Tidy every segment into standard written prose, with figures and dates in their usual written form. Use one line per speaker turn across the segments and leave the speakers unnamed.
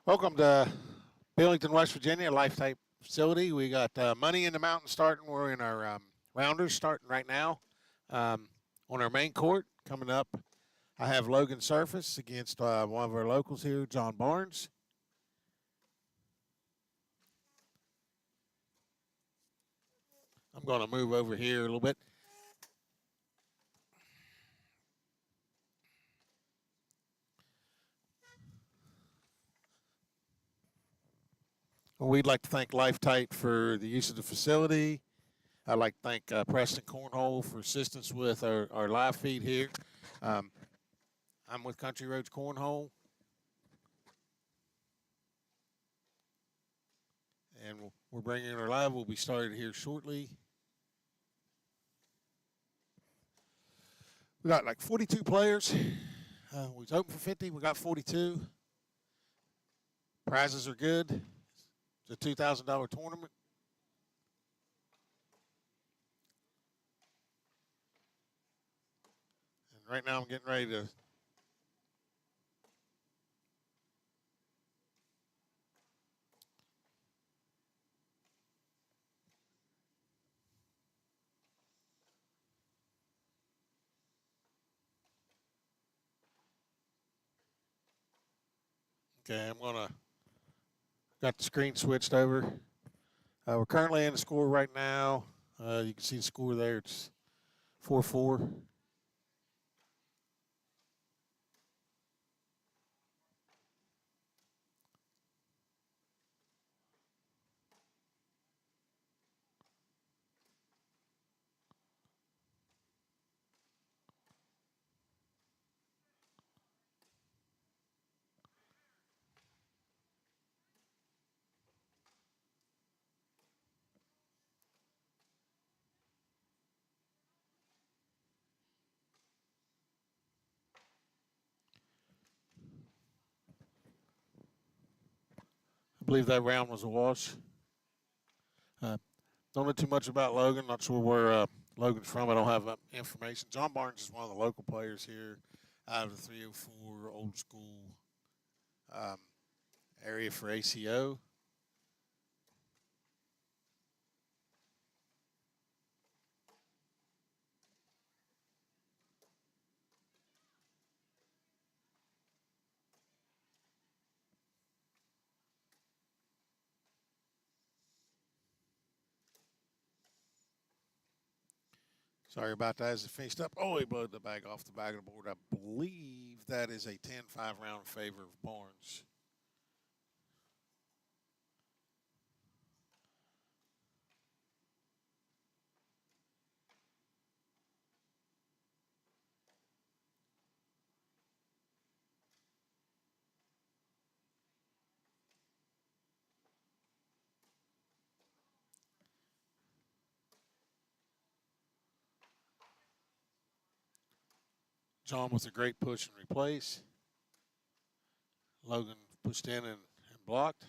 Welcome to Billington, West Virginia, Life Type Facility. We got Money in the Mountain starting. We're in our rounders starting right now um, on our main court. Coming up, I have Logan Surface against one of our locals here, John Barnes. I'm going to move over here a little bit. We'd like to thank Life Tight for the use of the facility. I'd like to thank Preston Cornhole for assistance with our live feed here. Um, I'm with Country Roads Cornhole, and we're bringing our live. We'll be started here shortly. We got like 42 players. We was open for 50. We got 42. Prizes are good. It's a $2,000 tournament. And right now I'm getting ready to. Okay, I'm going to. Got the screen switched over. We're currently in the score right now. You can see the score there. It's 4-4. I believe that round was a wash. Uh, don't know too much about Logan. Not sure where Logan's from. I don't have information. John Barnes is one of the local players here out of the 304 old school um, area for ACO. Sorry about that as it finished up. Oh, he blowed the bag off the back of the board. I believe that is a 10-5 round in favor of Barnes. John with a great push and replace. Logan pushed in and blocked.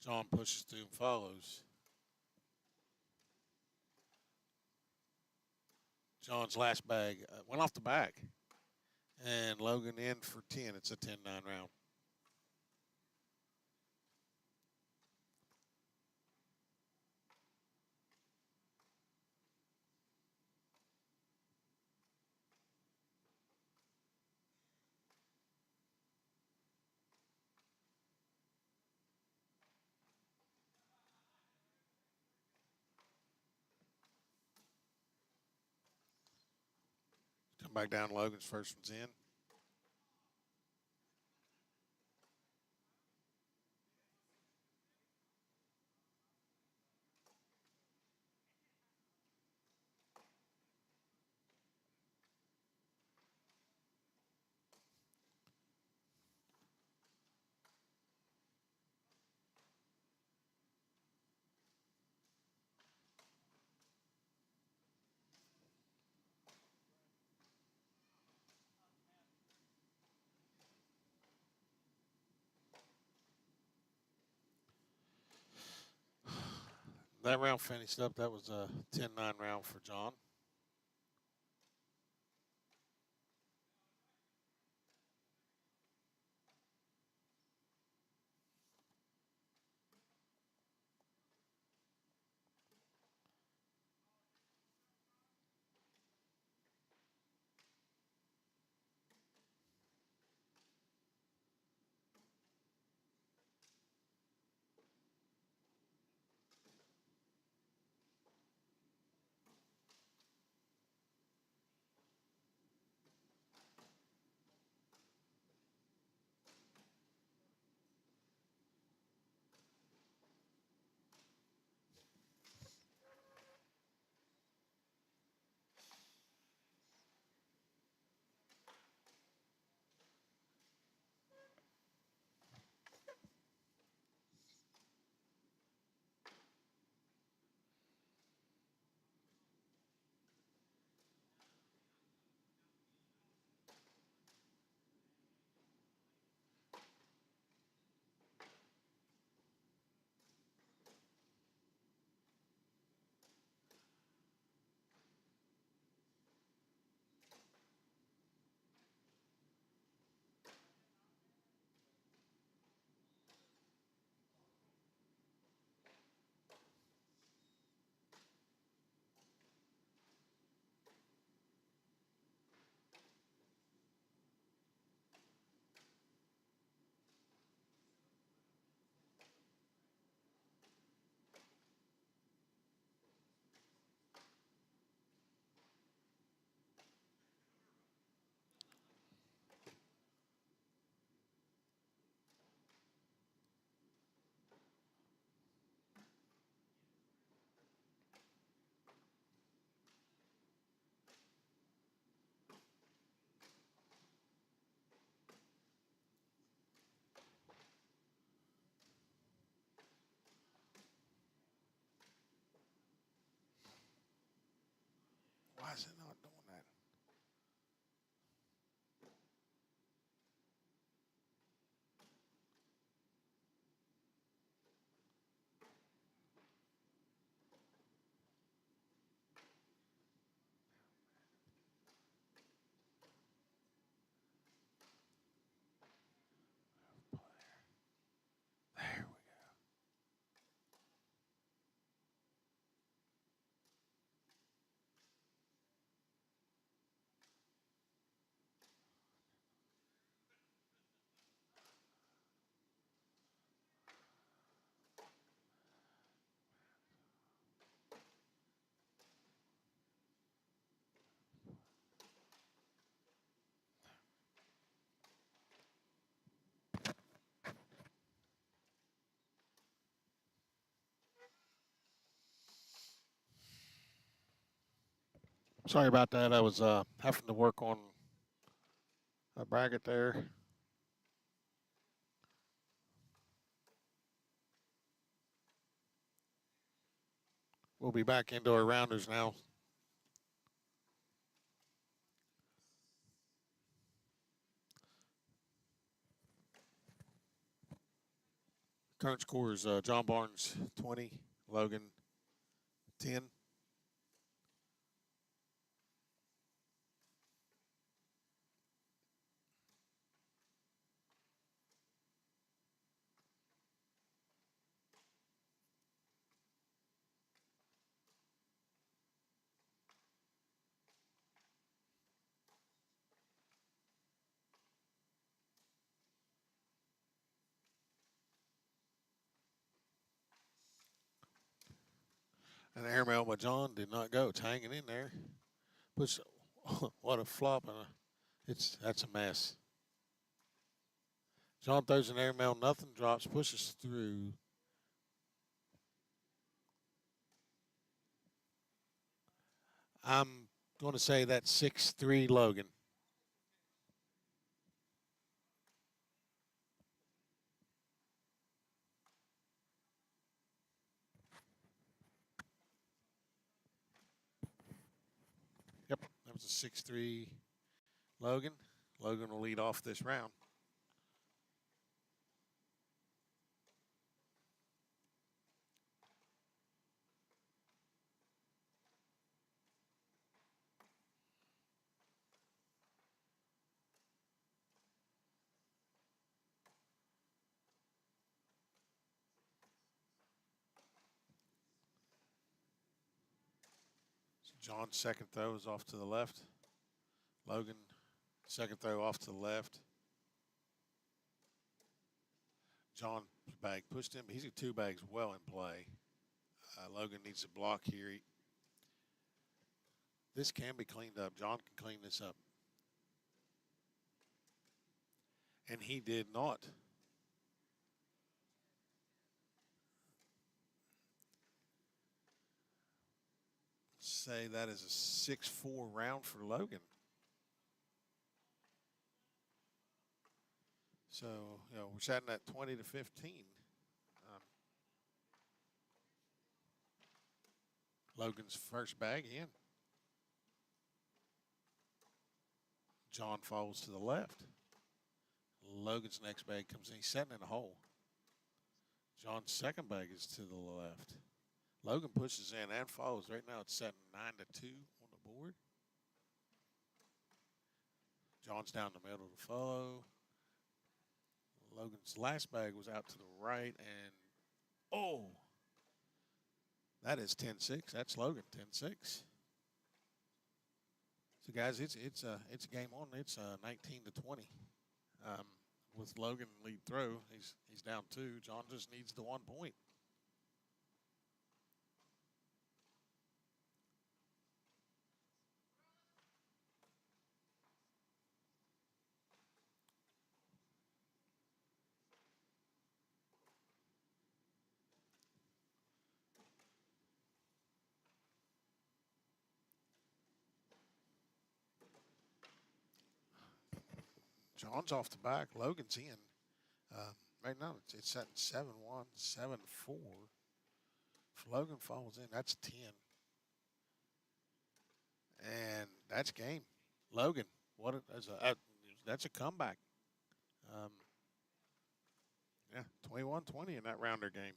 John pushes through and follows. John's last bag went off the back. And Logan in for 10. It's a 10-9 round. Come back down. Logan's first one's in. That round finished up. That was a 10-9 round for John. Sorry about that. I was having to work on a bracket there. We'll be back into our rounders now. Current score is John Barnes 20, Logan 10. And the airmail by John did not go. It's hanging in there. Push. What a flop. And that's a mess. John throws an airmail, nothing drops, pushes through. I'm going to say that's 6-3 Logan. Yep, that was a 6-3 Logan. Logan will lead off this round. So John's second throw is off to the left. Logan, second throw off to the left. John's bag pushed him. He's got two bags well in play. Logan needs a block here. This can be cleaned up. John can clean this up. And he did not. Say that is a 6-4 round for Logan. So, we're setting at 20 to 15. Logan's first bag in. John falls to the left. Logan's next bag comes in. He's setting in a hole. John's second bag is to the left. Logan pushes in and falls. Right now it's setting 9-2 on the board. John's down the middle to follow. Logan's last bag was out to the right, and that is 10-6. That's Logan 10-6. So guys, it's a game on. It's 19-20. With Logan lead throw, he's down 2. John just needs the 1 point. John's off the back. Logan's in. Right now it's set 7-1, 7-4. If Logan falls in, that's 10. And that's game. Logan, that's a comeback. Um, yeah, 21-20 in that rounder game.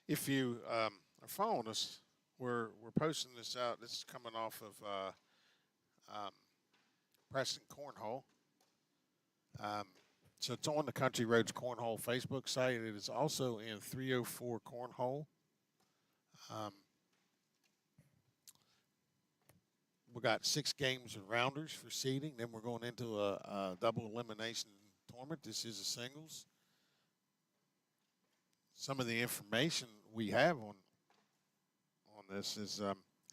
If you are following us, we're posting this out. This is coming off of Preston Cornhole. So it's on the Country Roads Cornhole Facebook site. It is also in 304 Cornhole. We got 6 games of rounders for seeding. Then we're going into a double elimination tournament. This is a singles. Some of the information we have on this is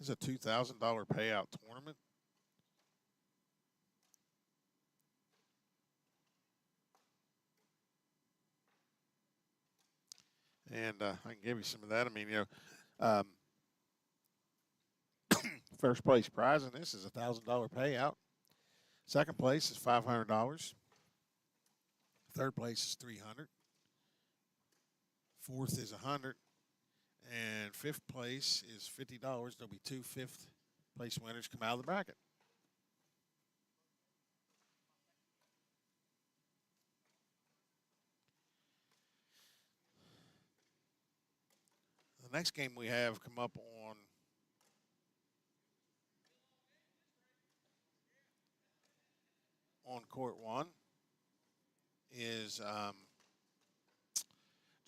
It's a $2,000 payout tournament. And I can give you some of that. I mean, first place prize in this is a $1,000 payout. Second place is $500. Third place is $300. Fourth is $100. And fifth place is $50. There'll be two fifth place winners come out of the bracket. The next game we have come up on court one is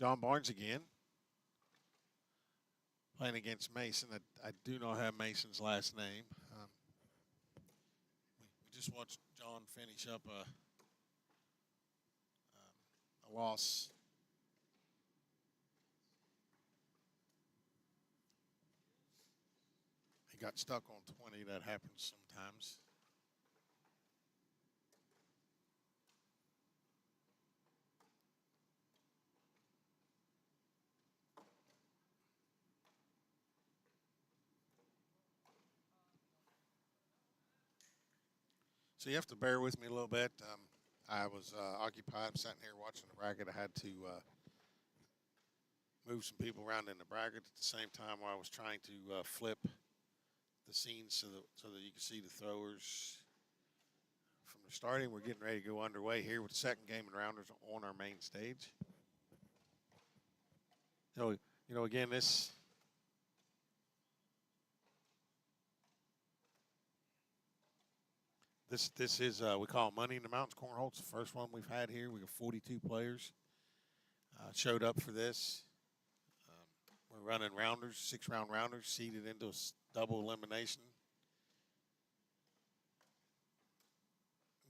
John Barnes again playing against Mason. I do not have Mason's last name. We just watched John finish up a loss. He got stuck on 20. That happens sometimes. So you have to bear with me a little bit. I was occupied, sitting here watching the bracket. I had to move some people around in the bracket at the same time while I was trying to flip the scenes so that you can see the throwers from the starting. We're getting ready to go underway here with the second game and rounders on our main stage. Again, this is we call it Money in the Mountains Cornhole. It's the first one we've had here. We got 42 players showed up for this. We're running rounders, 6-round rounders, seeded into a double elimination.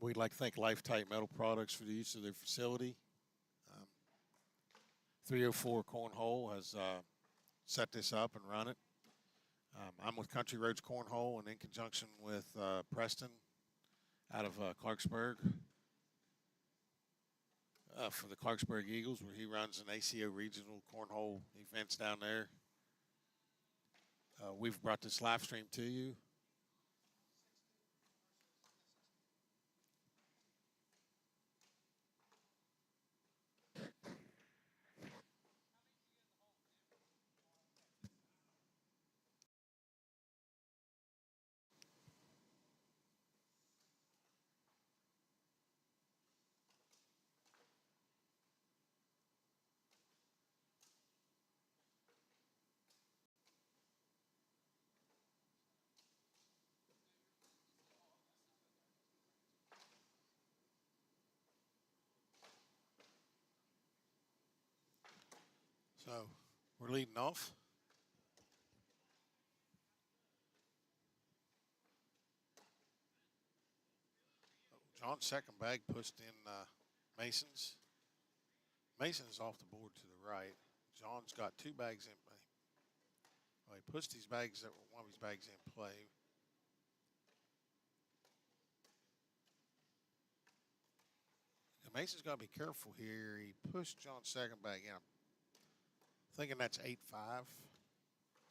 We'd like to thank Lifetite Metal Products for the use of their facility. 304 Cornhole has set this up and run it. I'm with Country Roads Cornhole and in conjunction with Preston out of Clarksburg for the Clarksburg Eagles, where he runs an ACO regional cornhole events down there. We've brought this live stream to you. So we're leading off. John's second bag pushed in Mason's. Mason's off the board to the right. John's got two bags in play. Well, he pushed his bags, one of his bags in play. And Mason's got to be careful here. He pushed John's second bag in. I'm thinking that's 8-5.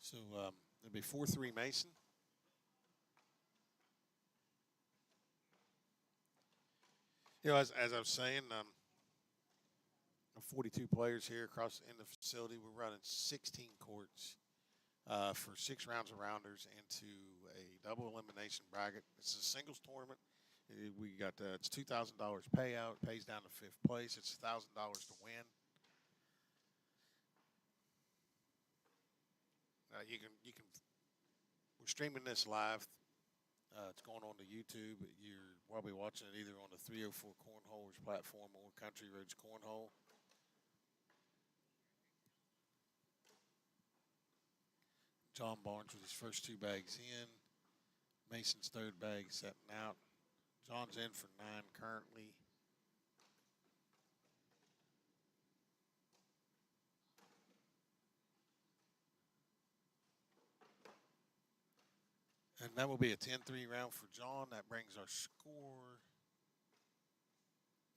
So it'll be 4-3 Mason. As I was saying, 42 players here in the facility. We're running 16 courts for 6 rounds of rounders into a double elimination bracket. It's a singles tournament. We got it's $2,000 payout. It pays down to fifth place. It's $1,000 to win. You can. We're streaming this live. It's going on to YouTube. You're probably watching it either on the 304 Cornholers platform or Country Roads Cornhole. John Barnes with his first 2 bags in. Mason's third bag setting out. John's in for 9 currently. And that will be a 10-3 round for John. That brings our score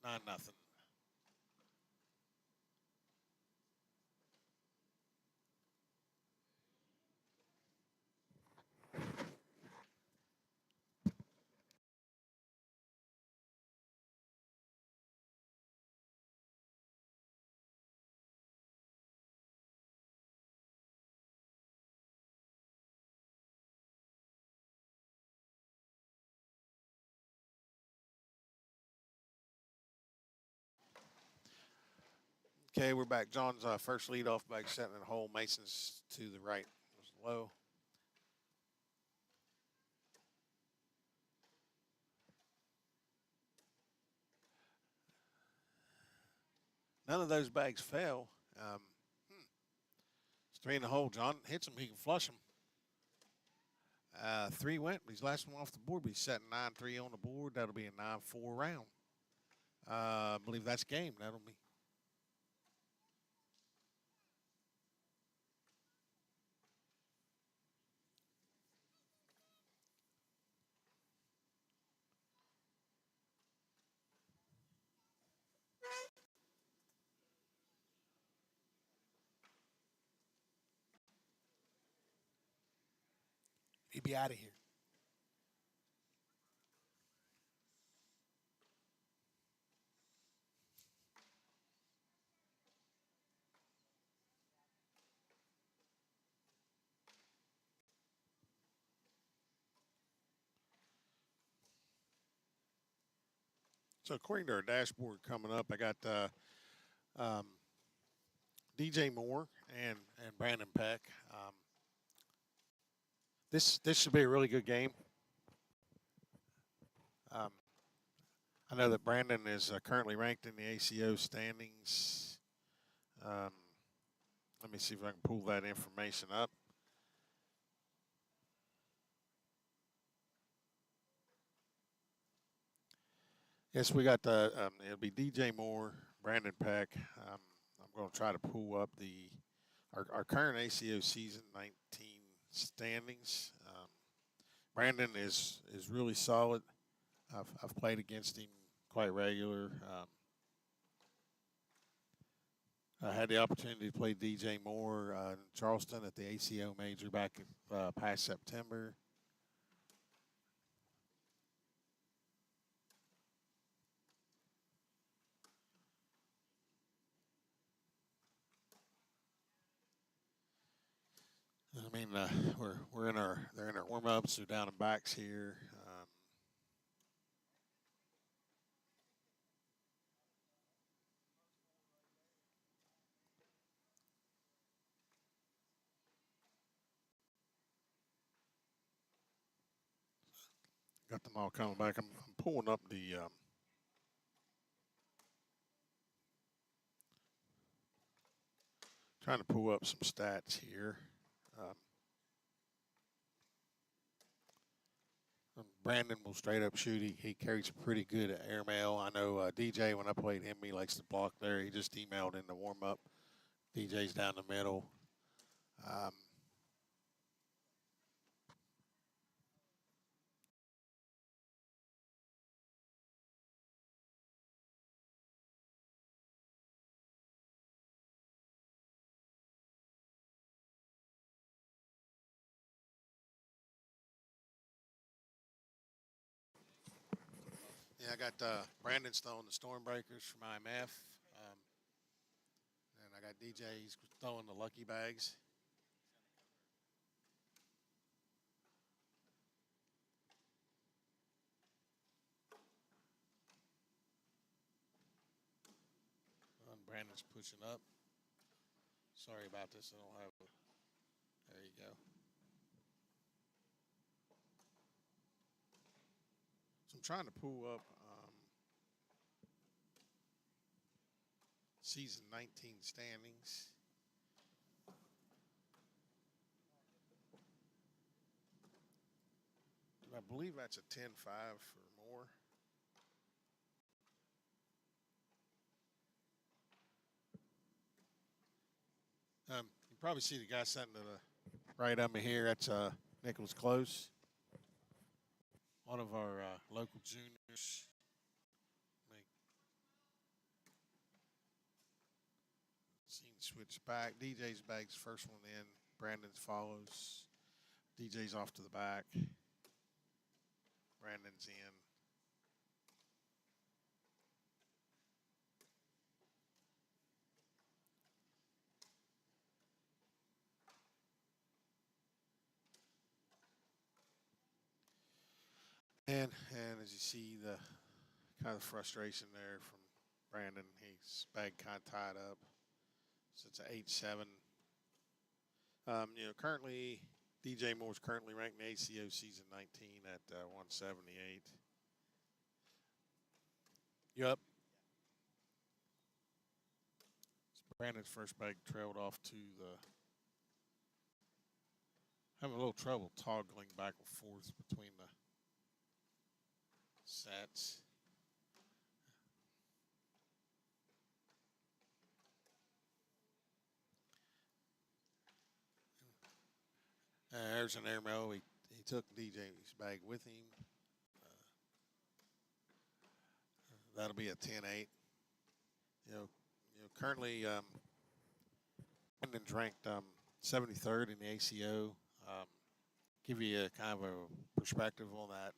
9-0. Okay, we're back. John's first leadoff bag setting in the hole. Mason's to the right. It was low. None of those bags fell. It's 3 in the hole. John hits him. He can flush him. 3 went. He's last one off the board. But he's setting 9-3 on the board. That'll be a 9-4 round. I believe that's game. That'll be. He'd be out of here. So according to our dashboard coming up, I got DJ Moore and Brandon Peck. This should be a really good game. I know that Brandon is currently ranked in the ACO standings. Let me see if I can pull that information up. Yes, we got it'll be DJ Moore, Brandon Peck. I'm going to try to pull up our current ACO season 19 standings. Brandon is really solid. I've played against him quite regular. I had the opportunity to play DJ Moore in Charleston at the ACO Major back past September. I mean, they're in our warm ups. They're down in backs here. Got them all coming back. I'm pulling up the. Trying to pull up some stats here. Brandon will straight up shoot. He carries a pretty good airmail. I know DJ, when I played him, he likes to block there. He just emailed in the warm up. DJ's down the middle. Yeah, I got Brandon throwing the Stormbreakers from IMF. And I got DJ, he's throwing the Lucky Bags. And Brandon's pushing up. Sorry about this. I don't have a. There you go. So I'm trying to pull up season 19 standings. I believe that's a 10-5 for Moore. You probably see the guy sitting to the right of me here. That's Nicholas Close. one of our local juniors. Make scene switch back. DJ's bag's first one in. Brandon's follows. DJ's off to the back. Brandon's in. And as you see the kind of frustration there from Brandon, his bag kind of tied up. So it's an 8-7. Currently DJ Moore's currently ranked in ACO season 19 at 178. Yep. Brandon's first bag trailed off to the. Having a little trouble toggling back and forth between the sets. There's an airmail. He took DJ's bag with him. That'll be a 10-8. Currently, Brandon's ranked 73rd in the ACO. Give you a kind of a perspective on that.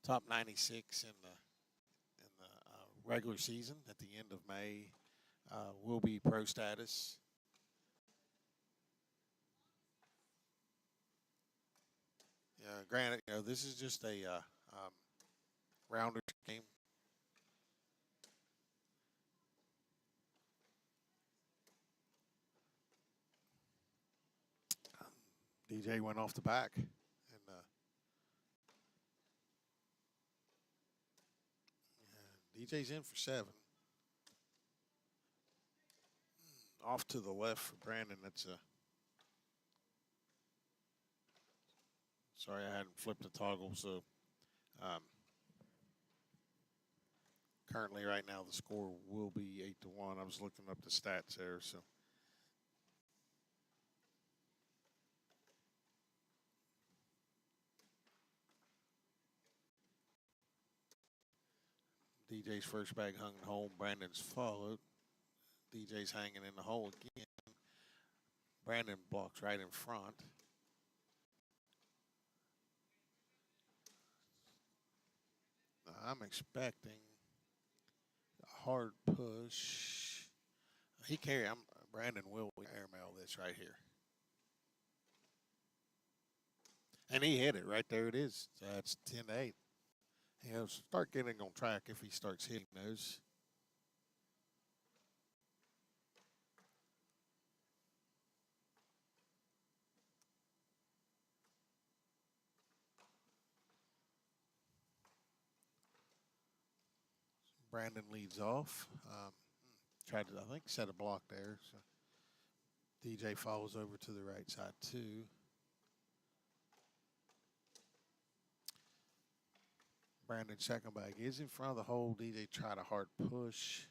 Top 96 in the regular season at the end of May will be pro status. Granted, this is just a rounder game. DJ went off the back, and DJ's in for 7. Off to the left for Brandon. That's a. Sorry, I hadn't flipped the toggle. So, currently, right now, the score will be 8-1. I was looking up the stats there, so. DJ's first bag hung home. Brandon's followed. DJ's hanging in the hole again. Brandon blocks right in front. I'm expecting a hard push. Brandon will airmail this right here. And he hit it right there. It is. So that's 10-8. Start getting on track if he starts hitting those. Brandon leads off. Tried to, I think, set a block there. So DJ follows over to the right side, too. Brandon's second bag is in front of the hole. DJ tried a hard push.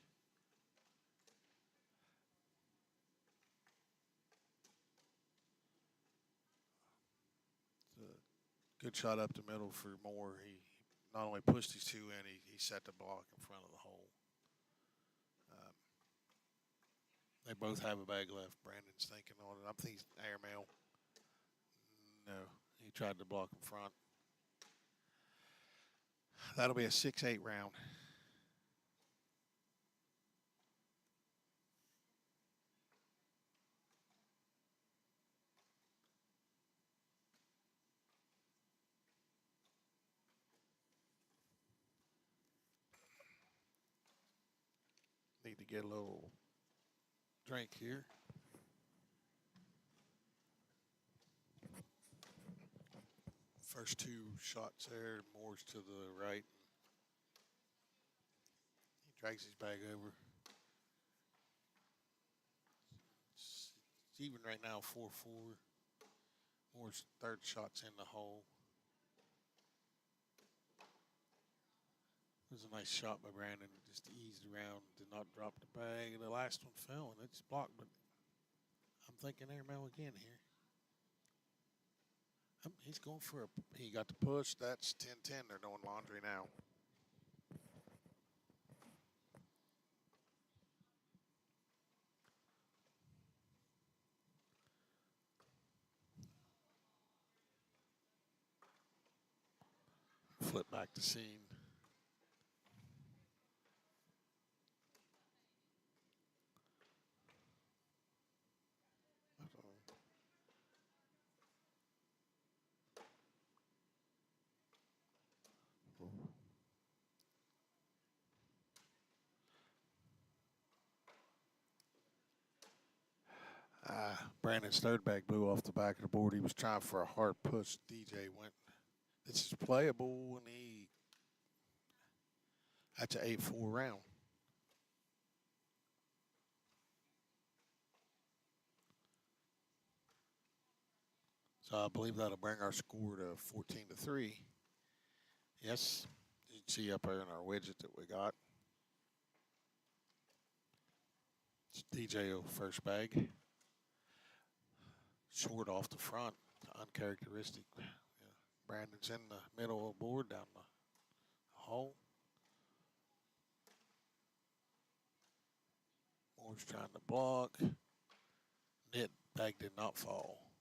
It's a good shot up the middle for Moore. He not only pushed his 2 in, he set the block in front of the hole. They both have a bag left. Brandon's thinking on it. I'm thinking airmail. No, he tried to block in front. That'll be a 6-8 round. Need to get a little drink here. First 2 shots there. Moore's to the right. He drags his bag over. It's even right now, 4-4. Moore's third shot's in the hole. It was a nice shot by Brandon. Just eased around, did not drop the bag. The last one fell, and it's blocked, but I'm thinking airmail again here. He's going for a. He got the push. That's 10-10. They're doing laundry now. Flip back to scene. Brandon's third bag blew off the back of the board. He was trying for a hard push. DJ went. This is playable, and he. That's an 8-4 round. So I believe that'll bring our score to 14-3. Yes, you can see up there in our widget that we got. It's DJ first bag. Short off the front, uncharacteristic. Yeah. Brandon's in the middle of the board down the hole. Moore's trying to block. Net bag did not fall.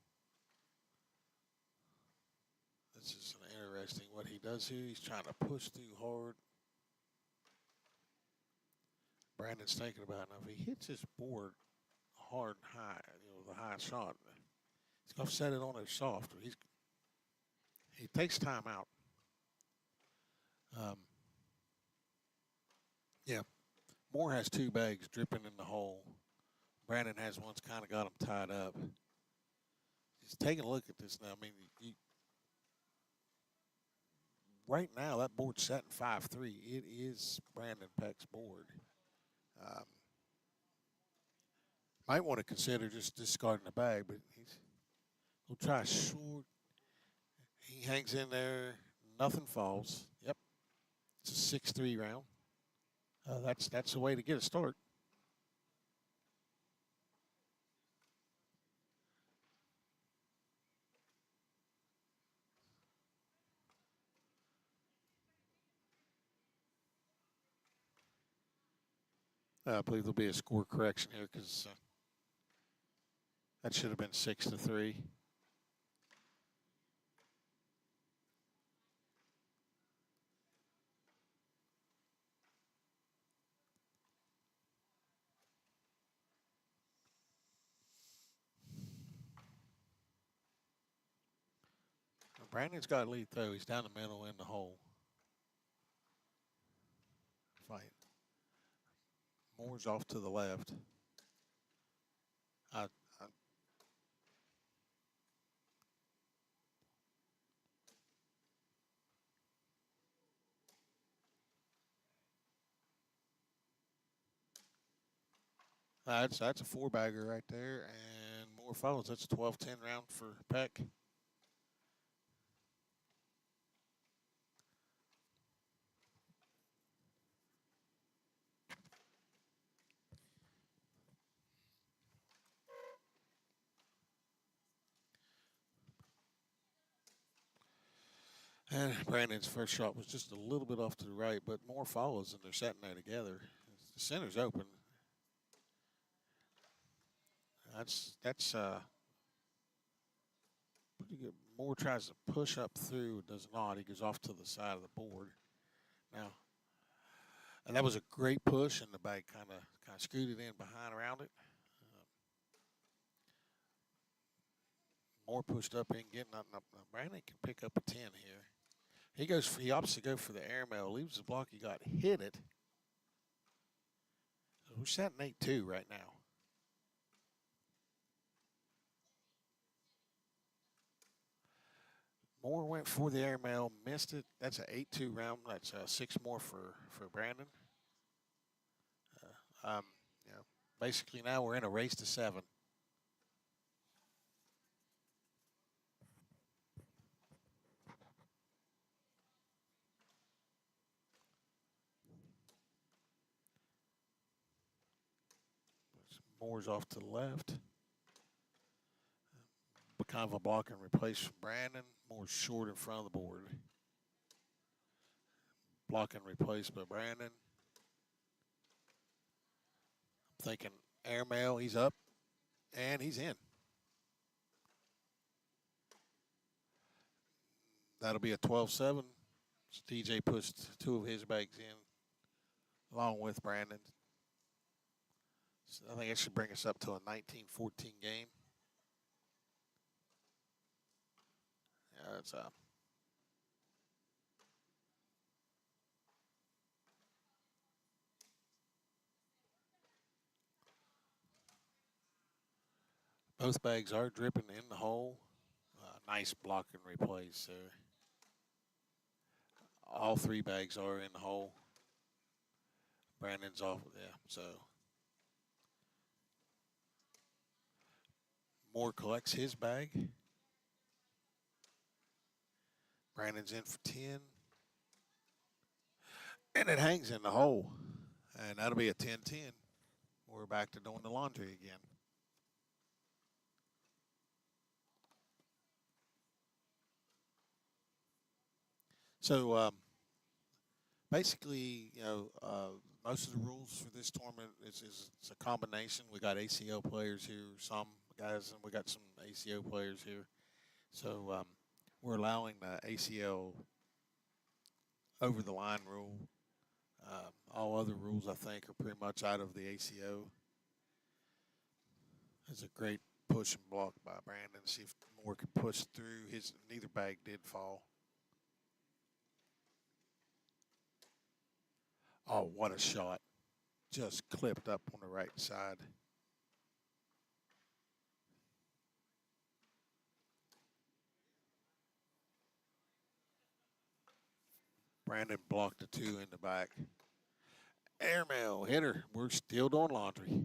This is an interesting what he does here. He's trying to push through hard. Brandon's thinking about it. Now, if he hits his board hard and high, the high shot, he's going to set it on his soft. He takes time out. Yeah. Moore has two bags dripping in the hole. Brandon has one's kind of got him tied up. Just taking a look at this now. I mean, right now that board's set in 5-3. It is Brandon Peck's board. Might want to consider just discarding the bag, but he'll try short. He hangs in there. Nothing falls. Yep. It's a 6-3 round. That's the way to get a start. I believe there'll be a score correction here because that should have been 6-3. Brandon's got lead though. He's down the middle in the hole. Fight. Moore's off to the left. That's a four-bagger right there, and Moore follows. That's a 12-10 round for Peck. And Brandon's first shot was just a little bit off to the right, but Moore follows, and they're sitting there together. The center's open. That's pretty good. Moore tries to push up through, does not. He goes off to the side of the board. Now, and that was a great push, and the bag kind of scooted in behind around it. Moore pushed up in, getting up. Brandon can pick up a 10 here. He opts to go for the airmail, leaves the block. He got hit it. So we're setting 8-2 right now. Moore went for the airmail, missed it. That's an 8-2 round. That's 6 more for Brandon. You know, basically now we're in a race to 7. Moore's off to the left. kind of a block and replace from Brandon. More short in front of the board. Block and replace by Brandon. I'm thinking airmail, he's up, and he's in. That'll be a 12-7. So DJ pushed two of his bags in, along with Brandon. So I think it should bring us up to a 19-14 game. Yeah, it's both bags are dripping in the hole. Nice block and replace there. All three bags are in the hole. Brandon's off, yeah. So Moore collects his bag. Brandon's in for 10. And it hangs in the hole. And that'll be a 10-10. We're back to doing the laundry again. So basically, most of the rules for this tournament is it's a combination. We got ACO players here, some guys, and we got some ACO players here. So we're allowing the ACL over the line rule. All other rules, I think, are pretty much out of the ACO. It's a great push and block by Brandon. See if Moore can push through. Neither bag did fall. Oh, what a shot. Just clipped up on the right side. Brandon blocked the two in the back. Airmail hitter. We're still doing laundry.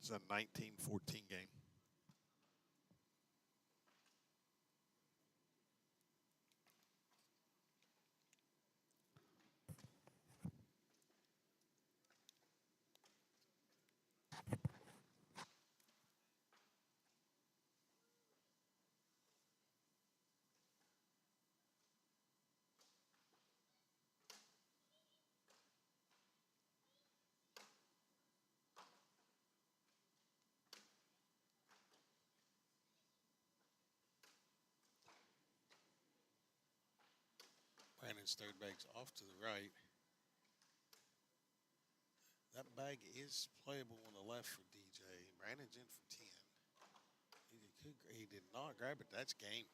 It's a 19-14 game. Brandon's third bag's off to the right. That bag is playable on the left for DJ. Brandon's in for 10. He did not grab it. That's game.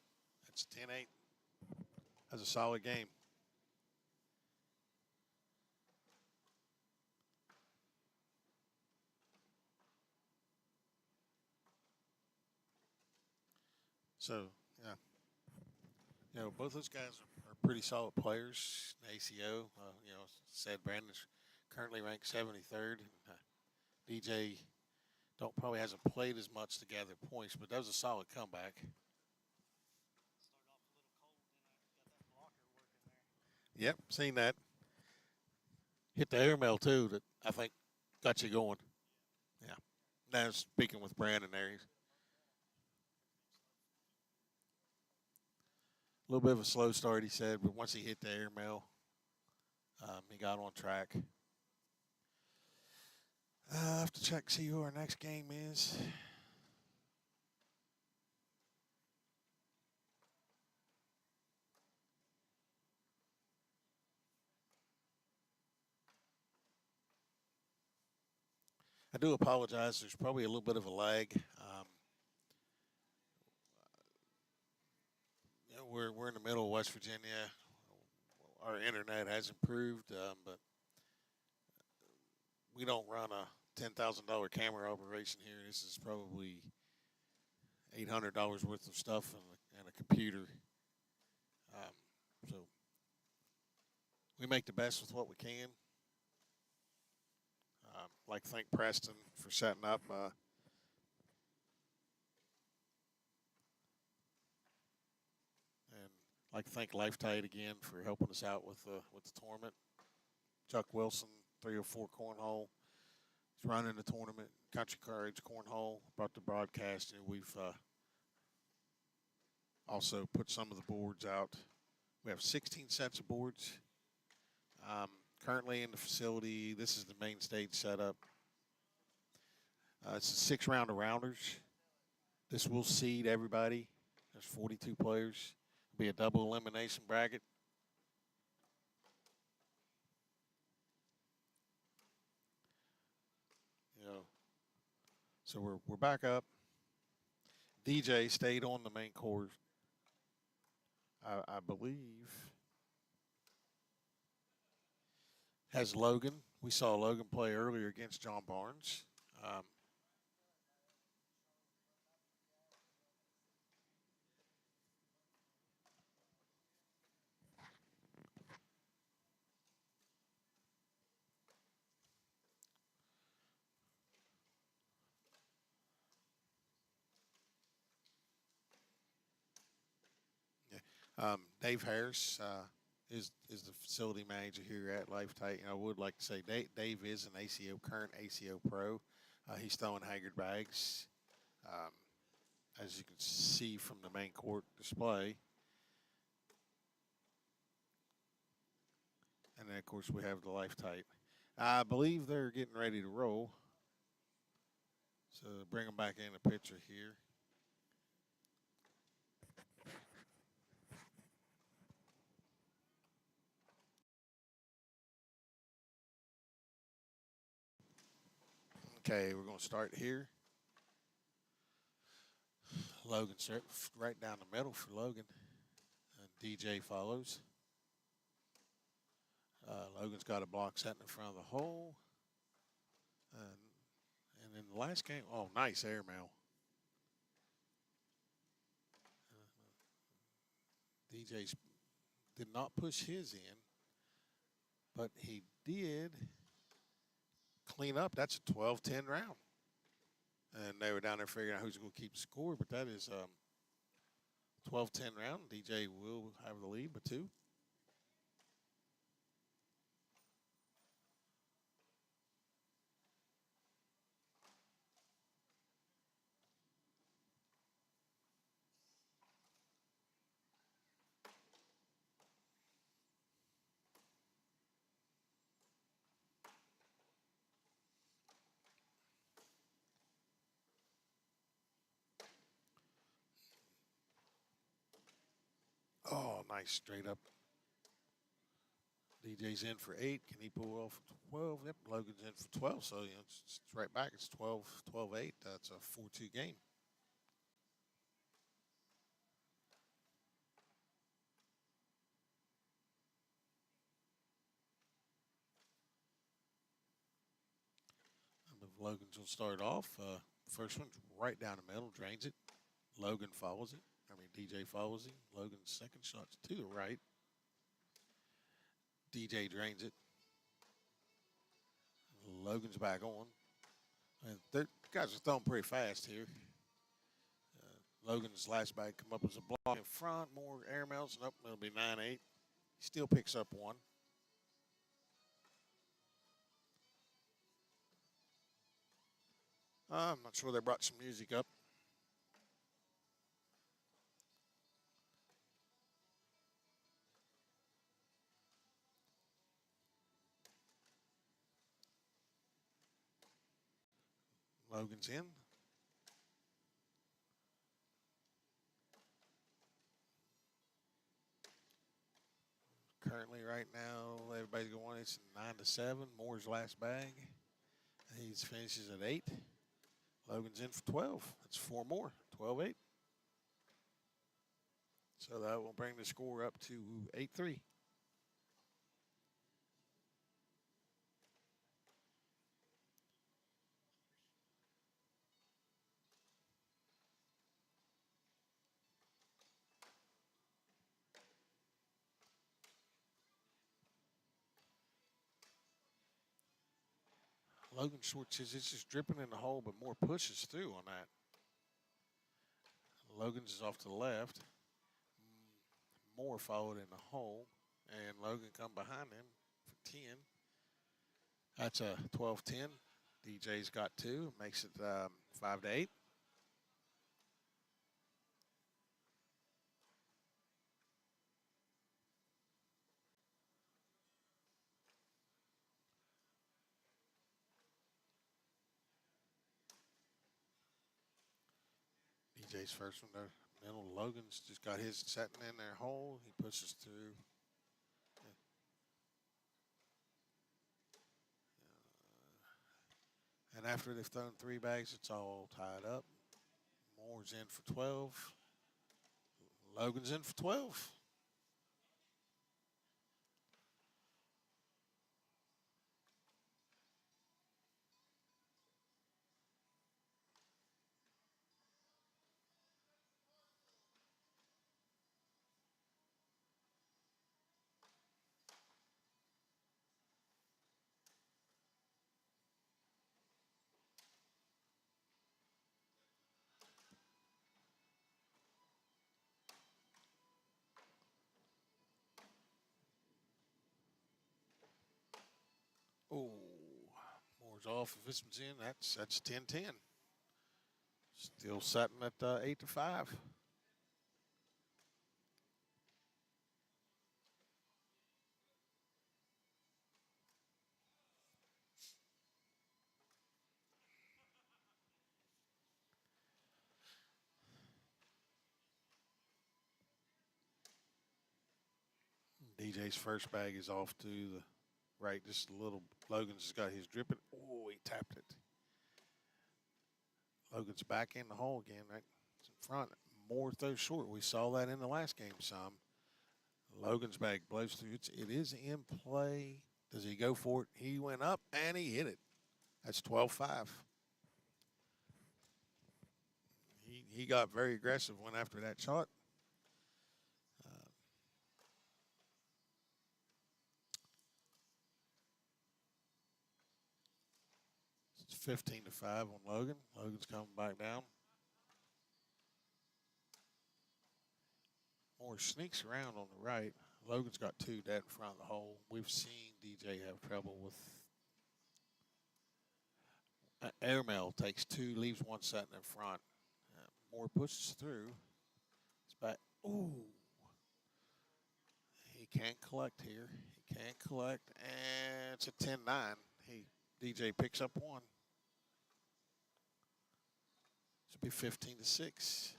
That's 10-8. That's a solid game. So, yeah. Both those guys are pretty solid players. ACO, said Brandon's currently ranked 73rd. DJ probably hasn't played as much to gather points, but that was a solid comeback. Yep, seen that. Hit the airmail too. That I think got you going. Yeah. Now speaking with Brandon there, he's a little bit of a slow start, he said, but once he hit the airmail, he got on track. I have to check, see who our next game is. I do apologize. There's probably a little bit of a lag. We're in the middle of West Virginia. Our internet has improved, but we don't run a $10,000 camera operation here. This is probably $800 worth of stuff and a computer. So we make the best with what we can. Like thank Preston for setting up. And like to thank Lifetide again for helping us out with the tournament. Chuck Wilson, 304 Cornhole, is running the tournament. Country Courage Cornhole brought the broadcast, and we've also put some of the boards out. We have 16 sets of boards. Currently in the facility, this is the main stage setup. It's a 6-round of rounders. This will seed everybody. There's 42 players. It'll be a double elimination bracket. You know, so we're back up. DJ stayed on the main course, I believe. Has Logan. We saw Logan play earlier against John Barnes. Dave Harris is the facility manager here at Life Tight. I would like to say Dave is an ACO current ACO pro. He's throwing Haggard bags, as you can see from the main court display. And then of course we have the Life Tight. I believe they're getting ready to roll. So bring them back in the picture here. Okay, we're going to start here. Logan right down the middle for Logan. And DJ follows. Logan's got a block set in front of the hole. And in the last game, oh, nice airmail. DJ's did not push his in, but he did clean up. That's a 12-10 round. And they were down there figuring out who's going to keep the score, but that is 12-10 round. DJ will have the lead by 2. Oh, nice straight up. DJ's in for 8. Can he pull off 12? Yep, Logan's in for 12. So, it's right back. It's 12-8. That's a 4-2 game. Logan's will start off. First one's right down the middle, drains it. Logan follows it. DJ follows him. Logan's second shot's to the right. DJ drains it. Logan's back on. And the guys are throwing pretty fast here. Logan's last bag come up as a block in front. More airmails. Nope, it'll be 9-8. He still picks up one. I'm not sure they brought some music up. Logan's in. Currently, right now, everybody's going. It's 9-7. Moore's last bag. He finishes at 8. Logan's in for 12. That's 4 more. 12-8. So that will bring the score up to 8-3. Logan Schwartz says it's just dripping in the hole, but Moore pushes through on that. Logan's is off to the left. Moore followed in the hole, and Logan come behind him for 10. That's a 12-10. DJ's got 2, makes it 5-8. DJ's first one there. Middle. Logan's just got his setting in their hole. He pushes through. And after they've thrown 3 bags, it's all tied up. Moore's in for 12. Logan's in for 12. Oh, Moore's off. If this one's in, that's 10-10. Still setting at 8-5. DJ's first bag is off to the right, just a little. Logan's has got his dripping. Oh, he tapped it. Logan's back in the hole again, right? It's in front. Moore throws short. We saw that in the last game some. Logan's bag blows through. It is in play. Does he go for it? He went up and he hit it. That's 12-5. He got very aggressive, went after that shot. It's 15-5 on Logan. Logan's coming back down. Moore sneaks around on the right. Logan's got 2 dead in front of the hole. We've seen DJ have trouble with. Airmail takes 2, leaves 1 setting in front. Moore pushes through. It's back. Ooh. He can't collect here. He can't collect. And it's a 10-9. DJ picks up 1. Should be 15-6.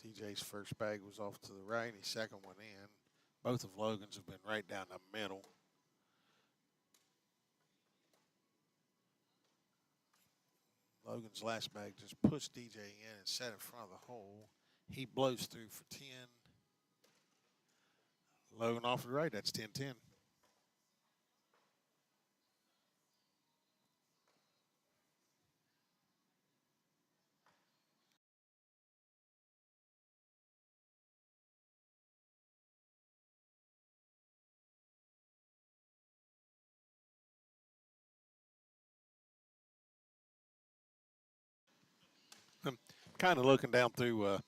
DJ's first bag was off to the right. His second one in. Both of Logan's have been right down the middle. Logan's last bag just pushed DJ in and set in front of the hole. He blows through for 10. Logan off to the right. That's 10-10. I'm kind of looking down through.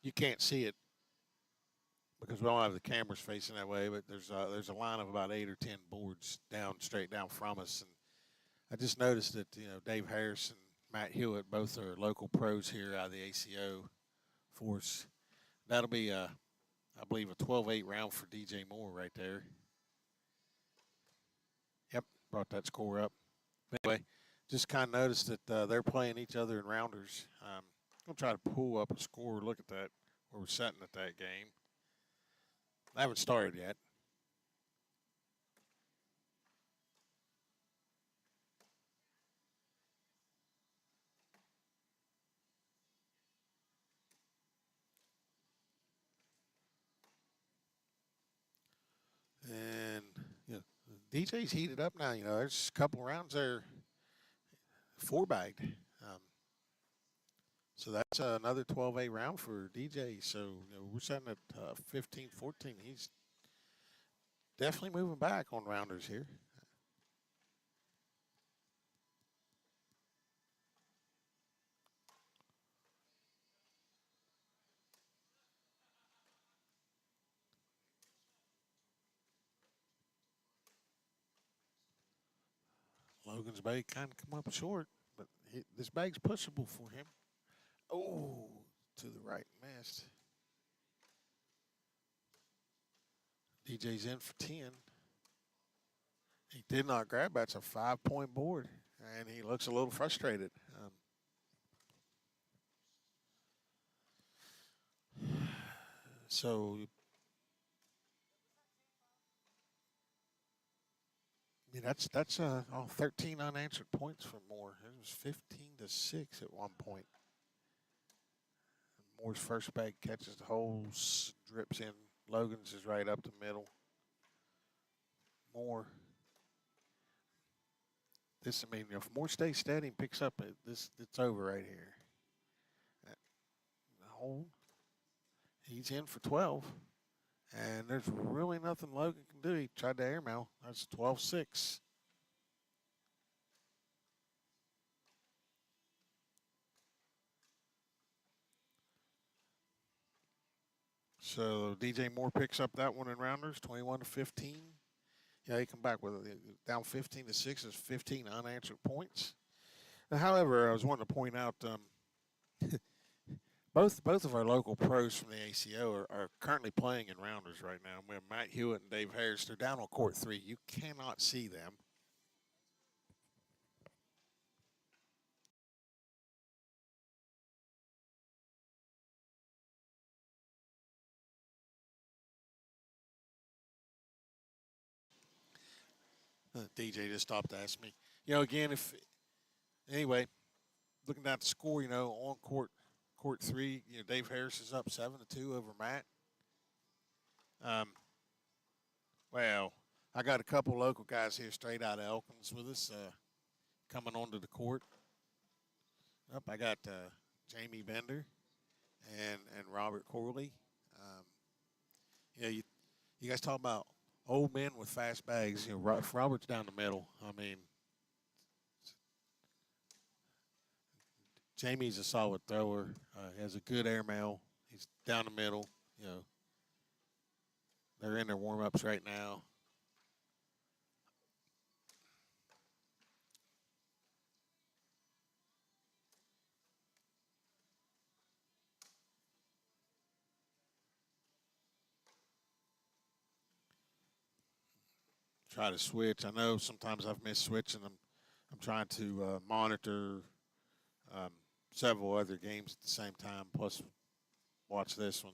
You can't see it because we don't have the cameras facing that way. But there's a line of about 8 or 10 boards straight down from us, and I just noticed that Dave Harris and Matt Hewitt both are local pros here out of the ACO force. That'll be I believe a 12-8 round for DJ Moore right there. Yep, brought that score up. Anyway, just kind of noticed that they're playing each other in rounders. I'm going to try to pull up a score, look at that, where we're setting at that game. I haven't started yet. And, DJ's heated up now. There's a couple rounds there, 4-bagged. So that's another 12-8 round for DJ. So we're setting at 15-14. He's definitely moving back on rounders here. Logan's bag kind of come up short, but this bag's pushable for him. Oh, to the right, missed. DJ's in for 10. He did not grab. That's a 5-point board, and he looks a little frustrated. So, yeah, that's all 13 unanswered points for Moore. It was 15-6 at one point. Moore's first bag catches the holes, drips in. Logan's is right up the middle. Moore. This, I mean, if Moore stays steady and picks up, it's over right here. The hole. He's in for 12. And there's really nothing Logan can do. He tried to airmail. That's 12-6. So DJ Moore picks up that one in rounders, 21-15. Yeah, he come back with it. Down 15-6 is 15 unanswered points. However, I was wanting to point out both of our local pros from the ACO are currently playing in rounders right now. We have Matt Hewitt and Dave Harris. They're down on court 3. You cannot see them. DJ just stopped to ask me. Again, anyway, looking at the score, on court 3, Dave Harris is up 7-2 over Matt. Well, I got a couple local guys here straight out of Elkins with us coming onto the court. I got Jamie Bender and Robert Corley. You guys talk about old men with fast bags. Robert's down the middle. I mean, Jamie's a solid thrower. He has a good airmail. He's down the middle. They're in their warm-ups right now. Try to switch. I know sometimes I've missed switching. I'm trying to monitor several other games at the same time, plus watch this one.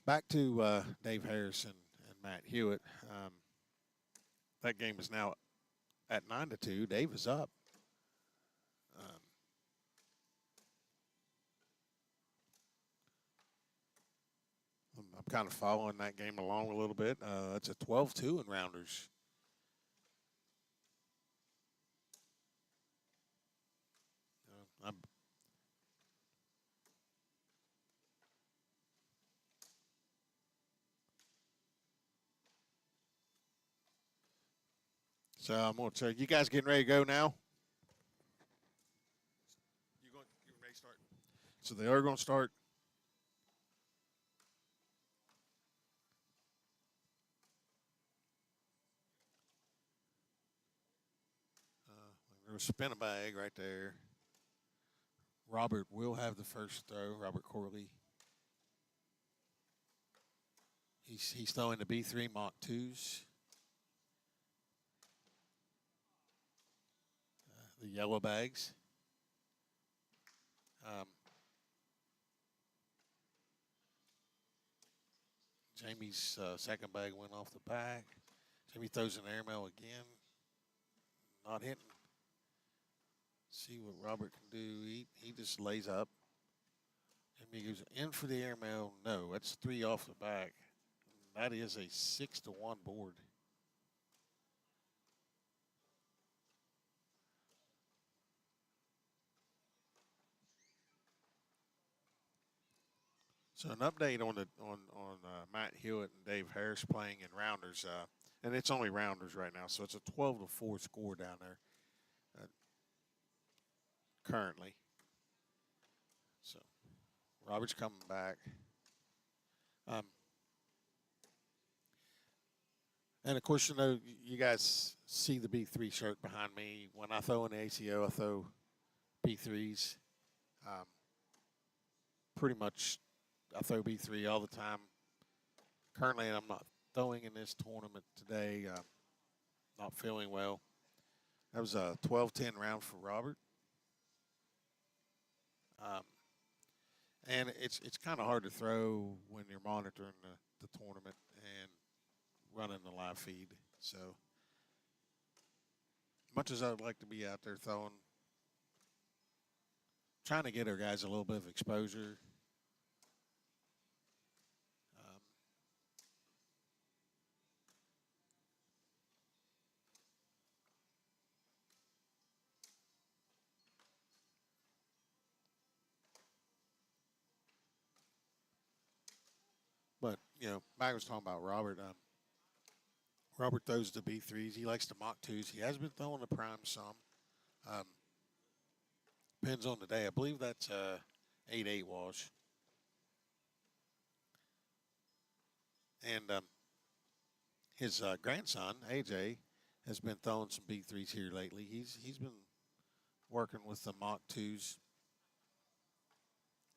Back to Dave Harris and Matt Hewitt. That game is now at 9-2. Dave is up. I'm kind of following that game along a little bit. It's a 12-2 in rounders. So I'm going to tell you guys getting ready to go now? You ready to start? So they are going to start. There's a spin a bag right there. Robert will have the first throw. Robert Corley. He's throwing the B3 Mach 2s. The yellow bags. Jamie's second bag went off the back. Jamie throws an airmail again. Not hitting. See what Robert can do. He just lays up. Jamie goes in for the airmail. No, that's 3 off the back. That is a 6-1 board. So an update on Matt Hewitt and Dave Harris playing in rounders, and it's only rounders right now, so it's a 12-4 score down there currently. So Robert's coming back, um, and of course you guys see the B3 shirt behind me. When I throw in the ACO, I throw B3s. Um, Pretty much, I throw B3 all the time. Currently, I'm not throwing in this tournament today. Not feeling well. That was a 12-10 round for Robert. Um, and it's kind of hard to throw when you're monitoring the tournament and running the live feed. So, much as I would like to be out there throwing, trying to get our guys a little bit of exposure. Um, but Mike was talking about Robert. Robert throws the B3s. He likes the Mach 2s. He has been throwing the prime some. Um, Depends on the day. I believe that's 8-8 wash. And his grandson, AJ, has been throwing some B3s here lately. He's been working with the Mach 2s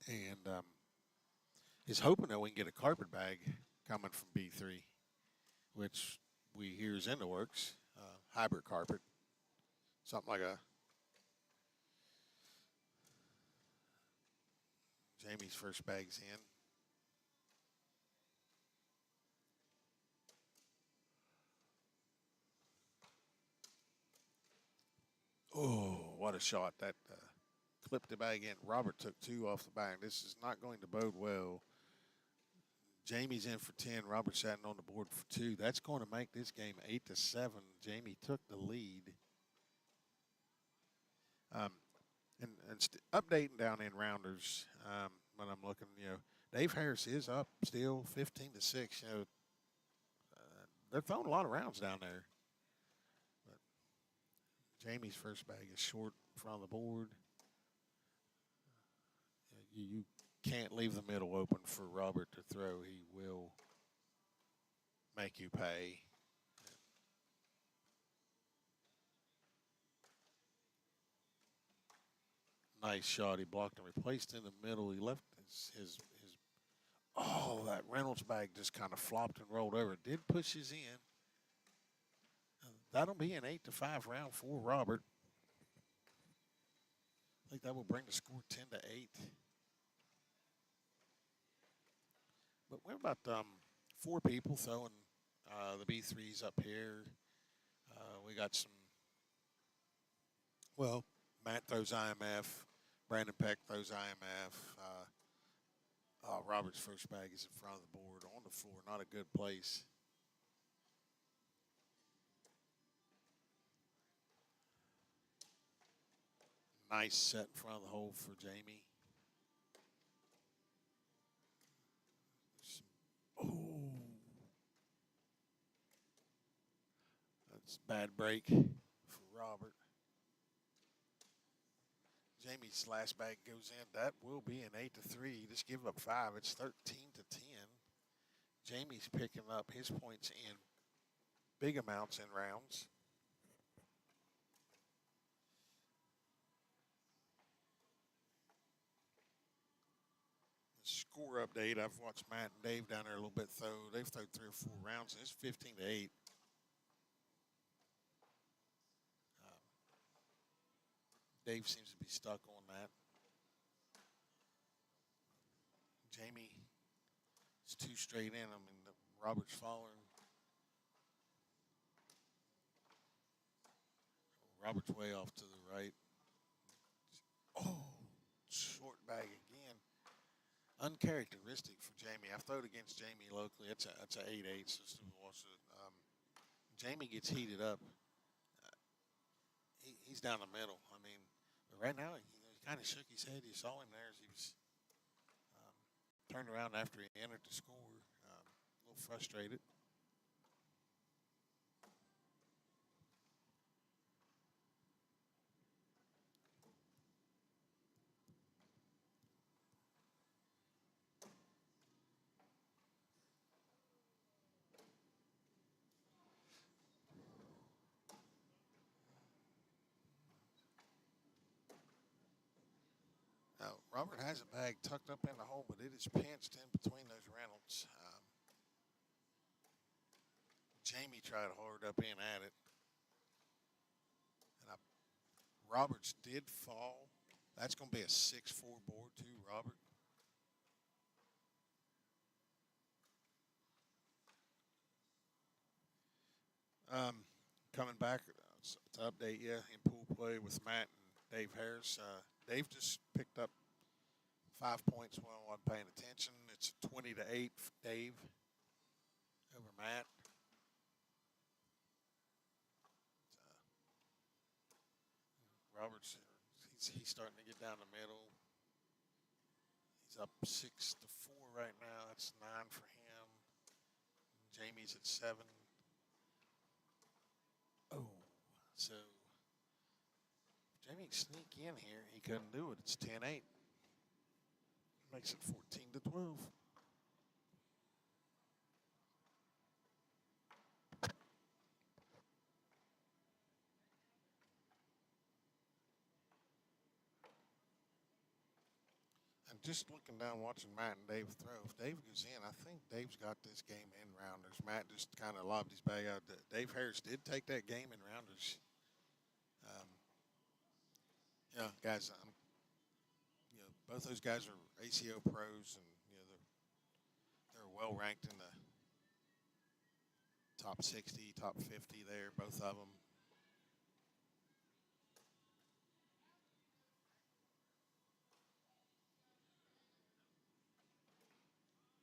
and is hoping that we can get a carpet bag coming from B3, which we hear is in the works. Hybrid carpet. Something like a Jamie's first bag's in. Oh, what a shot. That clipped the bag in. Robert took two off the bag. This is not going to bode well. Jamie's in for 10. Robert sitting on the board for 2. That's going to make this game 8-7. Jamie took the lead. And updating down in rounders when I'm looking, Dave Harris is up still 15-6. They're throwing a lot of rounds down there. But Jamie's first bag is short in front of the board. You can't leave the middle open for Robert to throw. He will make you pay. Nice shot. He blocked and replaced in the middle. He left his oh, that Reynolds bag just kind of flopped and rolled over. It did push his in. That'll be an 8-5 round for Robert. I think that will bring the score 10-8. But we're about 4 people throwing the B3s up here. We got some. Well, Matt throws IMF. Brandon Peck throws IMF. Robert's first bag is in front of the board on the floor. Not a good place. Nice set in front of the hole for Jamie. Oh. That's a bad break for Robert. Jamie's last bag goes in. That will be an 8-3. Just give up 5. It's 13-10. Jamie's picking up his points in big amounts in rounds. Score update. I've watched Matt and Dave down there a little bit throw. They've thrown 3 or 4 rounds, and it's 15-8. Dave seems to be stuck on that. Jamie is 2 straight in. I mean, Robert's following. Robert's way off to the right. Oh, short bag again. Uncharacteristic for Jamie. I've thrown against Jamie locally. It's a 8-8 system. Jamie gets heated up. He's down the middle. I mean, right now he kind of shook his head. You saw him there as he was turned around after he entered the score. A little frustrated. Now, Robert has a bag tucked up in the hole, but it is pinched in between those Reynolds. Jamie tried hard up in at it. And Roberts did fall. That's going to be a 6-4 board, too, Robert. Coming back to update you in pool play with Matt and Dave Harris. Dave just picked up 5 points when I wasn't paying attention. It's 20-8, Dave over Matt. Roberts, he's starting to get down the middle. He's up 6-4 right now. That's 9 for him. Jamie's at 7. Oh, so Jamie can sneak in here. He couldn't do it. It's 10-8. Makes it 14-12. And just looking down, watching Matt and Dave throw. If Dave goes in, I think Dave's got this game in rounders. Matt just kind of lobbed his bag out. Dave Harris did take that game in rounders. Yeah, guys, both those guys are ACO pros, and they're well ranked in the top 60, top 50 there, both of them.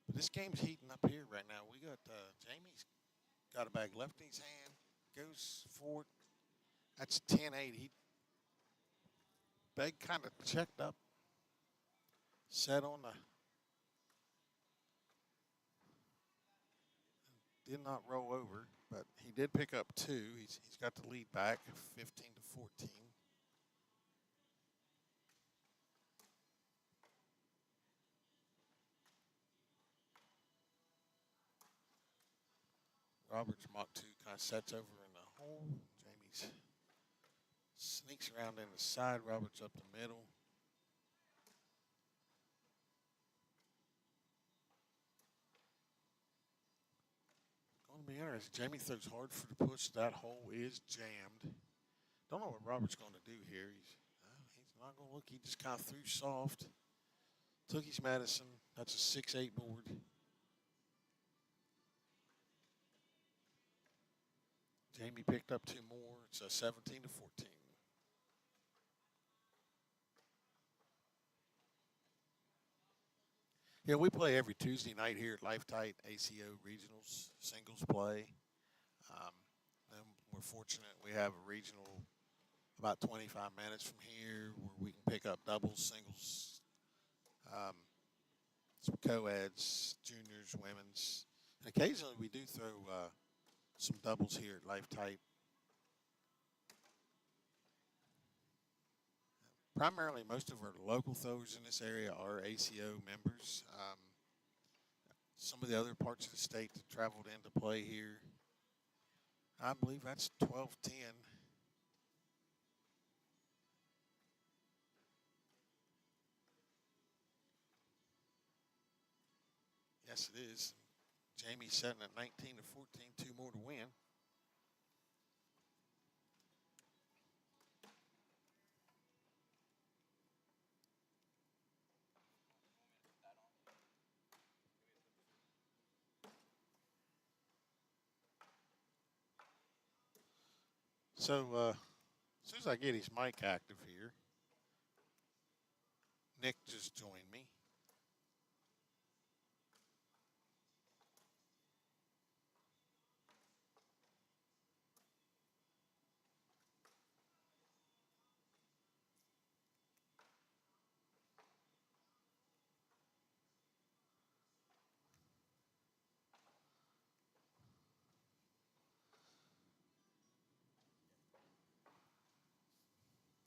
But this game's heating up here right now. We got Jamie's got a bag left in his hand, goes forward. That's 10-8. Bag kind of checked up, set on the, did not roll over, but he did pick up 2. He's got the lead back, 15-14. Roberts Mach 2 kind of sets over in the hole. Jamie's sneaks around in the side. Roberts up the middle. Going to be interesting. Jamie throws hard for the push. That hole is jammed. Don't know what Robert's going to do here. He's not going to look. He just kind of threw soft. Took his medicine. That's a 6-8 board. Jamie picked up 2 more. It's a 17-14. Yeah, we play every Tuesday night here at Life Tight ACO Regionals singles play. And we're fortunate we have a regional about 25 minutes from here where we can pick up doubles, singles, some co-eds, juniors, women's. And occasionally we do throw some doubles here at Life Tight. Primarily, most of our local throwers in this area are ACO members. Some of the other parts of the state that traveled in to play here, I believe that's 12-10. Yes, it is. Jamie's setting at 19-14, 2 more to win. So, as soon as I get his mic active here, Nick just joined me.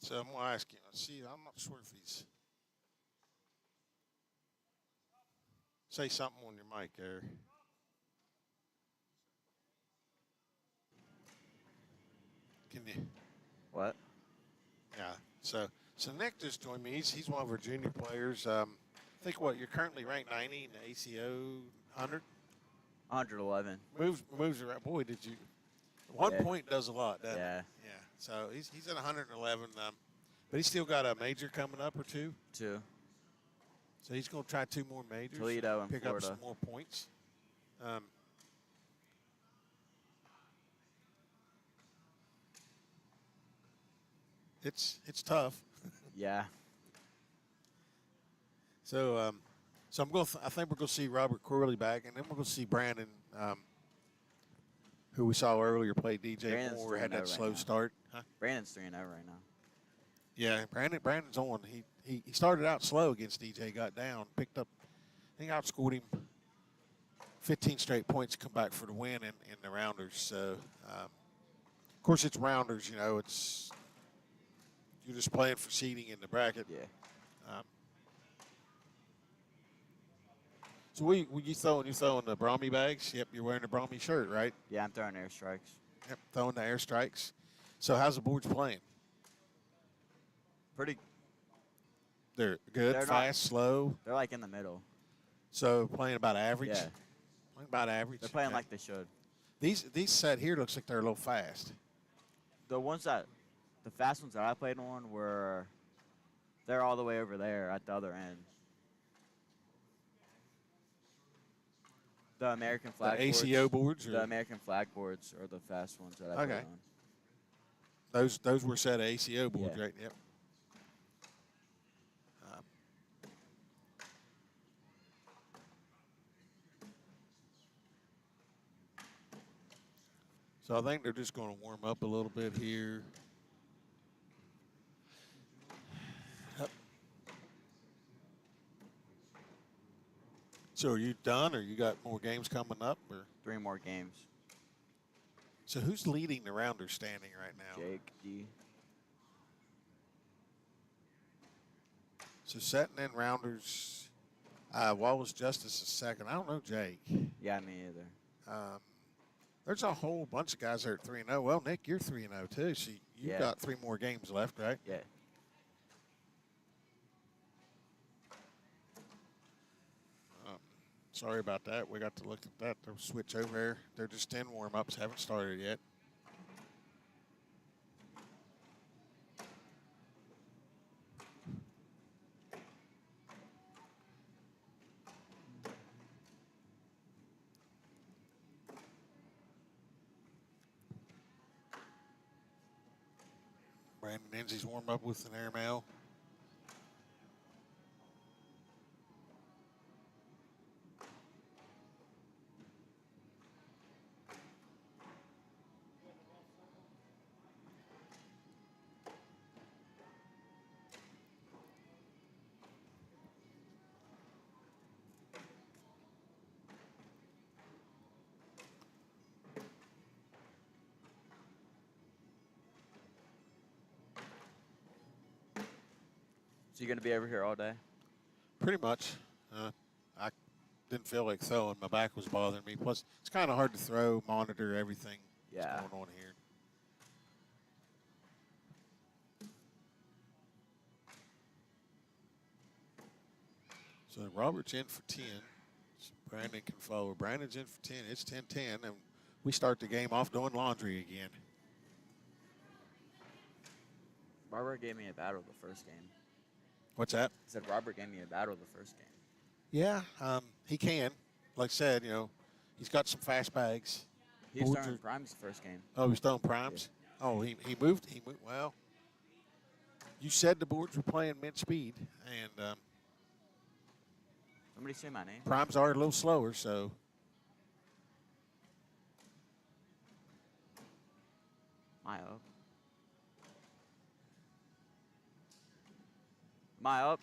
So I'm gonna ask you. See, I'm not sure if he's say something on your mic there. Can you?
What?
Yeah. So Nick just joined me. He's one of our junior players. I think what you're currently ranked 90 in the ACO 100.
111.
Moves around. Boy, did you? One
Yeah.
point does a lot, doesn't
Yeah.
it? Yeah. So he's at 111. But he's still got a major coming up or two.
2.
So he's going to try 2 more majors.
Toledo and
pick
Florida.
up some more points. It's tough.
Yeah.
So I think we're going to see Robert Corley back, and then we're going to see Brandon, who we saw earlier play DJ
Brandon's
Moore, had
3-0
that
right
slow
now.
start. Huh?
Brandon's 3-0 right now.
Yeah, Brandon's on. He started out slow against DJ, got down, picked up. I think outscored him 15 straight points, come back for the win in the rounders. So, of course, it's rounders. You know, it's you're just playing for seeding in the bracket.
Yeah.
So you throwing the Brahmy bags? Yep, you're wearing the Brahmy shirt, right?
Yeah, I'm throwing airstrikes.
Yep, throwing the airstrikes. So how's the boards playing?
Pretty.
They're good,
They're
fast, slow.
They're like in the middle.
So playing about average.
Yeah.
Playing about average.
They're playing
Okay.
like they should.
These set here looks like they're a little fast.
The fast ones that I played on they're all the way over there at the other end. The American flag
The
boards.
ACO boards.
The
Or
American flag boards are the fast ones that I
Okay.
played on.
those were set ACO boards,
Yeah.
right? Yep. So I think they're just going to warm up a little bit here. Yep. So are you done, or you got more games coming up, or
3 more games.
so who's leading the rounder standing right now?
Jake D.
So setting in rounders. Wallace Justice is second. I don't know Jake.
Yeah, me either.
There's a whole bunch of guys that are 3-0. Well, Nick, you're 3-0 too, so you've
Yeah.
got 3 more games left, right?
Yeah.
Sorry about that. We got to look at that. They'll switch over there. They're just in warm-ups. Haven't started yet. Brandon Enzy's warm up with an airmail.
So you're going to be over here all day?
Pretty much. I didn't feel like throwing. My back was bothering me. Plus, it's kind of hard to throw, monitor everything
Yeah.
that's going on here. So Robert's in for 10. So Brandon can follow. Brandon's in for 10. It's 10-10, and we start the game off doing laundry again.
Robert gave me a battle the first game.
What's that?
I said Robert gave me a battle the first game.
Yeah, he can. Like I said, he's got some fast bags.
He was
Boards
throwing
are-
primes the first game.
Oh, he's throwing primes? Oh, he moved. Well, you said the boards were playing mid speed, and
Somebody say my name.
primes are a little slower, so.
Am I up? Am I up?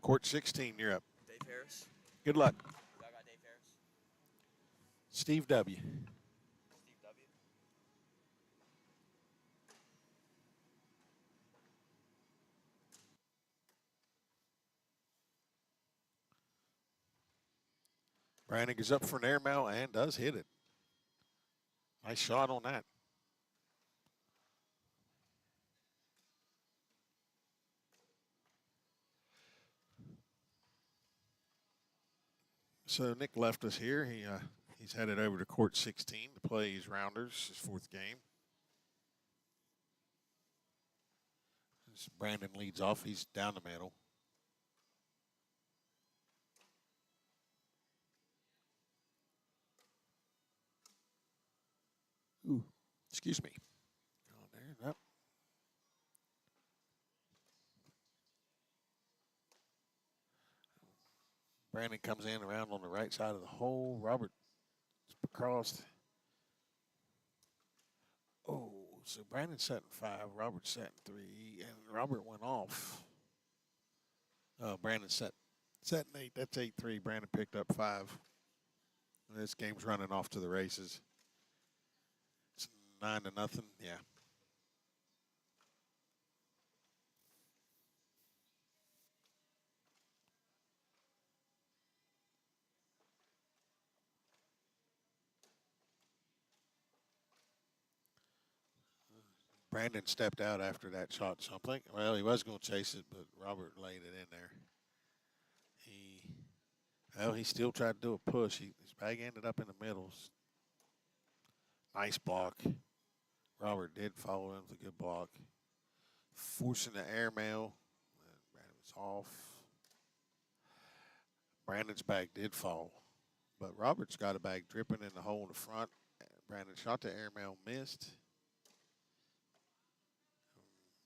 Court 16, you're up.
Dave Harris.
Good luck.
Y'all got Dave Harris?
Steve W.
Steve W.
Brandon is up for an airmail and does hit it. Nice shot on that. So Nick left us here. He's headed over to court 16 to play his rounders, his fourth game. As Brandon leads off, he's down the middle. Ooh, excuse me. On there, nope. Brandon comes in around on the right side of the hole. Robert crossed. Oh, so Brandon set in 5, Robert set in 3, and Robert went off. Brandon set in 8. That's 8-3. Brandon picked up 5. This game's running off to the races. It's 9-0. Yeah. Brandon stepped out after that shot, so I'm thinking, well, he was going to chase it, but Robert laid it in there. He still tried to do a push. His bag ended up in the middle. Nice block. Robert did follow him with a good block. Forcing the airmail. Brandon was off. Brandon's bag did fall, but Robert's got a bag dripping in the hole in the front. Brandon shot the airmail, missed.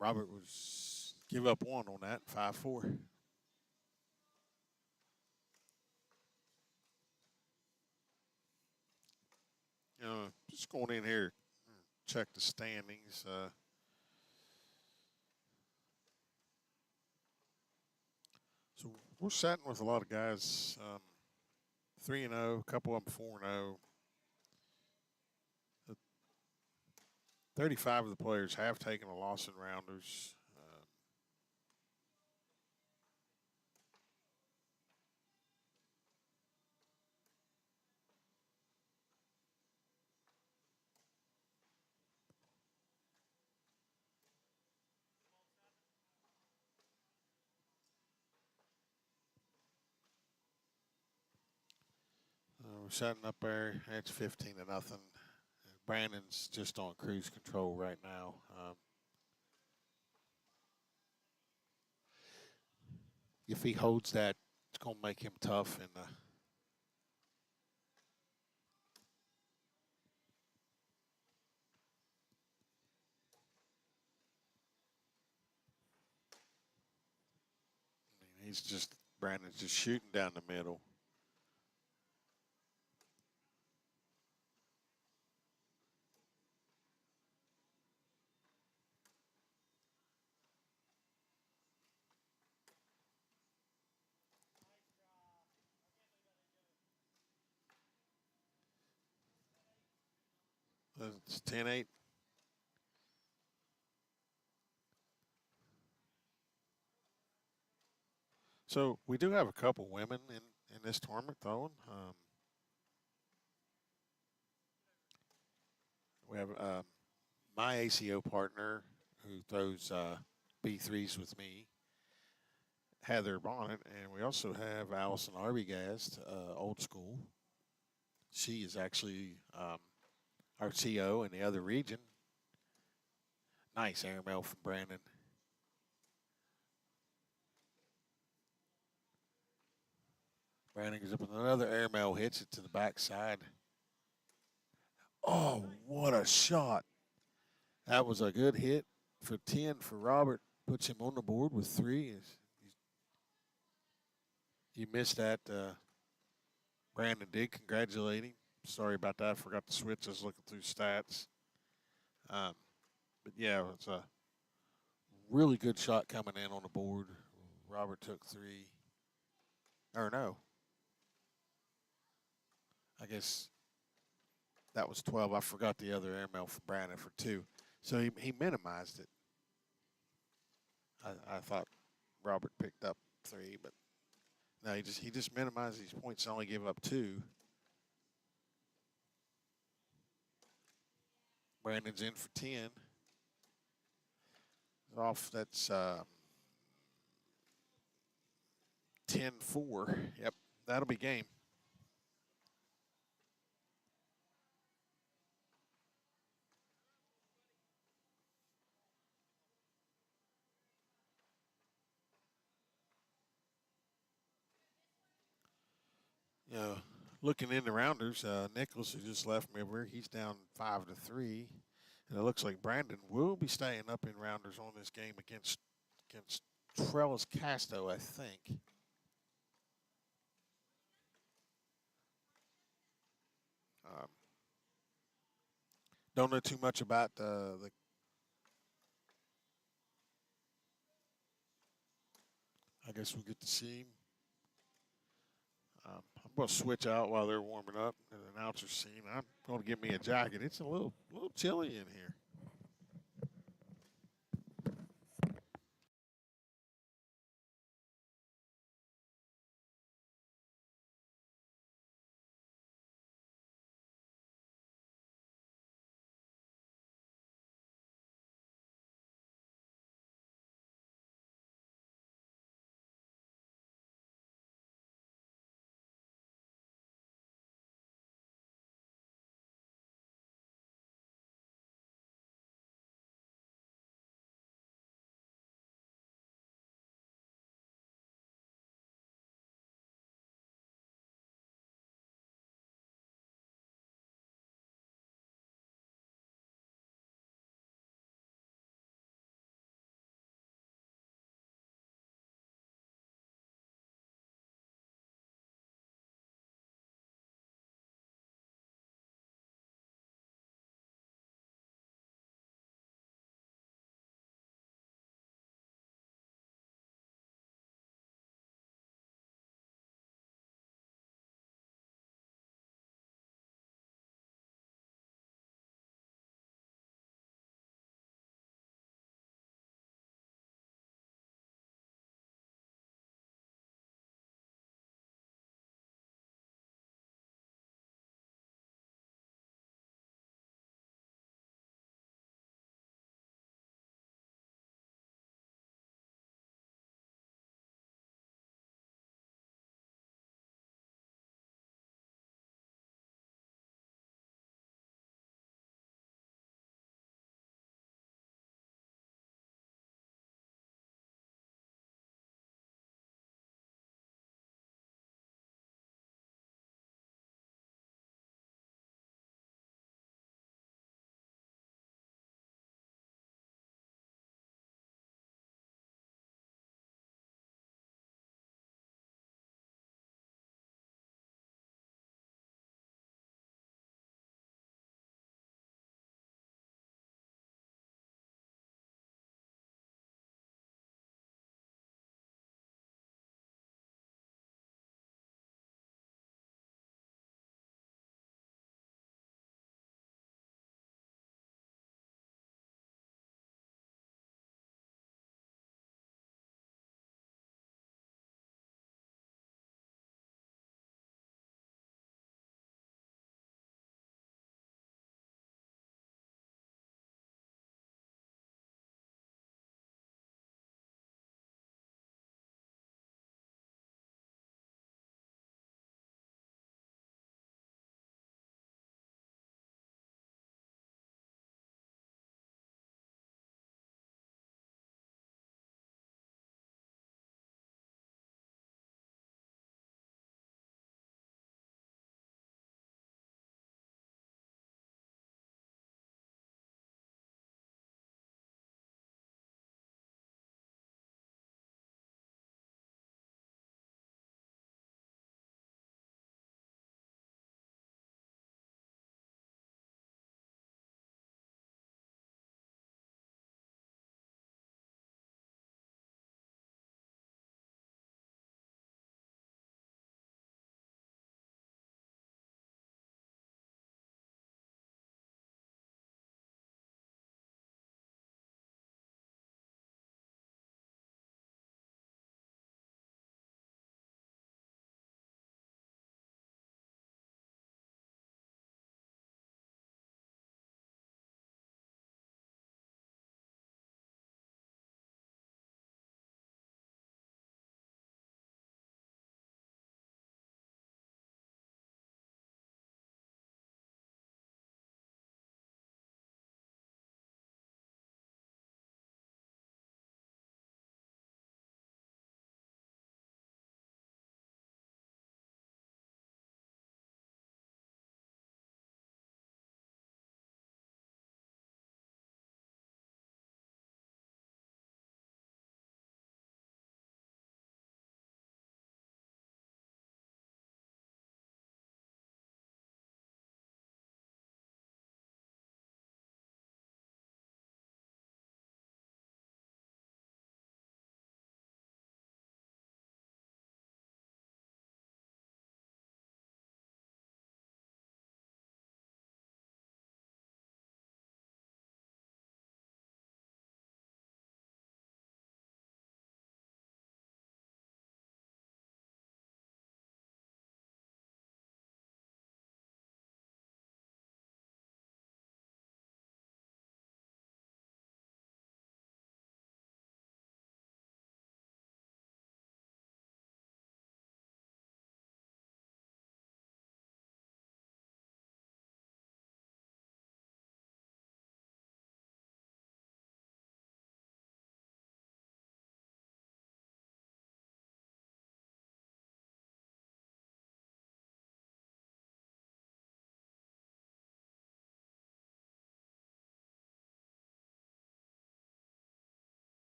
Robert was give up 1 on that, 5-4. Just going in here, check the standings. So we're sitting with a lot of guys 3-0, a couple of them 4-0. 35 of the players have taken a loss in rounders. We're setting up there. It's 15-0. Brandon's just on cruise control right now. If he holds that, it's going to make him tough. And Brandon's just shooting down the middle. It's 10-8. So we do have a couple women in this tournament throwing. We have my ACO partner who throws B3s with me, Heather Bonnet, and we also have Allison Arbogast, old school. She is actually our CO in the other region. Nice airmail from Brandon. Brandon goes up with another airmail, hits it to the backside. Oh, what a shot. That was a good hit for 10 for Robert. Puts him on the board with 3. You missed that. Brandon did congratulate him. Sorry about that. I forgot to switch. I was looking through stats. But yeah, it's a really good shot coming in on the board. Robert took 3. Or no. I guess that was 12. I forgot the other airmail for Brandon for 2. So he minimized it. I thought Robert picked up 3, but No, he just minimized these points. Only gave up 2. Brandon's in for 10. Off. That's 10-4. Yep, that'll be game. You know, looking in the rounders, Nichols, who just left me over, he's down 5-3, and it looks like Brandon will be staying up in rounders on this game against Trellis Casto, I think. Um, don't know too much about the. I guess we'll get to see him. I'm going to switch out while they're warming up. And the announcer's scene. I'm going to get me a jacket. It's a little chilly in here.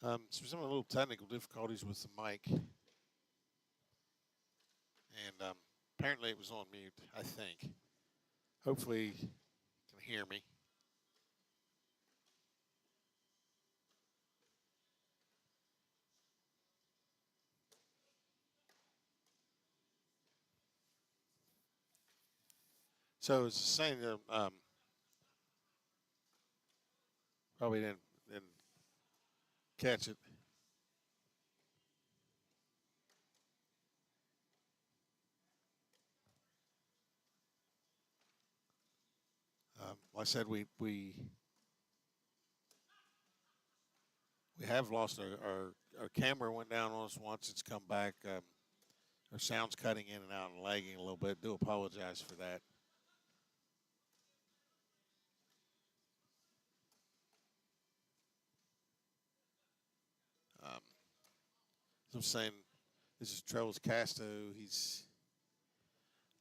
Some little technical difficulties with the mic, and apparently it was on mute. I think. Hopefully, you can hear me. So it's saying that probably didn't catch it. Like I said, we have lost our camera went down on us once. It's come back. Our sound's cutting in and out and lagging a little bit. Do apologize for that. As I'm saying, this is Trellis Casto.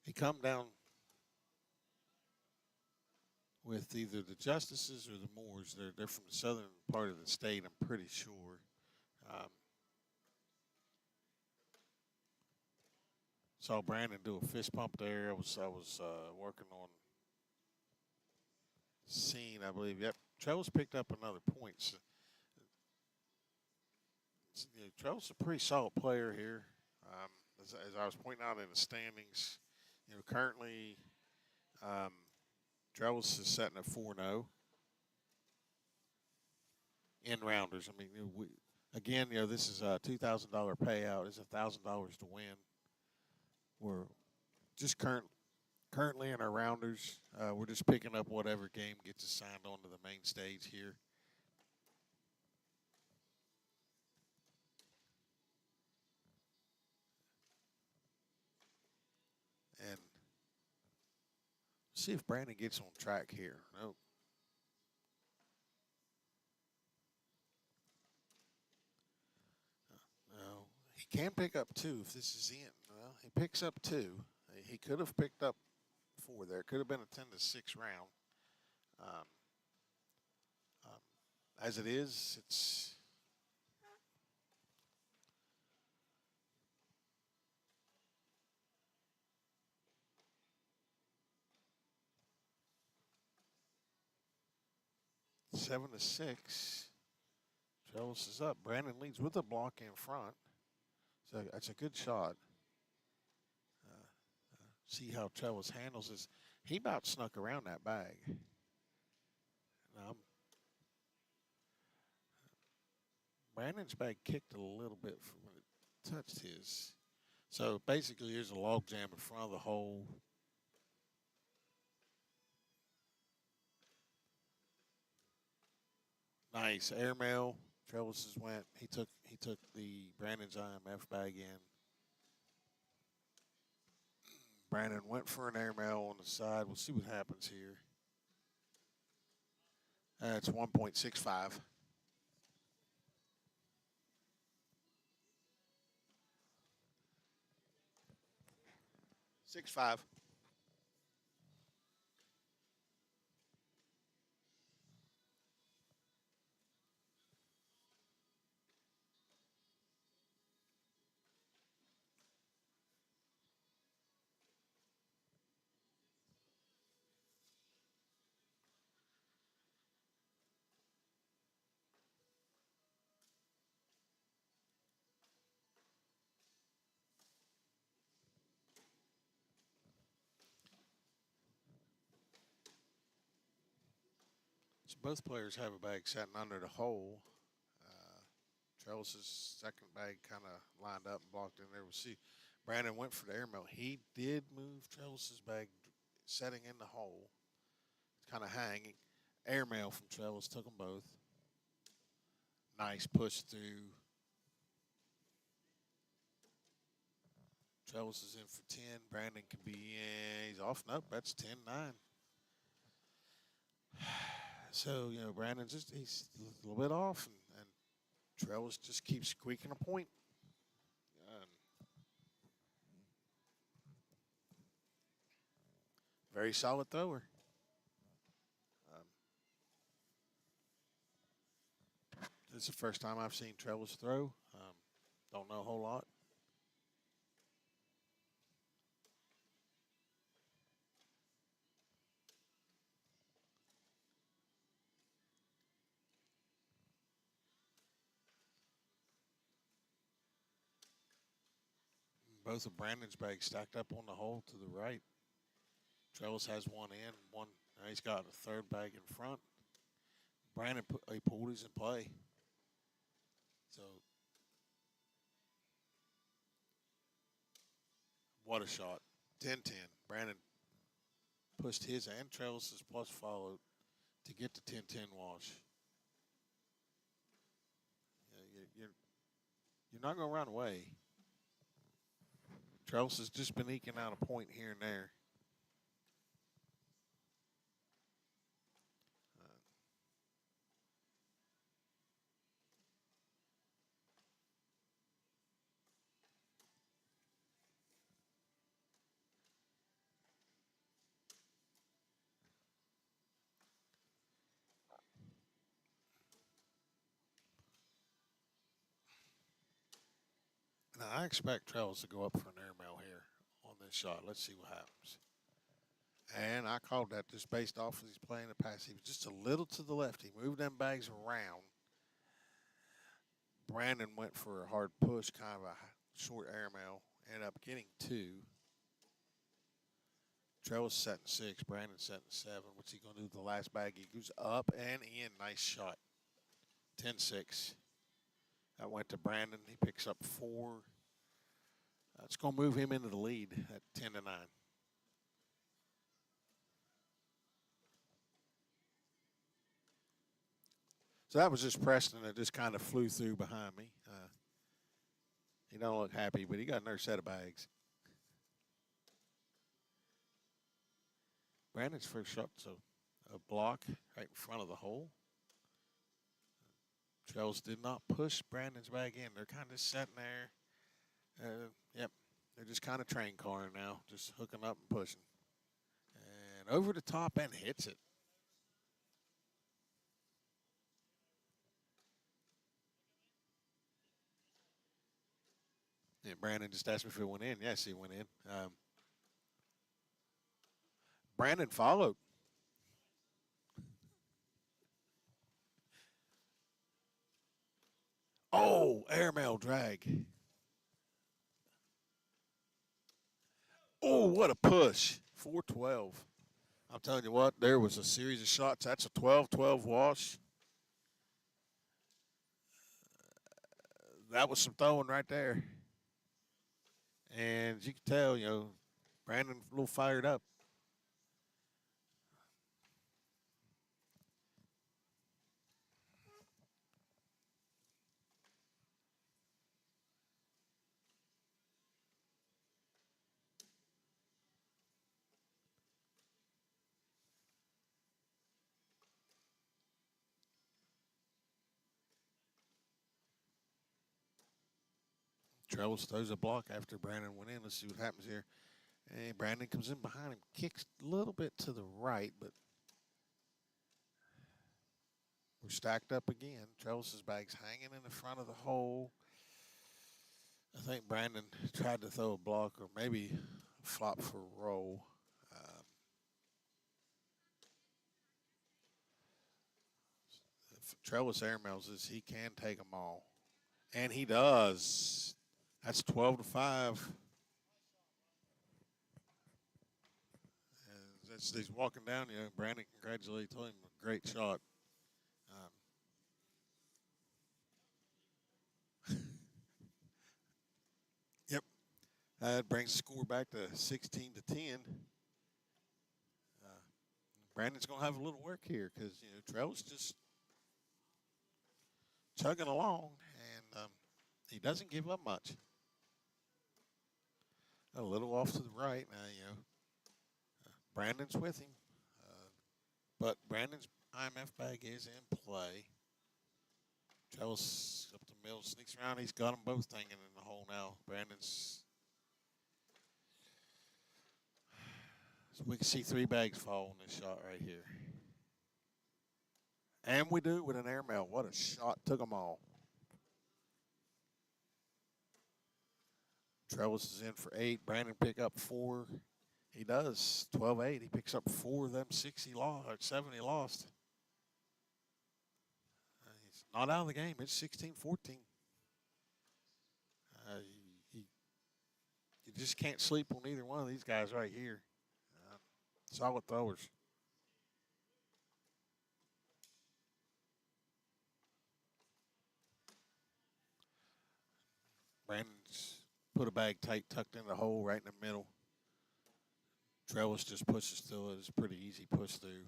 He come down with either the Justices or the Moors. They're from the southern part of the state. I'm pretty sure. Um, Saw Brandon do a fist pump there. I was working on scene, I believe. Yep, Trellis picked up another point. So, Trellis is a pretty solid player here. As I was pointing out in the standings, currently um, Trellis is setting at 4-0 in rounders. I mean, again, this is a $2,000 payout. It's $1,000 to win. We're just currently in our rounders. We're just picking up whatever game gets assigned onto the main stage here. And see if Brandon gets on track here. Nope. No. He can pick up 2 if this is in. Well, he picks up 2. He could have picked up 4 there. Could have been a 10-6 round. Um, as it is, it's seven to 6. Trellis is up. Brandon leads with a block in front. So that's a good shot. See how Trellis handles this. He about snuck around that bag. Brandon's bag kicked a little bit when it touched his. So basically, here's a log jam in front of the hole. Nice airmail. Trellis's went. He took the Brandon's IMF bag in. Brandon went for an airmail on the side. We'll see what happens here. It's 1.65. 6.5. So both players have a bag sitting under the hole. Trellis's second bag kind of lined up and blocked in there. We'll see. Brandon went for the airmail. He did move Trellis's bag setting in the hole. It's kind of hanging. Airmail from Trellis took them both. Nice push through. Trellis is in for 10. Brandon can be in. He's off. Nope, that's 10-9. So, Brandon he's a little bit off, and Trellis just keeps squeaking a point. Very solid thrower. This is the first time I've seen Trellis throw. Don't know a whole lot. Both of Brandon's bags stacked up on the hole to the right. Trellis has one in, one. He's got a third bag in front. Brandon he pulled his in play. So, what a shot. 10-10. Brandon pushed his and Trellis's plus followed to get the 10-10 wash. You're not going to run away. Trellis has just been eking out a point here and there. Now, I expect Trellis to go up for an airmail here on this shot. Let's see what happens. And I called that just based off of he's playing the pass. He was just a little to the left. He moved them bags around. Brandon went for a hard push, kind of a short airmail. Ended up getting 2. Trellis setting 6. Brandon setting 7. What's he going to do with the last bag? He goes up and in. Nice shot. 10-6. That went to Brandon. He picks up 4. It's going to move him into the lead at 10-9. So that was just Preston that just kind of flew through behind me. He don't look happy, but he got another set of bags. Brandon's first shot's a block right in front of the hole. Trellis did not push Brandon's bag in. They're kind of sitting there. Yep, they're just kind of train carring now, just hooking up and pushing. And over the top and hits it. Yeah, Brandon just asked me if it went in. Yes, it went in. Brandon followed. Oh, airmail drag. Oh, what a push. 412. I'm telling you what, there was a series of shots. That's a 12-12 wash. That was some throwing right there. And as you can tell, Brandon a little fired up. Trellis throws a block after Brandon went in. Let's see what happens here. And Brandon comes in behind him, kicks a little bit to the right, but we're stacked up again. Trellis's bag's hanging in the front of the hole. I think Brandon tried to throw a block or maybe flop for a roll. Trellis airmails is he can take them all. And he does. That's 12-5. And as he's walking down, Brandon congratulates him. A great shot. Yep. That brings the score back to 16-10. Brandon's going to have a little work here because, Trellis just chugging along, and he doesn't give up much. A little off to the right now, Brandon's with him, but Brandon's IMF bag is in play. Trellis up the middle, sneaks around. He's got them both hanging in the hole now. Brandon's. So we can see 3 bags fall in this shot right here. And we do it with an airmail. What a shot. Took them all. Trellis is in for 8. Brandon pick up 4. He does. 12-8. He picks up 4 of them 6 he lost, or 7 he lost. He's not out of the game. It's 16-14. You, you just can't sleep on either one of these guys right here. Solid throwers. Brandon's put a bag tight, tucked in the hole right in the middle. Trellis just pushes through it. It's a pretty easy push through.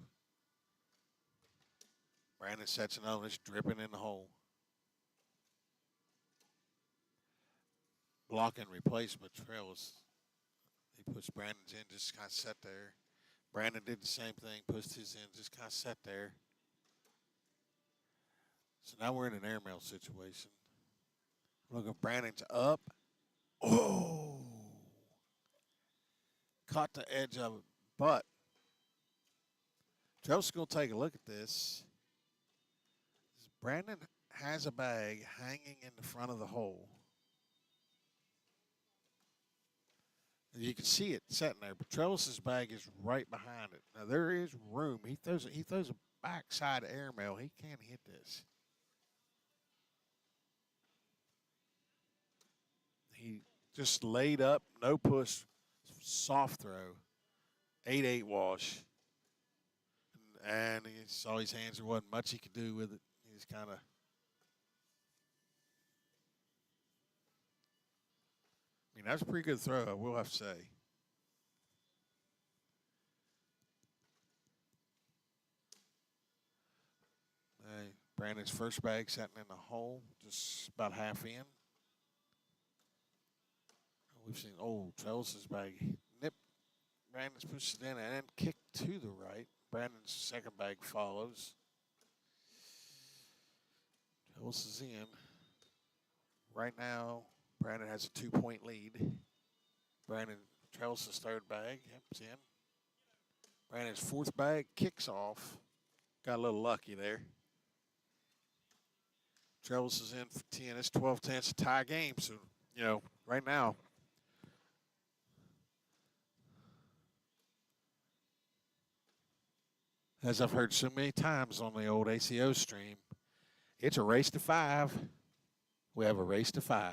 Brandon sets another one. It's dripping in the hole. Blocking replacement. Trellis. He puts Brandon's in, just kind of sat there. Brandon did the same thing, pushed his in, just kind of sat there. So now we're in an airmail situation. Look at Brandon's up. Oh! Caught the edge of it, but Joe's going to take a look at this. Brandon has a bag hanging in the front of the hole. You can see it sitting there, but Trellis's bag is right behind it. Now there is room. He throws a backside airmail. He can't hit this. He just laid up, no push, soft throw, 8-8 wash. And he saw his hands. There wasn't much he could do with it. He's kind of. I mean, that's a pretty good throw, I will have to say. Brandon's first bag sitting in the hole, just about half in. We've seen, Trellis's bag nip. Brandon's pushed it in and then kicked to the right. Brandon's second bag follows. Trellis is in. Right now, Brandon has a 2-point lead. Trellis's third bag, it's in. Brandon's fourth bag kicks off. Got a little lucky there. Trellis is in for 10. It's 12-10. It's a tie game. So, right now. As I've heard so many times on the old ACO stream, it's a race to 5. We have a race to 5.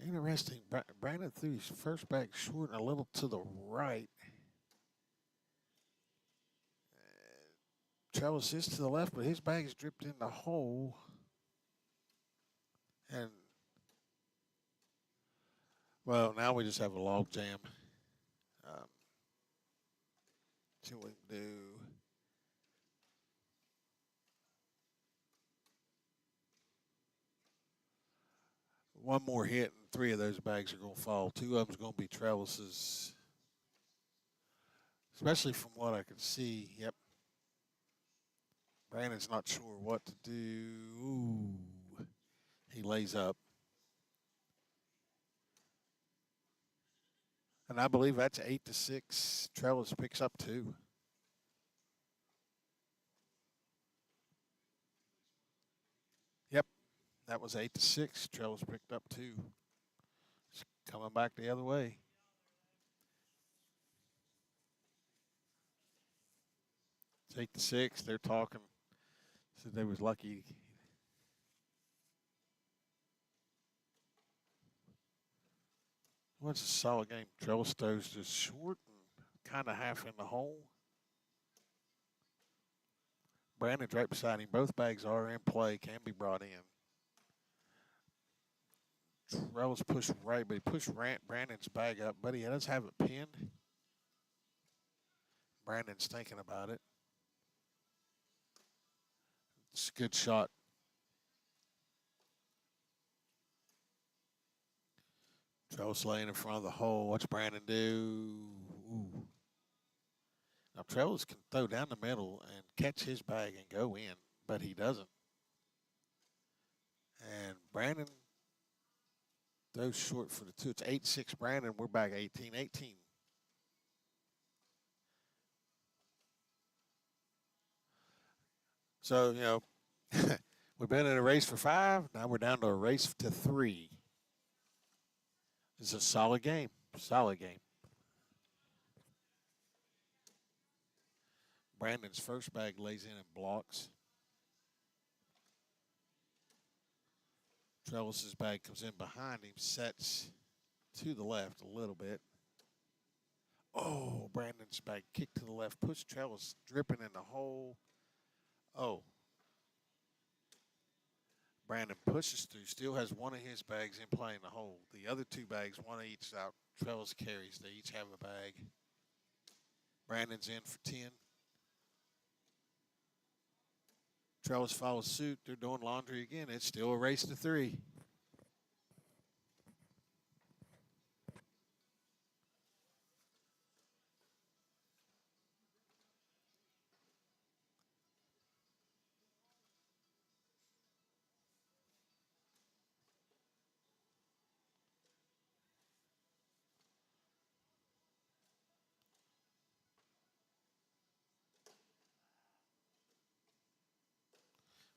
Interesting. Brandon threw his first bag short and a little to the right. Trellis is to the left, but his bag is dripped in the hole. And, well, now we just have a log jam. See what we can do. One more hit, and 3 of those bags are going to fall. 2 of them is going to be Trellis's. Especially from what I can see. Yep. Brandon's not sure what to do. Ooh. He lays up. And I believe that's 8-6. Trellis picks up 2. Yep. That was 8-6. Trellis picked up 2. It's coming back the other way. It's 8-6. They're talking. Said they was lucky. Well, it's a solid game. Trellis throws just short and kind of half in the hole. Brandon's right beside him. Both bags are in play, can be brought in. Trellis pushed right, but he pushed Brandon's bag up. But he does have it pinned. Brandon's thinking about it. It's a good shot. Trellis laying in front of the hole. What's Brandon do? Ooh. Now, Trellis can throw down the middle and catch his bag and go in, but he doesn't. And Brandon Throw short for the two. It's 8-6 Brandon. We're back 18-18. So, we've been in a race for 5. Now we're down to a race to 3. It's a solid game. Solid game. Brandon's first bag lays in and blocks. Trellis's bag comes in behind him, sets to the left a little bit. Oh, Brandon's bag kick to the left, puts Trellis dripping in the hole. Oh. Brandon pushes through, still has one of his bags in play in the hole. The other 2 bags, one each out. Trellis carries. They each have a bag. Brandon's in for 10. Trellis follows suit. They're doing laundry again. It's still a race to 3.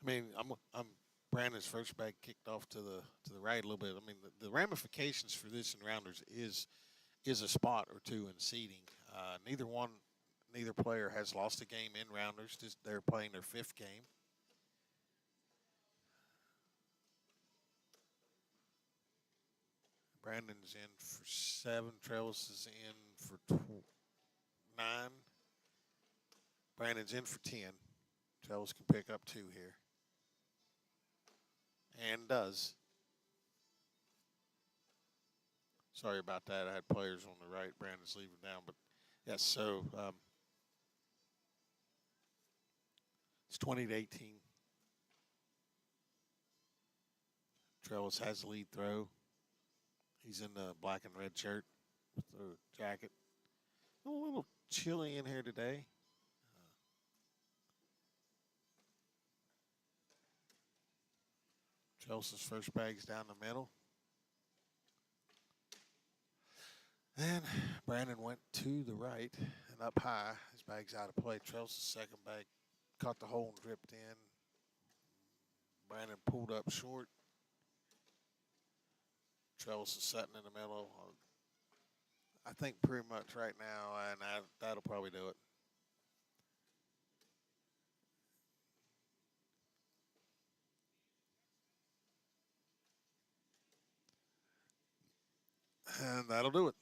I mean, I'm Brandon's first bag kicked off to the right a little bit. I mean, the ramifications for this in rounders is a spot or 2 in seeding. Neither player has lost a game in rounders. They're playing their 5th game. Brandon's in for 7. Trellis is in for 9. Brandon's in for 10. Trellis can pick up 2 here. And does. Sorry about that. I had players on the right. Brandon's leaving down. But, yes, so it's 20-18. Trellis has the lead throw. He's in the black and red shirt with the jacket. A little chilly in here today. Trellis's first bag's down the middle. And Brandon went to the right and up high. His bag's out of play. Trellis's second bag caught the hole and dripped in. Brandon pulled up short. Trellis is sitting in the middle. I think pretty much right now, and that'll probably do it. And that'll do it.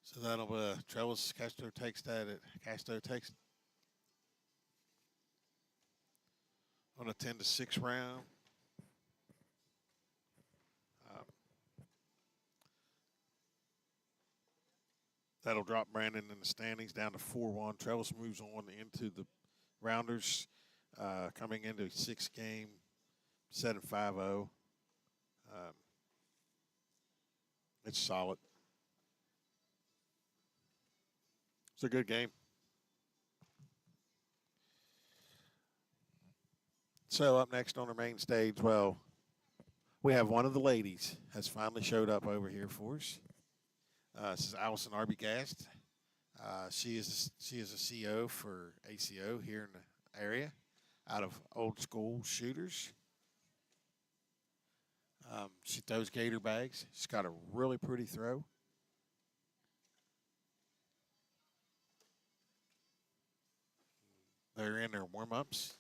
So that'll Trellis Castro takes that. Castro takes it on a 10-6 round. That'll drop Brandon in the standings down to 4-1. Trellis moves on into the rounders, coming into a 6-game, set at 5-0. It's solid. It's a good game. So up next on our main stage, well, we have one of the ladies has finally showed up over here for us. This is Allison Arbogast. She is a CO for ACO here in the area, out of Old School Shooters. She throws gator bags. She's got a really pretty throw. They're in their warm-ups.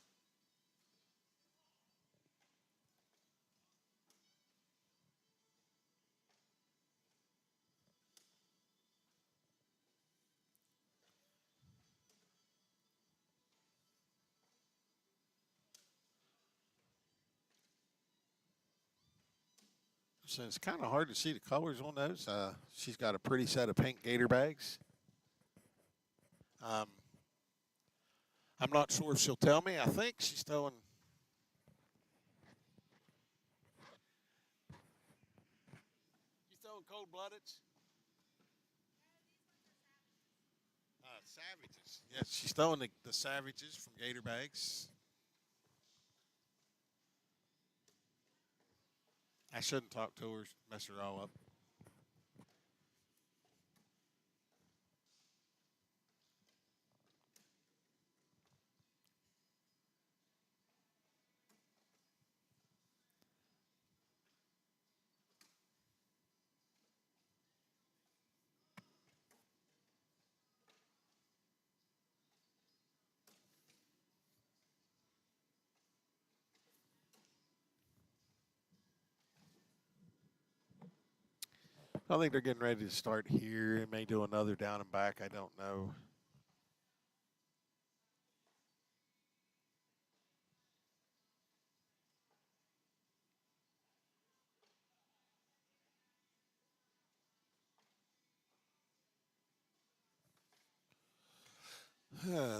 So it's kind of hard to see the colors on those. She's got a pretty set of pink gator bags. I'm not sure if she'll tell me. I think she's throwing. You throwing cold-blooded? Savages. Yes, she's throwing the Savages from gator bags. I shouldn't talk to her, mess her all up. I think they're getting ready to start here. It may do another down and back. I don't know.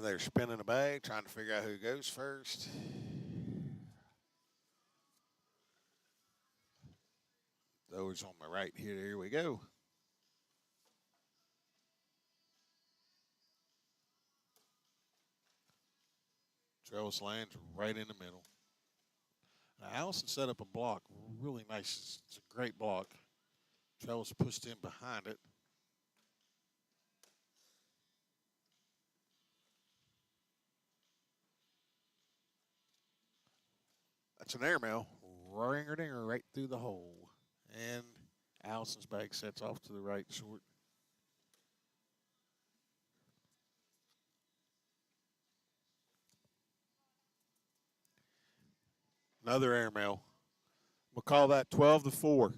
They're spinning a bag, trying to figure out who goes first. Those on my right here. Here we go. Trellis lands right in the middle. Now, Allison set up a block. Really nice. It's a great block. Trellis pushed in behind it. That's an airmail. Ringer dinger right through the hole. And Allison's bag sets off to the right short. Another airmail. We'll call that 12-4.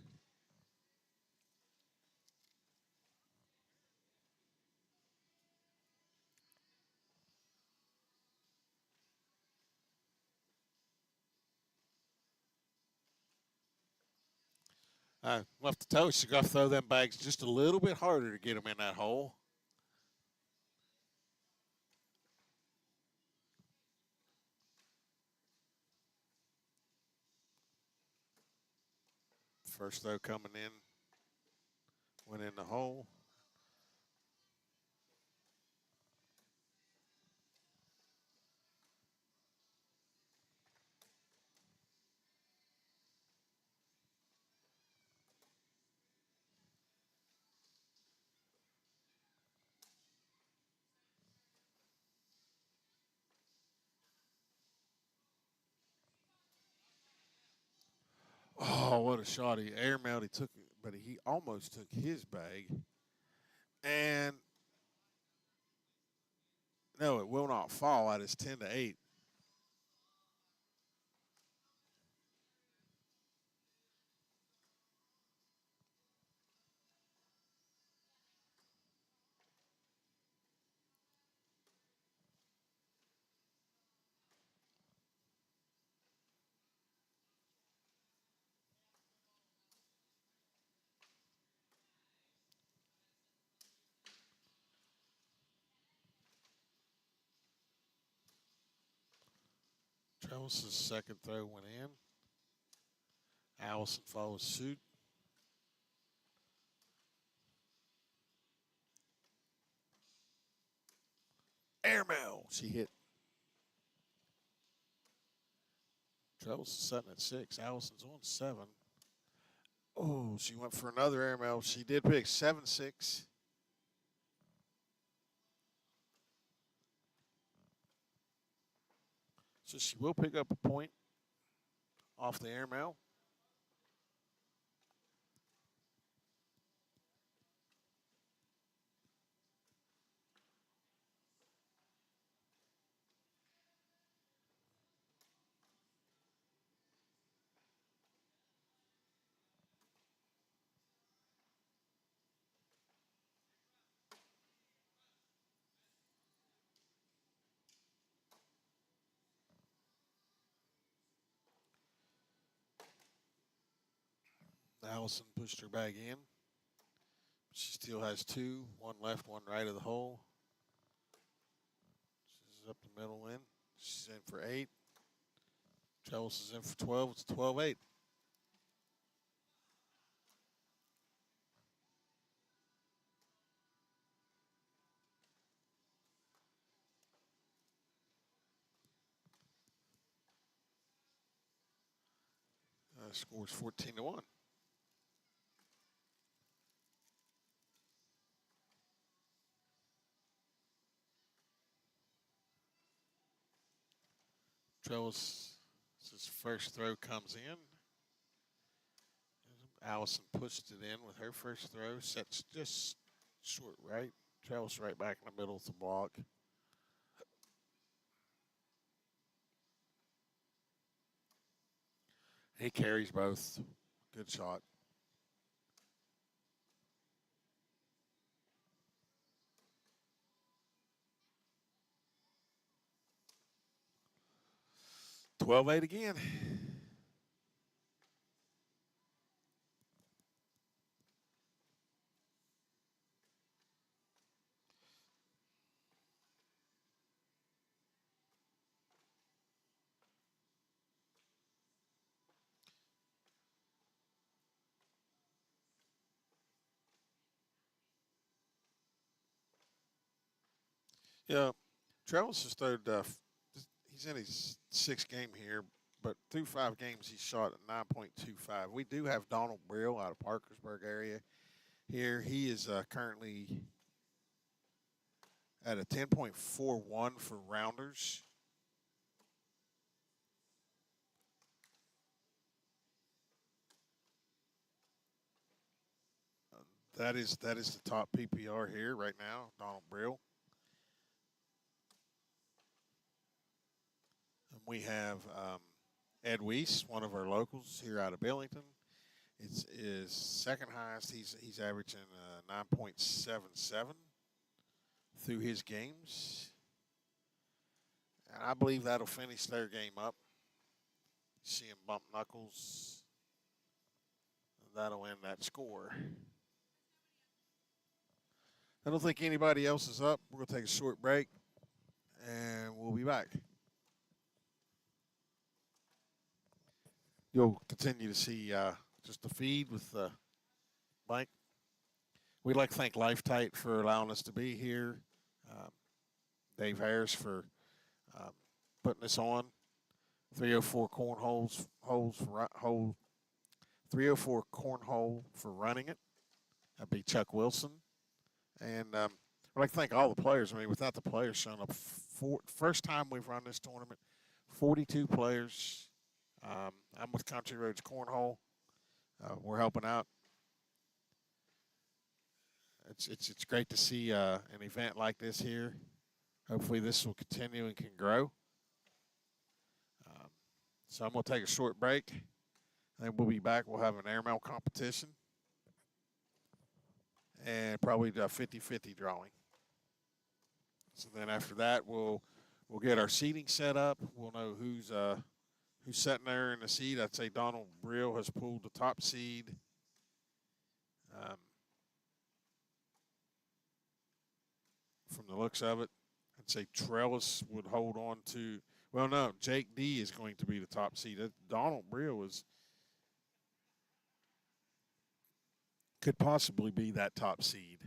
We'll have to tell you, she got to throw them bags just a little bit harder to get them in that hole. First throw coming in, went in the hole. Oh, what a shot. He airmailed. He took it, but he almost took his bag. And no, it will not fall. That is 10-8. Travis's second throw went in. Allison follows suit. Airmail. She hit. Travis is sitting at 6. Allison's on 7. Oh, she went for another airmail. She did pick 7-6. So she will pick up a point off the airmail. Allison pushed her bag in. She still has 2, one left, one right of the hole. She's up the middle in. She's in for 8. Travis is in for 12. It's 12-8. Score's 14-1. Trellis' first throw comes in. Allison pushed it in with her first throw. Sets just short right. Trellis right back in the middle of the block. He carries both. Good shot. $12-8 again. Yeah, Trellis has third. He's in his sixth game here, but through 5 games he's shot at 9.25. We do have Donald Brill out of Parkersburg area here. He is currently at a 10.41 for rounders. That is the top PPR here right now, Donald Brill. And we have Ed Weiss, one of our locals here out of Billington. It's his second highest. He's averaging 9.77 through his games, and I believe that'll finish their game up. See him bump knuckles. That'll end that score. I don't think anybody else is up. We're going to take a short break, and we'll be back. You'll continue to see just the feed with Mike. We'd like to thank Lifetight for allowing us to be here. Dave Harris for putting this on. 304 cornholes holes for hole. 304 cornhole for running it. That'd be Chuck Wilson. And I'd like to thank all the players. I mean, without the players showing up, first time we've run this tournament, 42 players. I'm with Country Roads Cornhole. We're helping out. It's great to see an event like this here. Hopefully this will continue and can grow. So I'm going to take a short break. Then we'll be back. We'll have an airmail competition. And probably a 50-50 drawing. So then after that, we'll get our seating set up. We'll know who's sitting there in the seat. I'd say Donald Brill has pulled the top seed. From the looks of it, I'd say Trellis would hold on to. Well, no, Jake D is going to be the top seed. Donald Brill could possibly be that top seed.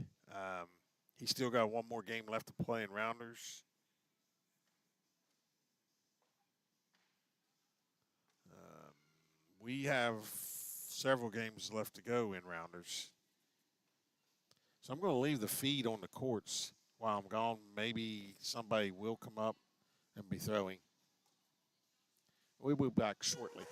He's still got one more game left to play in rounders. We have several games left to go in rounders. So I'm going to leave the feed on the courts while I'm gone. Maybe somebody will come up and be throwing. We will be back shortly.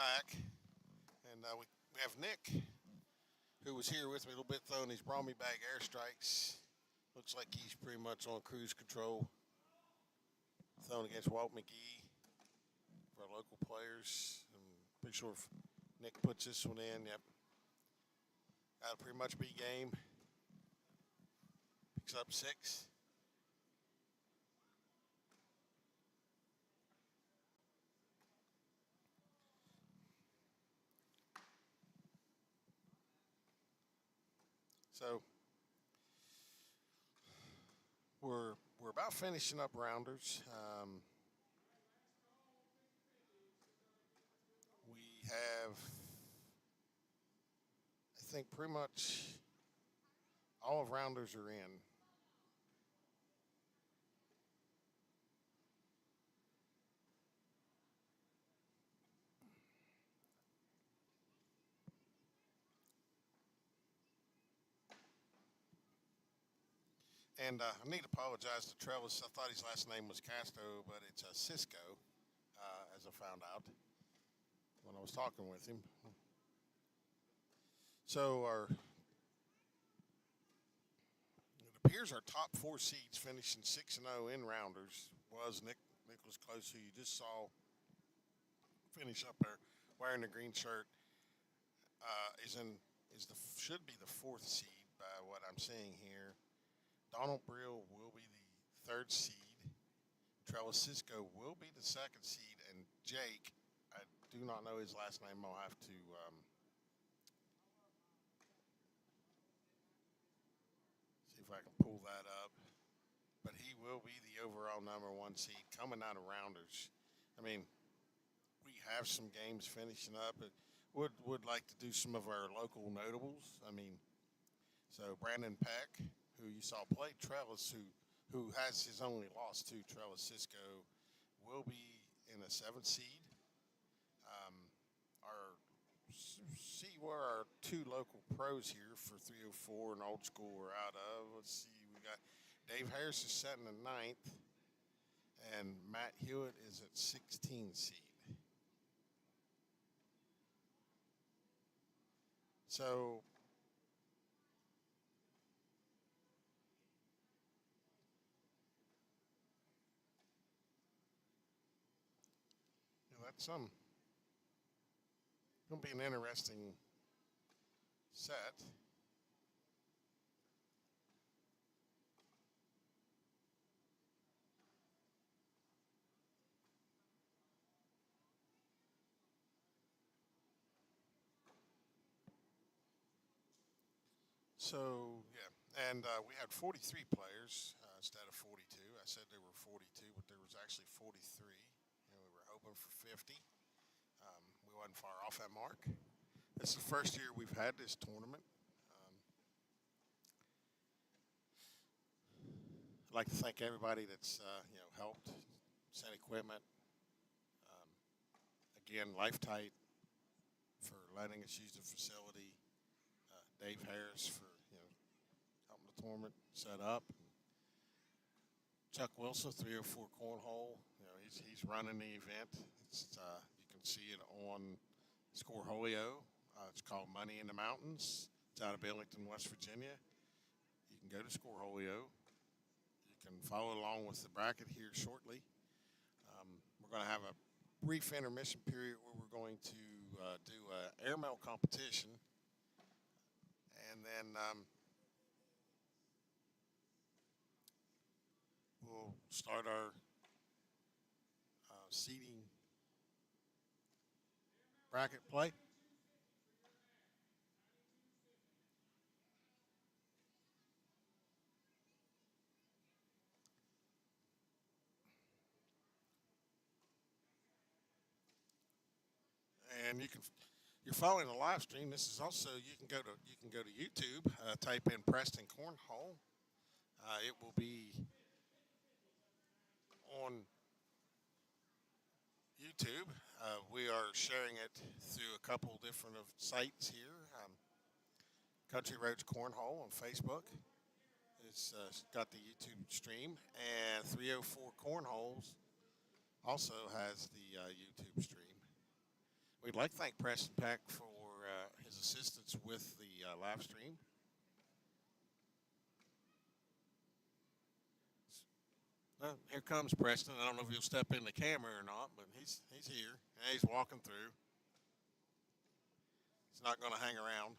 pack, and we have Nick, who was here with me a little bit throwing these Brahmy bag airstrikes. Looks like he's pretty much on cruise control, throwing against Walt McGee for our local players. I'm pretty sure if Nick puts this one in, yep, that'll pretty much be game. Picks up 6. So we're about finishing up rounders. We have, I think, pretty much all of rounders are in. And I need to apologize to Trellis. I thought his last name was Casto, but it's Cisco, as I found out when I was talking with him. So it appears our top 4 seeds finishing 6-0 in rounders was Nicholas Close, who you just saw finish up there wearing the green shirt. Should be the 4th seed by what I'm seeing here. Donald Brill will be the 3rd seed. Trellis Cisco will be the 2nd seed, and Jake, I do not know his last name. I'll have to see if I can pull that up. But he will be the overall number 1 seed coming out of rounders. I mean, we have some games finishing up. But would like to do some of our local notables. I mean, so Brandon Peck, who you saw play Trellis, who has his only loss to Trellis Cisco, will be in a 7th seed. Our see where our 2 local pros here for 304 and old school are out of. Let's see, we got Dave Harris is setting the 9th, and Matt Hewitt is at 16 seed. So that's gonna be an interesting set. So yeah, and we had 43 players instead of 42. I said there were 42, but there was actually 43, and we were hoping for 50. We wasn't far off that mark. This is the first year we've had this tournament. I'd like to thank everybody that's helped, sent equipment. Um, Again, Lifetight for letting us use the facility. Dave Harris for helping the tournament set up. Chuck Wilson, 304 Cornhole. He's running the event. You can see it on Scoreholio. It's called Money in the Mountains. It's out of Billington, West Virginia. You can go to Scoreholio. You can follow along with the bracket here shortly. We're going to have a brief intermission period where we're going to do an airmail competition, and then we'll start our seating bracket play. And you're following the live stream. This is also you can go to YouTube, type in Preston Cornhole. It will be on YouTube. We are sharing it through a couple different of sites here. Country Roads Cornhole on Facebook. It's got the YouTube stream, and 304 Cornholes also has the YouTube stream. We'd like to thank Preston Pack for his assistance with the live stream. Here comes Preston. I don't know if he'll step in the camera or not, but he's here. And he's walking through. He's not going to hang around.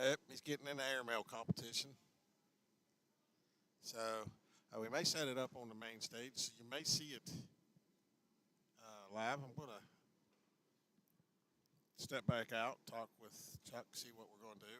Yep, he's getting in the airmail competition. So we may set it up on the main stage. So you may see it live. I'm going to step back out, talk with Chuck, see what we're going to do.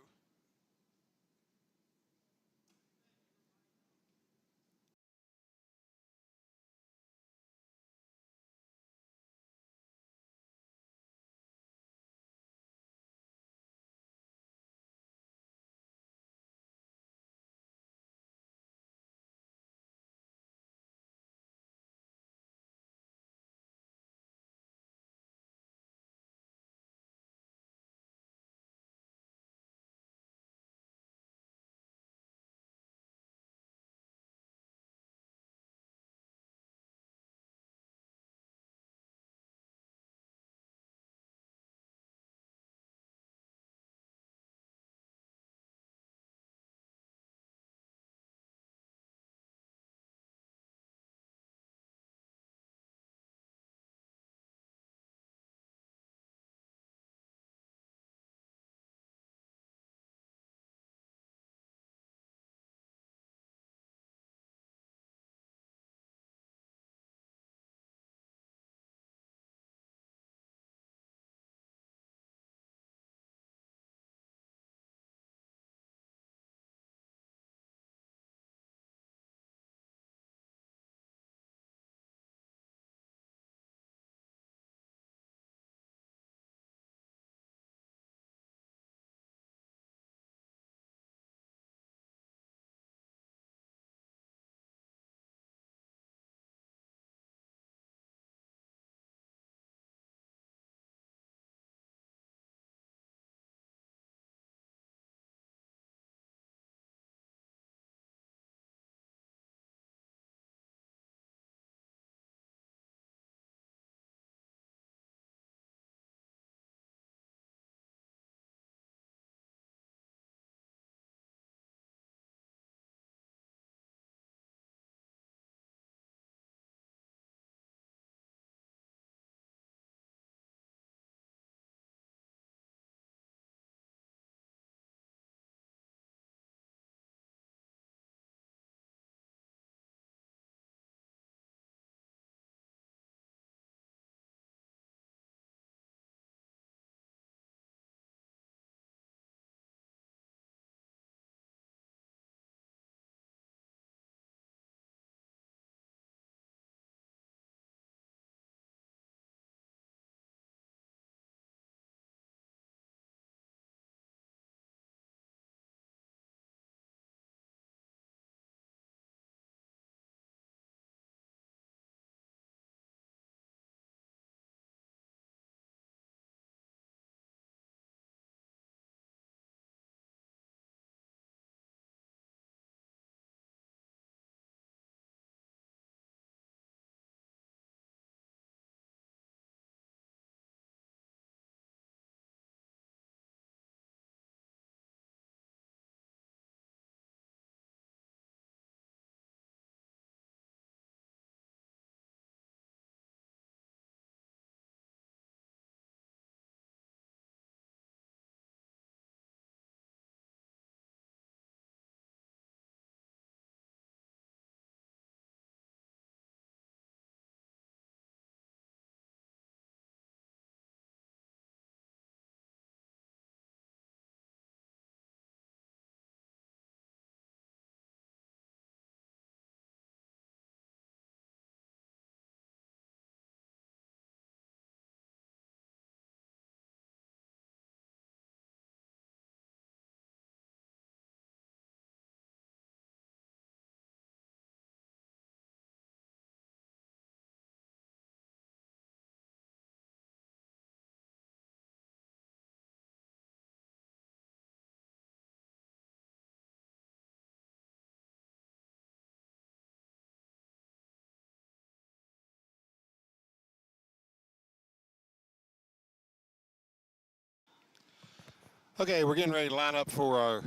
Okay, we're getting ready to line up for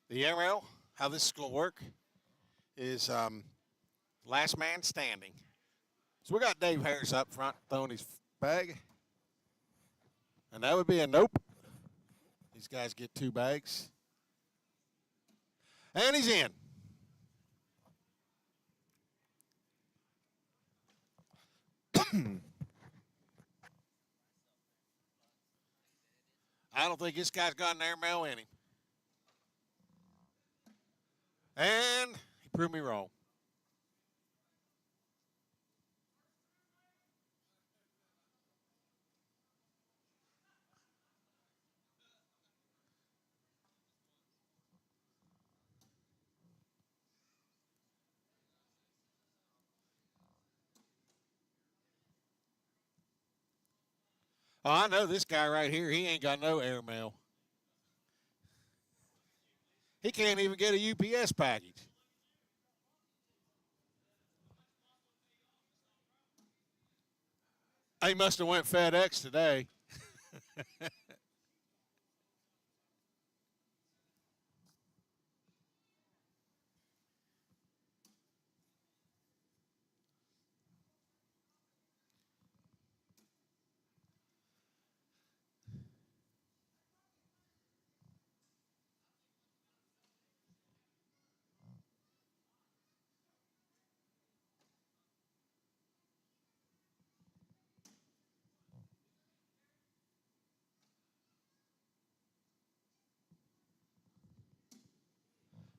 the aerial. How this is going to work is last man standing. So we got Dave Harris up front throwing his bag, and that would be a nope. These guys get 2 bags, and he's in. I don't think this guy's got an airmail in him, and he proved me wrong. Oh, I know this guy right here. He ain't got no airmail. He can't even get a UPS package. He must have went FedEx today.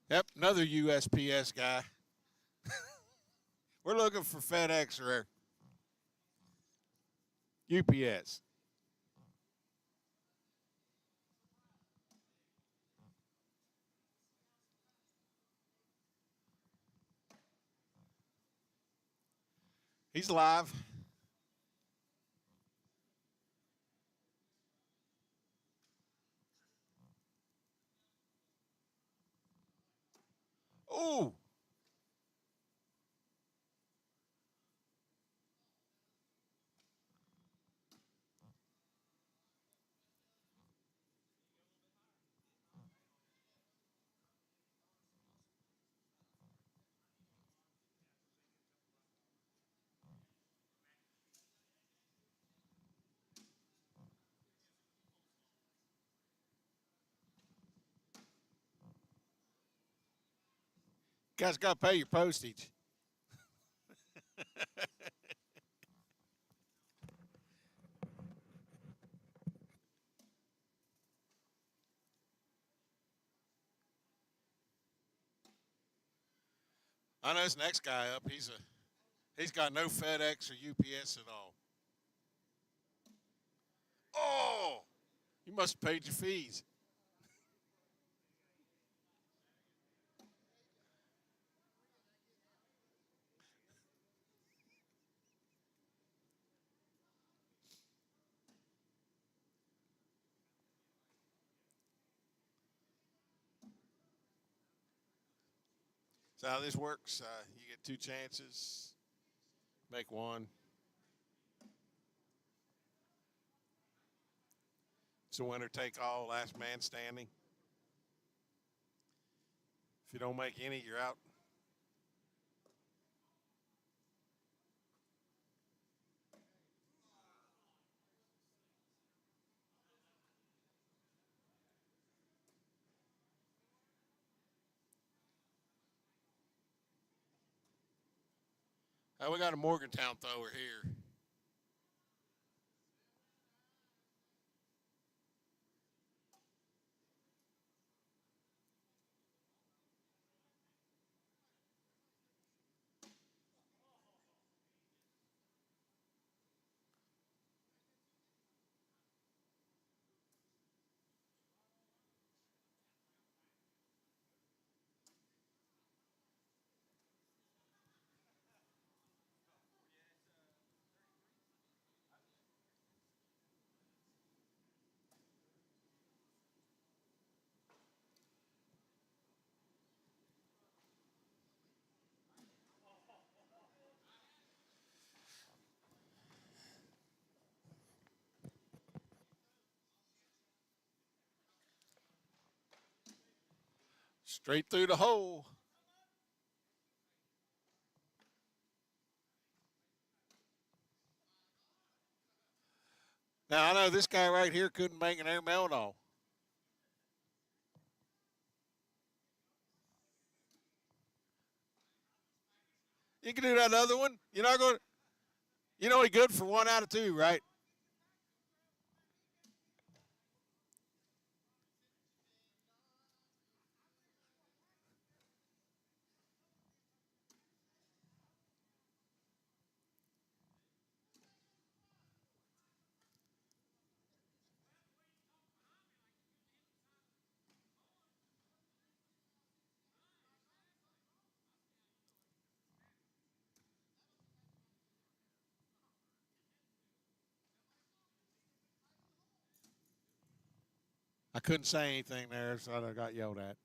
Yep, another USPS guy. We're looking for FedEx or UPS. He's alive. Ooh, guys got to pay your postage. I know this next guy up. He's got no FedEx or UPS at all. Oh, you must have paid your fees. So how this works? You get 2 chances. Make one. It's a winner take all. Last man standing. If you don't make any, you're out. We got a Morgantown thrower here. Straight through the hole. Now I know this guy right here couldn't make an air Meldal. You can do that other one. You're not going. You know he good for 1 out of 2, right? I couldn't say anything there, so I got yelled at.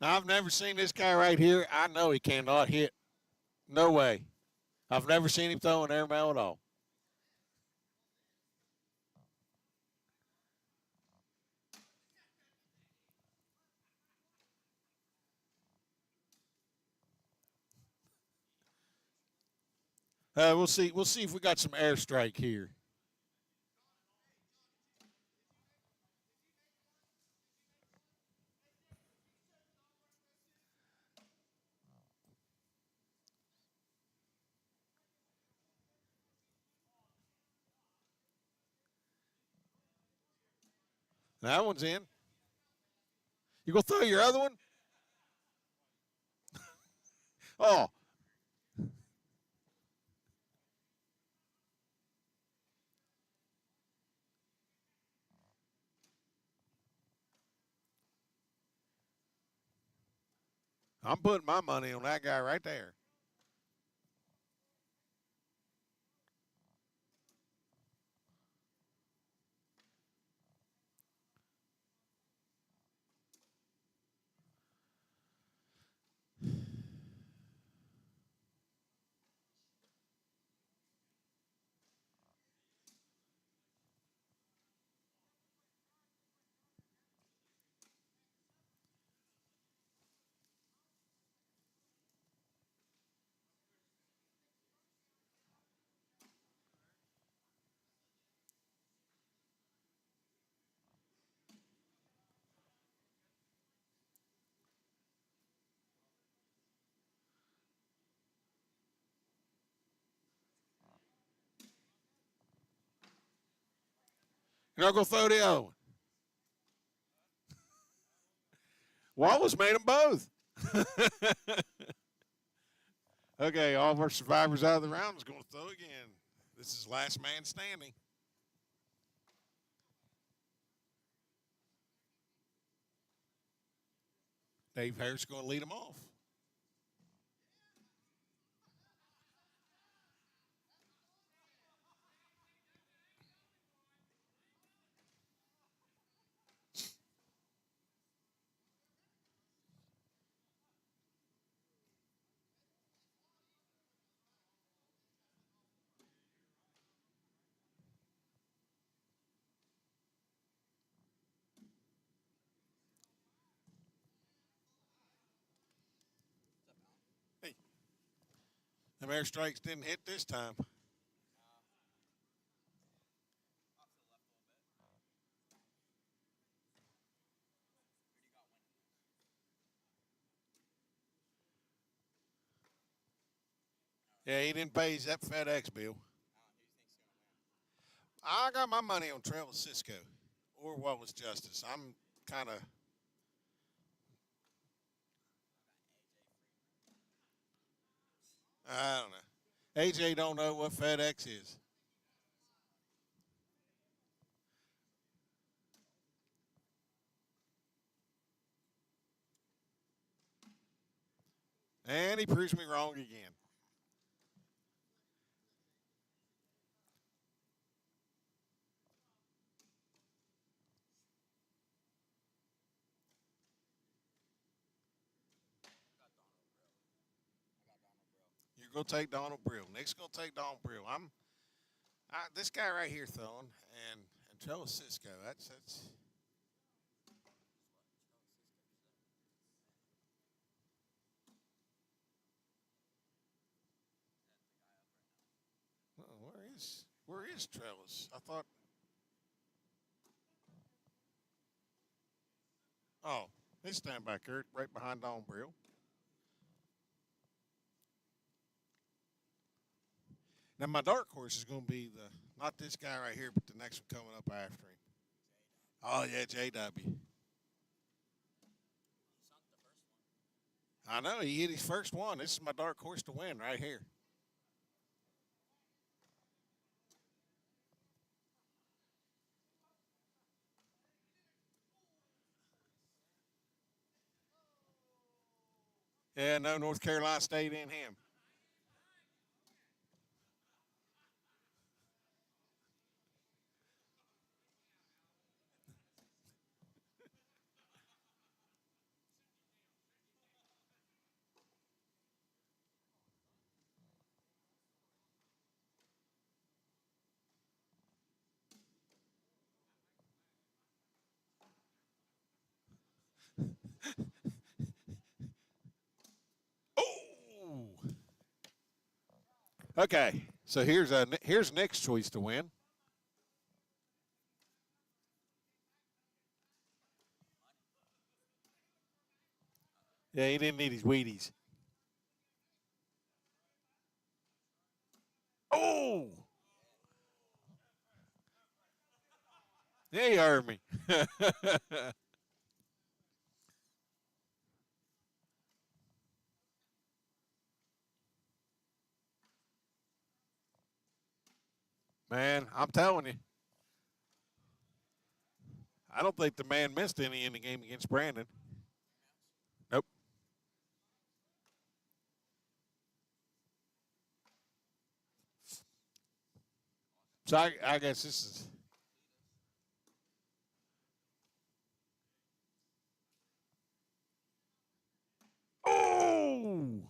Now I've never seen this guy right here. I know he cannot hit. No way. I've never seen him throw an air mail at all. We'll see. We'll see if we got some airstrike here. That one's in. You gonna throw your other one? Oh, I'm putting my money on that guy right there. You're not gonna throw the other one. Wallace made them both. Okay, all of our survivors out of the round is going to throw again. This is last man standing. Dave Harris is going to lead them off. Hey, them airstrikes didn't hit this time. Yeah, he didn't pay that FedEx bill. I got my money on Travis Cisco or what was Justice. I'm kind of, I don't know. AJ don't know what FedEx is. And he proves me wrong again. You're gonna take Donald Brill. Nick's gonna take Donald Brill. This guy right here throwing and Trellis Cisco. That's. Where is Trellis? I thought. Oh, he's standing back there, right behind Don Brill. Now my dark horse is going to be the not this guy right here, but the next one coming up after him. Oh yeah, JW. I know he hit his first one. This is my dark horse to win right here. Yeah, no, North Carolina State in him. Oh, okay. So here's Nick's choice to win. Yeah, he didn't need his Wheaties. Oh, yeah, he heard me. Man, I'm telling you, I don't think the man missed any in the game against Brandon. Nope. So I guess this is. Oh,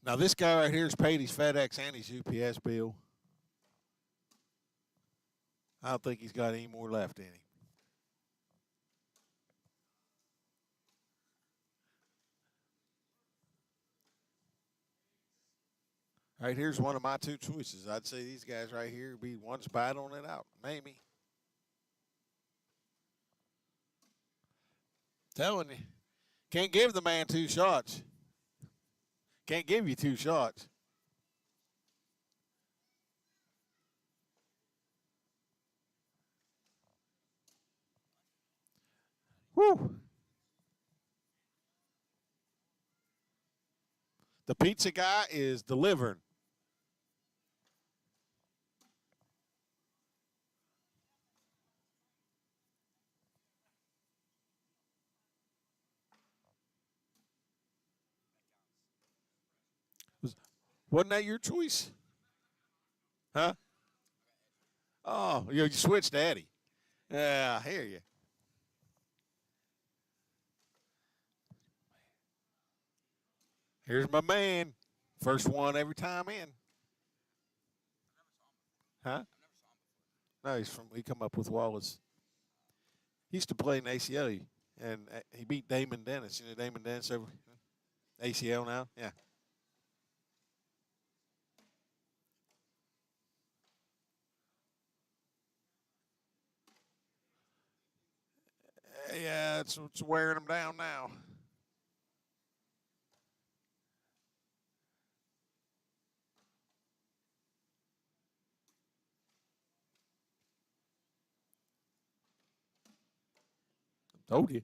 now this guy right here has paid his FedEx and his UPS bill. I don't think he's got any more left in him. All right, here's one of my two choices. I'd say these guys right here be one's battling it out. Maybe. Telling you. Can't give the man two shots. Can't give you two shots. Whew. The pizza guy is delivering. Wasn't that your choice? Huh? Oh, you switched Daddy. Yeah, I hear you. Here's my man. First one every time in. Huh? No, he come up with Wallace. He used to play in ACL, and he beat Damon Dennis. You know Damon Dennis over ACL now? Yeah. Yeah, it's wearing him down now. Told you.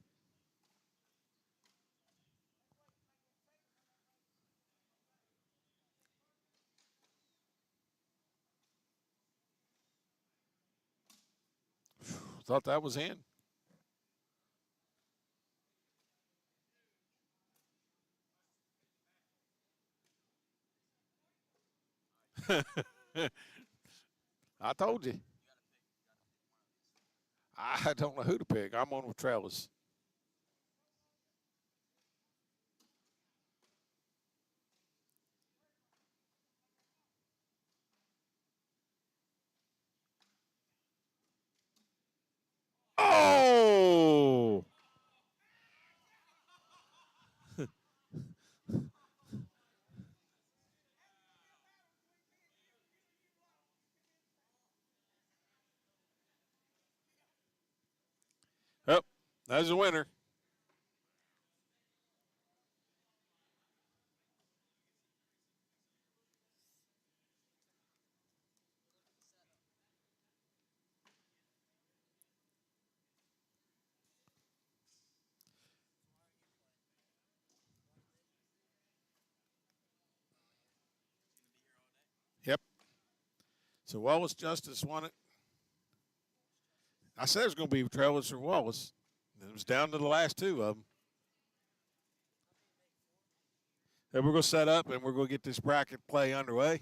thought that was in. I told you. I don't know who to pick. I'm on with Trellis. Oh! Yep, that's a winner. Yep. So Wallace Justice won it. I said it was going to be Trellis or Wallace. It was down to the last two of them. And we're going to set up and we're going to get this bracket play underway.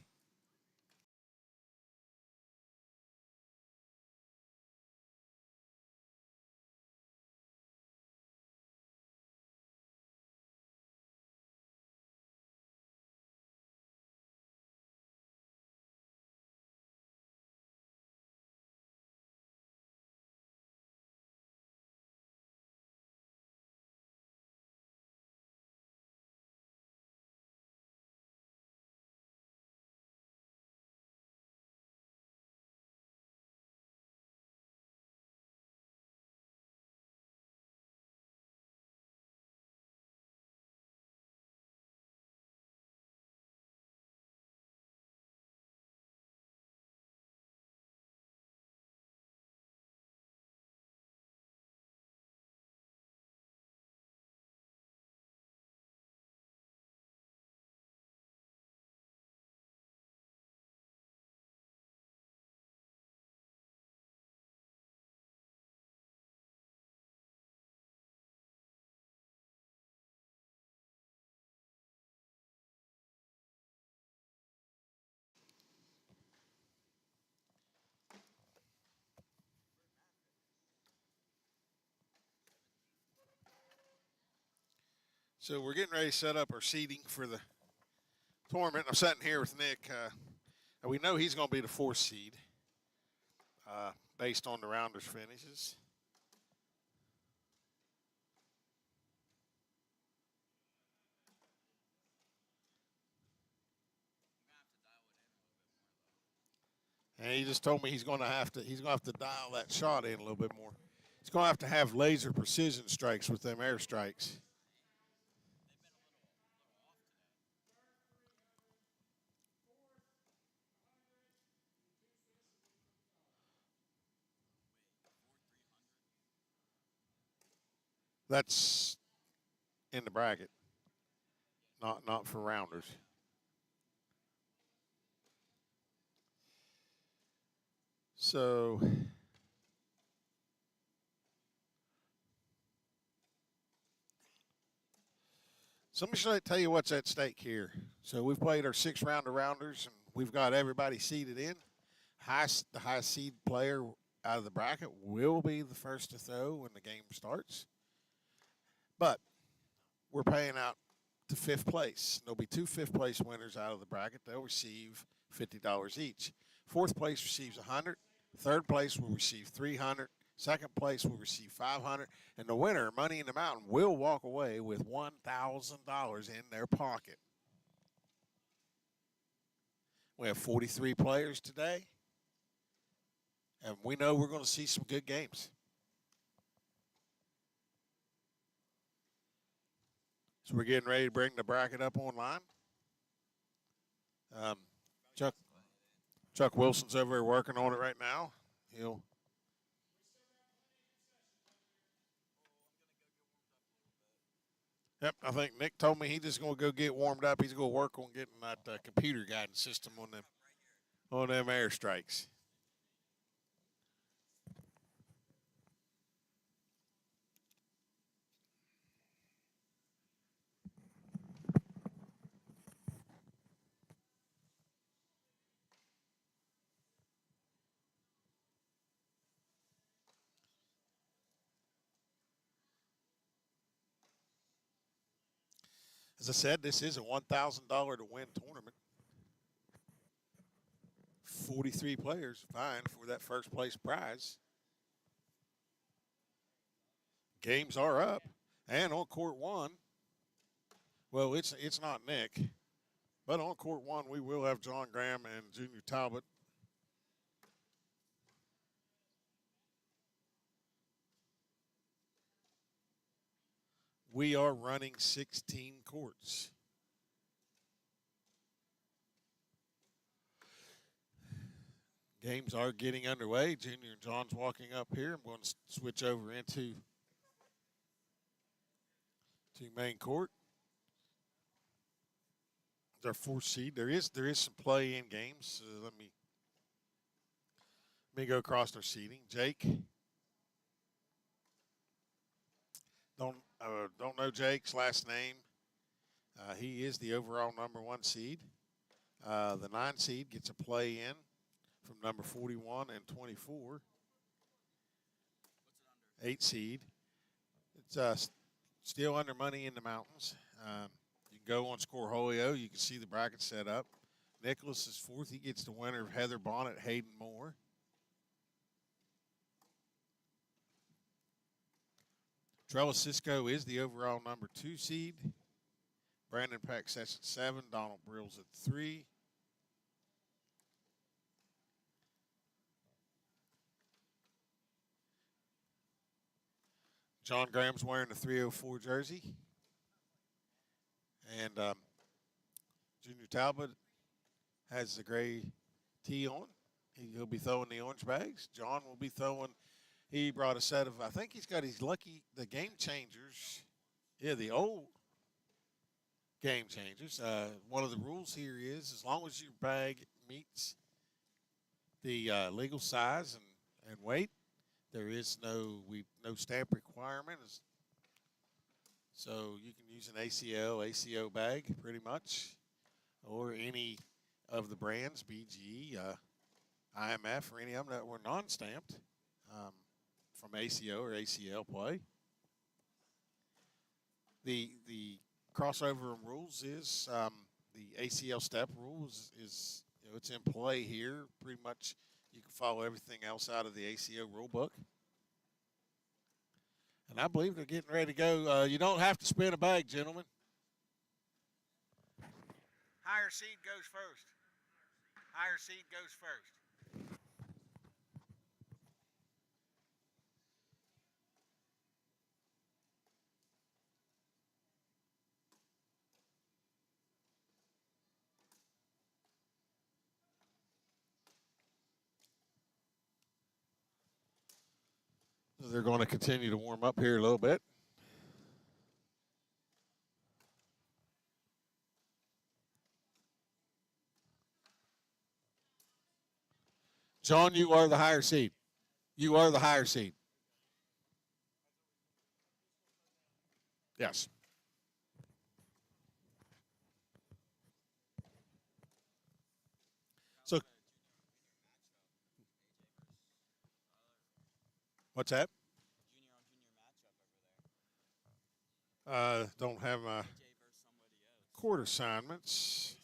So we're getting ready to set up our seating for the tournament. I'm sitting here with Nick. And we know he's going to be the fourth seed based on the rounders' finishes. And he just told me he's going to have to dial that shot in a little bit more. He's going to have laser precision strikes with them air strikes. That's in the bracket, not for rounders. So let me tell you what's at stake here. So we've played our 6 round of rounders, and we've got everybody seeded in. The high seed player out of the bracket will be the first to throw when the game starts. But we're paying out to 5th place. There'll be 2 5th-place winners out of the bracket. They'll receive $50 each. 4th place receives $100. 3rd place will receive $300. 2nd place will receive $500, and the winner, Money in the Mountain, will walk away with $1,000 in their pocket. We have 43 players today, and we know we're going to see some good games. So we're getting ready to bring the bracket up online. Chuck Wilson's over here working on it right now. He'll. Yep, I think Nick told me he's just going to go get warmed up. He's going to work on getting that computer guidance system on them airstrikes. As I said, this is a $1,000 to win tournament. 43 players vying for that first place prize. Games are up. And on court one, well, it's not Nick, but on court one, we will have John Graham and Junior Talbot. We are running 16 courts. Games are getting underway. Junior and John's walking up here. I'm going to switch over into main court. Our fourth seed. There is some play in games. Let me go across our seating. Jake. Don't know Jake's last name. He is the overall number 1 seed. The 9 seed gets a play in from number 41 and 24. 8 seed. It's still under Money in the Mountains. You can go on Scoreholio. You can see the bracket set up. Nicholas is 4th. He gets the winner of Heather Bonnet, Hayden Moore. Trellis Cisco is the overall number 2 seed. Brandon Peck sets at 7. Donald Brills at 3. John Graham's wearing the 304 jersey. And Junior Talbot has the gray tee on. He'll be throwing the orange bags. John will be throwing. He brought a set of, I think he's got his the Game Changers. Yeah, the old Game Changers. One of the rules here is as long as your bag meets the legal size and weight, there is no stamp requirement. So you can use an ACO bag pretty much, or any of the brands, BG, IMF, or any of them that were non-stamped from ACO or ACL play. The crossover rules is the ACL step rules is it's in play here. Pretty much you can follow everything else out of the ACO rule book. And I believe they're getting ready to go. You don't have to spin a bag, gentlemen. Higher seed goes first. Higher seed goes first. They're going to continue to warm up here a little bit. John, you are the higher seed. You are the higher seed. Yes. So, what's that? Don't have my court assignments.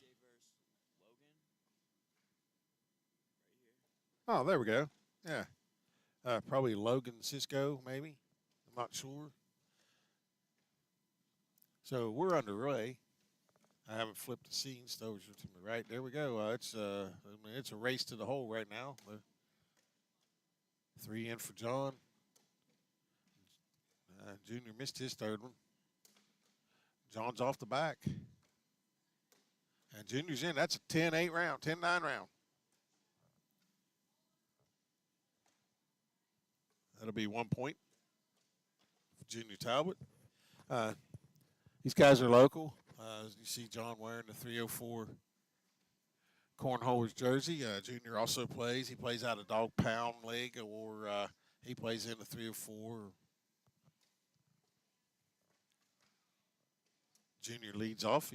Oh, there we go. Yeah. Probably Logan Cisco, maybe. I'm not sure. So we're underway. I haven't flipped the scenes. Those are to my right. There we go. It's a race to the hole right now. 3 in for John. Junior missed his third one. John's off the back. And Junior's in. That's a 10-8 round, 10-9 round. That'll be 1 point for Junior Talbot. These guys are local. As you see John wearing the 304 Cornholers jersey. Junior also plays. He plays out of Dog Pound League, or he plays in the 304. Junior leads off.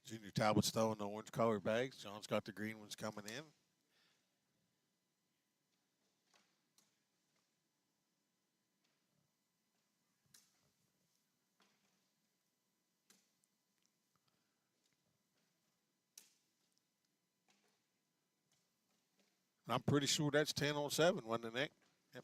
Junior Talbot's throwing the orange colored bags. John's got the green ones coming in. I'm pretty sure that's 10 on 7, wasn't it, Nick? Yep.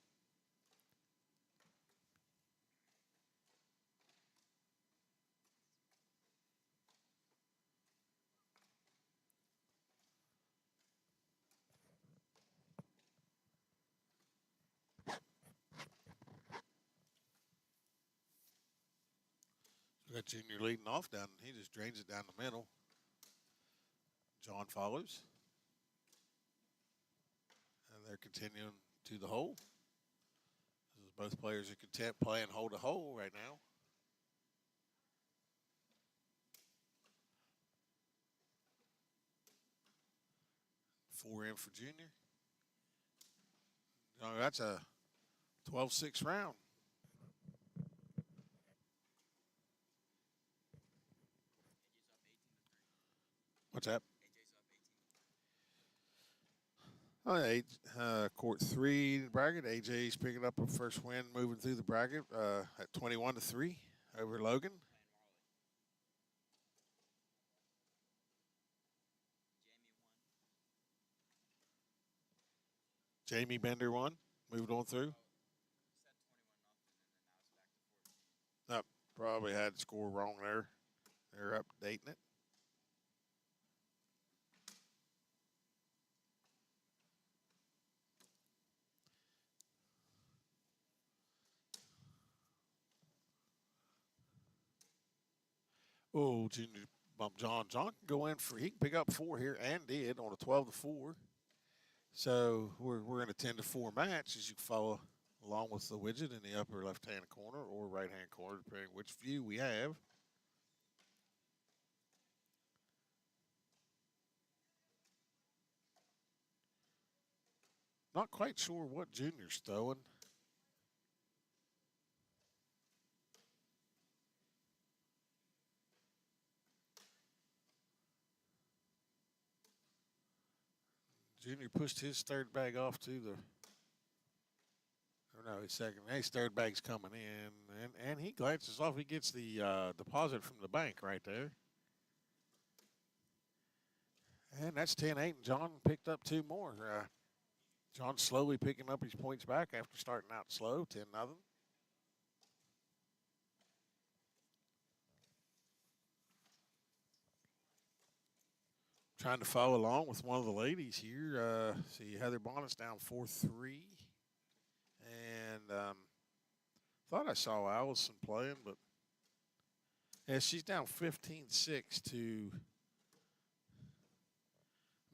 We got Junior leading off down. He just drains it down the middle. John follows. And they're continuing to the hole. Both players are content playing hole to hole right now. Four in for Junior. No, that's a 12-6 round. What's that? Court 3 bracket. AJ's picking up a first win, moving through the bracket at 21-3 over Logan. Jamie Bender won, moved on through. No, probably had the score wrong there. They're updating it. Oh, Junior bumped John. John can go in for, he can pick up 4 here and did on a 12-4. So we're in a 10-4 match, as you can follow along with the widget in the upper left-hand corner or right-hand corner, depending which view we have. Not quite sure what Junior's throwing. Junior pushed his third bag off to the, or no, his second. His third bag's coming in, and he glances off. He gets the deposit from the bank right there. And that's 10-8, and John picked up 2 more. John slowly picking up his points back after starting out slow, 10-0. Trying to follow along with one of the ladies here. See, Heather Bonnet's down 4-3. And thought I saw Allison playing, but yeah, she's down 15-6 to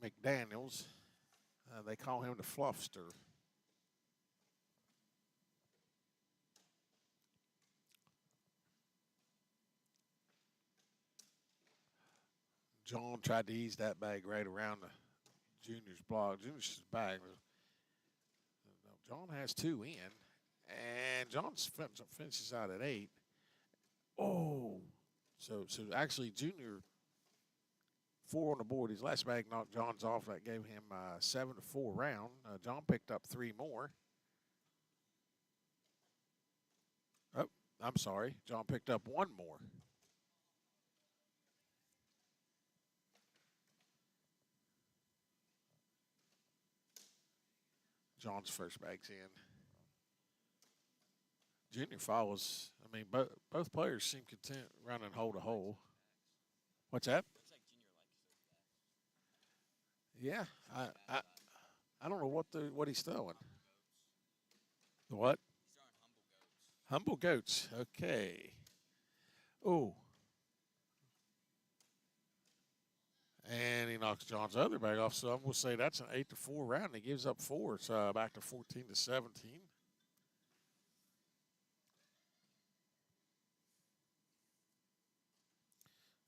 McDaniels. They call him the Fluffster. John tried to ease that bag right around the Junior's block. Junior's bag. John has 2 in, and John finishes out at 8. Oh, so actually Junior 4 on the board. His last bag knocked John's off. That gave him a 7-4 round. John picked up 3 more. Oh, I'm sorry. John picked up 1 more. John's first bag's in. Junior follows. I mean, both players seem content running hole to hole. What's that? Yeah, I don't know what he's throwing. The what? Humble goats. Okay. Oh. And he knocks John's other bag off. So I'm going to say that's an 8-4 round. He gives up 4. It's back to 14-17.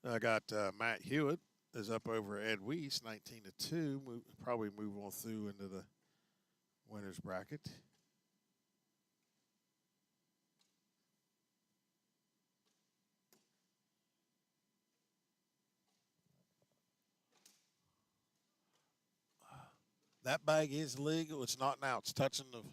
I got Matt Hewitt is up over Ed Weiss, 19-2. Probably move on through into the winner's bracket. That bag is legal. It's not now. It's touching the.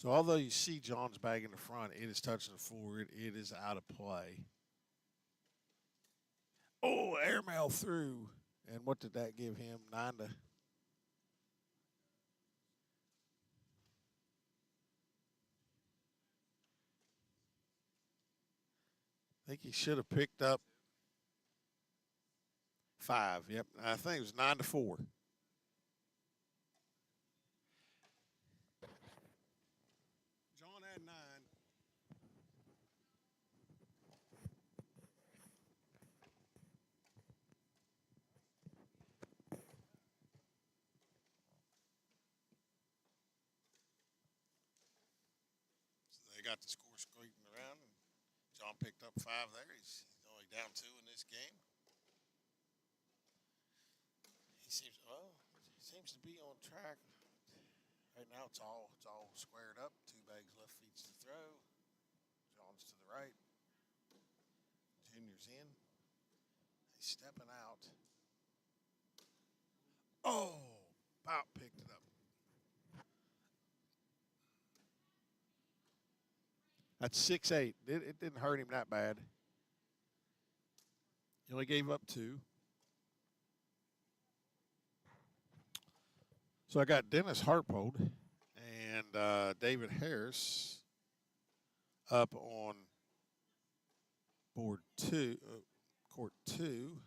So although you see John's bag in the front, it is touching the floor. It is out of play. Oh, airmail through. And what did that give him? 9 to. I think he should have picked up 5. Yep. I think it was 9 to 4. John had 9. So they got the score scraping around, and John picked up 5 there. He's only down 2 in this game. He seems to be on track. Right now it's all squared up. 2 bags left, feeds to throw. John's to the right. Junior's in. He's stepping out. Oh, about picked it up. That's 6-8. It didn't hurt him that bad. He only gave up 2. So I got Dennis Hartpold and David Harris up on board 2, court 2.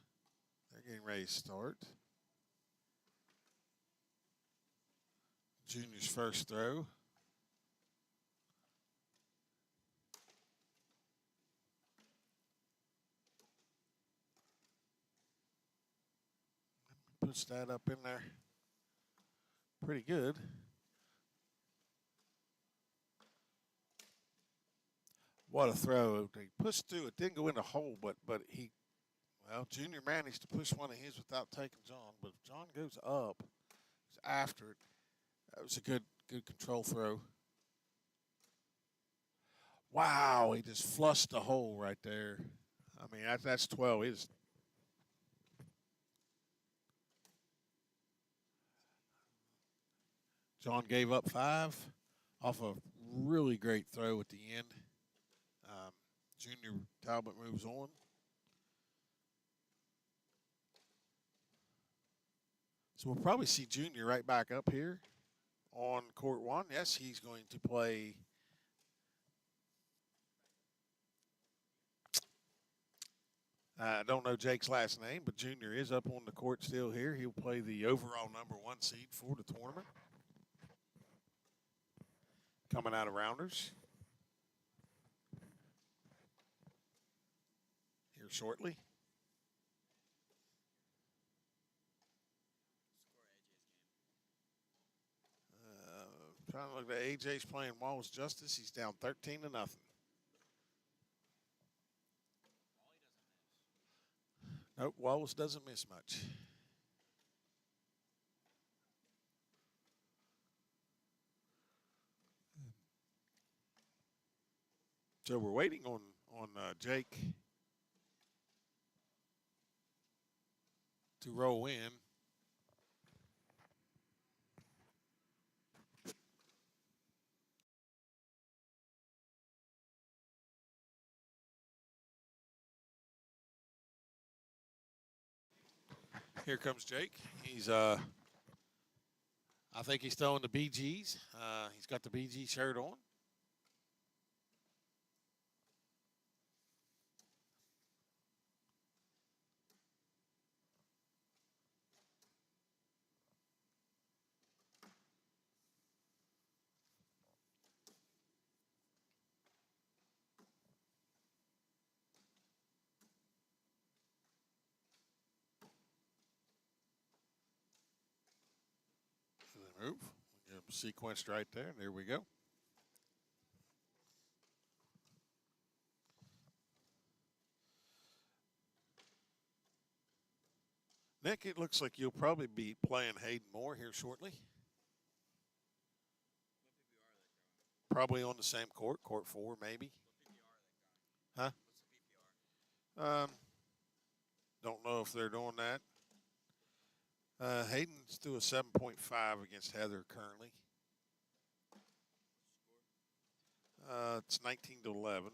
They're getting ready to start. Junior's first throw. Puts that up in there. Pretty good. What a throw. He pushed through. It didn't go in the hole, but Junior managed to push one of his without taking John. But if John goes up, he's after it. That was a good control throw. Wow, he just flushed the hole right there. I mean, that's 12. John gave up 5 off a really great throw at the end. Junior Talbot moves on. So we'll probably see Junior right back up here on court 1. Yes, he's going to play. I don't know Jake's last name, but Junior is up on the court still here. He'll play the overall number 1 seed for the tournament. Coming out of Rounders here shortly. Trying to look at AJ's playing Wallace Justice. He's down 13 to nothing. Nope, Wallace doesn't miss much. So we're waiting on Jake to roll in. Here comes Jake. He's I think he's throwing the BGs. He's got the BG shirt on. Move. Get him sequenced right there. There we go. Nick, it looks like you'll probably be playing Hayden Moore here shortly. Probably on the same court, court 4 maybe. Huh? Don't know if they're doing that. Hayden's through a 7.5 against Heather currently. It's 19-11.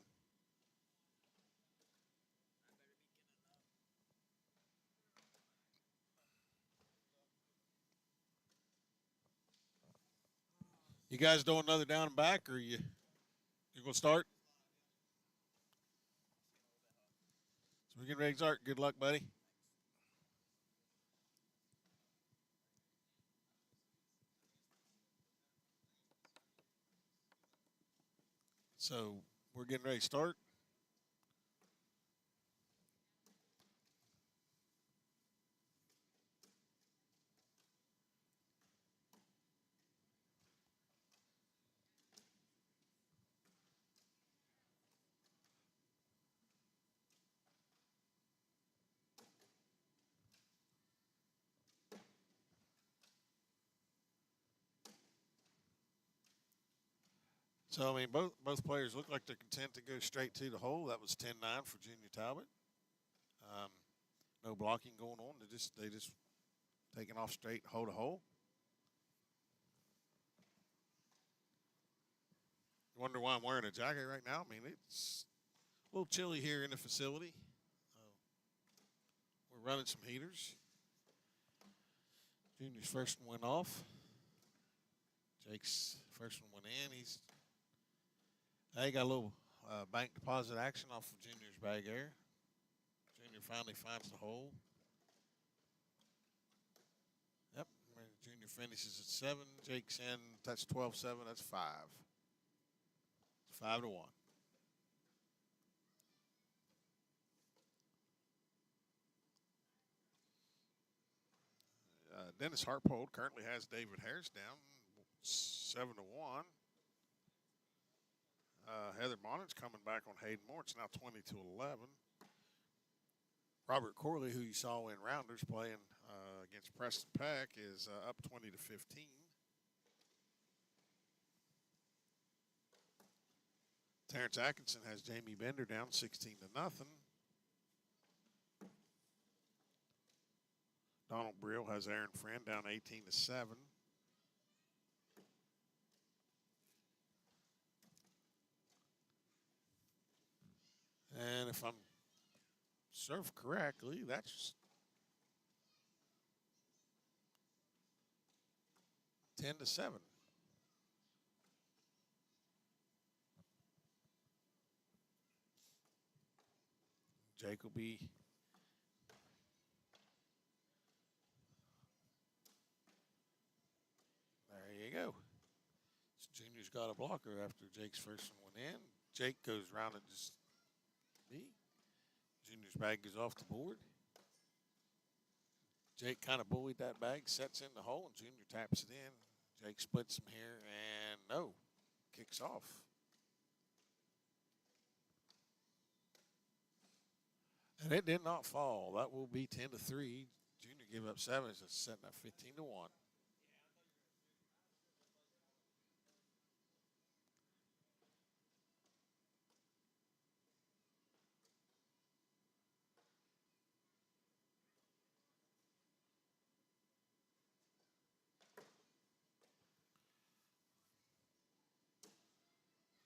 You guys doing another down and back, or you gonna start? So we're getting ready to start. Good luck, buddy. So we're getting ready to start. So I mean, both players look like they're content to go straight to the hole. That was 10-9 for Junior Talbot. Um, no blocking going on. They just taking off straight hole to hole. You wonder why I'm wearing a jacket right now? I mean, it's a little chilly here in the facility. We're running some heaters. Junior's first one went off. Jake's first one went in. He got a little bank deposit action off of Junior's bag there. Junior finally finds the hole. Yep. Junior finishes at 7. Jake's in. That's 12-7. That's 5. It's 5-1. Dennis Harpold currently has David Harris down 7-1. Heather Bonnet's coming back on Hayden Moore. It's now 20-11. Robert Corley, who you saw in Rounders playing against Preston Peck, is up 20-15. Terrence Atkinson has Jamie Bender down 16-0. Donald Brill has Aaron Friend down 18-7. And if I'm served correctly, that's 10-7. Jake will be there. You go. So Junior's got a blocker after Jake's first one went in. Jake goes around and just me. Junior's bag goes off the board. Jake kind of bullied that bag, sets in the hole, and Junior taps it in. Jake splits him here, and no, kicks off. And it did not fall. That will be 10-3. Junior gave up 7. It's setting up 15-1.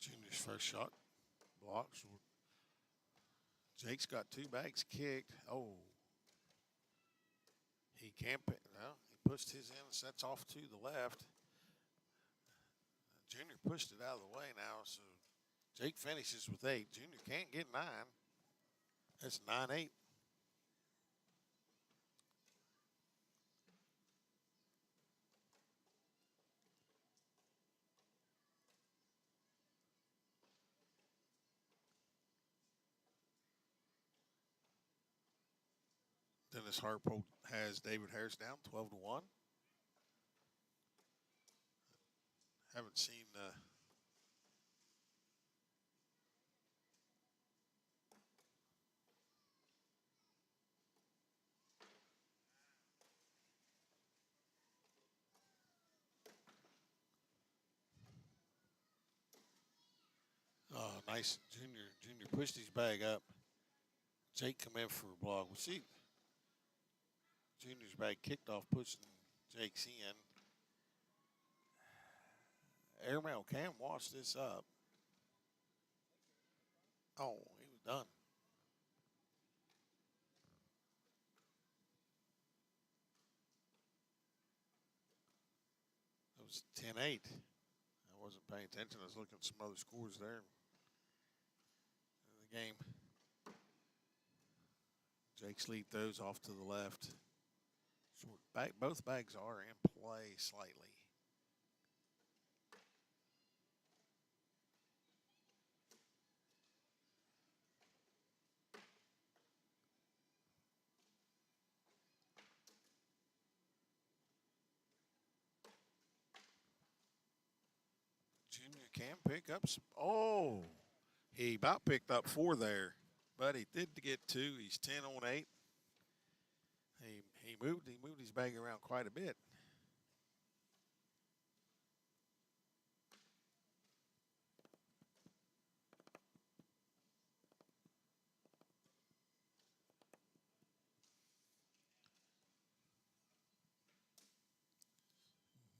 Junior's first shot blocks. Jake's got 2 bags kicked. Oh, he can't. Well, he pushed his in and sets off to the left. Junior pushed it out of the way now, so Jake finishes with 8. Junior can't get 9. That's 9-8. Dennis Harpold has David Harris down 12-1. Haven't seen oh, nice. Junior pushed his bag up. Jake come in for a block. We see Junior's bag kicked off, pushing Jake's in. Airmail can wash this up. Oh, he was done. It was 10-8. I wasn't paying attention. I was looking at some other scores there in the game. Jake Sleet those off to the left. Short back. Both bags are in play slightly. Junior can pick up some. Oh, he about picked up 4 there, but he did get 2. He's 10 on 8. He moved his bag around quite a bit.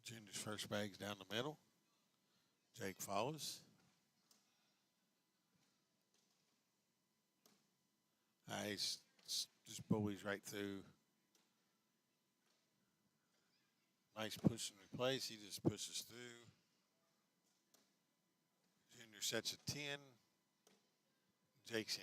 Junior's first bag's down the middle. Jake follows. He's just bullies right through. Nice push and replace. He just pushes through. Junior sets a 10. Jake's in.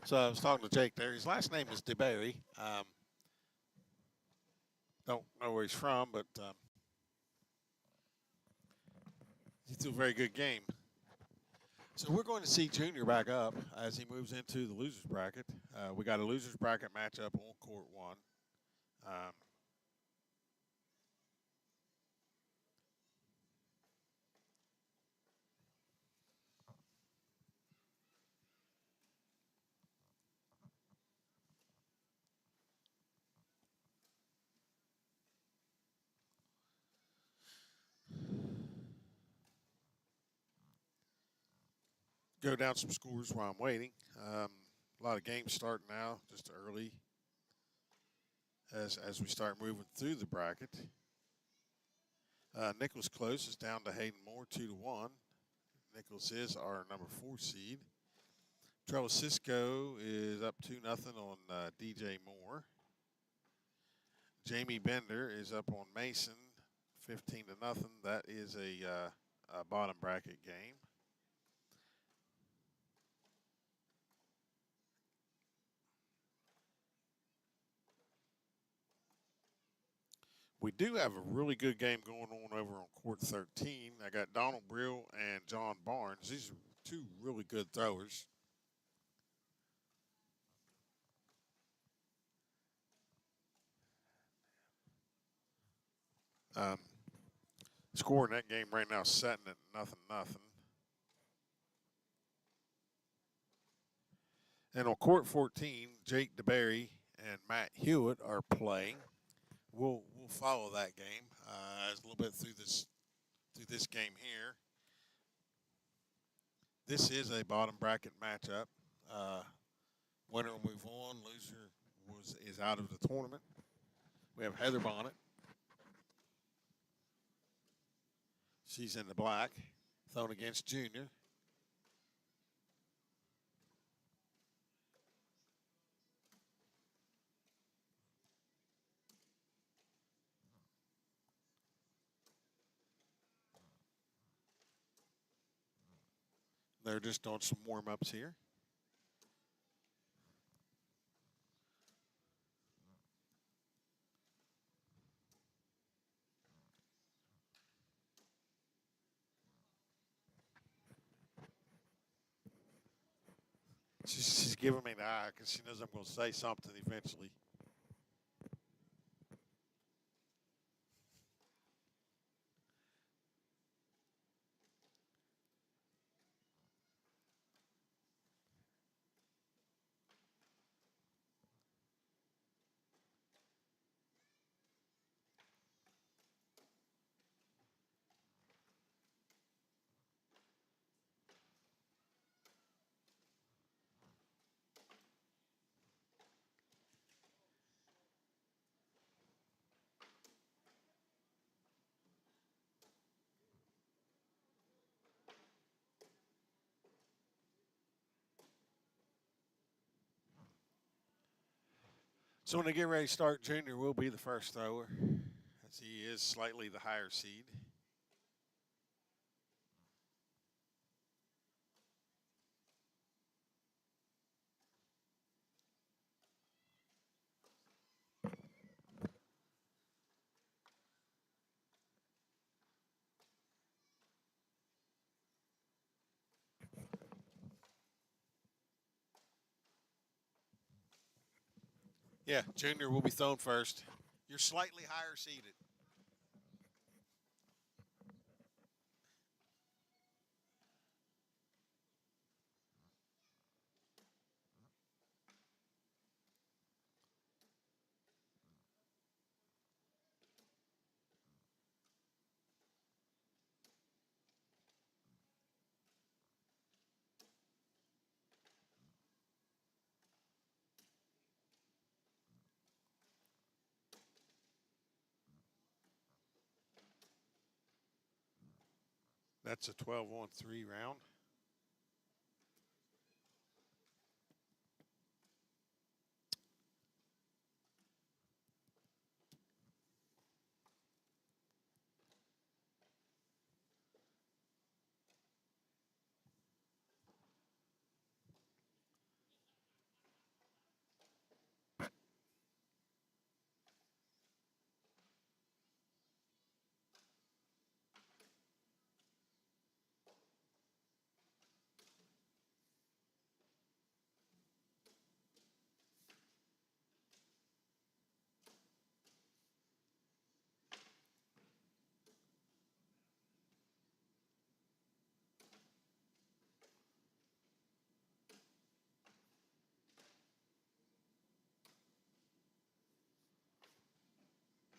So I was talking to Jake there. His last name is DeBerry. Don't know where he's from, but he threw a very good game. So we're going to see Junior back up as he moves into the losers bracket. We got a losers bracket matchup on court 1. Go down some scores while I'm waiting. A lot of games starting now, just early as we start moving through the bracket. Nicholas Close is down to Hayden Moore 2-1. Nicholas is our number 4 seed. Trevor Cisco is up 2-0 on DJ Moore. Jamie Bender is up on Mason 15-0. That is a bottom bracket game. We do have a really good game going on over on court 13. I got Donald Brill and John Barnes. These are 2 really good throwers. Score in that game right now setting at 0-0. And on court 14, Jake DeBerry and Matt Hewitt are playing. We'll follow that game as a little bit through this game here. This is a bottom bracket matchup. Winner will move on. Loser is out of the tournament. We have Heather Bonnet. She's in the black, thrown against Junior. They're just doing some warm-ups here. She's giving me the eye because she knows I'm going to say something eventually. So when they get ready to start, Junior will be the first thrower, as he is slightly the higher seed. Yeah, Junior will be thrown first. You're slightly higher seeded. That's a 12-on-3 round.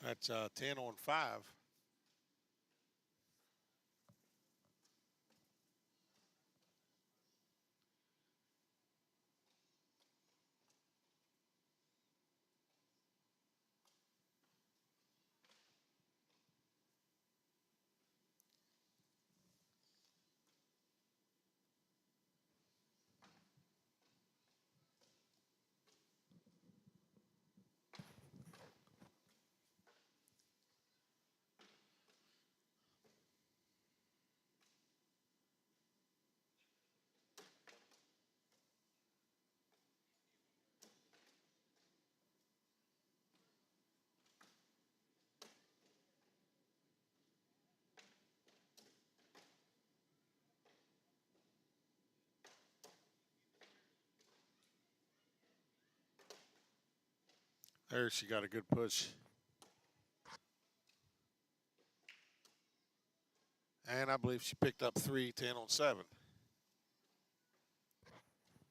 That's 10-on-5. There she got a good push. And I believe she picked up 3 10-on-7.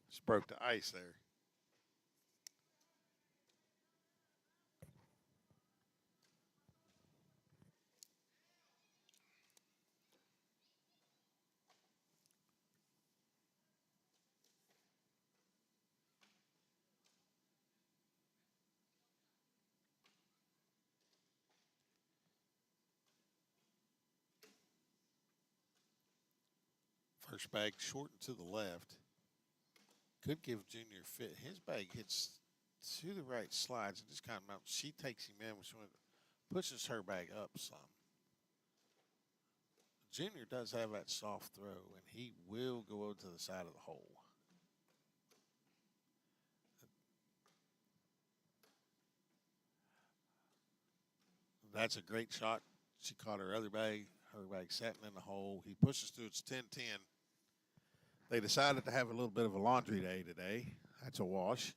Just broke the ice there. First bag shortened to the left. Could give Junior fit. His bag hits to the right, slides, and just kind of mounts. She takes him in, which pushes her bag up some. Junior does have that soft throw, and he will go over to the side of the hole. That's a great shot. She caught her other bag. Her bag setting in the hole. He pushes through. It's 10-10. They decided to have a little bit of a laundry day today. That's a wash.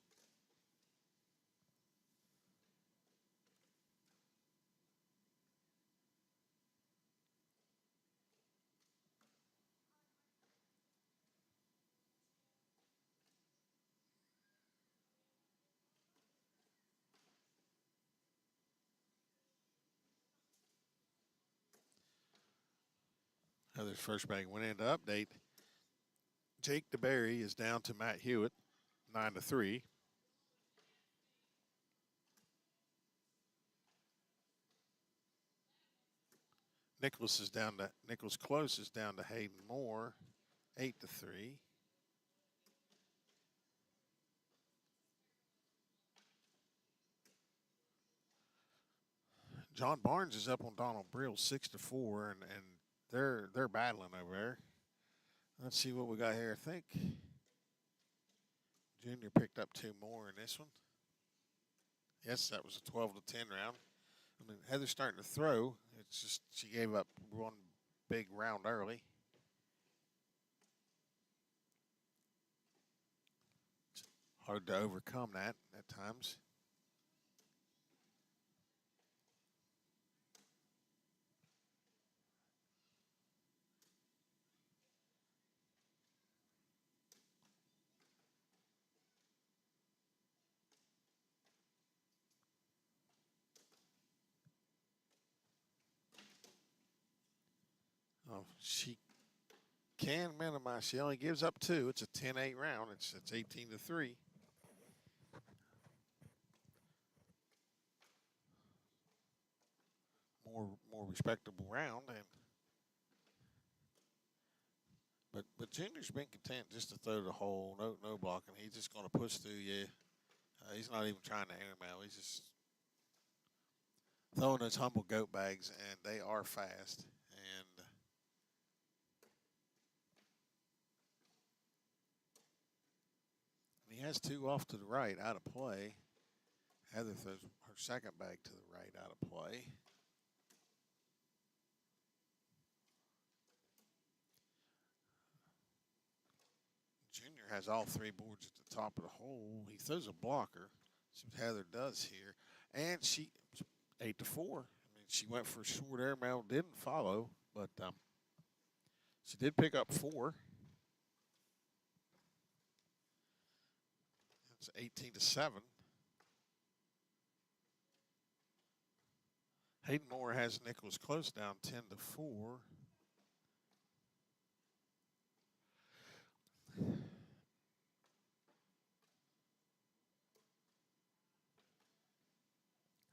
Heather's first bag went into update. Jake DeBerry is down to Matt Hewitt, 9-3. Nicholas Close is down to Hayden Moore, 8-3. John Barnes is up on Donald Brill 6-4, and they're battling over there. Let's see what we got here. I think Junior picked up two more in this one. Yes, that was a 12-10 round. I mean, Heather's starting to throw. It's just she gave up one big round early. It's hard to overcome that at times. Oh, she can minimize. She only gives up two. It's a 10-8 round. It's 18-3. More respectable round, and but Junior's been content just to throw the hole, no blocking. He's just going to push through you. He's not even trying to airmail. He's just throwing those humble goat bags, and they are fast. And he has two off to the right out of play. Heather throws her second bag to the right out of play. Junior has all three boards at the top of the hole. He throws a blocker. See what Heather does here. And she 8-4. I mean, she went for a short airmail, didn't follow, but she did pick up four. It's 18-7. Hayden Moore has Nicholas Close down 10-4.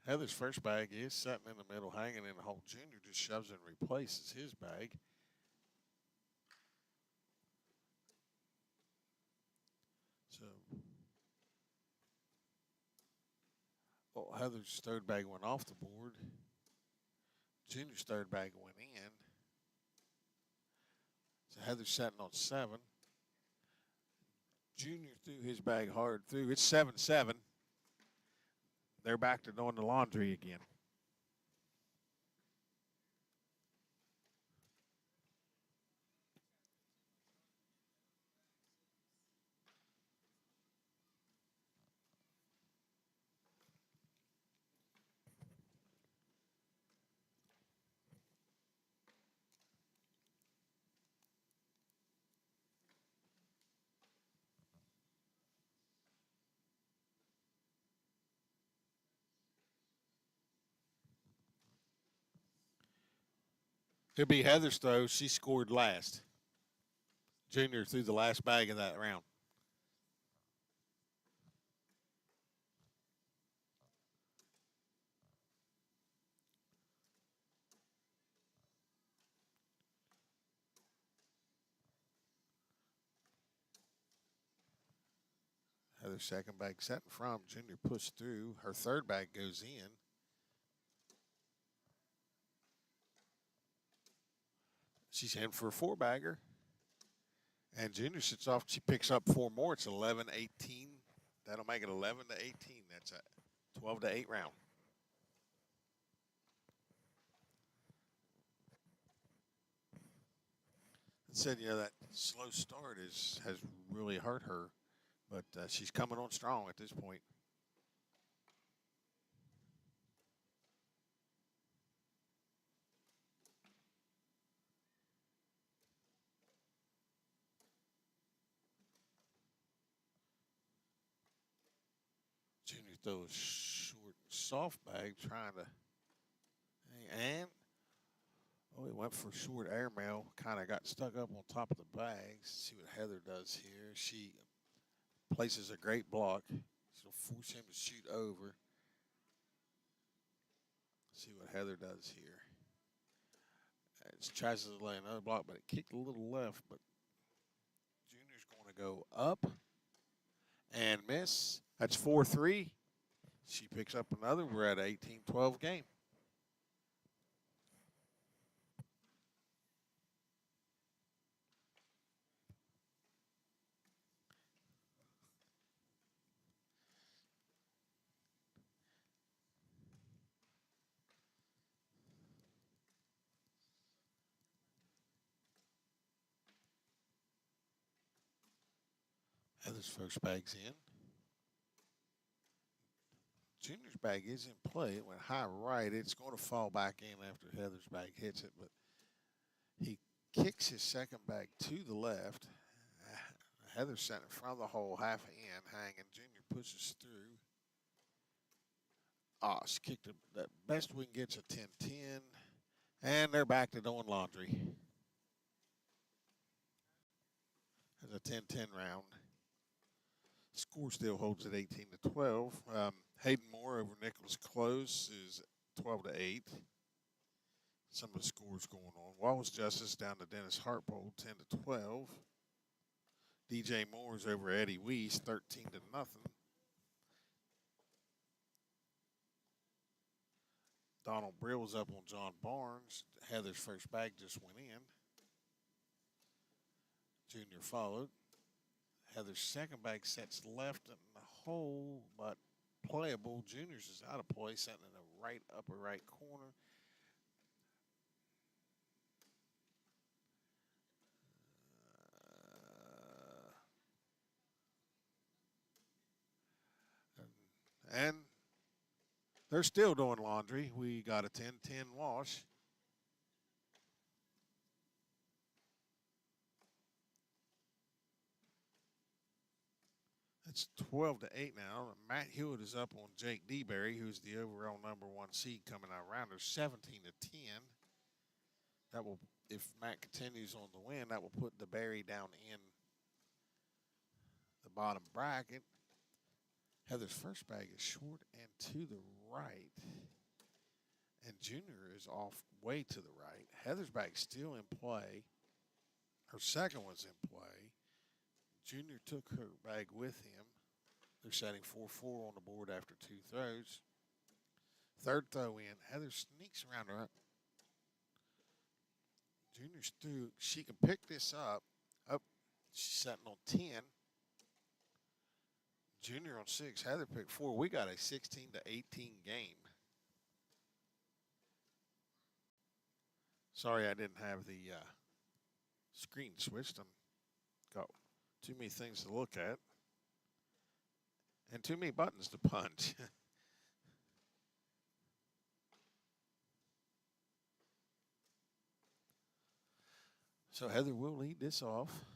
Heather's first bag is sitting in the middle, hanging in the hole. Junior just shoves and replaces his bag. So, Heather's third bag went off the board. Junior's third bag went in. So Heather's sitting on 7. Junior threw his bag hard through. It's 7-7. They're back to doing the laundry again. It'll be Heather's throw. She scored last. Junior threw the last bag of that round. Heather's second bag set in front. Junior pushed through. Her third bag goes in. She's in for a four-bagger. And Junior sits off. She picks up four more. It's 11-18. That'll make it 11-18. That's a 12-8 round. I said, that slow start has really hurt her, but she's coming on strong at this point. Junior throws short, soft bag, trying to, and he went for short airmail. Kind of got stuck up on top of the bags. See what Heather does here. She places a great block. She'll force him to shoot over. See what Heather does here. She tries to lay another block, but it kicked a little left. But Junior's going to go up and miss. That's 4-3. She picks up another. We're at an 18-12 game. Heather's first bag's in. Junior's bag is in play. It went high right. It's going to fall back in after Heather's bag hits it, but he kicks his second bag to the left. Heather's sitting in front of the hole, half in, hanging. Junior pushes through. She kicked it. The best we can get's a 10-10. And they're back to doing laundry. It's a 10-10 round. Score still holds at 18-12. Hayden Moore over Nicholas Close is 12-8. Some of the scores going on. Wallace Justice down to Dennis Hartpold, 10-12. DJ Moore's over Eddie Weiss, 13-0. Donald Brill's up on John Barnes. Heather's first bag just went in. Junior followed. Heather's second bag sets left in the hole, but playable. Junior's is out of play, sitting in the right upper right corner. And they're still doing laundry. We got a 10-10 wash. It's 12-8 now. Matt Hewitt is up on Jake DeBerry, who's the overall #1 seed coming out round. They're 17-10. That will, if Matt continues on the win, that will put DeBerry down in the bottom bracket. Heather's first bag is short and to the right. And Junior is off way to the right. Heather's bag still in play. Her second one's in play. Junior took her bag with him. They're setting 4-4 on the board after 2 throws. Third throw in. Heather sneaks around her. Junior's through. She can pick this up. She's sitting on 10. Junior on 6. Heather picked 4. We got a 16-18 game. Sorry I didn't have the screen switched. I've got too many things to look at. And too many buttons to punch. So Heather will lead this off.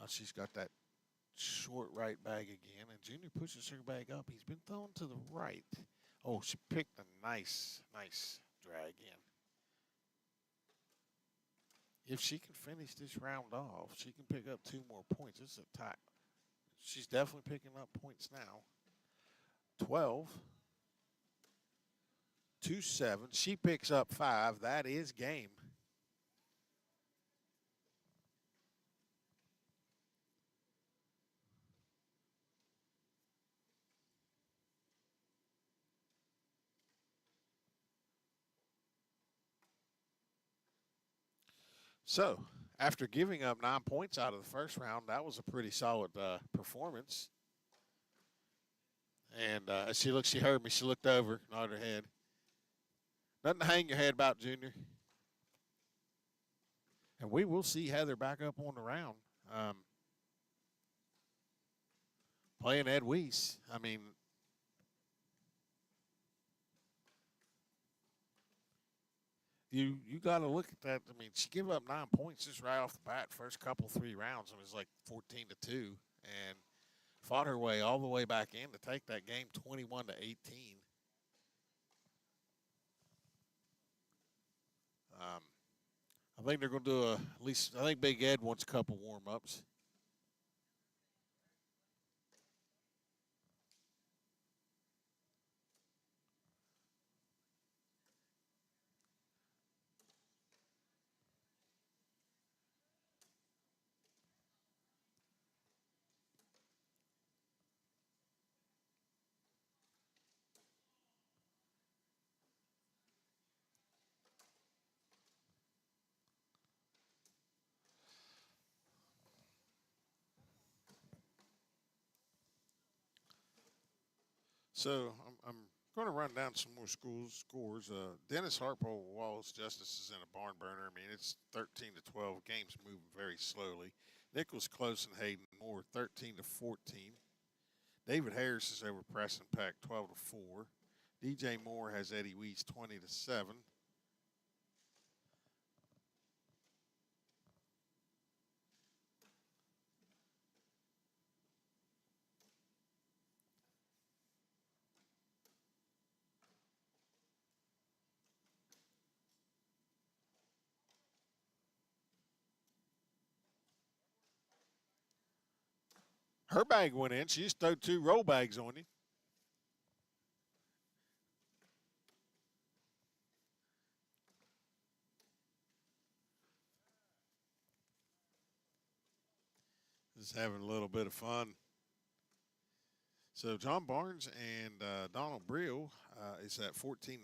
She's got that short right bag again, and Junior pushes her bag up. He's been thrown to the right. Oh, she picked a nice drag in. If she can finish this round off, she can pick up 2 more points. This is a tie. She's definitely picking up points now. 12-7. She picks up 5. That is game. So, after giving up 9 points out of the first round, that was a pretty solid performance. And she heard me. She looked over, nodded her head. Nothing to hang your head about, Junior. And we will see Heather back up on the round. Playing Ed Weiss. I mean, you got to look at that. I mean, she gave up 9 points just right off the bat. First couple 3 rounds, it was like 14-2, and fought her way all the way back in to take that game 21-18. I think they're going to do at least. I think Big Ed wants a couple warm ups. So I'm going to run down some more scores. Dennis Harpo Wallace Justice is in a barn burner. I mean, it's 13-12. Game's moving very slowly. Nicholas Close and Hayden Moore 13-14. David Harris is over Preston Peck 12-4. DJ Moore has Eddie Weiss 20-7. Her bag went in. She just threw 2 roll bags on him. Just having a little bit of fun. So John Barnes and Donald Brill is at 14-12.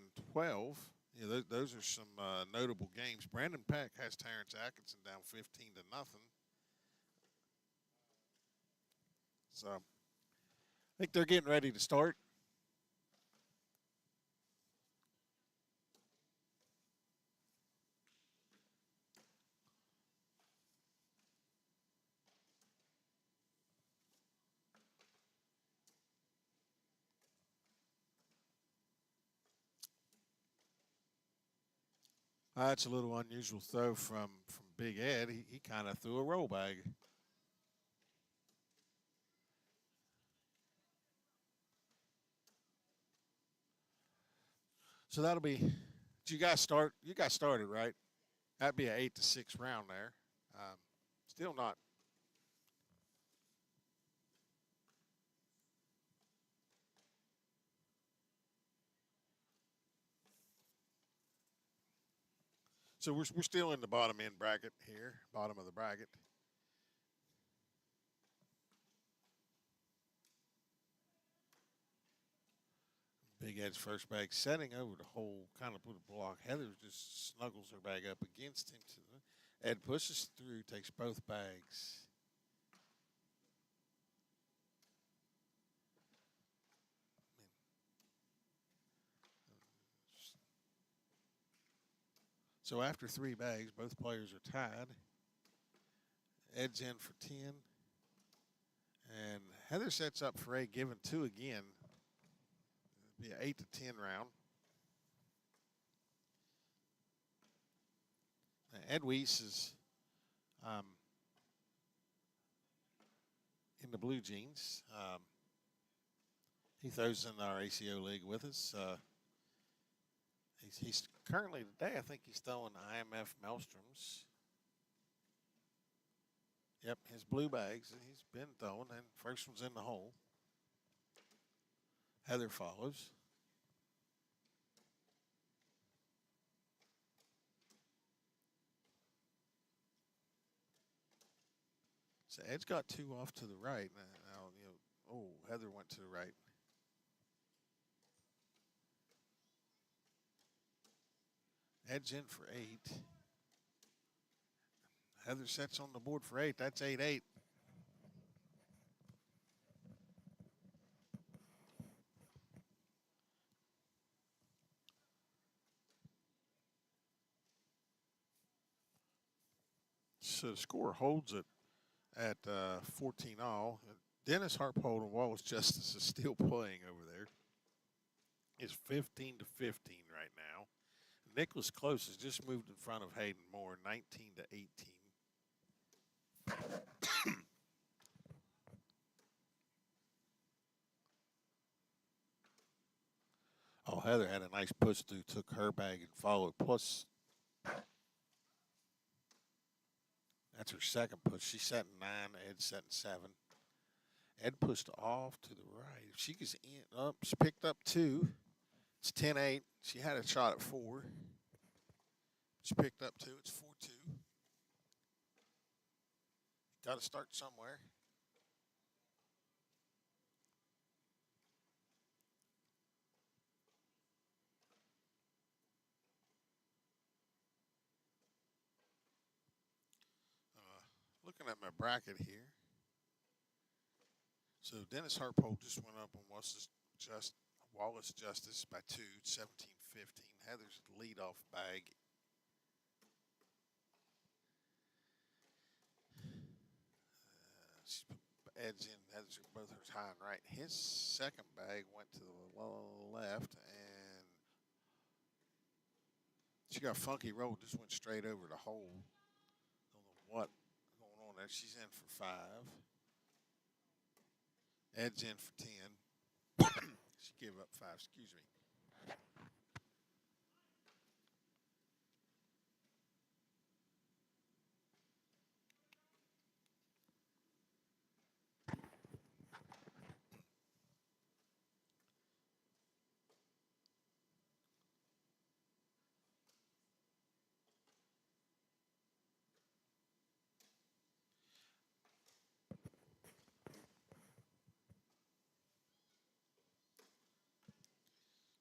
You know, those are some notable games. Brandon Peck has Terrence Atkinson down 15-0. So I think they're getting ready to start. That's a little unusual throw from Big Ed. He kind of threw a roll bag. So that'll be. You guys start. You guys started right. That'd be an 8-6 round there. Still not. So we're still in the bottom end bracket here, bottom of the bracket. Big Ed's first bag setting over the hole, kind of put a block. Heather just snuggles her bag up against him. Ed pushes through, takes both bags. So after 3 bags, both players are tied. Ed's in for 10. And Heather sets up for 8, giving 2 again. It'll be an 8-10 round. Now Ed Weiss is in the blue jeans. He throws in our ACO league with us. He's currently today, I think he's throwing IMF Maelstroms. Yep, his blue bags he's been throwing, and first one's in the hole. Heather follows. So Ed's got 2 off to the right. Now, Heather went to the right. Ed's in for 8. Heather sets on the board for 8. That's 8-8. So the score holds it at 14-all. Dennis Harpold and Wallace Justice is still playing over there. It's 15-15 right now. Nicholas Close has just moved in front of Hayden Moore, 19-18. Oh, Heather had a nice push through, took her bag and followed. Plus, that's her second push. She's setting 9, Ed's setting 7. Ed pushed off to the right. If she gets in, up, she picked up 2. It's 10-8. She had a shot at 4. She picked up 2. It's 4-2. Got to start somewhere. Looking at my bracket here. So Dennis Harpold just went up on Wallace Justice by 2, 17-15. Heather's leadoff bag. Ed's in. Ed's both hers high and right. His second bag went to the left, and she got a funky roll. Just went straight over the hole. Don't know what going on there. She's in for 5. Ed's in for 10. She gave up 5. Excuse me.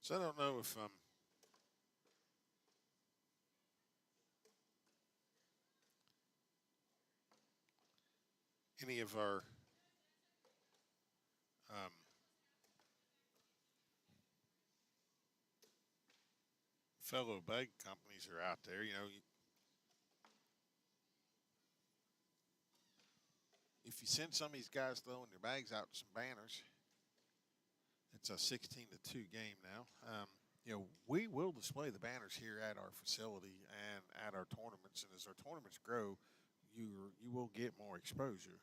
So I don't know if any of our um, fellow bag companies are out there. You know, if you send some of these guys throwing their bags out to some banners, it's a 16-2 game now. You know, we will display the banners here at our facility and at our tournaments, and as our tournaments grow, you will get more exposure.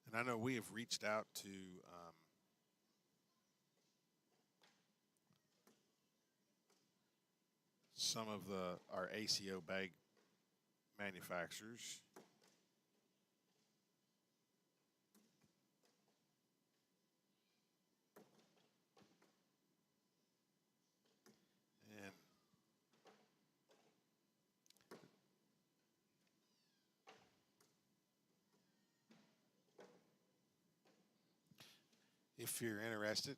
And I know we have reached out to some of our ACO bag manufacturers. And if you're interested,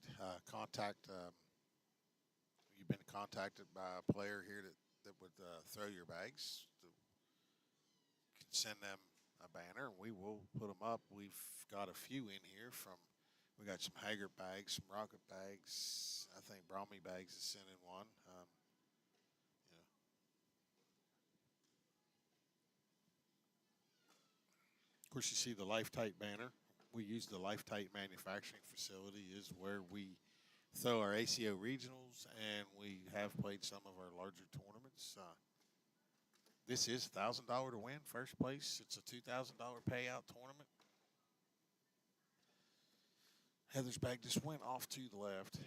contact. You've been contacted by a player here that would throw your bags. You can send them a banner, and we will put them up. We've got a few in here from. We got some Haggard bags, some Rocket bags. I think Brahmy bags is sending one. You know, of course, you see the Life Tight banner. We use the Life Tight manufacturing facility is where we throw our ACO regionals, and we have played some of our larger tournaments. This is $1,000 to win first place. It's a $2,000 payout tournament. Heather's bag just went off to the left, and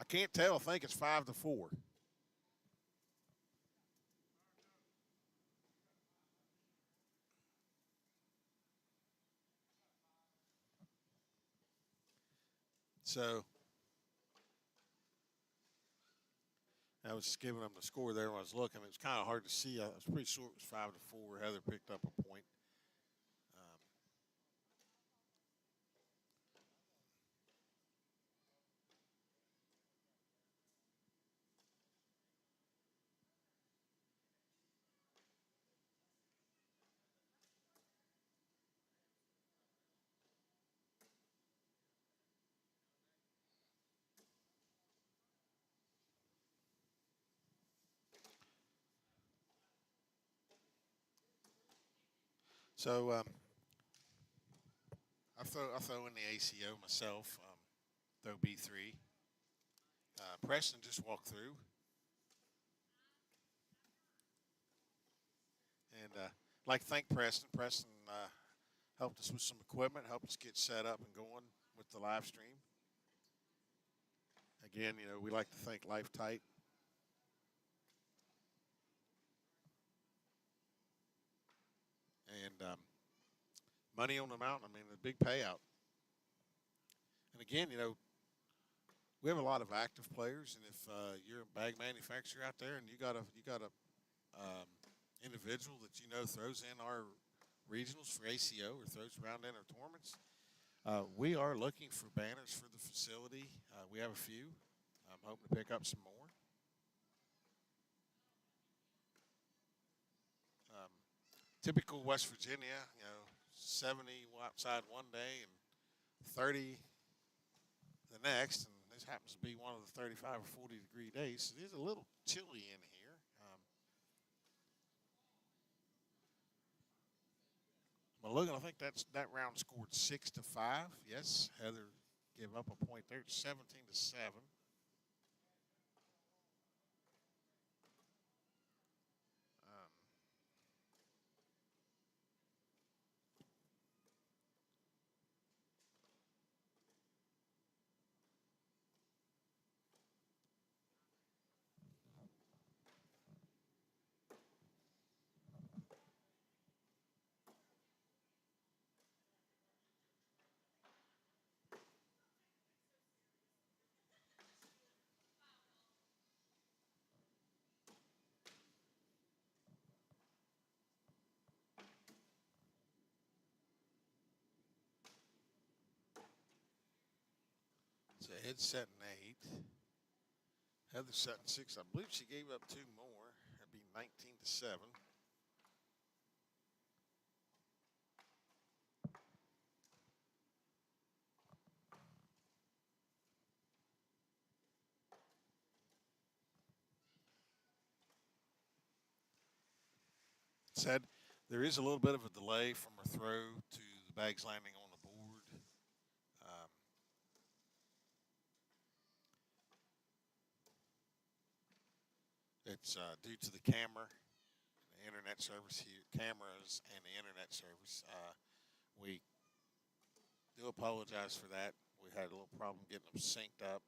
I can't tell. I think it's 5-4. So I was giving them the score there when I was looking. It was kind of hard to see. I was pretty sure it was 5-4. Heather picked up a point. Um, so I throw in the ACO myself. Throw B3. Preston just walked through, and like to thank Preston. Preston helped us with some equipment, helped us get set up and going with the live stream. Again, you know, we like to thank Life Tight. And money on the mountain. I mean, a big payout. And again, you know, we have a lot of active players, and if you're a bag manufacturer out there and you got a individual that you know throws in our regionals for ACO or throws around in our tournaments, we are looking for banners for the facility. We have a few. I'm hoping to pick up some more. Um, typical West Virginia, 70 outside one day and 30 the next, and this happens to be one of the 35 or 40-degree days. So it is a little chilly in here. But looking, I think that round scored 6-5. Yes, Heather gave up a point there, 17-7. Um, so Ed's setting 8. Heather's setting 6. I believe she gave up 2 more. That'd be 19-7. Said there is a little bit of a delay from her throw to the bags landing on the board. Um, it's due to the camera, the internet service here, cameras, and the internet service. We do apologize for that. We had a little problem getting them synced up.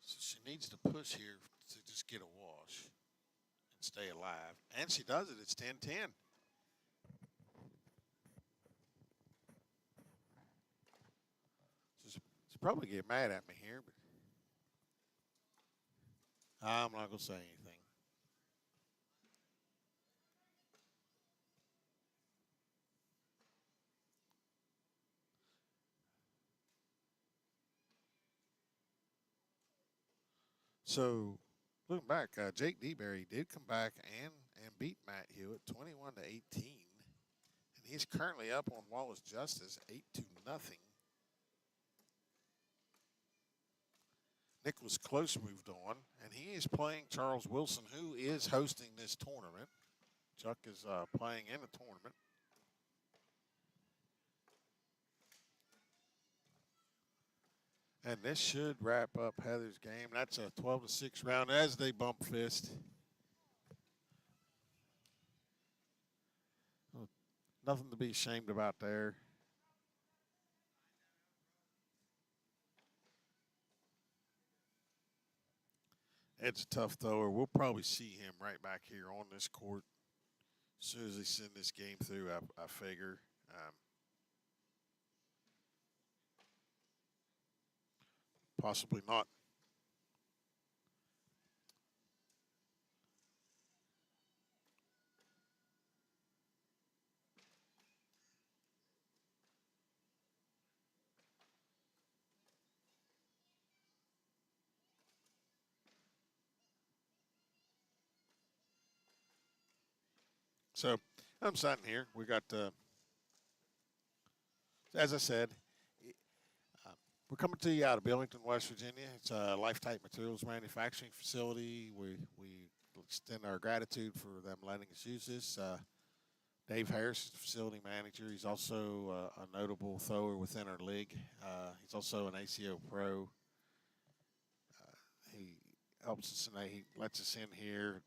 So she needs to push here to just get a wash and stay alive. And she does it. It's 10-10. So she'll probably get mad at me here, but I'm not going to say anything. So, looking back, Jake DeBerry did come back and beat Matt Hewitt 21-18, and he's currently up on Wallace Justice 8-0. Nicholas Close moved on, and he is playing Charles Wilson, who is hosting this tournament. Chuck is playing in the tournament. And this should wrap up Heather's game. That's a 12-6 round as they bump fist. Nothing to be ashamed about there. Ed's a tough thrower. We'll probably see him right back here on this court as soon as they send this game through, I figure. Possibly not. So I'm sitting here. We got, as I said, uh, we're coming to you out of Billington, West Virginia. It's a Lifetime Materials manufacturing facility. We extend our gratitude for them letting us use this. Dave Harris is the facility manager. He's also a notable thrower within our league. He's also an ACO pro. He helps us and he lets us in here.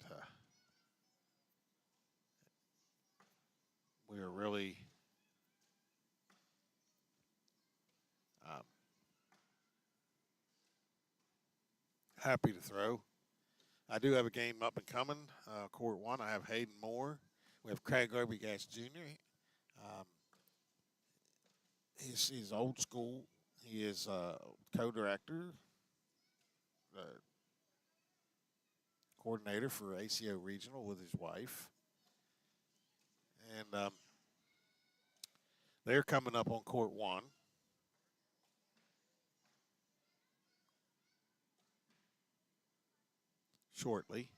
We are really um, happy to throw. I do have a game up and coming. Court 1, I have Hayden Moore. We have Craig Obergas Jr. Um, he's old school. He is co-director, uh, coordinator for ACO Regional with his wife. And they're coming up on court one. Shortly.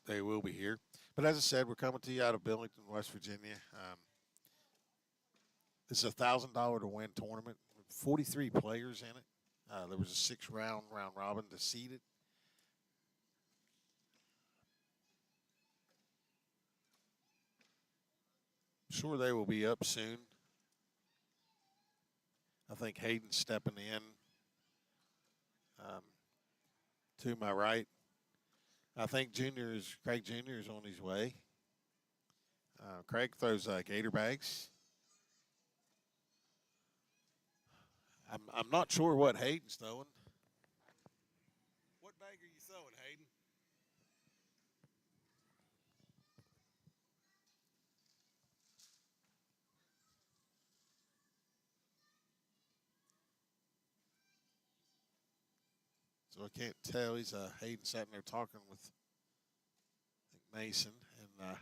They will be here. But as I said, we're coming to you out of Billington, West Virginia. It's $1,000 to win tournament. 43 players in it. There was a 6 round robin to seed it. Sure, they will be up soon. I think Hayden's stepping in um, to my right. I think Craig Jr. is on his way. Craig throws gator bags. I'm not sure what Hayden's throwing. What bag are you throwing, Hayden? So I can't tell. He's Hayden sitting there talking with Mason and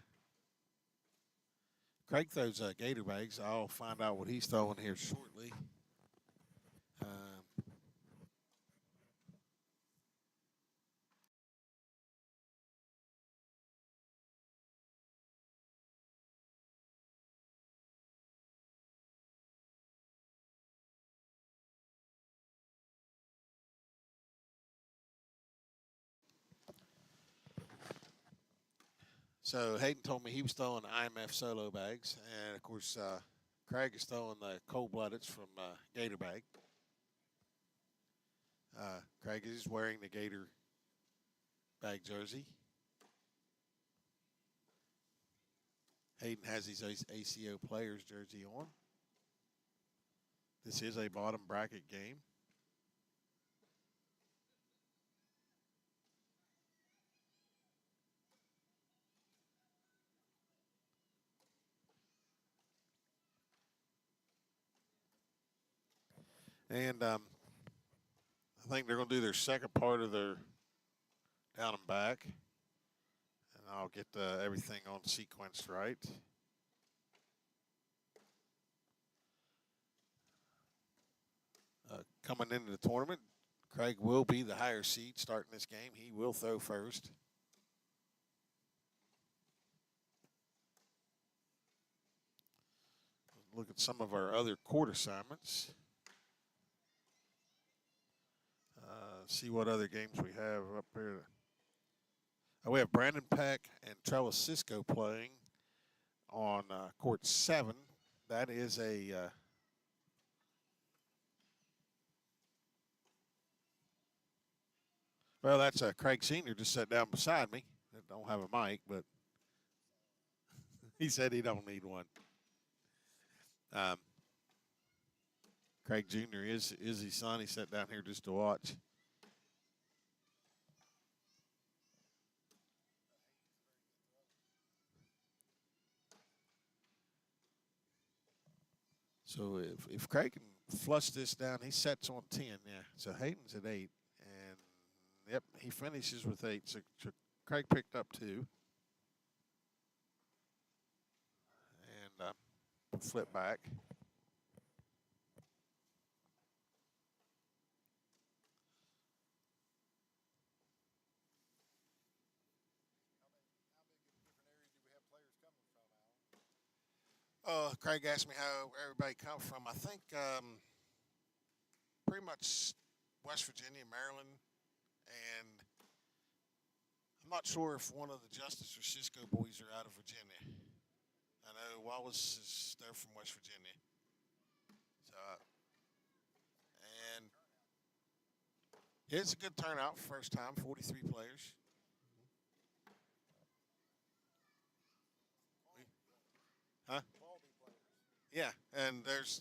Craig throws gator bags. I'll find out what he's throwing here shortly. So Hayden told me he was throwing IMF solo bags, and of course Craig is throwing the cold bloodeds from Gator bag. Craig is wearing the Gator bag jersey. Hayden has his ACO players jersey on. This is a bottom bracket game. And I think they're going to do their second part of their down and back. And I'll get everything on sequence right. Coming into the tournament, Craig will be the higher seed starting this game. He will throw first. Look at some of our other court assignments. See what other games we have up here. We have Brandon Peck and Trella Cisco playing on court 7. That is a well, that's Craig Sr. just sat down beside me. I don't have a mic, but he said he don't need one. Craig Jr. is his son. He sat down here just to watch. So if Craig can flush this down, he sets on 10. Yeah. So Hayden's at 8, and yep, he finishes with 8. So Craig picked up 2, and flip back. Craig asked me how everybody come from. I think pretty much West Virginia, Maryland, and I'm not sure if one of the Justice or Cisco boys are out of Virginia. I know Wallace is there from West Virginia. So, and it's a good turnout for first time, 43 players. Huh? Yeah, and there's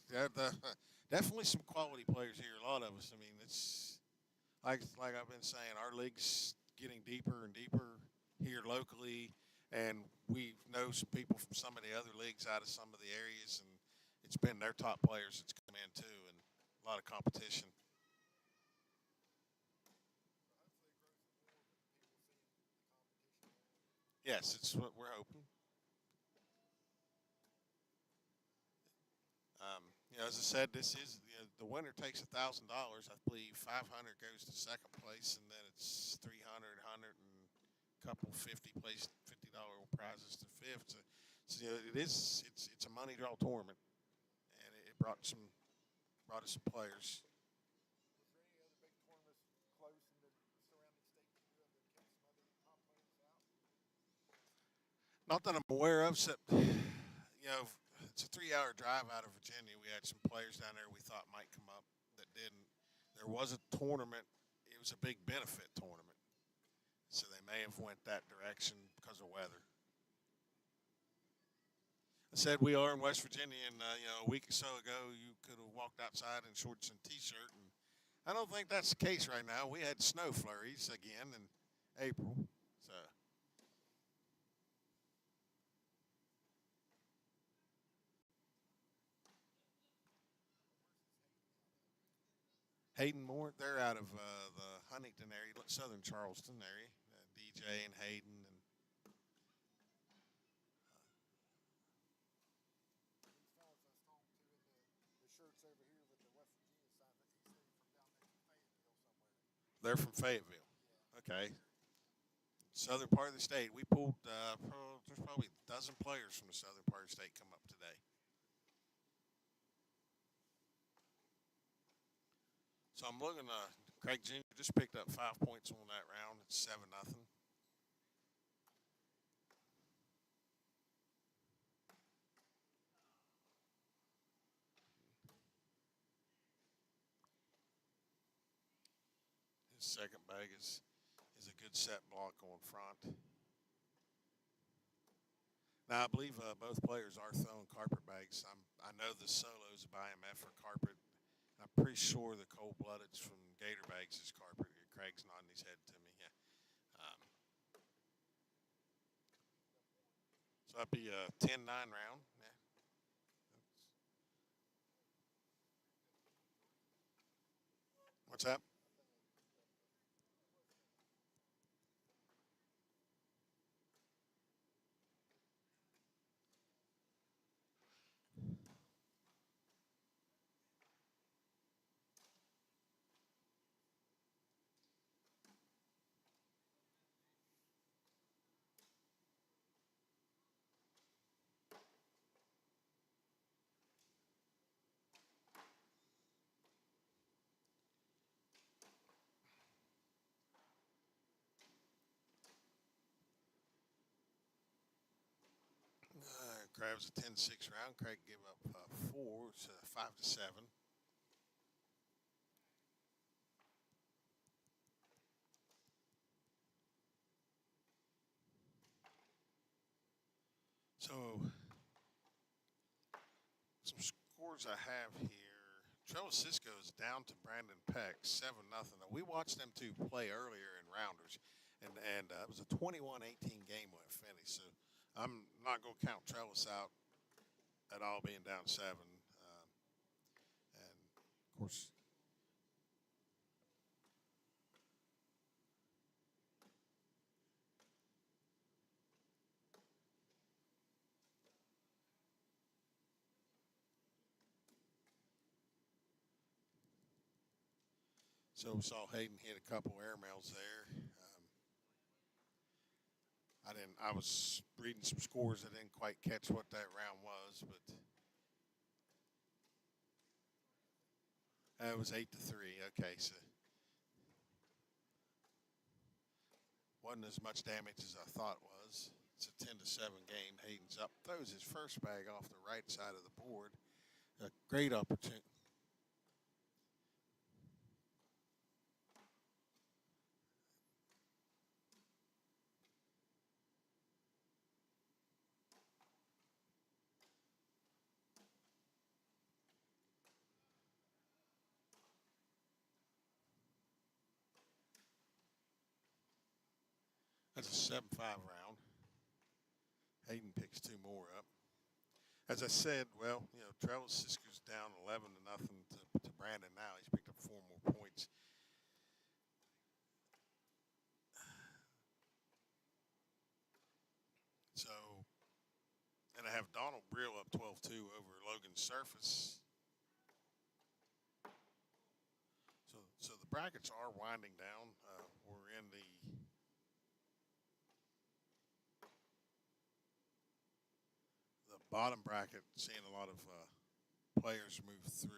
definitely some quality players here. A lot of us. I mean, it's like I've been saying, our league's getting deeper and deeper here locally, and we know some people from some of the other leagues out of some of the areas, and it's been their top players that's come in too, and a lot of competition. Yes, it's what we're hoping. As I said, this is the winner takes $1,000. I believe 500 goes to second place, and then it's 300, 100, and a couple 50 place $50 prizes to fifth. So it is it's a money draw tournament, and it brought us some players.
Is there any other big tournaments close in the surrounding state that you have that kept some other top players out?
Not that I'm aware of, except it's a 3-hour drive out of Virginia. We had some players down there we thought might come up that didn't. There was a tournament. It was a big benefit tournament, so they may have went that direction because of weather. I said we are in West Virginia, and a week or so ago you could have walked outside in shorts and t-shirt, and I don't think that's the case right now. We had snow flurries again in April, so. Hayden Moore, they're out of the Huntington area, southern Charleston area. DJ and Hayden and
These fellas I was talking to in the shirts over here with the West Virginia side, that he said from down there from Fayetteville somewhere.
they're from Fayetteville.
Yeah.
Okay, southern part of the state. We pulled. There's probably a dozen players from the southern part of the state come up today. So I'm looking. Craig Jr. just picked up 5 points on that round. It's 7-0. His second bag is a good set block on front. Now I believe both players are throwing carpet bags. I know the solos by IMF for carpet. I'm pretty sure the cold blooded's from Gator Bags is carpet. Craig's nodding his head to me. Yeah. So that'd be a 10-9 round. Yeah. What's that? Crab's a 10-6 round. Craig gave up 4, so 5-7. So, some scores I have here. Trevor Cisco is down to Brandon Peck, 7-0. Now, we watched them two play earlier in rounders, and it was a 21-18 game when it finished. So, I'm not going to count Trellis out at all being down 7. And, of course, so we saw Hayden hit a couple air mails there. I didn't. I was reading some scores. I didn't quite catch what that round was, but it was 8-3. Okay, so wasn't as much damage as I thought it was. It's a 10-7 game. Hayden's up, throws his first bag off the right side of the board. A great opportunity. That's a 7-5 round. Hayden picks 2 more up. As I said, well, Travis Sisko's down 11-0 to Brandon now. He's picked up 4 more points. So, and I have Donald Brill up 12-2 over Logan Surface. So the brackets are winding down. We're in the bottom bracket, seeing a lot of players move through.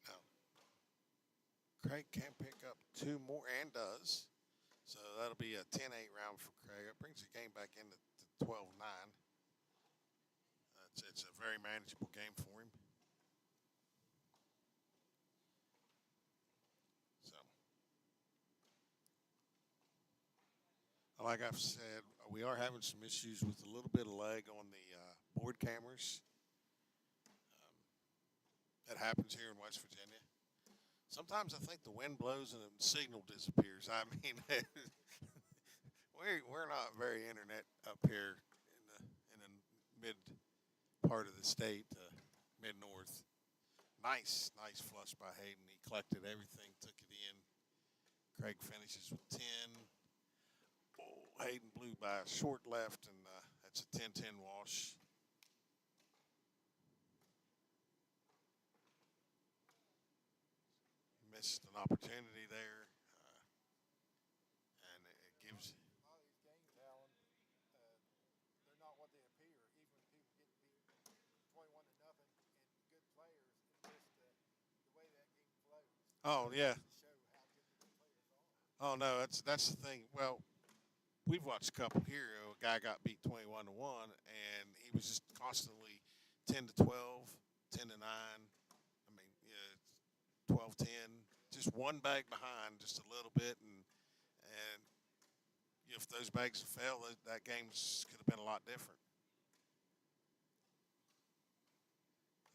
Now, Craig can pick up 2 more and does. So that'll be a 10-8 round for Craig. That brings the game back into 12-9. It's a very manageable game for him. So, like I've said, we are having some issues with a little bit of lag on the board cameras. That happens here in West Virginia. Sometimes I think the wind blows and the signal disappears. I mean, we're not very internet up here in the mid part of the state, mid north. Nice flush by Hayden. He collected everything, took it in. Craig finishes with 10. Oh, Hayden blew by a short left, and that's a 10-10 wash. Missed an opportunity there, and it gives.
A lot of these games, Alan, they're not what they appear. Even when people get beat 21-0 and good players, it's just the way that game flows.
Oh yeah.
To show how good the players are.
Oh no, that's the thing. Well, we've watched a couple here. A guy got beat 21-1, and he was just constantly 10-12, 10-9. I mean, yeah, 12-10. Just one bag behind, just a little bit, and if those bags had fell, that game could have been a lot different.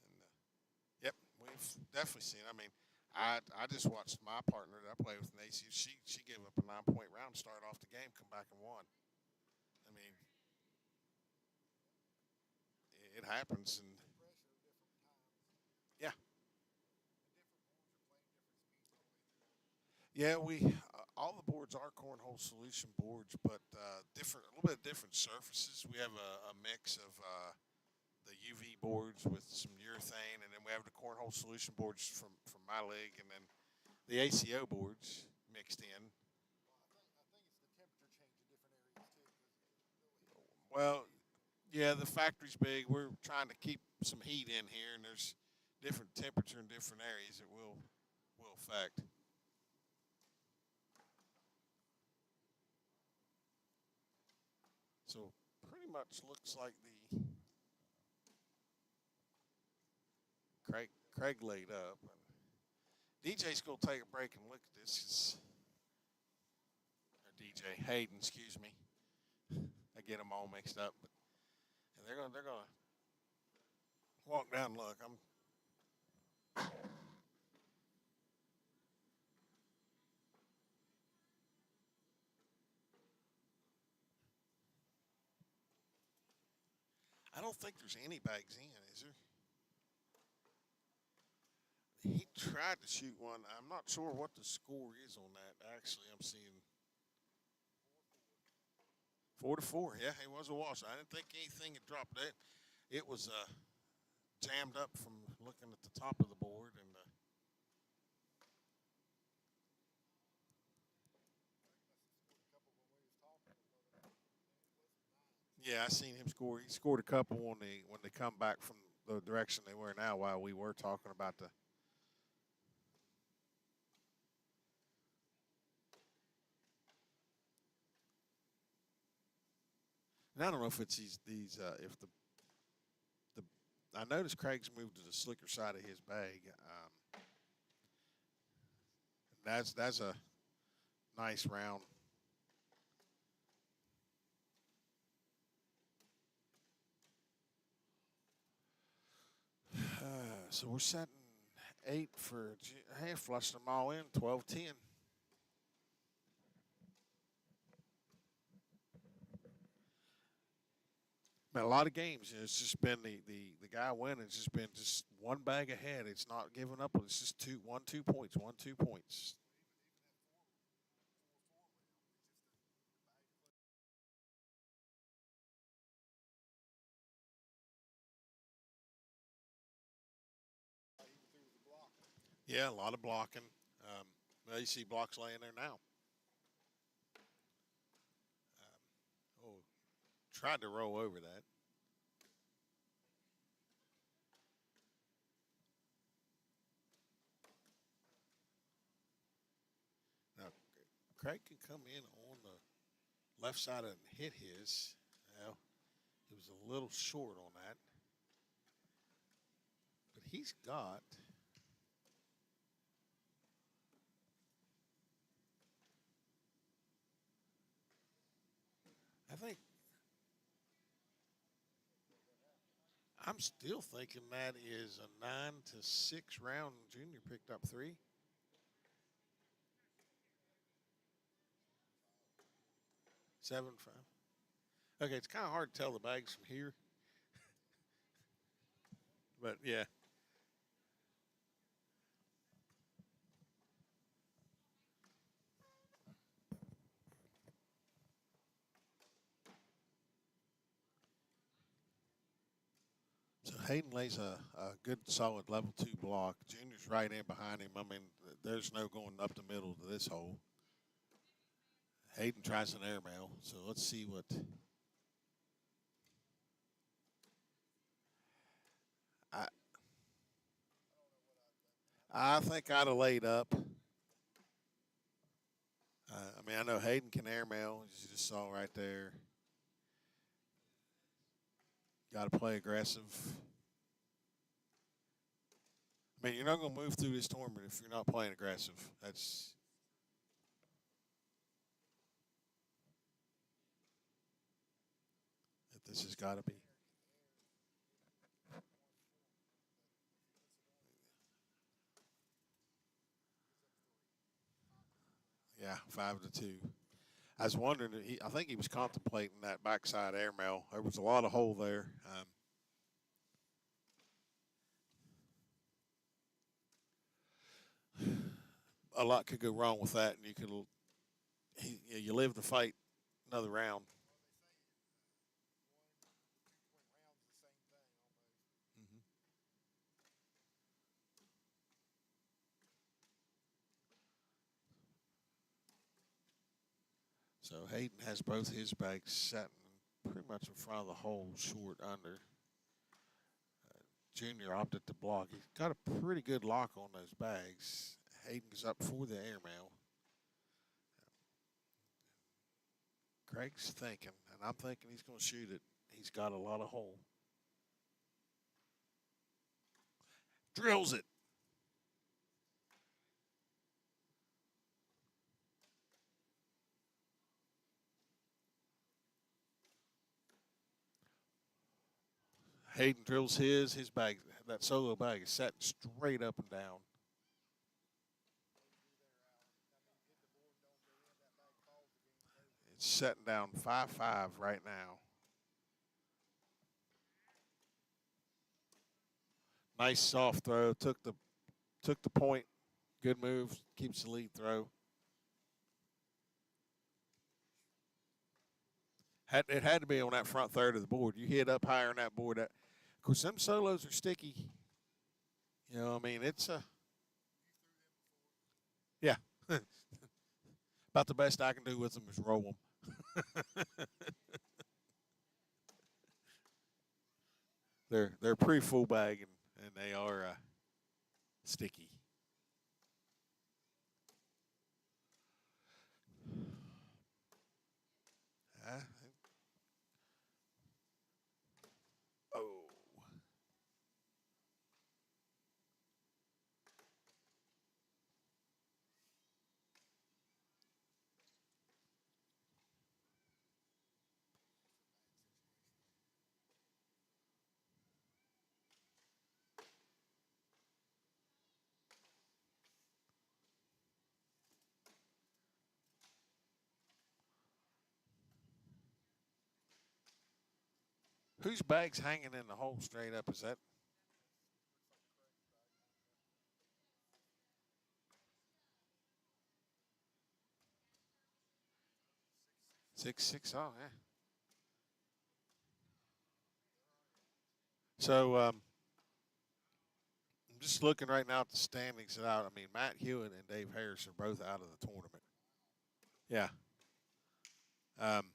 And yep, we've definitely seen. I mean, I just watched my partner that I play with, Nacy. She gave up a 9-point round, start off the game, come back and won. I mean, it happens, and
Pressure different times.
yeah,
And different boards are playing different speeds all the way through.
yeah. All the boards are cornhole solution boards, but different, a little bit different surfaces. We have a mix of the UV boards with some urethane, and then we have the cornhole solution boards from my league, and then the ACO boards mixed in.
I think it's the temperature change in different areas too. Really,
Well, yeah, the factory's big. We're trying to keep some heat in here, and there's different temperature in different areas that will affect. So pretty much looks like the Craig laid up. And DJ's gonna take a break and look at this. Or DJ Hayden, excuse me. I get them all mixed up, but and they're gonna walk down and look. I don't think there's any bags in, is there? He tried to shoot one. I'm not sure what the score is on that. Actually, I'm seeing 4-4. Yeah, it was a wash. I didn't think anything had dropped. It was jammed up from looking at the top of the board, and yeah, I seen him score. He scored a couple when they come back from the direction they were now. While we were talking about the. And I don't know if it's these if the I noticed Craig's moved to the slicker side of his bag. That's a nice round. So we're setting 8 for hey, flushing them all in 12-10. Man, a lot of games, it's just been the guy winning. It's just been just one bag ahead. It's not giving up. It's just 2 points, 1-2 points. Yeah, a lot of blocking. Well, you see blocks laying there now. Oh, tried to roll over that. Now, Craig can come in on the left side and hit his. Well, he was a little short on that. But he's got. I think. I'm still thinking that is a 9-6 round. Junior picked up 3. 7-5. Okay, it's kind of hard to tell the bags from here. But yeah. So Hayden lays a good solid level 2 block. Junior's right in behind him. I mean, there's no going up the middle to this hole. Hayden tries an airmail, so let's see what. I I think I'd have laid up. I mean, I know Hayden can airmail, as you just saw right there. Got to play aggressive. I mean, you're not going to move through this tournament if you're not playing aggressive. That's. This has got to be. Yeah, 5-2. I was wondering. I think he was contemplating that backside airmail. There was a lot of hole there. A lot could go wrong with that, and you could. You live to fight another round. Mm-hmm. So Hayden has both his bags set pretty much in front of the hole, short under. Junior opted to block. He's got a pretty good lock on those bags. Hayden's up for the airmail. Craig's thinking, and I'm thinking he's going to shoot it. He's got a lot of hole. Drills it. Hayden drills his bag. That solo bag is set straight up and down. It's setting down 5-5 right now. Nice soft throw. Took the point. Good move. Keeps the lead throw. It had to be on that front third of the board. You hit up higher on that board. Of course, them solos are sticky. You know, I mean, it's a. Yeah. About the best I can do with them is roll them. They're pretty full bag and they are sticky. Uh, oh. Whose bag's hanging in the hole straight up? Is that? Six six. Oh yeah. So I'm just looking right now at the standings out. I mean, Matt Hewitt and Dave Harris are both out of the tournament. Yeah. Um,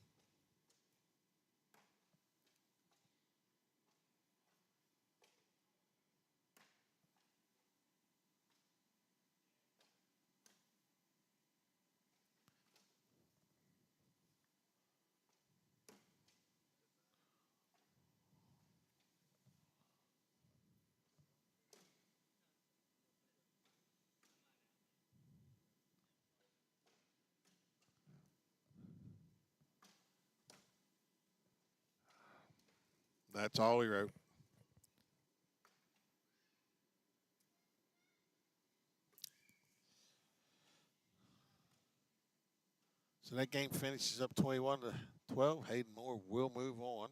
that's all he wrote. So that game finishes up 21-12. Hayden Moore will move on.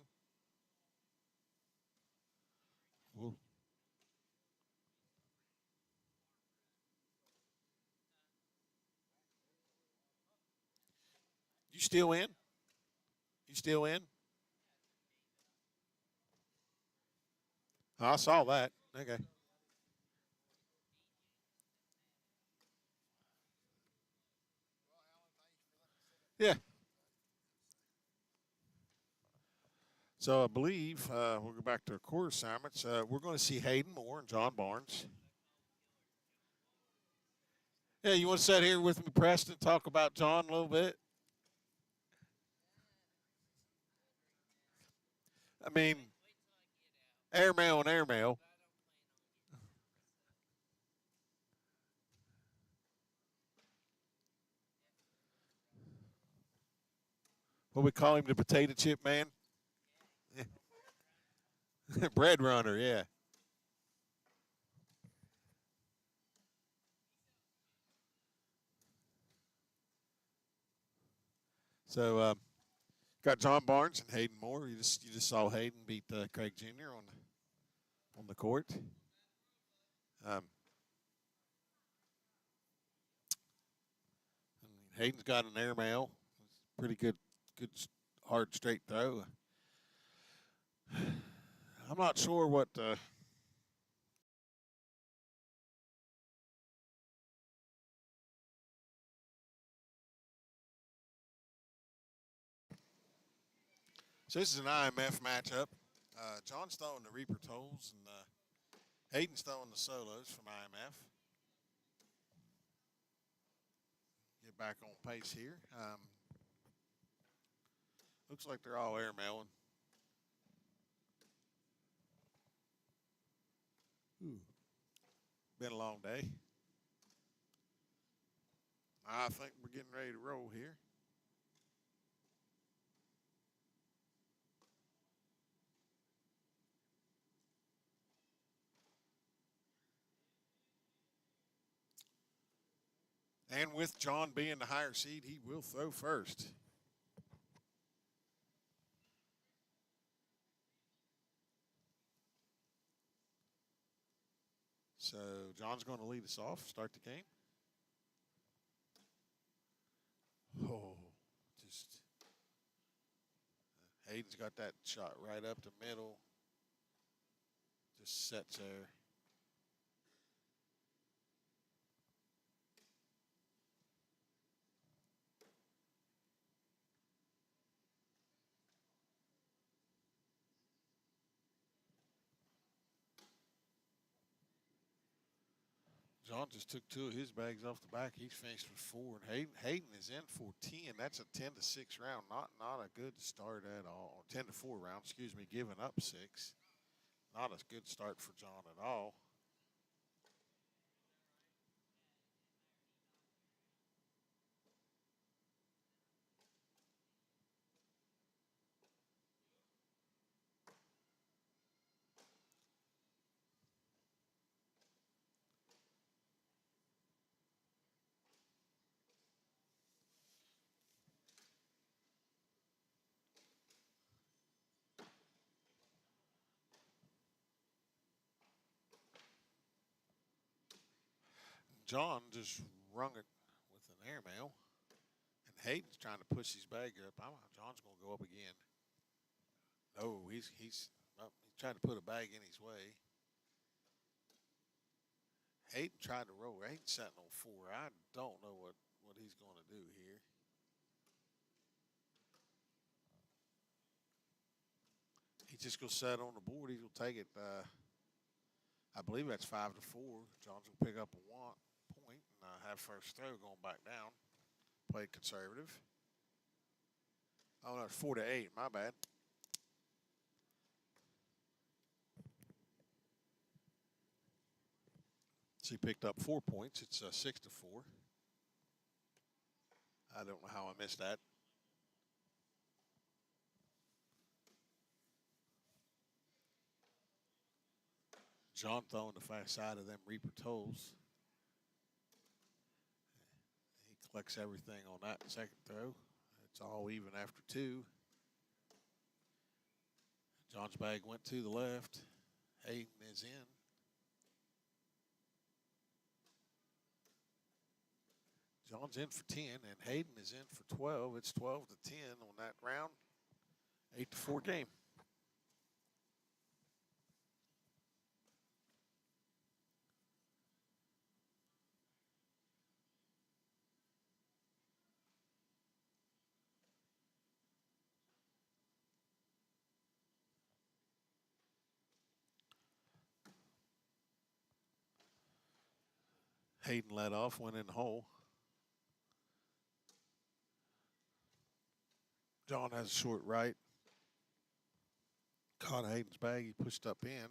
We'll, you still in? You still in? I saw that. Okay. Yeah. So I believe we'll go back to our core assignments. We're going to see Hayden Moore and John Barnes. Yeah, you want to sit here with me, Preston, talk about John a little bit? I mean, airmail and airmail. What we call him, the potato chip man? Bread runner, yeah. So got John Barnes and Hayden Moore. You just saw Hayden beat Craig Jr. on the court. Um, Hayden's got an airmail. Pretty good hard straight throw. I'm not sure what. So this is an IMF matchup. John's throwing the Reaper Tolls and Hayden's throwing the solos from IMF. Get back on pace here. Looks like they're all airmailing. Ooh. Been a long day. I think we're getting ready to roll here. And with John being the higher seed, he will throw first. So John's going to lead us off, start the game. Oh, just Hayden's got that shot right up the middle. Just sets there. John just took two of his bags off the back. He's finished with four, and Hayden is in for 10. That's a 10-6 round. Not a good start at all. 10-4 round. Excuse me. Giving up 6. Not a good start for John at all. John just rung it with an airmail. And Hayden's trying to push his bag up. John's going to go up again. No, he's trying to put a bag in his way. Hayden tried to roll. Hayden's sitting on 4. I don't know what he's going to do here. He's just going to set on the board. He's going to take it. I believe that's 5-4. John's going to pick up a point and have first throw going back down. Played conservative. Oh, no, it's 4-8. My bad. So he picked up 4 points. It's 6-4. I don't know how I missed that. John throwing the fast side of them Reaper tolls. He collects everything on that second throw. It's all even after 2. John's bag went to the left. Hayden is in. John's in for 10, and Hayden is in for 12. It's 12-10 on that round. 8-4 game. Hayden led off, went in the hole. John has a short right. Caught Hayden's bag. He pushed up in.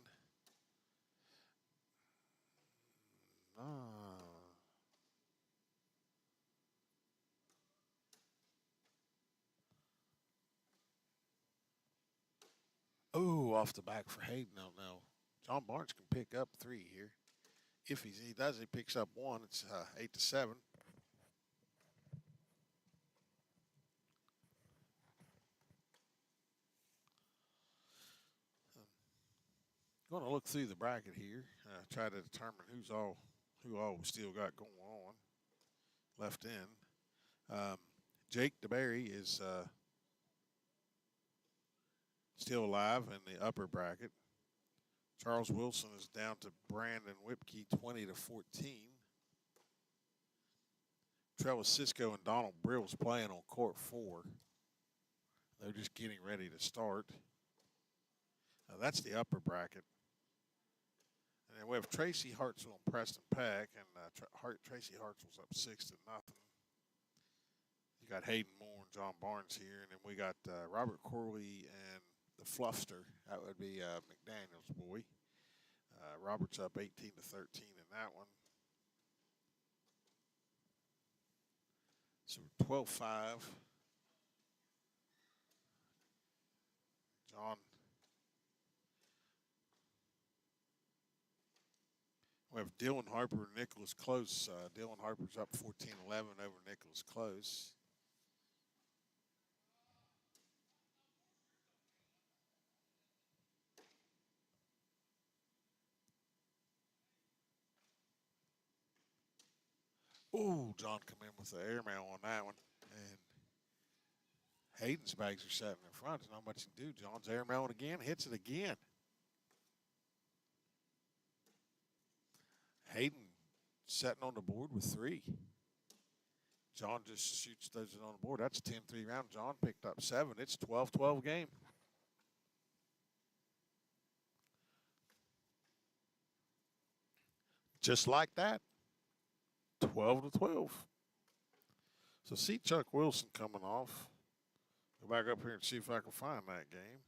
Oh, off the back for Hayden. No. John Barnes can pick up 3 here. If he does, he picks up 1. It's 8-7. Going to look through the bracket here, try to determine who all we still got going on left in. Jake DeBerry is still alive in the upper bracket. Charles Wilson is down to Brandon Whipkey, 20-14. Trevor Cisco and Donald Brill's playing on court 4. They're just getting ready to start. That's the upper bracket. And then we have Tracy Hartzell and Preston Peck, and Tracy Hartzell's up 6-0. You got Hayden Moore and John Barnes here, and then we got Robert Corley and the Fluffster. That would be McDaniel's boy. Robert's up 18-13 in that one. So 12-5. John. We have Dylan Harper and Nicholas Close. Dylan Harper's up 14-11 over Nicholas Close. Oh, John come in with the airmail on that one. And Hayden's bags are set in front. There's not much to do. John's airmail again, hits it again. Hayden setting on the board with 3. John just shoots those on the board. That's a 10-3 round. John picked up 7. It's 12-12 game. Just like that. 12-12. So see Chuck Wilson coming off. Go back up here and see if I can find that game.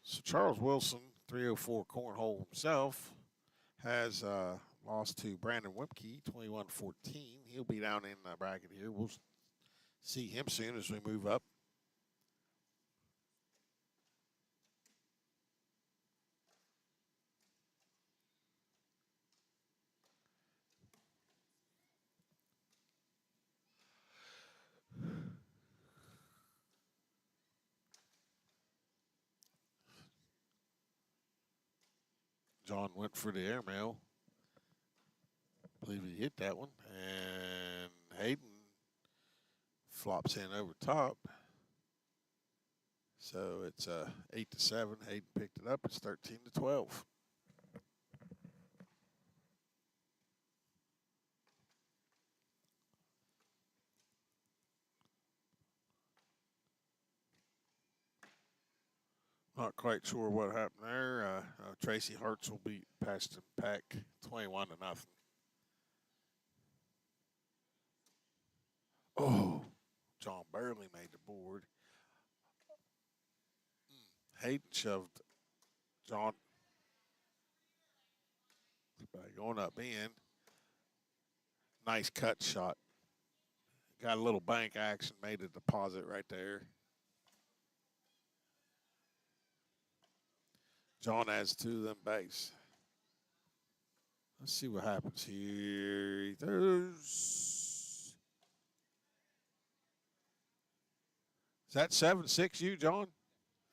So Charles Wilson, 304 cornhole himself, has lost to Brandon Whipkey, 21-14. He'll be down in the bracket here. We'll see him soon as we move up. John went for the airmail. I believe he hit that one. And Hayden flops in over top. So it's 8-7. Hayden picked it up. It's 13-12. Not quite sure what happened there. Tracy Hartzell beat Paxton Peck 21-0. Oh, John barely made the board. Hayden shoved John by going up in. Nice cut shot. Got a little bank action, made a deposit right there. John has two of them bags. Let's see what happens here. He throws. Is that 7-6 you, John?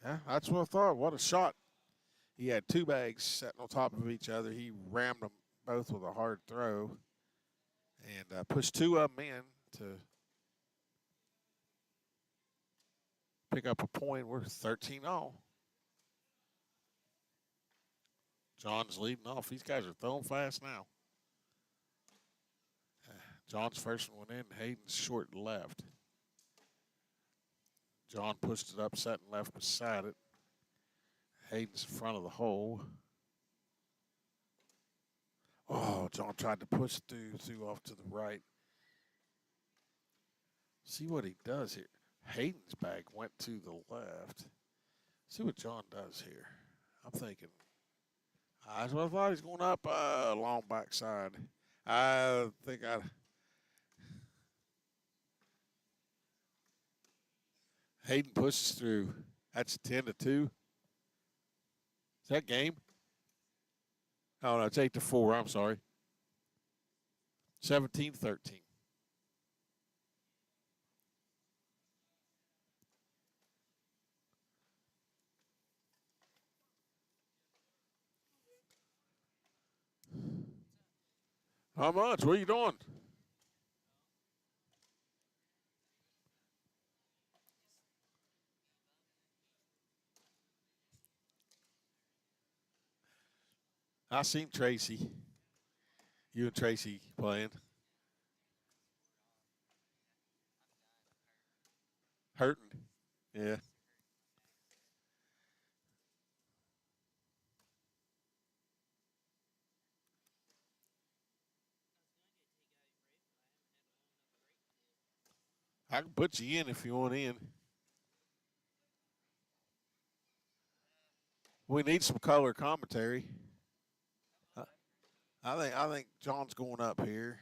Yeah, that's what I thought. What a shot. He had two bags sitting on top of each other. He rammed them both with a hard throw and pushed two of them in to pick up a point. We're 13-all. John's leading off. These guys are throwing fast now. John's first one went in. Hayden's short left. John pushed it up, set and left beside it. Hayden's in front of the hole. Oh, John tried to push through off to the right. See what he does here. Hayden's bag went to the left. See what John does here. I'm thinking, that's what I thought. He's going up long backside. I think Hayden pushes through. That's 10-2. Is that game? Oh, no, it's 8-4. I'm sorry. 17-13. How much? What are you doing? I seen Tracy. You and Tracy playing. Hurting. Yeah. I can put you in if you want in. We need some color commentary. I think John's going up here.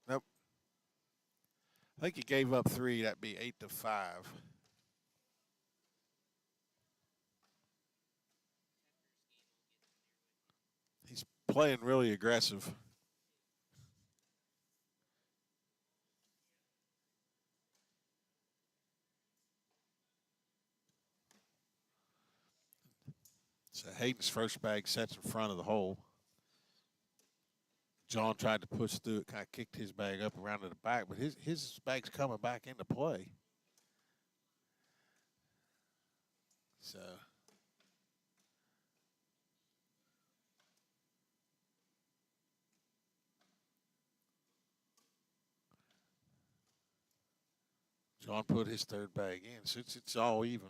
Nope. I think he gave up 3. That'd be 8-5. He's playing really aggressive. So Hayden's first bag sets in front of the hole. John tried to push through it, kind of kicked his bag up around to the back, but his bag's coming back into play. So John put his third bag in. Since it's all even,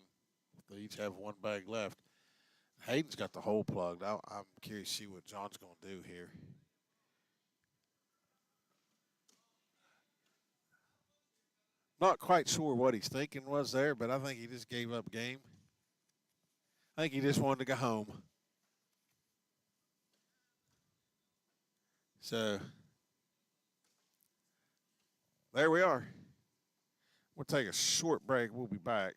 they each have one bag left. Hayden's got the hole plugged. I'm curious to see what John's going to do here. Not quite sure what he's thinking was there, but I think he just gave up game. I think he just wanted to go home. So there we are. We'll take a short break. We'll be back.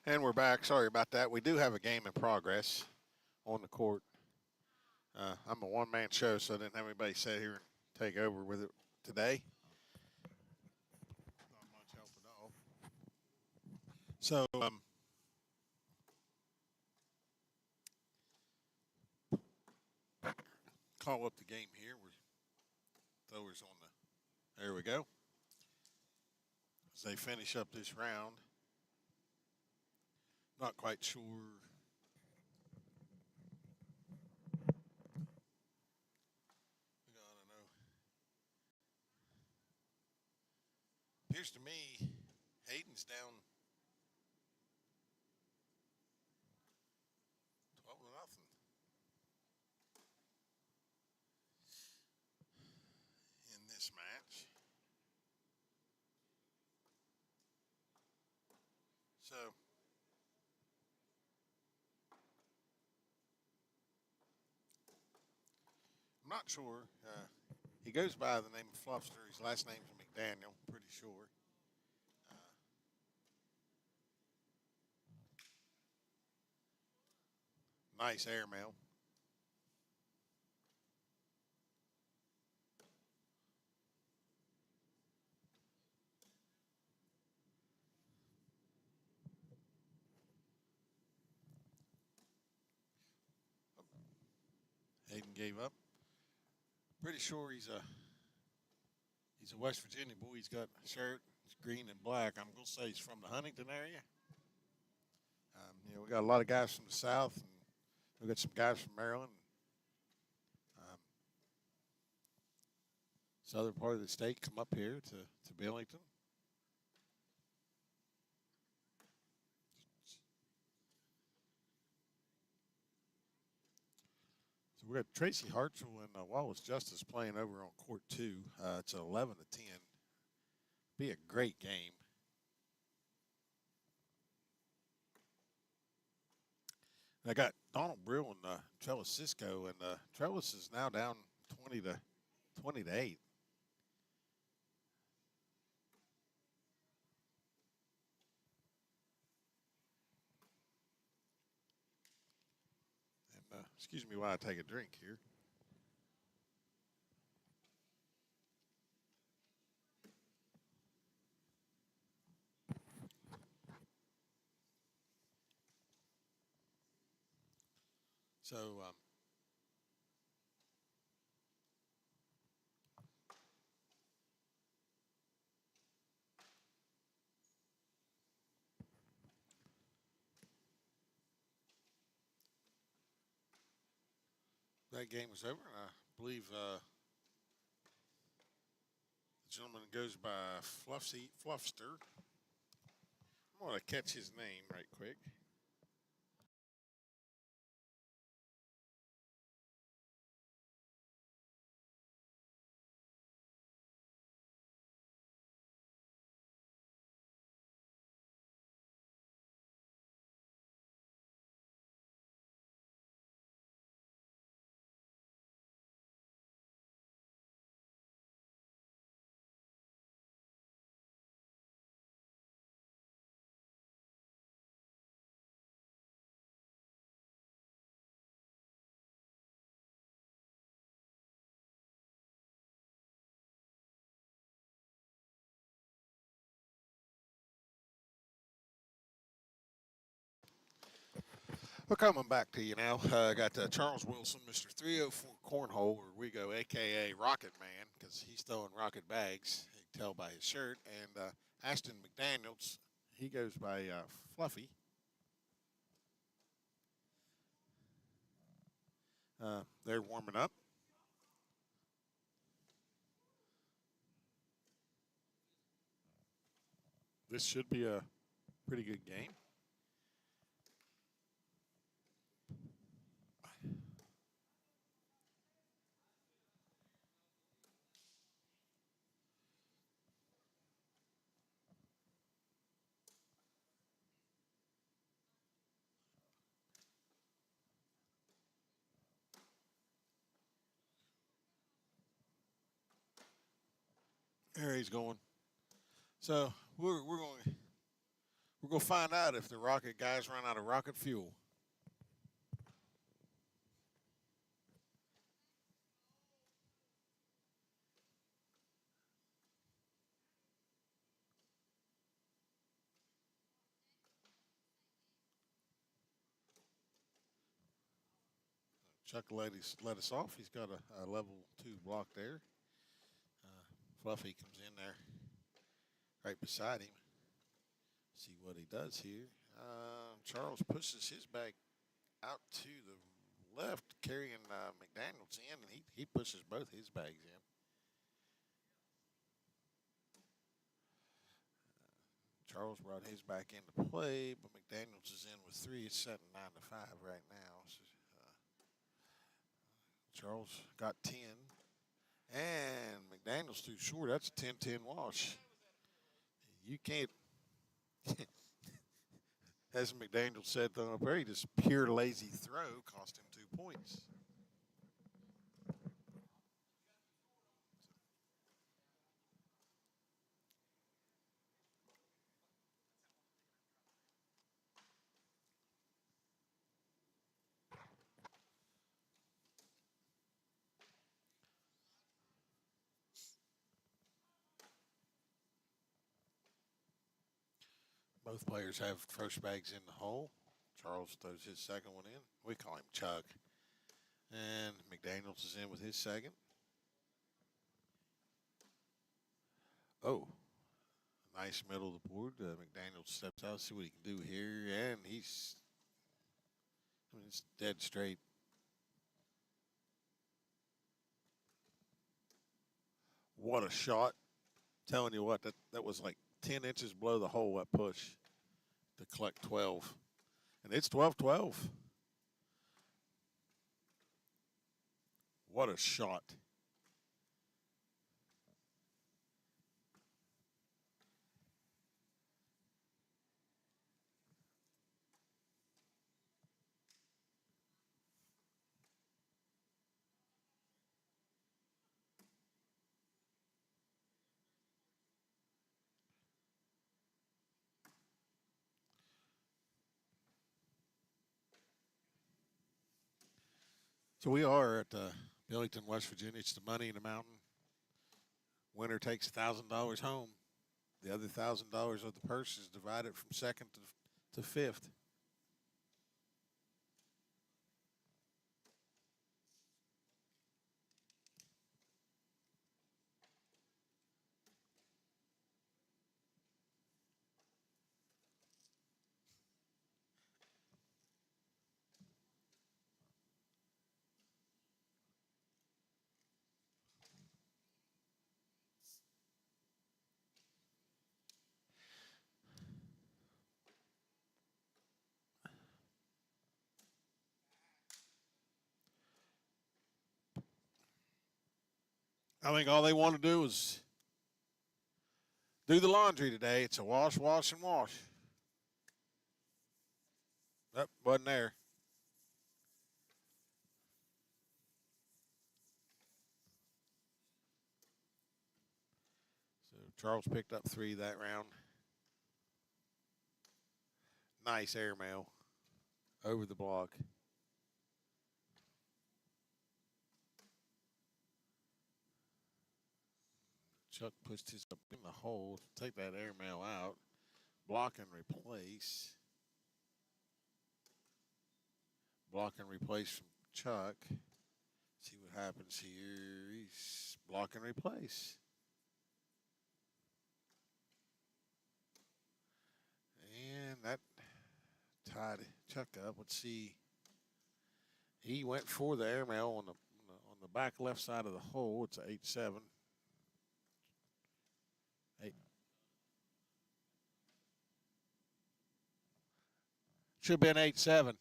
And we're back. Sorry about that. We do have a game in progress on the court. I'm a one-man show, so I didn't have anybody sit here and take over with it today. Not much help at all. So, call up the game here. We're throwers on the. There we go. As they finish up this round, not quite sure. I don't know. Appears to me Hayden's down 12-0 in this match. So I'm not sure. He goes by the name of Fluffster. His last name's McDaniel, pretty sure. Nice airmail. Hayden gave up. Pretty sure he's a West Virginia boy. He's got a shirt. It's green and black. I'm gonna say he's from the Huntington area. We got a lot of guys from the South, and we got some guys from Maryland, southern part of the state, come up here to Billington. So we got Tracy Hartzell and Wallace Justice playing over on court 2. It's 11-10. Be a great game. I got Donald Brill and Trellis Cisco, and Trellis is now down 20-8. And excuse me while I take a drink here. So that game was over, and I believe the gentleman goes by Fluffster. I'm going to catch his name right quick. We're coming back to you now. I got Charles Wilson, Mr. 304 Cornhole, or we go, a.k.a. Rocket Man, because he's throwing rocket bags. You can tell by his shirt. And Ashton McDaniels, he goes by Fluffy. They're warming up. This should be a pretty good game. There he's going. So we're We're going to find out if the rocket guys run out of rocket fuel. Chuck let us off. He's got a level 2 block there. Fluffy comes in there right beside him. See what he does here. Charles pushes his bag out to the left, carrying McDaniels in, and he pushes both his bags in. Charles brought his back into play, but McDaniels is in with 3. It's setting 9-5 right now. So, Charles got 10. And McDaniels too short. That's a 10-10 wash. You can't, as McDaniel said, though, very just pure lazy throw cost him 2 points. Both players have first bags in the hole. Charles throws his second one in. We call him Chuck. And McDaniels is in with his second. Oh, nice middle of the board. McDaniels steps out, see what he can do here. And it's dead straight. What a shot. Telling you what, that was like 10 inches below the hole, that push to collect 12. And it's 12-12. What a shot. So we are at Billington, West Virginia. It's the Money in the Mountain. Winner takes $1,000 home. The other $1,000 of the purse is divided from second to fifth. I think all they want to do is do the laundry today. It's a wash, wash, and wash. That wasn't there. So Charles picked up 3 that round. Nice airmail over the block. Chuck pushed his up in the hole. Take that airmail out. Block and replace. Block and replace from Chuck. See what happens here. He's block and replace. And that tied Chuck up. Let's see. He went for the airmail on the back left side of the hole. It's an 8-7. 8. Should have been 8-7.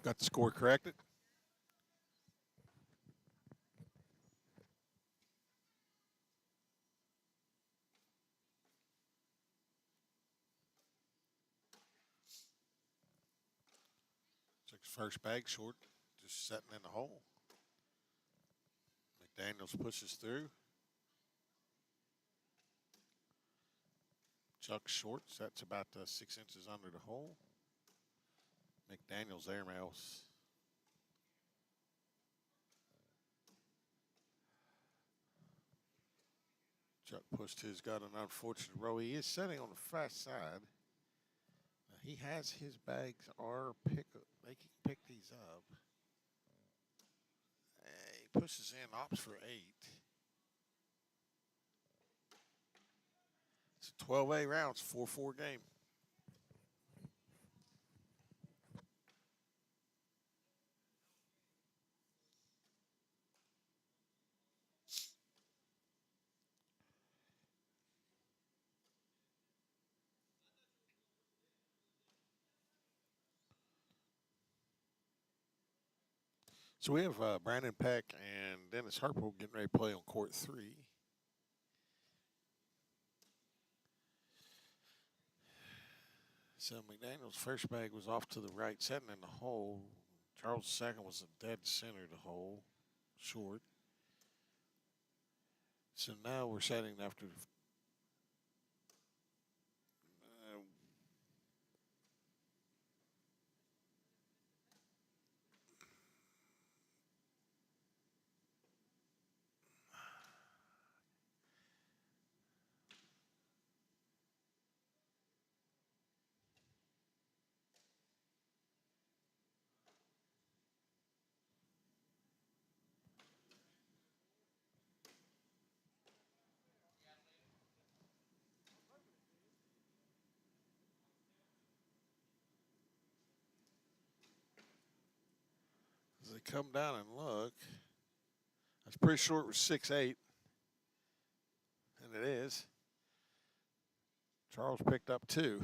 Got the score corrected. Took his first bag short, just setting in the hole. McDaniels pushes through. Chuck short, sets about 6 inches under the hole. McDaniels air mouse. Chuck pushed his, got an unfortunate row. He is setting on the fast side. Now he has his bags are pick. They can pick these up. He pushes in, opts for 8. It's a 12A round. It's a 4-4 game. So we have Brandon Peck and Dennis Harpo getting ready to play on court 3. So McDaniel's first bag was off to the right, setting in the hole. Charles' second was a dead center of the hole, short. So now we're setting after. As they come down and look, I was pretty sure it was 6-8, and it is. Charles picked up 2.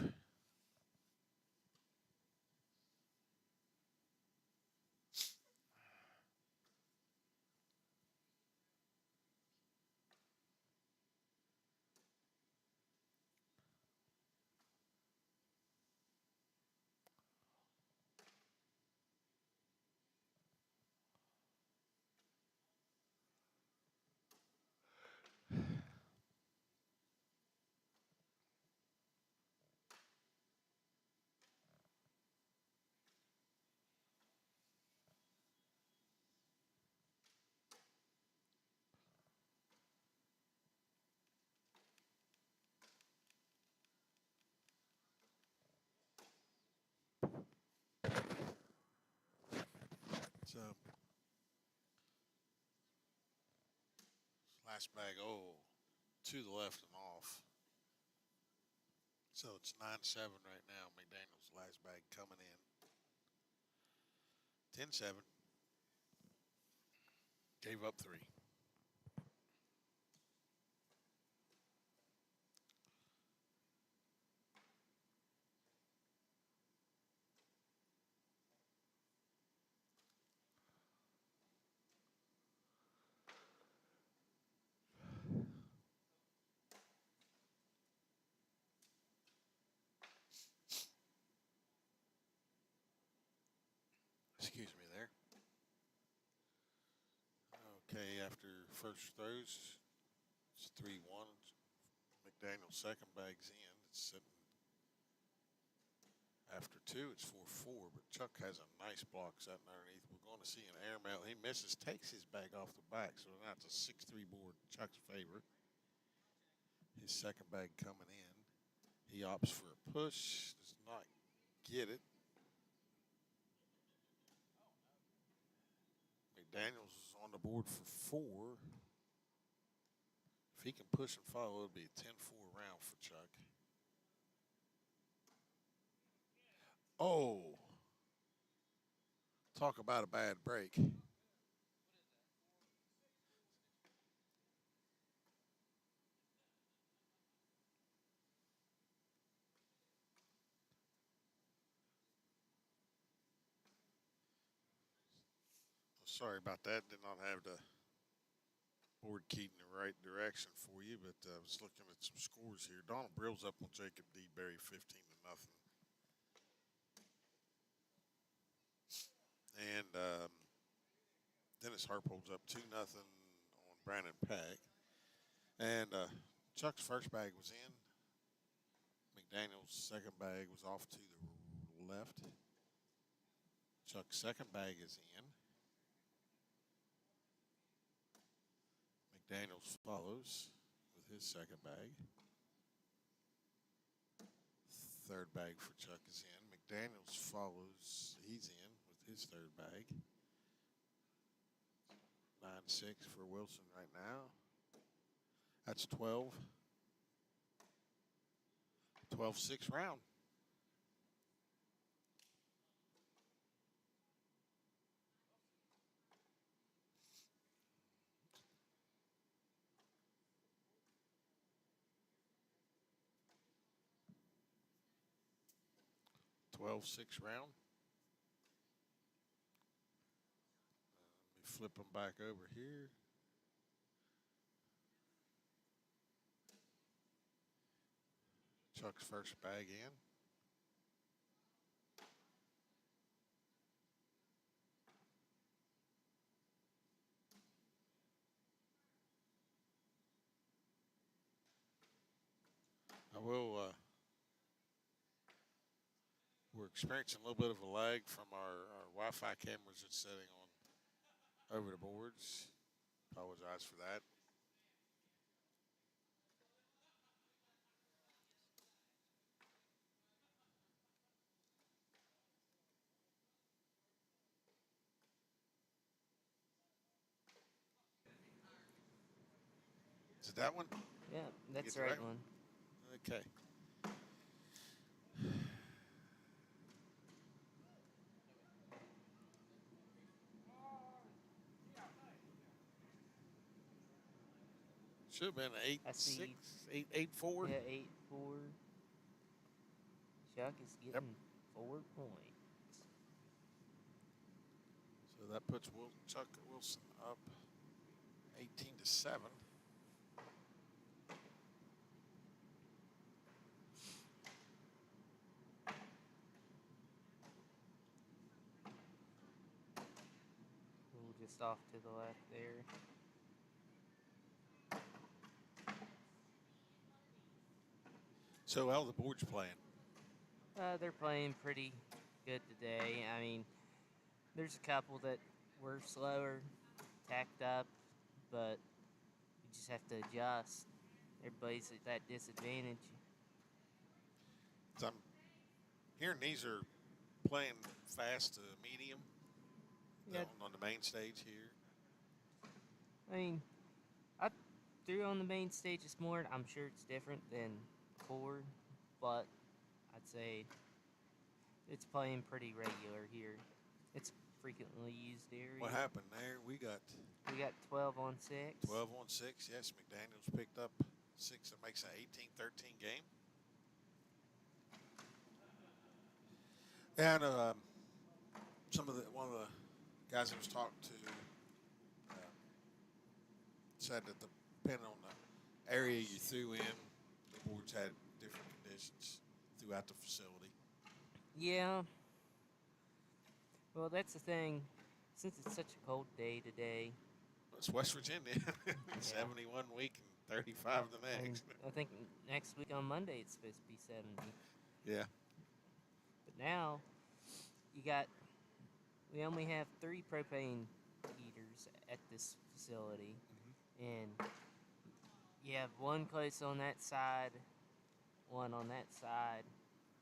So last bag, to the left and off. So it's 9-7 right now. McDaniel's last bag coming in. 10-7. Gave up 3. Excuse me there. Okay, after first throws, it's 3-1. McDaniel's second bag's in. It's sitting. After 2, it's 4-4, but Chuck has a nice block sitting underneath. We're going to see an airmail. He misses, takes his bag off the back, so now it's a 6-3 board, Chuck's favor. His second bag coming in. He opts for a push, does not get it. McDaniel's is on the board for 4. If he can push and follow, it'll be a 10-4 round for Chuck. Oh, talk about a bad break. Sorry about that. Did not have the board keyed in the right direction for you, but I was looking at some scores here. Donald Brill's up on Jacob D. Berry 15-0. And Dennis Harpold's up 2-0 on Brandon Pack. And Chuck's first bag was in. McDaniel's second bag was off to the left. Chuck's second bag is in. McDaniel's follows with his second bag. Third bag for Chuck is in. McDaniel's follows. He's in with his third bag. 9-6 for Wilson right now. That's 12. 12-6 round. Round. Let me flip them back over here. Chuck's first bag in. We're experiencing a little bit of a lag from our Wi-Fi cameras that's setting on over the boards. Apologize for that. Is it that one?
Yeah, that's
the
the right
right
one.
Okay. Should have been
I see.
8-6, 8-4.
Yeah, 8-4. Chuck is getting 4 points.
So that puts Chuck Wilson up 18-7.
A little just off to the left there.
So how are the boards playing?
They're playing pretty good today. I mean, there's a couple that were slower, tacked up, but you just have to adjust. Everybody's at that disadvantage.
I'm hearing these are playing fast to medium
Yeah,
on the main stage here.
I mean, I threw on the main stage this morning. I'm sure it's different than core, but I'd say it's playing pretty regular here. It's frequently used area.
What happened there? We got
12 on 6.
12 on 6. Yes, McDaniel's picked up 6. That makes an 18-13 game. And one of the guys I was talking to said that depending on the area you threw in, the boards had different conditions throughout the facility.
Yeah. Well, that's the thing. Since it's such a cold day today,
It's West Virginia. 71 week and 35 the
and
next.
I think next week on Monday it's supposed to be 70.
Yeah.
But now, we only have 3 propane heaters at this facility. And you have one close on that side, one on that side,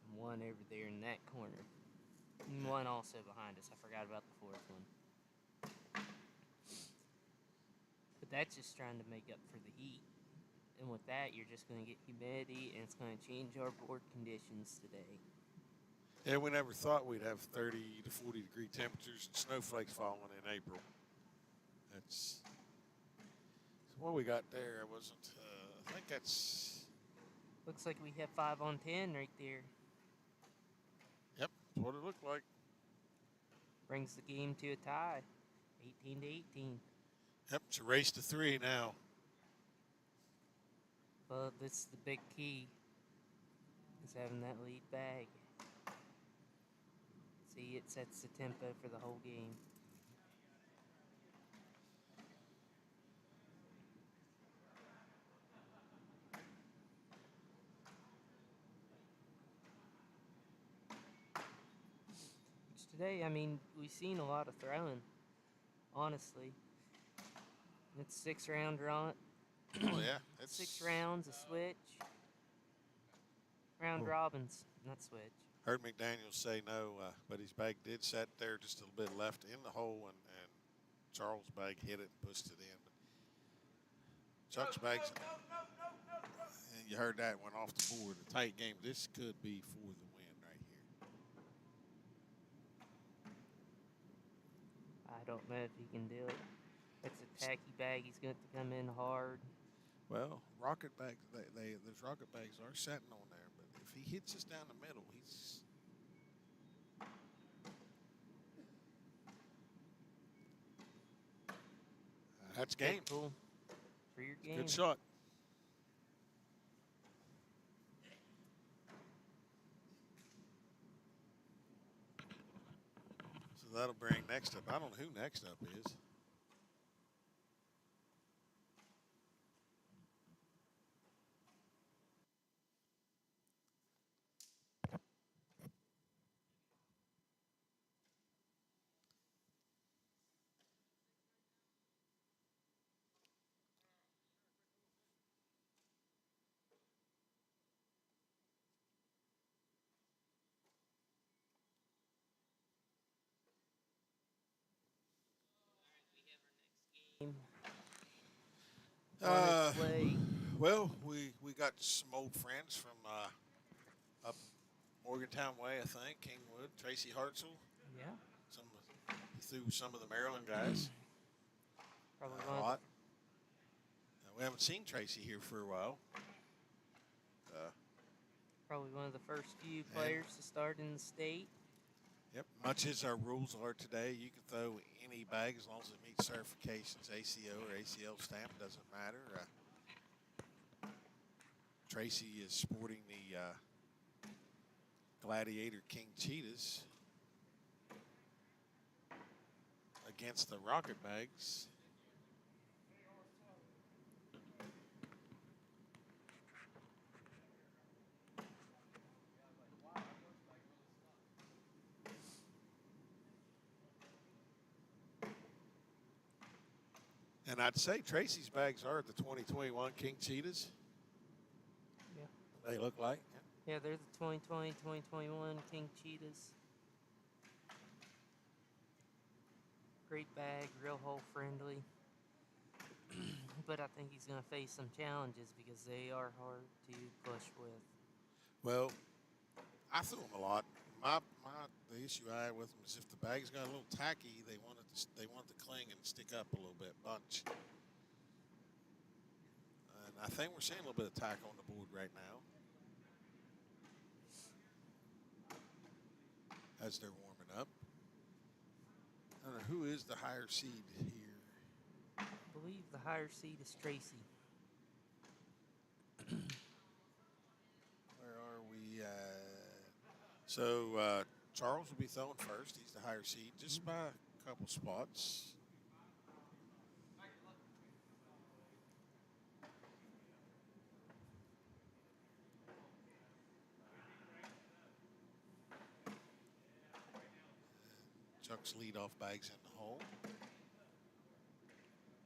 and one over there in that corner. And one also behind us. I forgot about the 4th one. But that's just trying to make up for the heat. And with that, you're just going to get humidity, and it's going to change our board conditions today.
Yeah, we never thought we'd have 30 to 40 degree temperatures and snowflakes falling in April. That's what we got there. I wasn't. I think that's.
Looks like we have 5 on 10 right there.
Yep, that's what it looked like.
Brings the game to a tie. 18 to 18.
Yep, it's a race to 3 now.
But this is the big key, is having that lead bag. See, it sets the tempo for the whole game. Which today, I mean, we've seen a lot of throwing, honestly. It's 6-round draw,
Oh yeah, that's
6 rounds, a switch. Round
Oh.
robins, not switch.
Heard McDaniel say no, but his bag did set there just a little bit left in the hole, and Charles' bag hit it and pushed it in. But Chuck's bags, and you heard that went off the board. A tight game. This could be for the win right here.
I don't know if he can do it. It's a tacky bag. He's going to come in hard.
Well, rocket bags, those rocket bags are setting on there, but if he hits us down the middle, he's. That's game.
Cool for your game.
Good shot. So that'll bring next up. I don't know who next up is.
Game. On
Uh,
its way.
Well, we got some old friends from up Morgantown way, I think. Kingwood, Tracy Hartzell.
Yeah.
He threw some of the Maryland guys
Probably
a
one.
lot. We haven't seen Tracy here for a while.
Probably one of the first few players to start in the state.
Yep. Much as our rules are today, you can throw any bag as long as it meets certifications, ACO or ACL stamp, doesn't matter. Tracy is sporting the Gladiator King Cheetahs against the Rocket Bags. And I'd say Tracy's bags are the 2021 King Cheetahs.
Yeah.
They look like.
Yeah, they're the 2020, 2021 King Cheetahs. Great bag, real hole friendly. But I think he's going to face some challenges because they are hard to push with.
Well, I threw them a lot. The issue I had with them is if the bags got a little tacky, they want it to cling and stick up a little bit, bunch. And I think we're seeing a little bit of tack on the board right now as they're warming up. I don't know who is the higher seed here.
I believe the higher seed is Tracy.
Where are we? So Charles will be throwing first. He's the higher seed, just by a couple spots. Chuck's leadoff bag's in the hole.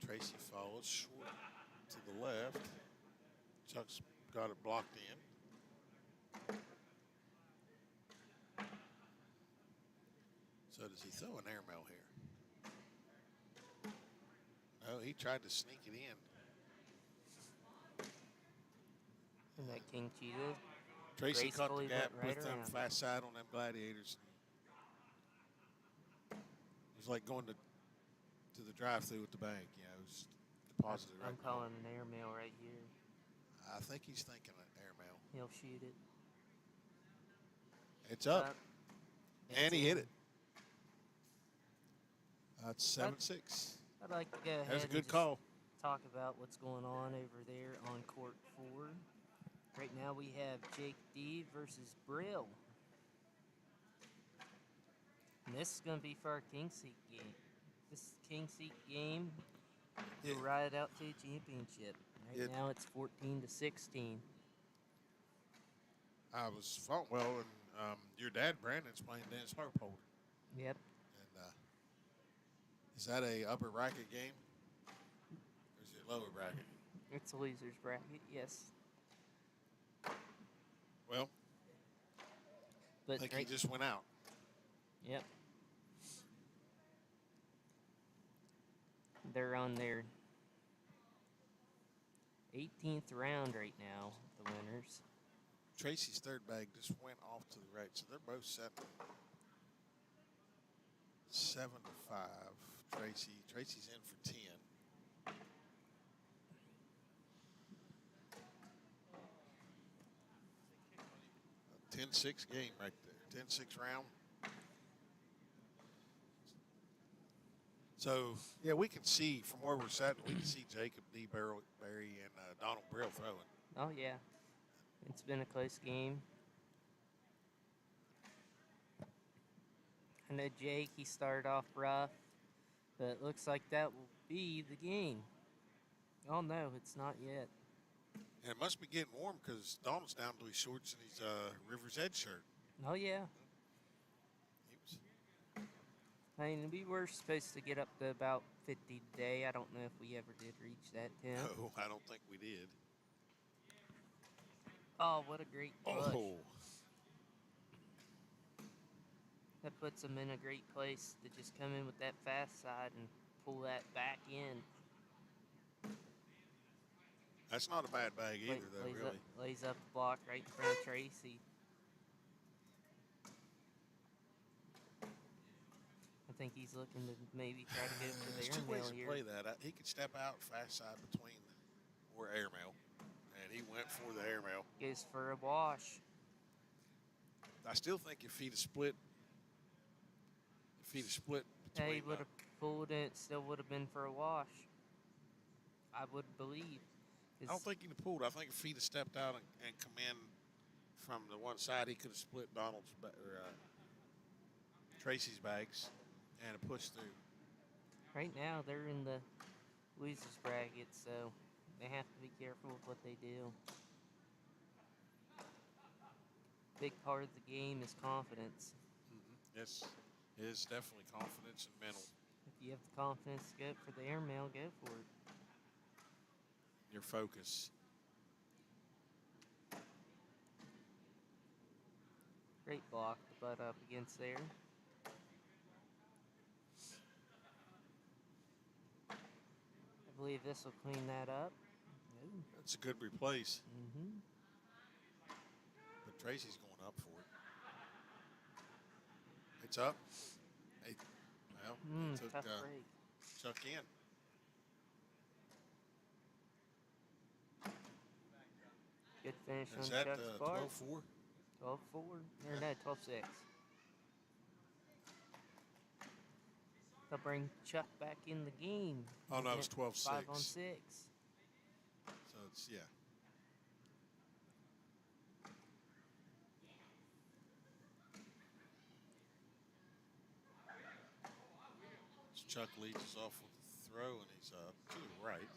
Tracy follows short to the left. Chuck's got it blocked in. So does he throw an airmail here? No, he tried to sneak it in.
And that King Cheetah.
Tracy caught the
gracefully
gap
went right
with them
around.
fast side on them Gladiators. It was like going to the drive-through at the bank. You know, it was deposited right
I'm
now.
calling an airmail right here.
I think he's thinking an airmail.
He'll shoot it.
It's up.
It's
And he hit
in.
it. It's 7-6.
I'd like to go ahead
That's a
and
good
just
call.
talk about what's going on over there on court 4. Right now we have Jake D versus Brill. And this is going to be for our King Seat game. This is King Seat game to
Yeah.
ride out to a championship. Right
Yeah.
now it's 14-16.
I was fought well, and your dad, Brandon's playing Dennis Harpholder.
Yep.
And is that a upper bracket game? Or is it lower bracket?
It's a loser's bracket, yes.
Well, I
But
think
right,
he just went out.
yep. They're on their 18th round right now, the winners.
Tracy's third bag just went off to the right, so they're both set 7-5. Tracy's in for 10. 10-6 game right there. 10-6 round. So, yeah, we can see from where we're sitting, we can see Jacob D. Berry and Donald Brill throwing.
Oh, yeah. It's been a close game. I know Jake, he started off rough, but it looks like that will be the game. Oh, no, it's not yet.
And it must be getting warm because Donald's down to his shorts and his River's Edge shirt.
Oh, yeah.
He was,
I mean, we were supposed to get up to about 50 today. I don't know if we ever did reach that temp.
no, I don't think we did.
Oh, what a great push.
Oh,
That puts them in a great place to just come in with that fast side and pull that back in.
that's not a bad bag either, though, really.
Lays up the block right in front of Tracy. I think he's looking to maybe try to get it to
There's
the
two ways
airmail
to
here.
play that. He could step out fast side between or airmail, and he went for the airmail.
Goes for a wash.
I still think if he'd have split
Yeah,
between,
he would have pulled it. It still would have been for a wash. I would believe.
I don't think he'd have pulled. I think if he'd have stepped out and come in from the one side, he could have split Tracy's bags and have pushed through.
Right now, they're in the losers bracket, so they have to be careful with what they do. Big part of the game is confidence.
Yes, it is definitely confidence and mental.
If you have the confidence to go for the airmail, go for it.
Your focus.
Great block to butt up against there. I believe this will clean that up.
That's a good replace,
Mm-hmm.
but Tracy's going up for it. It's up. He took
Tough break.
Chuck in.
Good finish
Is
on
that
Chuck's part.
12-4?
12-4. Or no, 12-6. They'll bring Chuck back in the game.
Oh, no, it was
Again,
12-6.
5 on 6.
So it's, yeah. So Chuck leads us off with a throw, and he's to the right.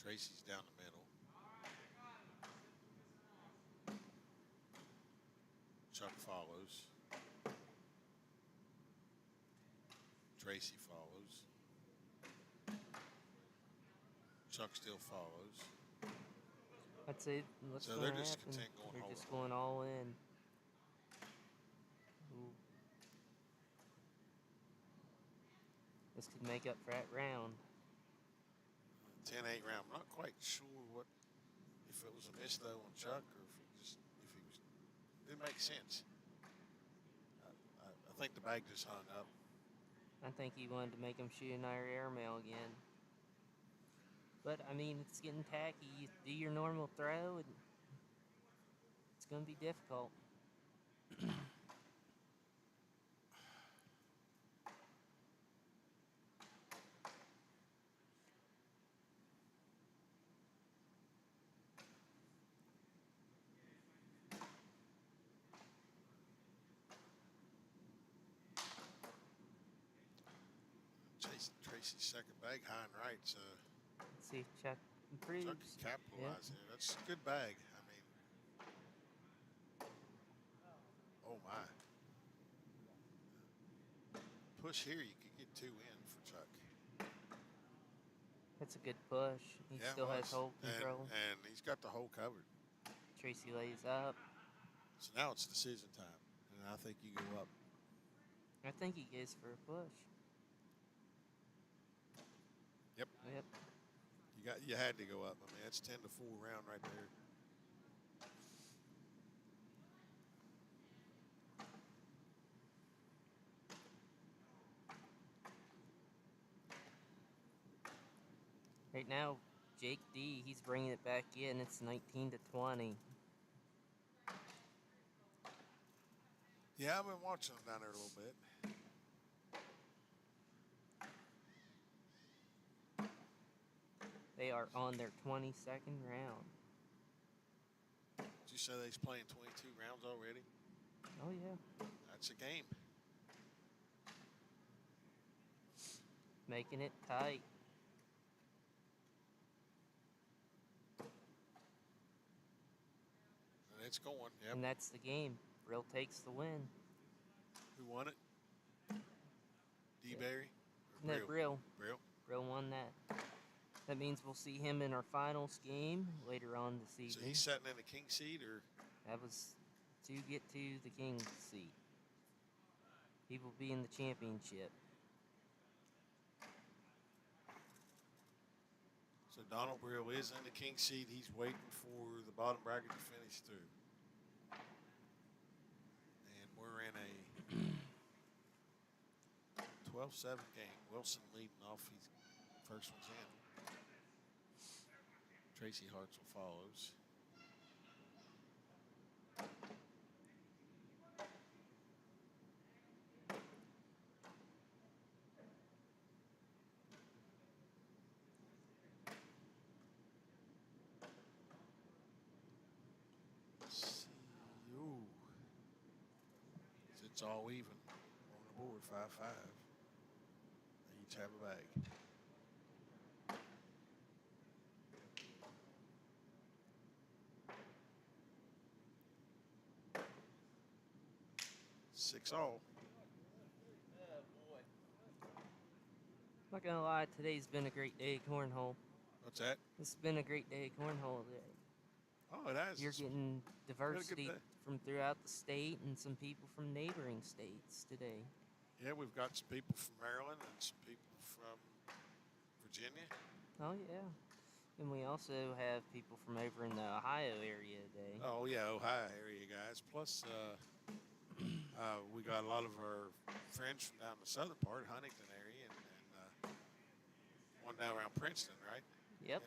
Tracy's down the middle. Chuck follows. Tracy follows. Chuck still follows.
That's it. What's
So
going
they're
to
just
happen?
content going
They're
all
just
in.
going all in. Ooh. This could make up for that round.
10-8 round. I'm not quite sure if it was a miss though on Chuck or if he was didn't make sense. I think the bag just hung up.
I think he wanted to make him shoot another airmail again. But, I mean, it's getting tacky. You do your normal throw, and it's going to be difficult.
Tracy's second bag high and right, so
Let's see if Chuck
Chuck
improves.
can capitalize here. That's a good bag. I mean, oh my. Push here, you could get 2 in for Chuck.
That's a good push. He
Yeah, it
still has
was.
hold control.
And he's got the hole covered.
Tracy lays up.
So now it's decision time, and I think you go up.
I think he goes for a push.
Yep.
Yep.
You had to go up. I mean, that's 10-4 round right there.
Right now, Jake D, he's bringing it back in. It's 19-20.
Yeah, I've been watching them down there a little bit.
They are on their 22nd round.
Did you say they's playing 22 rounds already?
Oh, yeah.
That's a game.
Making it tight.
And it's going. Yep.
And that's the game. Brill takes the win.
Who won it? D. Berry? Or
No, Brill.
Brill.
Brill won that. That means we'll see him in our finals game later on this
So
evening.
he's sitting in the king seat, or
That was to get to the king's seat. He will be in the championship.
so Donald Brill is in the king seat. He's waiting for the bottom bracket to finish through. And we're in a 12-7 game. Wilson leading off. He's first one's in. Tracy Hartzell follows. Let's see. Ooh. It's all even on the board, 5-5. They each have a bag. Six all.
Not gonna lie, today's been a great day at cornhole.
What's that?
This has been a great day at cornhole today.
Oh, it has.
You're getting diversity
day.
from throughout the state and some people from neighboring states today.
Yeah, we've got some people from Maryland and some people from Virginia.
Oh yeah. And we also have people from over in the Ohio area today.
Oh yeah, Ohio area guys. Plus, we got a lot of our friends from down the southern part, Huntington area, and one down around Princeton, right?
Yep.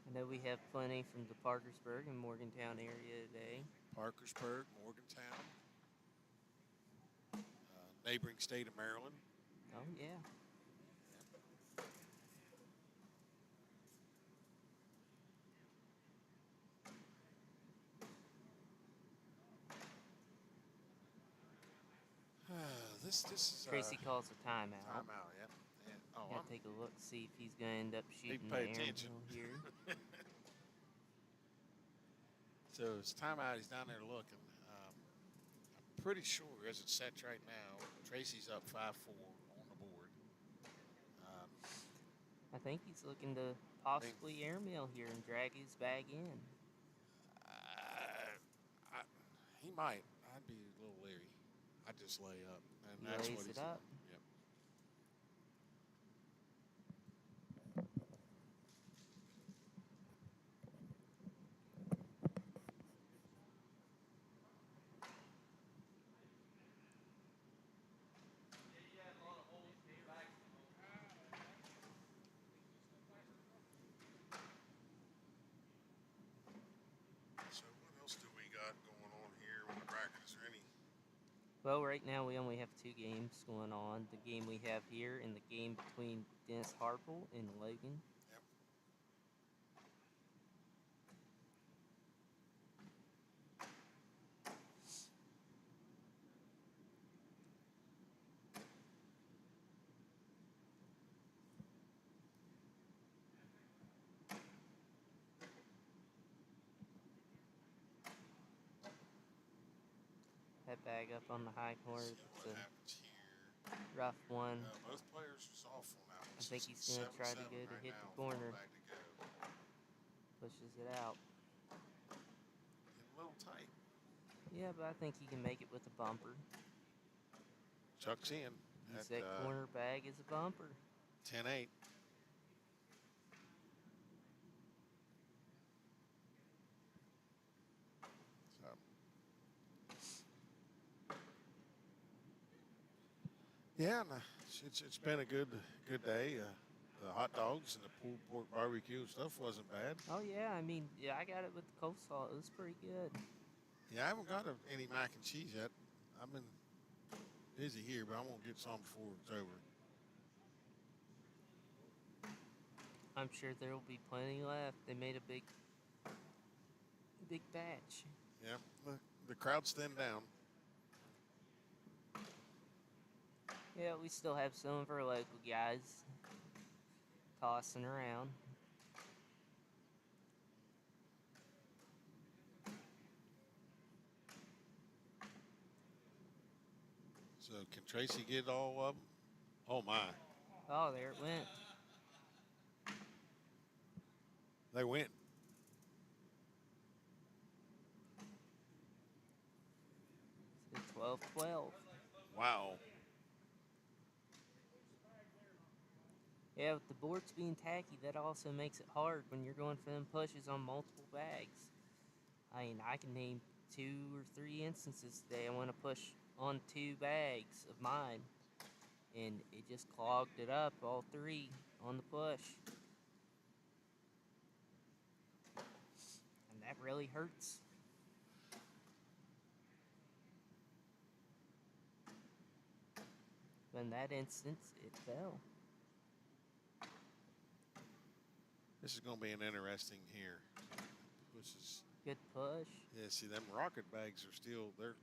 I know we have plenty from the Parkersburg and Morgantown area today.
Parkersburg, Morgantown, neighboring state of Maryland.
Oh yeah.
This is
Tracy calls a timeout.
timeout. Yep. Yeah. Oh,
Gotta take a look, see if he's gonna end up shooting
pay
the
attention.
aerial here.
So it's timeout. He's down there looking. I'm pretty sure, as it sets right now, Tracy's up 5-4 on the board.
I think he's looking to possibly airmail here and drag his bag in.
He might. I'd be a little leery. I'd just lay up, and
He
that's
lays
what he's
it up.
doing. Yep. So what else do we got going on here on the bracket? Is there any?
Well, right now we only have 2 games going on. The game we have here and the game between Dennis Harple and Logan.
Yep.
that bag up on the high corner.
See
It's
what
a
happens here.
rough one.
Both players was off on that one.
I think
So
he's
it's
gonna try to
7-7
go to
right
hit
now.
the corner.
Back to go.
Pushes it out.
Getting a little tight.
Yeah, but I think he can make it with a bumper.
Chuck's in
Use
at
that corner bag as a bumper.
10-8. So. Yeah, and, it's been a good day. The hot dogs and the pulled pork barbecue stuff wasn't bad.
Oh yeah, I mean, yeah, I got it with the coleslaw. It was pretty good.
Yeah, I haven't got any mac and cheese yet. I've been busy here, but I'm gonna get some before it's over.
I'm sure there will be plenty left. They made a big batch.
Yeah, the crowd's thinned down.
Yeah, we still have some of our local guys tossing around.
So can Tracy get all of them? Oh my,
Oh, there it went.
they went.
It's 12-12.
Wow.
Yeah, with the boards being tacky, that also makes it hard when you're going for them pushes on multiple bags. I mean, I can name 2 or 3 instances today I want to push on 2 bags of mine, and it just clogged it up, all 3 on the push. And that really hurts. But in that instance, it fell.
This is gonna be an interesting here. This is
Good push.
yeah. See, them rocket bags are still they're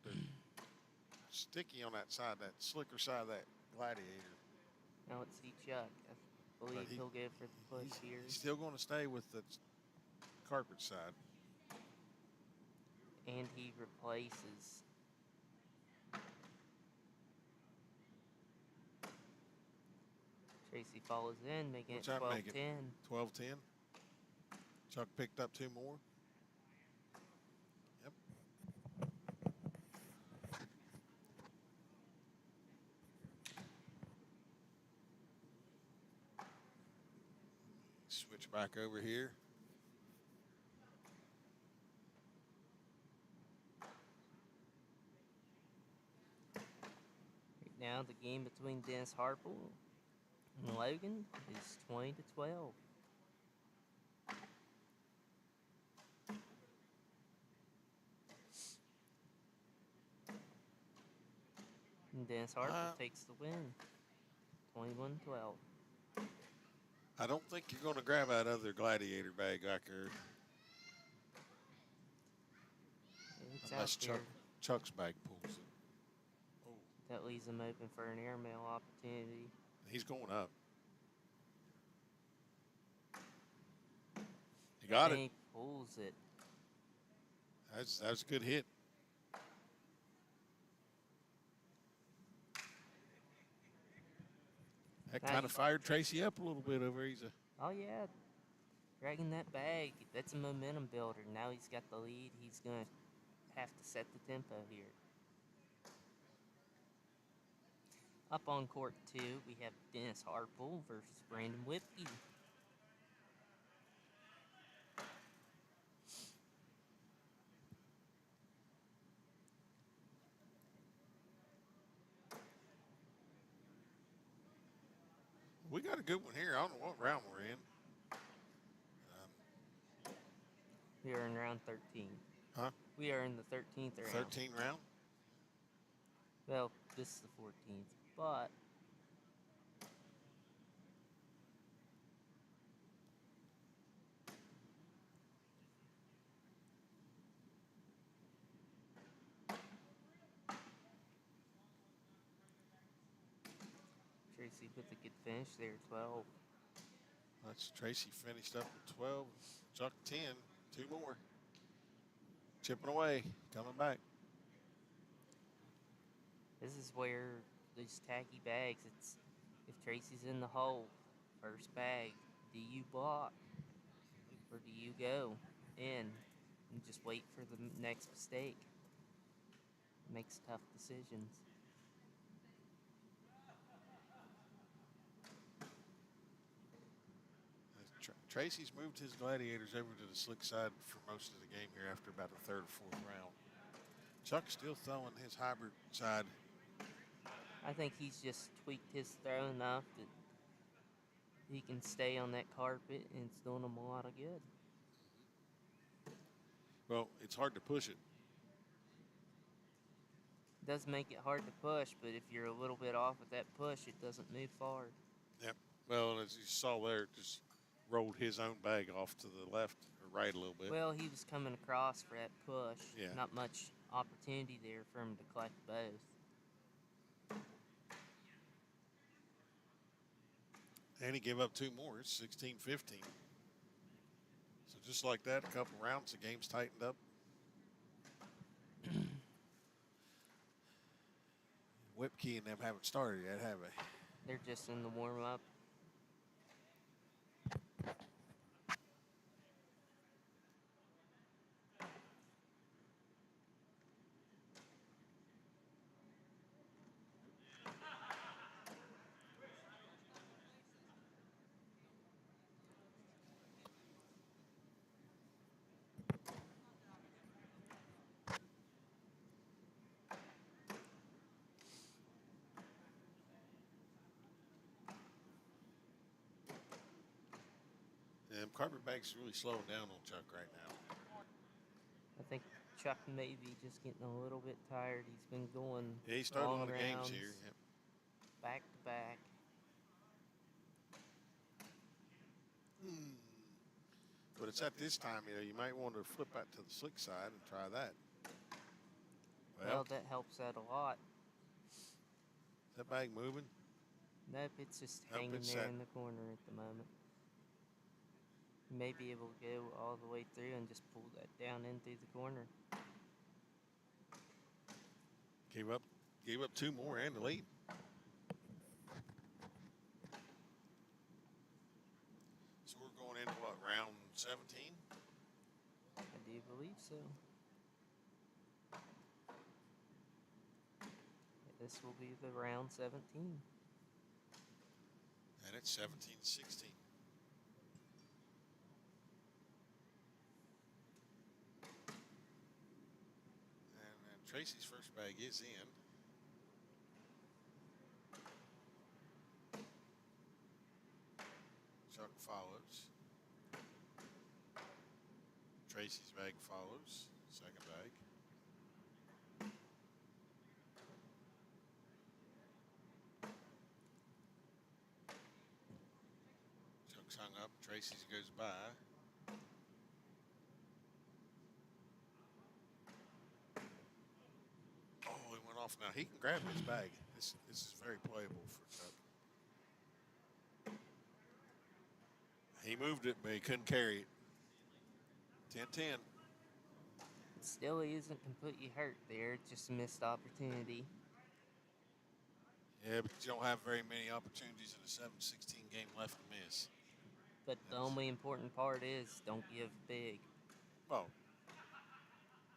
sticky on that side, that slicker side of that Gladiator.
Now let's see Chuck. I believe
he-
he'll go for the push here.
He's still going to stay with the carpet side.
And he replaces. Tracy follows in, making
What's
it
that
12-10.
make it? 12-10. Chuck picked up 2 more. Yep. Switch back over here.
Right now, the game between Dennis Harple and Logan is 20-12. And Dennis Harple takes the win, 21-12.
I don't think you're going to grab that other Gladiator bag back there.
It's
Unless
out there.
Chuck's bag pulls it. Oh,
That leaves him open for an airmail opportunity.
he's going up. He got
And
it.
he pulls it.
That's a good hit. That
Now
kind
you-
of fired Tracy up a little bit over. He's a
Oh yeah, dragging that bag, that's a momentum builder. Now he's got the lead. He's going to have to set the tempo here. Up on court 2, we have Dennis Harple versus Brandon Whipke.
we got a good one here. I don't know what round we're in.
We are in round 13.
Huh?
We are in the 13th round.
13 round.
Well, this is the 14th, but Tracy with a good finish there, 12.
That's Tracy finished up with 12. Chuck 10. 2 more. Chipping away. Coming back.
This is where these tacky bags. It's if Tracy's in the hole, first bag, do you block or do you go in and just wait for the next mistake? Makes tough decisions.
Tracy's moved his gladiators over to the slick side for most of the game here after about the third or fourth round. Chuck's still throwing his hybrid side.
I think he's just tweaked his throw enough that he can stay on that carpet, and it's doing him a lot of good.
Well, it's hard to push it.
It does make it hard to push, but if you're a little bit off with that push, it doesn't move far.
Yep. Well, as you saw there, it just rolled his own bag off to the left or right a little bit.
Well, he was coming across for that push.
Yeah.
Not much opportunity there for him to collect both.
And he gave up two more. It's 16-15. So just like that, a couple rounds, the game's tightened up. Whipkey and them haven't started yet, have they?
They're just in the warm up.
Carpet bag's really slowing down on Chuck right now.
I think Chuck may be just getting a little bit tired. He's been going
Yeah, he started
long
one of the games
rounds,
here. Yep.
back to back.
But it's at this time, you might want to flip out to the slick side and try that.
Well, that helps out a lot.
Is that bag moving?
Nope, it's just
Nope,
hanging
it's
there
set.
in the corner at the moment. You may be able to go all the way through and just pull that down in through the corner.
Gave up two more and the lead. So we're going into what, round 17?
I do believe so. This will be the round 17.
And it's 17-16. And Tracy's first bag is in. Chuck follows. Tracy's bag follows. Second bag. Chuck's hung up. Tracy's goes by. Oh, he went off. Now he can grab his bag. This is very playable for Chuck. He moved it, but he couldn't carry it. 10-10.
Still, he isn't completely hurt there. It's just a missed opportunity.
Yeah, but you don't have very many opportunities in a 7-16 game left to miss.
But the only important part is don't give big.
Oh,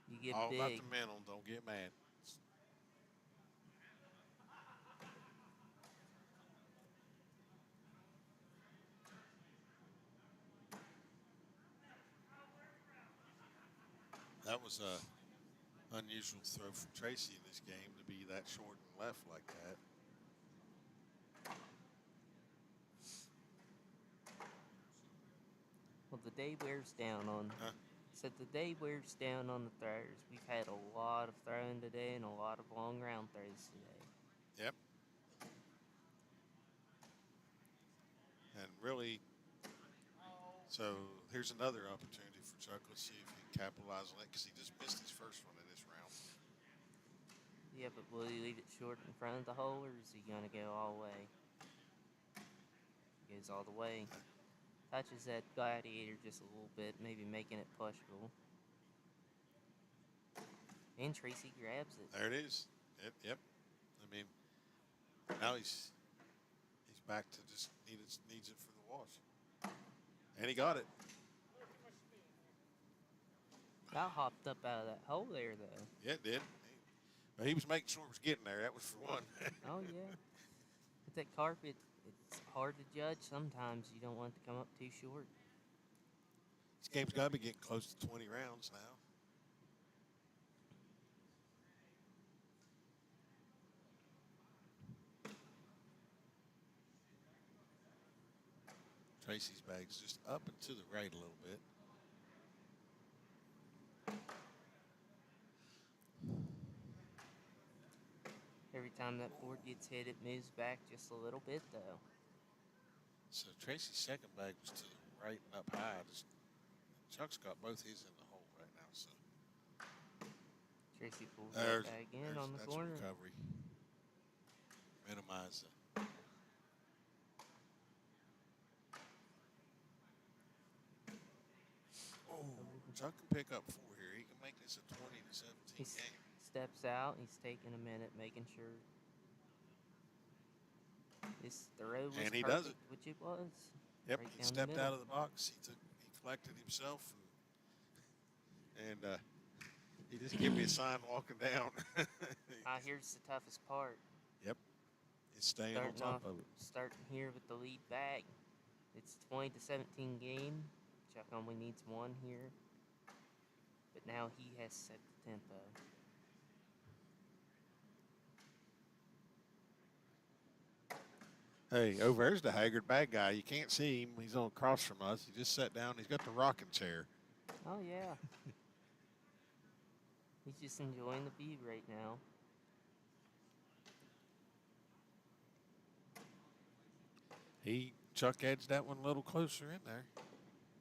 You give
all about
big.
the mental. Don't get mad. That was a unusual throw from Tracy in this game to be that short and left like that.
Well, the day wears down on.
Huh?
Said the day wears down on the throwers. We've had a lot of throwing today and a lot of long round throws today.
Yep. And really, so here's another opportunity for Chuck. Let's see if he can capitalize on it because he just missed his first one in this round.
Yeah, but will he leave it short in front of the hole, or is he going to go all the way? He goes all the way. Touches that gladiator just a little bit, maybe making it pushable. And Tracy grabs it.
There it is. Yep. I mean, now he's back to just needs it for the wash, and he got it.
That hopped up out of that hole there, though.
Yeah, it did. But he was making sure it was getting there. That was for one.
Oh yeah. But that carpet, it's hard to judge sometimes. You don't want it to come up too short.
This game's got to be getting close to 20 rounds now. Tracy's bag's just up and to the right a little bit.
Every time that board gets hit, it moves back just a little bit, though.
So Tracy's second bag was to the right and up high. Chuck's got both his in the hole right now. So
Tracy pulls
there's,
that bag in on the
that's
corner.
recovery. Minimize the. Oh, Chuck can pick up 4 here. He can make this a 20 to 17
He
game.
steps out. He's taking a minute, making sure this throw was
And he
perfect,
does it.
which it was.
Yep,
right
he
down the
stepped
middle.
out of the box. He collected himself, and he just gave me a sign walking down.
Here's the toughest part.
Yep, it's staying on
Starting
top
off,
of it.
starting here with the lead bag. It's 20 to 17 game. Chuck only needs 1 here, but now he has set the tempo.
Hey, over there's the Haggard bad guy. You can't see him. He's on across from us. He just sat down. He's got the rocking chair.
Oh yeah. He's just enjoying the view right now.
Chuck edged that one a little closer in there.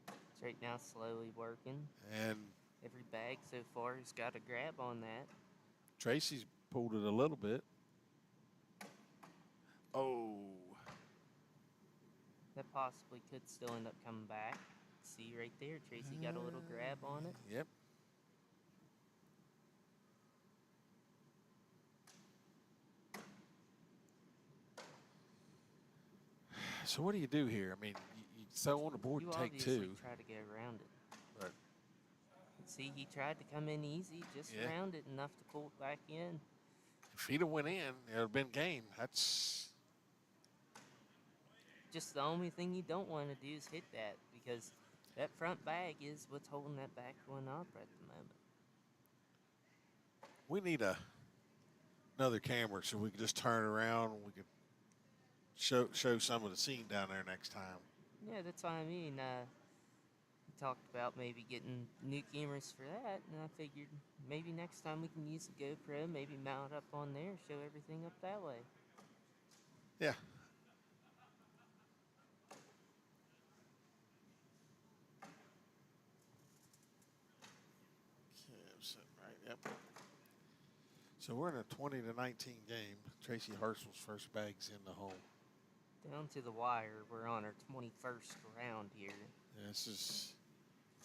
It's right now slowly working.
And
Every bag so far has got a grab on that.
Tracy's pulled it a little bit. Oh,
That possibly could still end up coming back. See right there, Tracy got a little grab on it.
yep. So what do you do here? I mean, you throw on the board
You
and take
obviously
2.
try to get around it.
But
See, he tried to come in easy, just
Yeah.
around it enough to pull it back in.
if he'd have went in, it would have been game. That's
Just the only thing you don't want to do is hit that, because that front bag is what's holding that back one up at the moment.
we need another camera so we can just turn around and we could show some of the scene down there next time.
Yeah, that's what I mean. We talked about maybe getting new cameras for that, and I figured maybe next time we can use the GoPro, maybe mount it up on there, show everything up that way.
Yeah. Okay, I'm sitting right. Yep. So we're in a 20 to 19 game. Tracy Hartzell's first bag's in the hole.
Down to the wire, we're on our 21st round here.
Yeah, this is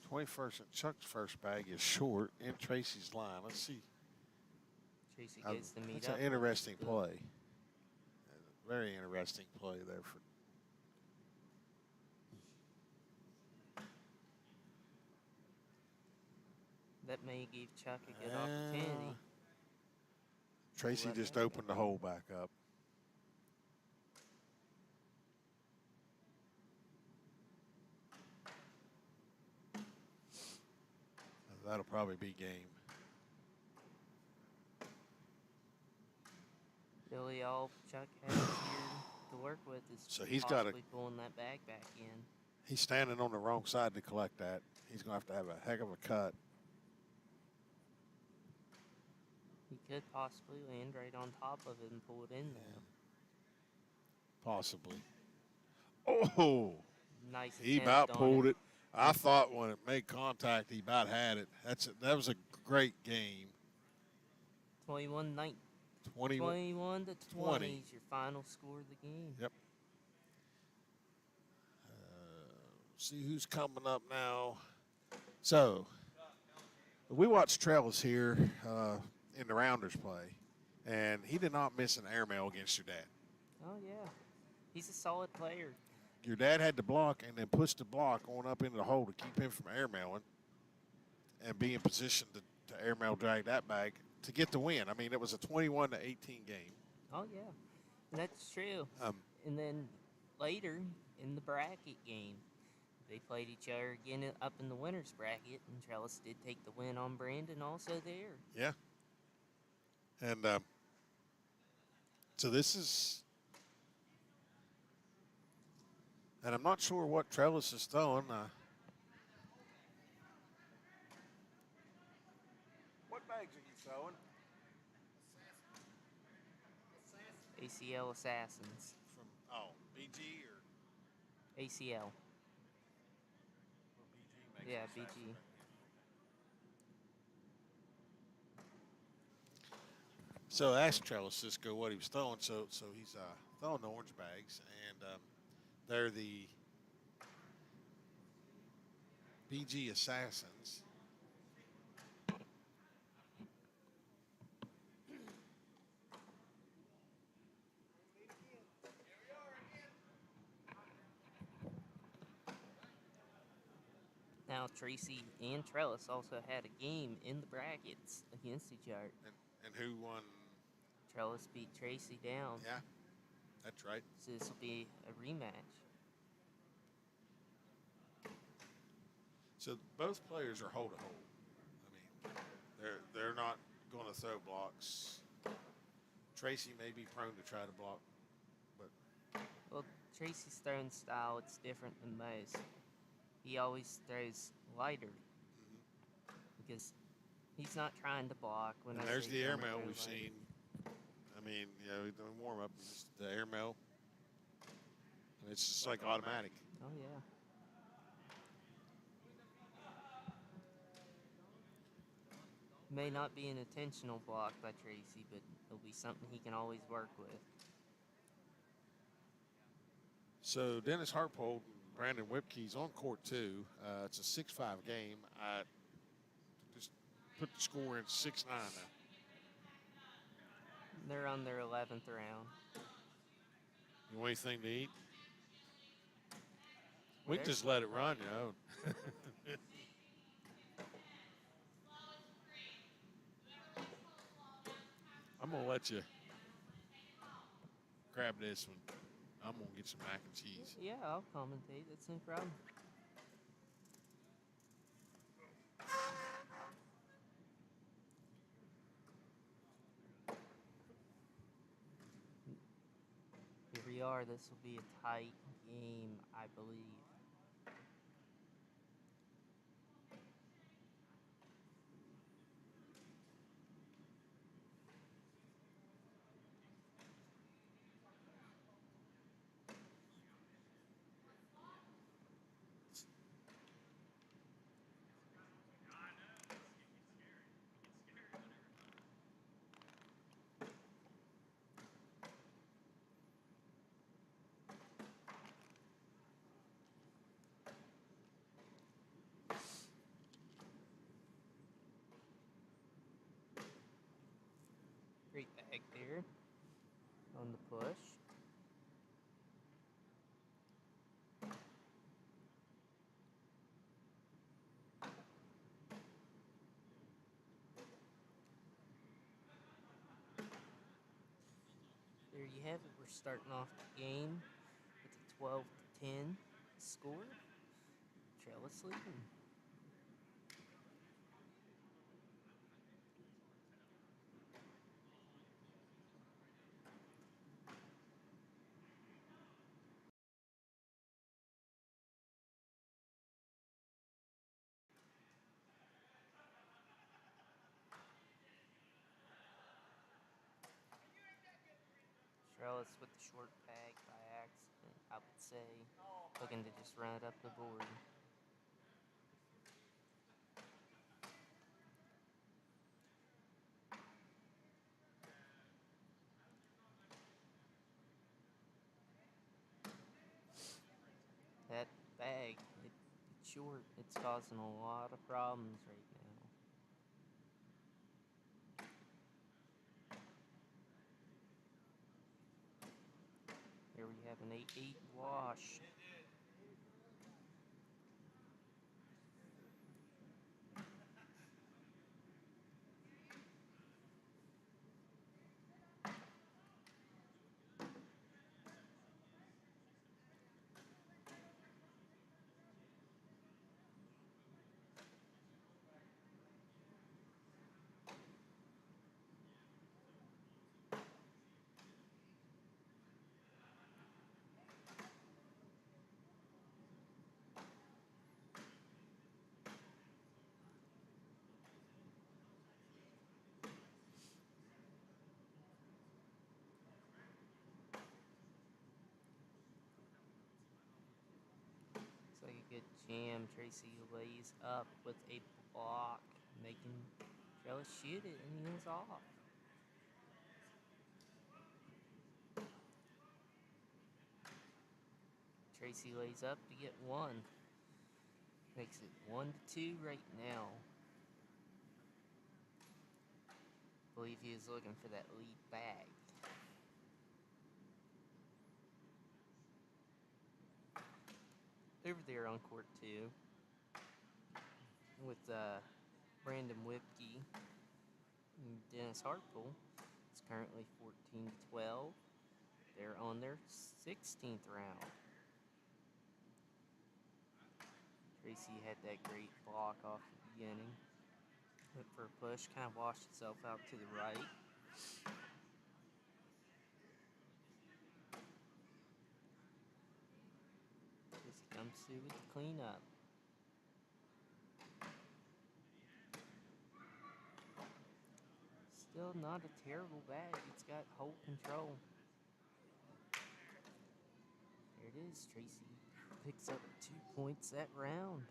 21st, and Chuck's first bag is short in Tracy's line. Let's see.
Tracy gets to meet
That's
up.
an
with it.
interesting
Good.
play. Very interesting play there for.
That may give Chuck a good opportunity.
Tracy
Left
just
hand.
opened the hole back up. That'll probably be game.
Really, all Chuck has here to work with is
So he's gotta-
possibly pulling that bag back in.
He's standing on the wrong side to collect that. He's going to have a heck of a cut.
He could possibly land right on top of it and pull it in there.
Possibly. Oh,
Nice.
he
attempt
about
on
pulled it. I thought when it made contact, he about had it. That was a great game.
21-19.
21.
21 to 20 is your final score of the game.
Yep. See who's coming up now. So, we watched Trellis here in the Rounders play, and he did not miss an airmail against your dad.
Oh yeah, he's a solid player.
Your dad had to block and then push the block on up into the hole to keep him from airmailing and be in position to airmail drag that bag to get the win. I mean, it was a 21-18 game.
Oh yeah, that's true.
Um,
And then later in the bracket game, they played each other again up in the winners bracket, and Trellis did take the win on Brandon also there.
yeah. And so this is, and I'm not sure what Trellis is throwing. What bags are you throwing?
ACL Assassins.
From BG or
ACL.
BG?
Yeah, BG.
So I asked Trellis Cisco what he was throwing. So he's throwing the orange bags, and they're the BG Assassins.
Now Tracy and Trellis also had a game in the brackets against each other.
And who won?
Trellis beat Tracy down.
Yeah, that's right.
So this will be a rematch.
So both players are hole to hole. I mean, they're not going to throw blocks. Tracy may be prone to try to block, but
Well, Tracy's throwing style, it's different than most. He always throws lighter because he's not trying to block. When
and
I
there's
say
the
trying to
airmail
throw
we've
lighter.
seen. I mean, doing warm up, just the airmail, and it's just like automatic.
Oh yeah. May not be an intentional block by Tracy, but it'll be something he can always work with.
So Dennis Hartpold and Brandon Whipkey's on court too. It's a 6-5 game. I just put the score in 6-9 now.
They're on their 11th round.
You want anything to eat? We can just let it run, you know. I'm gonna let you grab this one. I'm gonna get some mac and cheese.
Yeah, I'll commentate. That's no problem. Here we are. This will be a tight game, I believe. Great bag there on the push. There you have it. We're starting off the game with a 12-10 score. Trellis leading. Trellis with the short bag by accident, I would say. Looking to just run it up the board. That bag, it's short. It's causing a lot of problems right now. have an 8-8 wash. Looks like a good jam. Tracy lays up with a block, making Trellis shoot it, and he is off. Tracy lays up to get one. Makes it 1-2 right now. Believe he is looking for that lead bag. Over there on court 2 with Brandon Whipke and Dennis Hartpool. It's currently 14-12. They're on their 16th round. Tracy had that great block off the beginning. Went for a push, kind of washed itself out to the right. Tracy comes through with the cleanup. Still not a terrible bag. It's got hole control. There it is. Tracy picks up 2 points that round.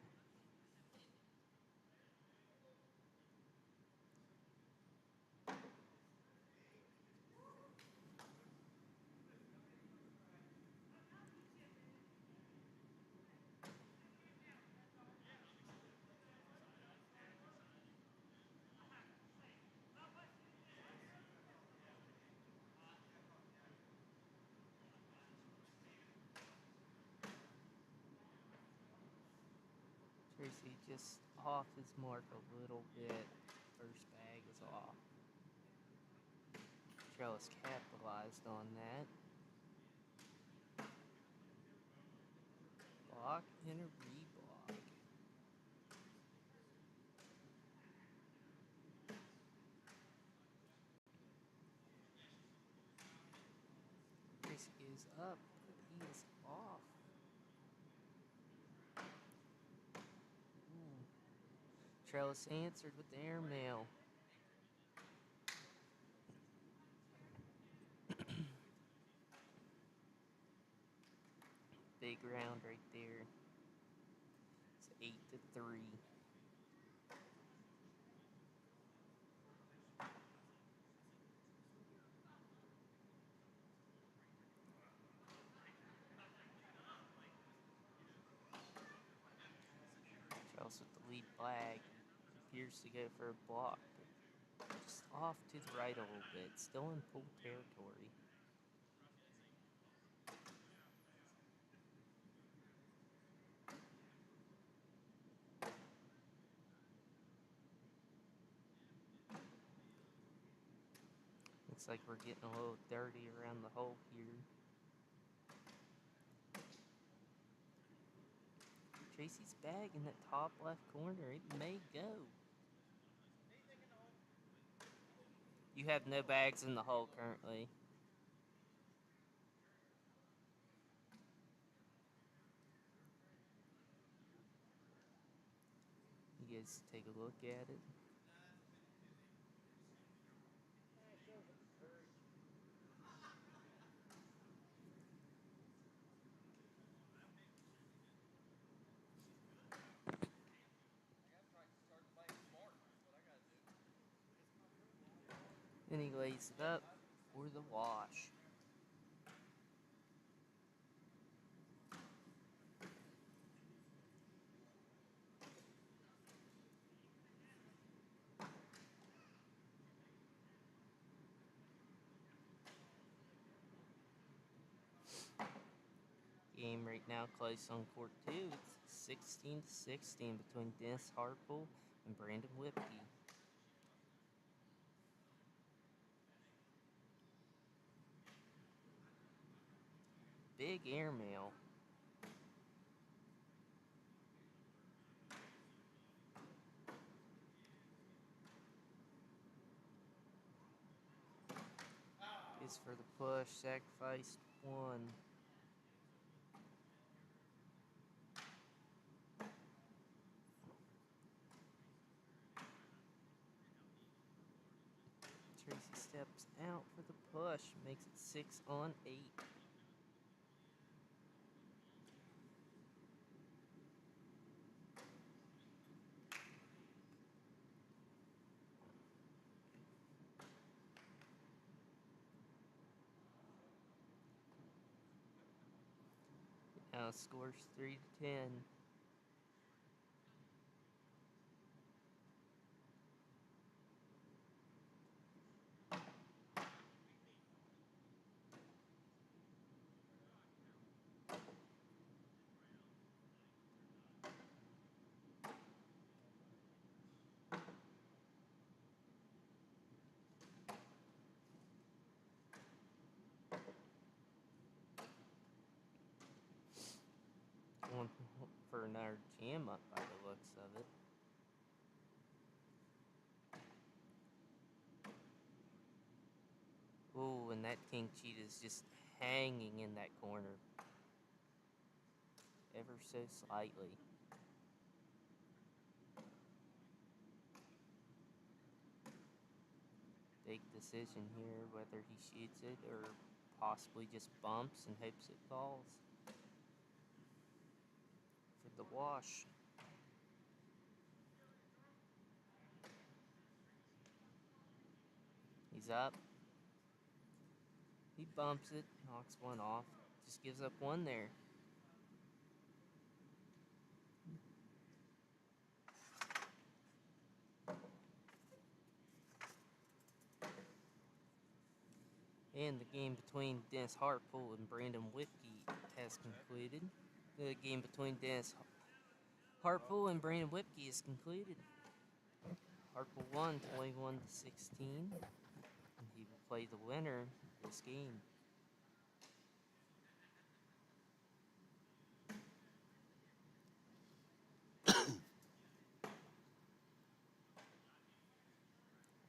Tracy just off his mark a little bit. First bag is off. Trellis capitalized on that. Block and a reblock. Tracy is up, but he is off. Trellis answered with the airmail. Big round right there. It's 8-3. Trellis with the lead flag. Appears to go for a block, but just off to the right a little bit. Still in full territory. Looks like we're getting a little dirty around the hole here. Tracy's bag in that top left corner. It may go. You have no bags in the hole currently. You guys take a look at it. Then he lays it up for the wash. game right now, close on court two. It's 16-16 between Dennis Harple and Brandon Whipke. Big airmail. Is for the push, sacrificed one. Tracy steps out for the push, makes it 6-8. Now scores 3-10. Going for another jam up by the looks of it. Ooh, and that king cheetah's just hanging in that corner. Ever so slightly. Big decision here, whether he shoots it or possibly just bumps and hopes it falls. For the wash. He's up. He bumps it, knocks one off. Just gives up one there. And the game between Dennis Hartpool and Brandon Whipke has concluded. The game between Dennis Hartpool and Brandon Whipke is concluded. Hartpool won 21-16. And he will play the winner this game.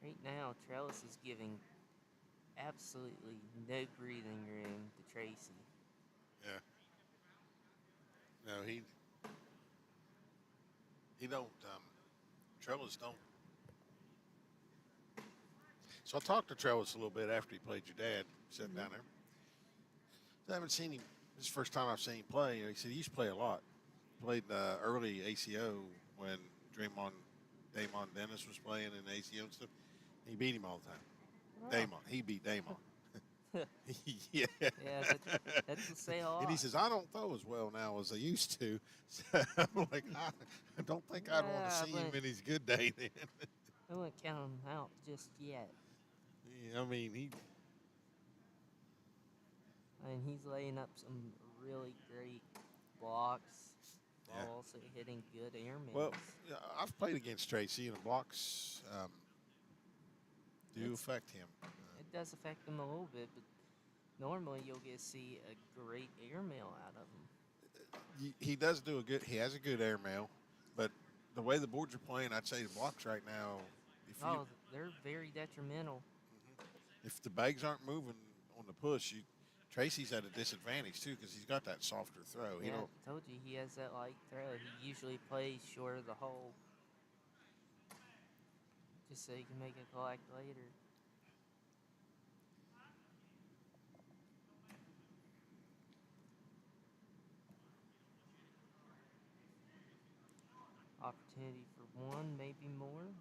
Right now, Trellis is giving absolutely no breathing room to Tracy.
Yeah. No, he don't. Trellis don't. So I talked to Trellis a little bit after he played your dad. Sat down there. I haven't seen him. This is the first time I've seen him play. He said he used to play a lot. Played early ACO when Damon Dennis was playing in ACO and stuff. He beat him all the time.
Oh.
Damon. He beat Damon. Yeah.
Yeah, that's to say a lot.
And he says, I don't throw as well now as I used to. So I'm like, I don't think I'd want to
Yeah,
see him
but-
in his good day then.
I wouldn't count him out just yet.
Yeah, I mean,
And he's laying up some really great blocks
Yeah.
while also hitting good airmails.
well, yeah, I've played against Tracy, and the blocks do
It's-
affect him.
It does affect him a little bit, but normally you'll get to see a great airmail out of him.
He does do a good. He has a good airmail, but the way the boards are playing, I'd say the blocks right now.
Oh, they're very detrimental.
If the bags aren't moving on the push, Tracy's at a disadvantage too because he's got that softer throw. He
Yeah,
don't.
I told you he has that light throw. He usually plays short of the hole, just so he can make a collect later. Opportunity for one, maybe more,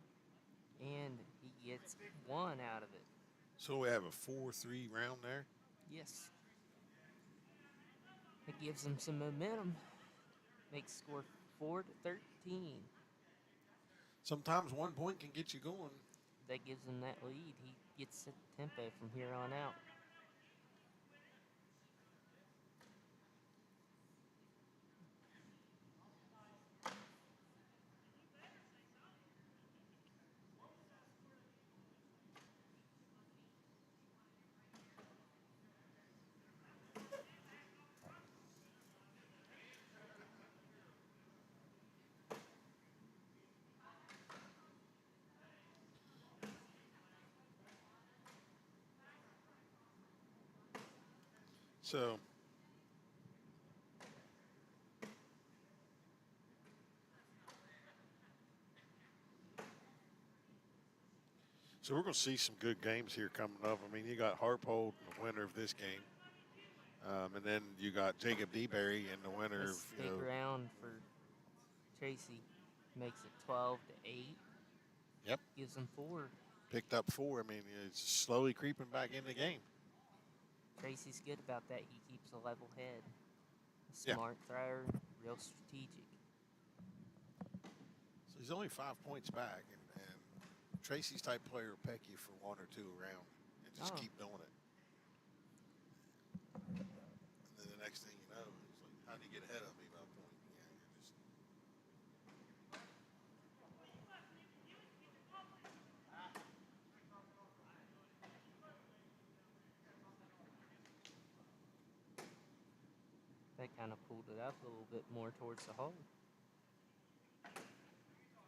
and he gets one out of it.
So we have a 4-3 round there.
Yes. It gives him some momentum. Makes score 4-13.
Sometimes 1 point can get you going.
That gives him that lead. He gets the tempo from here on out.
So, so we're going to see some good games here coming up. I mean, you got Harpold, the winner of this game, and then you got Jacob DeBerry in the winner
Let's
of
stick around for Tracy. Makes it 12-8.
Yep.
Gives them 4.
picked up 4. I mean, it's slowly creeping back in the game.
Tracy's good about that. He keeps a level head. A
Yeah.
smart thrower, real strategic.
So he's only 5 points back, and Tracy's type player will peck you for 1 or 2 around and just
Oh.
keep doing it. And then the next thing you know, it's like, how do you get ahead of me by a point? Yeah, you're just.
That kind of pulled it up a little bit more towards the hole.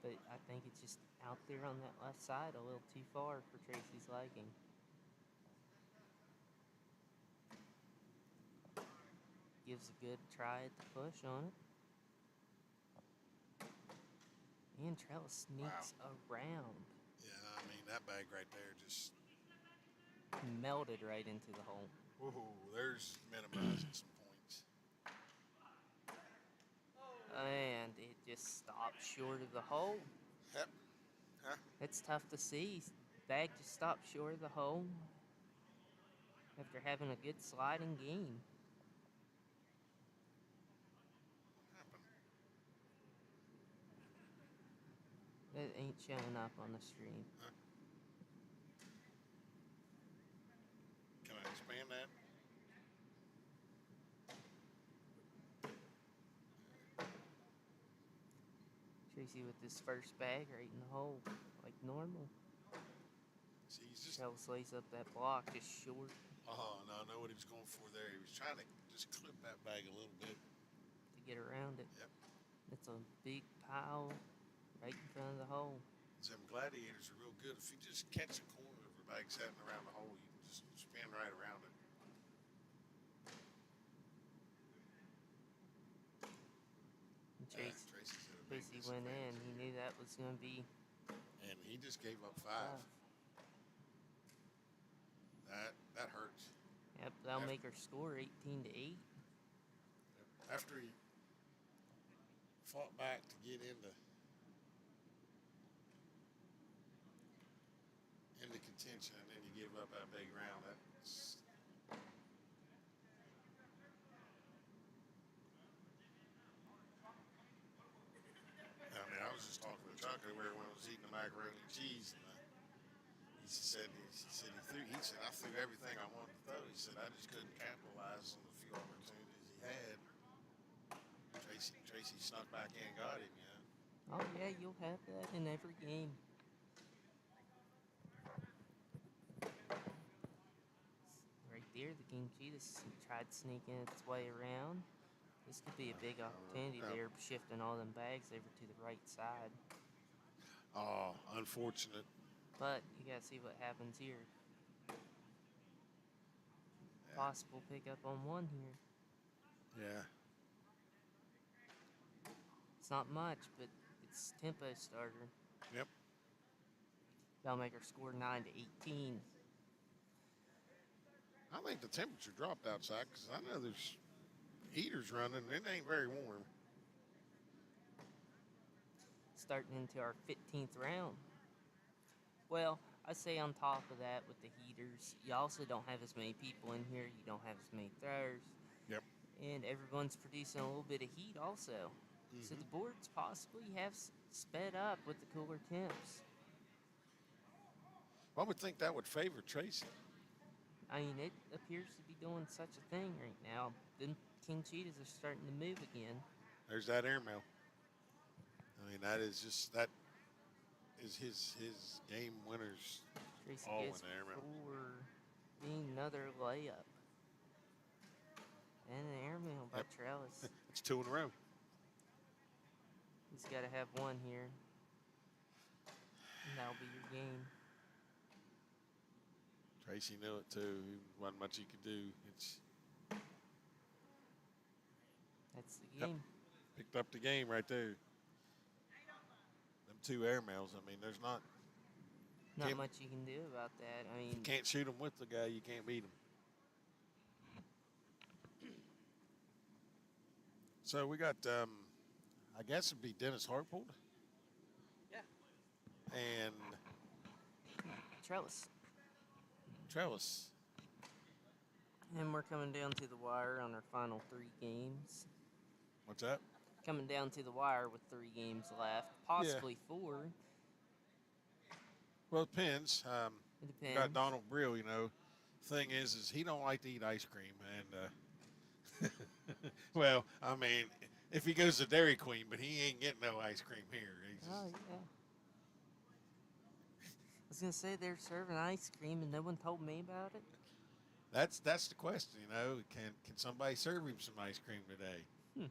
But I think it's just out there on that left side a little too far for Tracy's liking. Gives a good try at the push on it. And Trellis sneaks around.
Yeah, I mean, that bag right there just.
Melted right into the hole.
Whoa, there's minimizing some points.
And it just stopped short of the hole.
Yep. Huh?
It's tough to see. Bag just stopped short of the hole after having a good sliding game.
Happened.
That ain't showing up on the stream.
Can I expand that?
Tracy with his first bag right in the hole, like normal.
See, he's just.
Trellis lays up that block just short
Oh, no, I know what he was going for there. He was trying to just clip that bag a little bit.
to get around it.
Yep.
It's a big pile right in front of the hole.
Them gladiators are real good. If you just catch a corner of the bag sitting around the hole, you can just spin right around it.
And Tracy
Tracy's
went in. He knew that was going to be
and he just gave up 5.
tough.
That hurts.
Yep, that'll
After-
make her score 18-8.
After he fought back to get into contention, and then you give up that big round. That's. I mean, I was just talking to Chuck earlier when I was eating the macaroni and cheese, and he said I threw everything I wanted to throw. He said I just couldn't capitalize on the few opportunities he had. Tracy snuck back in and got him, yeah.
Oh, yeah, you'll have that in every game. Right there, the King Cheetah tried sneaking its way around. This could be a big opportunity
Yeah.
there, shifting all them bags over to the right side.
Oh, unfortunate.
But you gotta see what happens here.
Yeah.
Possible pickup on 1 here.
Yeah.
It's not much, but it's tempo starter.
Yep.
That'll make her score 9-18.
I think the temperature dropped outside because I know there's heaters running and it ain't very warm.
Starting into our 15th round. Well, I say on top of that with the heaters, you also don't have as many people in here. You don't have as many throwers.
Yep.
And everyone's producing a little bit of heat also. So the boards possibly have sped up with the cooler temps.
I would think that would favor Tracy.
I mean, it appears to be doing such a thing right now. Then King Cheetahs are starting to move again.
There's that airmail. I mean, that is his game winners.
Tracy
All
gets
in the airmail.
for being another layup. And an airmail by
Yep.
Trellis.
It's 2 in a row.
He's got to have 1 here. And that'll be your game.
Tracy knew it too. Wasn't much he could do. It's
That's the
Yep.
game.
Picked up the game right there. Them two airmails. I mean, there's not.
Not
Can't-
much you can do about that. I
If you
mean,
can't shoot them with the guy, you can't beat him. So we got, I guess it'd be Dennis Hartpold.
Yeah.
And
Trellis.
Trellis.
And we're coming down to the wire on our final 3 games.
What's that?
Coming down to the wire with 3 games left, possibly 4.
Well, it depends.
It
We
depends.
got Donald Brill, you know. Thing is he don't like to eat ice cream. And, well, I mean, if he goes to Dairy Queen, but he ain't getting no ice cream here. He's just,
Oh yeah. I was gonna say they're serving ice cream and no one told me about it.
that's the question, you know. Can somebody serve him some ice cream today?
Hmm.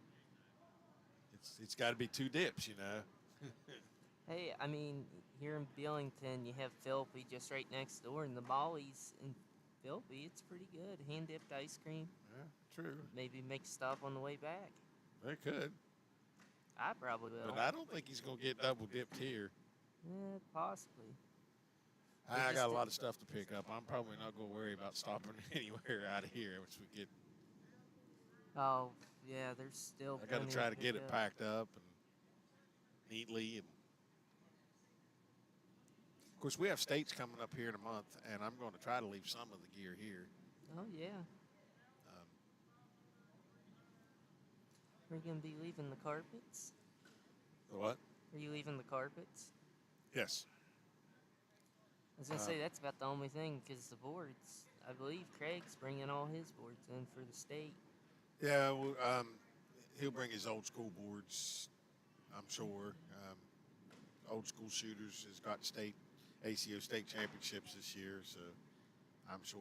It's got to be 2 dips, you know.
Hey, I mean, here in Billington, you have Philby just right next door, and the Molly's in Philby. It's pretty good. Hand dipped ice cream.
Yeah, true.
Maybe make a stop on the way back.
They could,
I probably will.
but I don't think he's gonna get double dipped here.
Possibly. They
I
just
got a
did-
lot of stuff to pick up. I'm probably not gonna worry about stopping anywhere out of here once we get.
Oh, yeah, there's still.
I got to
plenty
try to get
pick
it
up.
packed up and neatly. And of course, we have states coming up here in a month, and I'm going to try to leave some of the gear here.
Oh yeah.
Um,
Are you gonna be leaving the carpets?
the what?
Are you leaving the carpets?
Yes.
I was gonna say that's about the only thing, because the boards. I believe Craig's bringing all his boards in for the state.
Yeah, well, he'll bring his old school boards, I'm sure. Old school shooters has got state ACO state championships this year, so I'm sure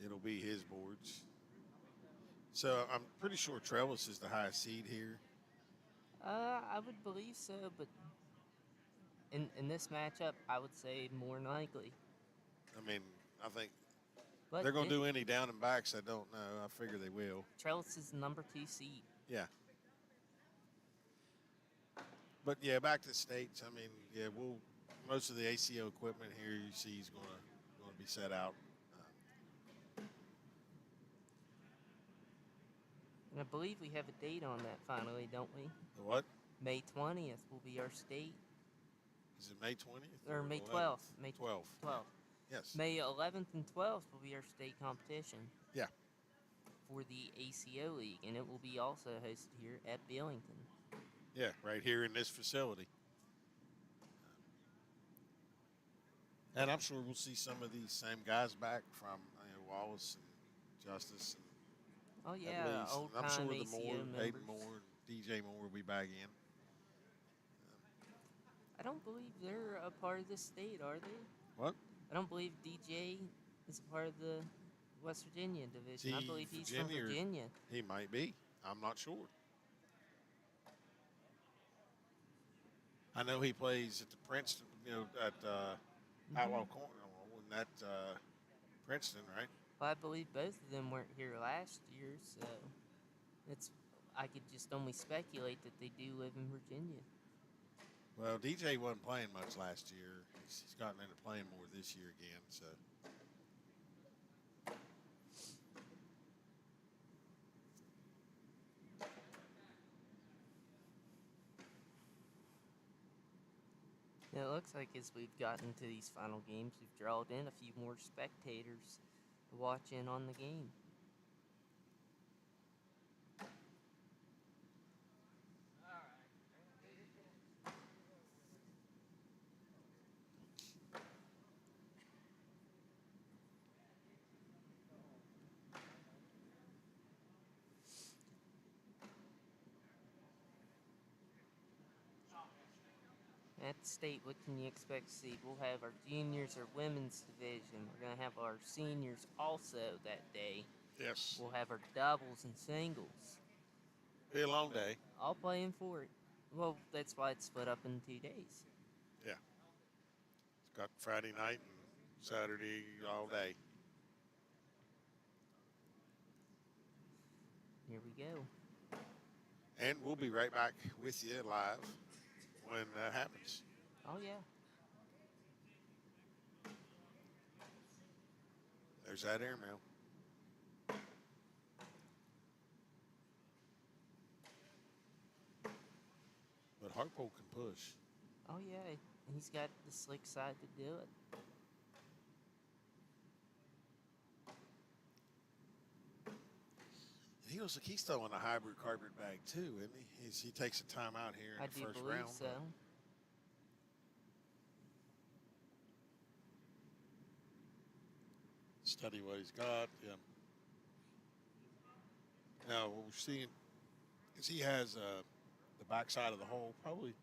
it'll be his boards. So I'm pretty sure Trellis is the highest seed here.
I would believe so, but in this matchup, I would say more than likely.
I mean, I think
But
they're going to
it-
do any down and backs. I don't know. I figure they will.
Trellis is the number 2 seed.
Yeah. But yeah, back to the states. I mean, yeah, most of the ACO equipment here you see is going to be set out.
And I believe we have a date on that finally, don't we?
The what?
May 20th will be our state.
Is it May 20th?
Or May
11th?
12th. May
12th.
12th.
Yes.
May 11th and 12th will be our state competition.
Yeah.
For the ACO League, and it will be also hosted here at Billington.
Yeah, right here in this facility. And I'm sure we'll see some of these same guys back from Wallace and Justice.
Oh
And
yeah,
at least.
old
I'm
time
sure the
ACO
Moore,
members.
Hayden Moore, and DJ Moore will be back in.
I don't believe they're a part of the state, are they?
What?
I don't believe DJ is a part of the West Virginia division. I
He
believe he's
Virginia or-
from Virginia.
He might be. I'm not sure. I know he plays at the Princeton, at Outlaw Corner, and at Princeton, right?
Well, I believe both of them weren't here last year, so I could just only speculate that they do live in Virginia.
Well, DJ wasn't playing much last year. He's gotten into playing more this year again, so.
And it looks like as we've gotten to these final games, we've drawn in a few more spectators to watch in on the game. At the state, what can you expect to see? We'll have our juniors, our women's division. We're going to have our seniors also that day.
Yes.
We'll have our doubles and singles.
Be a long day.
All playing for it. Well, that's why it's split up in 2 days.
Yeah. It's got Friday night and Saturday all day.
Here we go.
And we'll be right back with you live when that happens.
Oh yeah.
There's that airmail. But Harpo can push.
Oh yeah. He's got the slick side to do it.
And he looks like he's throwing a hybrid carpet bag too, isn't he? He takes a timeout here in
I
the
do
first
believe
round.
so.
Study what he's got. Yeah. Now what we're seeing is he has the backside of the hole probably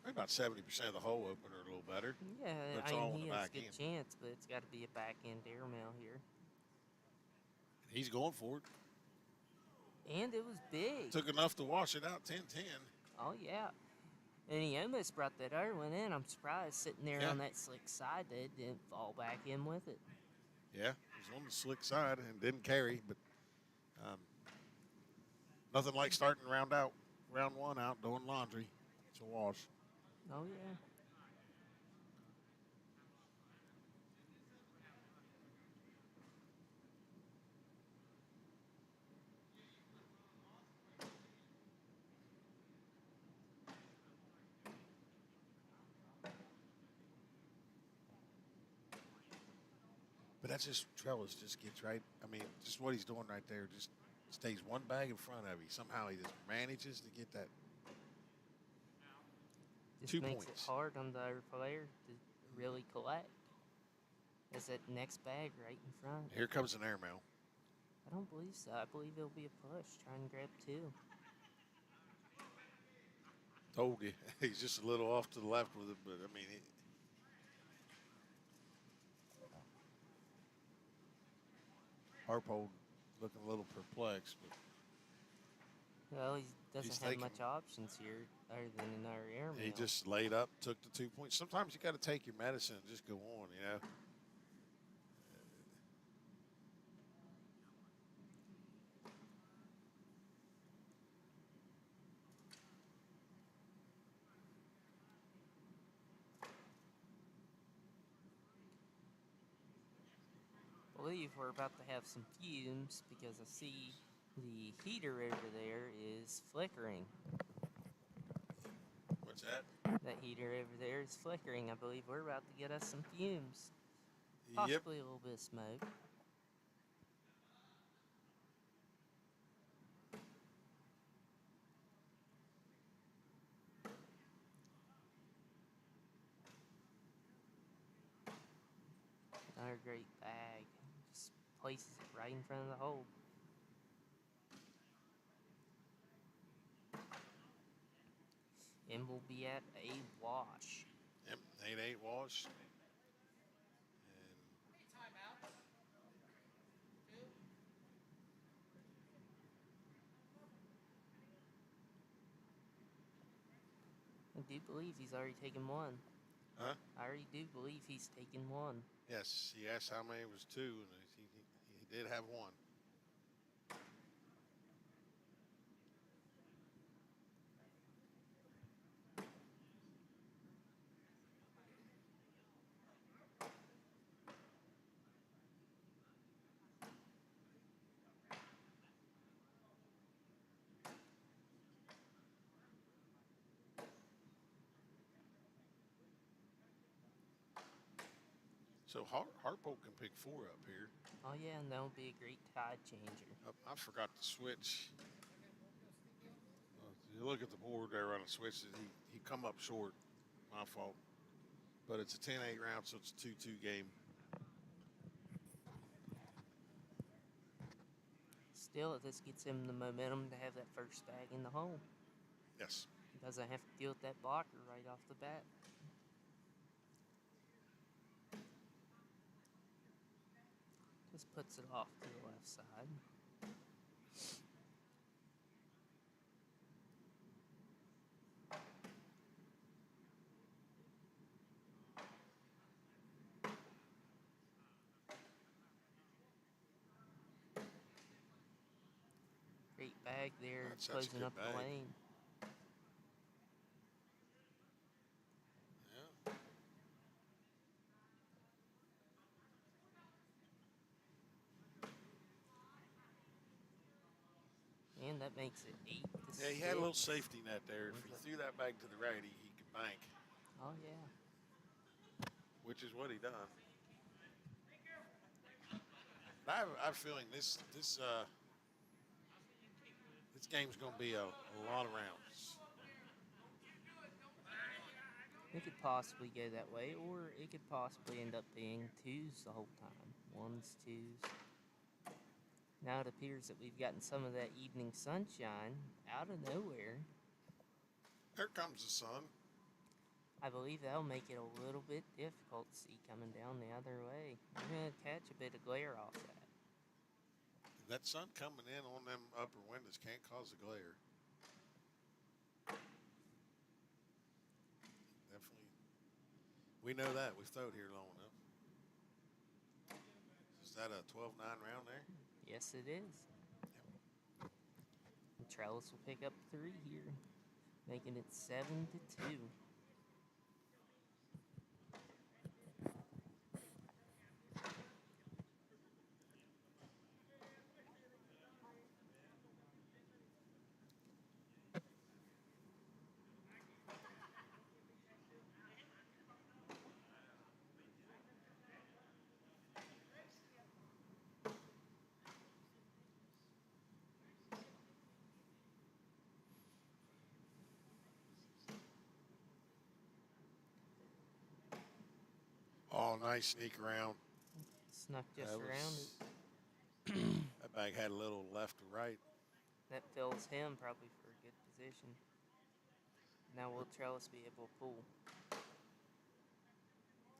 about 70% of the hole opener a little better.
Yeah,
But it's
I
all
mean
on
he
the
has
back
a good
end.
chance, but it's got to be a back end airmail here.
He's going for it.
And it was big.
Took enough to wash it out 10-10.
Oh yeah. And he almost brought that other one in. I'm surprised sitting there
Yeah.
on that slick side that it didn't fall back in with it.
Yeah, he was on the slick side and didn't carry, but nothing like starting round one out doing laundry. It's a wash.
Oh yeah.
But that's just Trellis just gets right. I mean, just what he's doing right there just stays one bag in front of you. Somehow he just manages to get that.
Just
2
makes
points.
it hard on the other player to really collect. There's that next bag right in front.
Here comes an airmail.
I don't believe so. I believe it'll be a push. Try and grab two.
Told you. He's just a little off to the left with it, but I mean, Harpo looking a little perplexed, but
Well, he doesn't
He's
have
taking-
much options here other than another airmail.
he just laid up, took the 2 points. Sometimes you got to take your medicine and just go on, you know.
I believe we're about to have some fumes because I see the heater over there is flickering.
What's that?
That heater over there is flickering. I believe we're about to get us some fumes.
Yep.
Possibly a little bit of smoke. Another great bag. Just places it right in front of the hole. And we'll be at a wash.
Yep. 8-8 wash. And
I do believe he's already taken one.
Huh?
I already do believe he's taken one.
yes, he asked how many was two, and he did have one. So Harpo can pick four up here.
Oh yeah, and that'll be a great tide changer.
I forgot to switch. You look at the board there on the switches. He come up short. My fault. But it's a 10-8 round, so it's a 2-2 game.
Still, this gets him the momentum to have that first bag in the hole.
Yes.
He doesn't have to deal with that blocker right off the bat. Just puts it off to the left side. great bag there,
That's such a
closing
good
up
bag.
the lane.
Yeah.
And that makes it 8-6.
Yeah, he had a little safety net there. If he threw that bag to the right, he could bank,
Oh yeah.
which is what he done. I have a feeling this game's going to be a lot of rounds.
It could possibly go that way, or it could possibly end up being twos the whole time. Ones, twos. Now it appears that we've gotten some of that evening sunshine out of nowhere.
Here comes the sun.
I believe that'll make it a little bit difficult to see coming down the other way. You're going to catch a bit of glare off that.
That sun coming in on them upper windows can't cause a glare. Definitely. We know that. We've thrown here long enough. Is that a 12-9 round there?
Yes, it is. And Trellis will pick up 3 here, making it 7-2.
Oh, nice sneak around.
Snuck just
That
around
was-
it.
That bag had a little left to right.
That fills him probably for a good position. Now will Trellis be able to pull?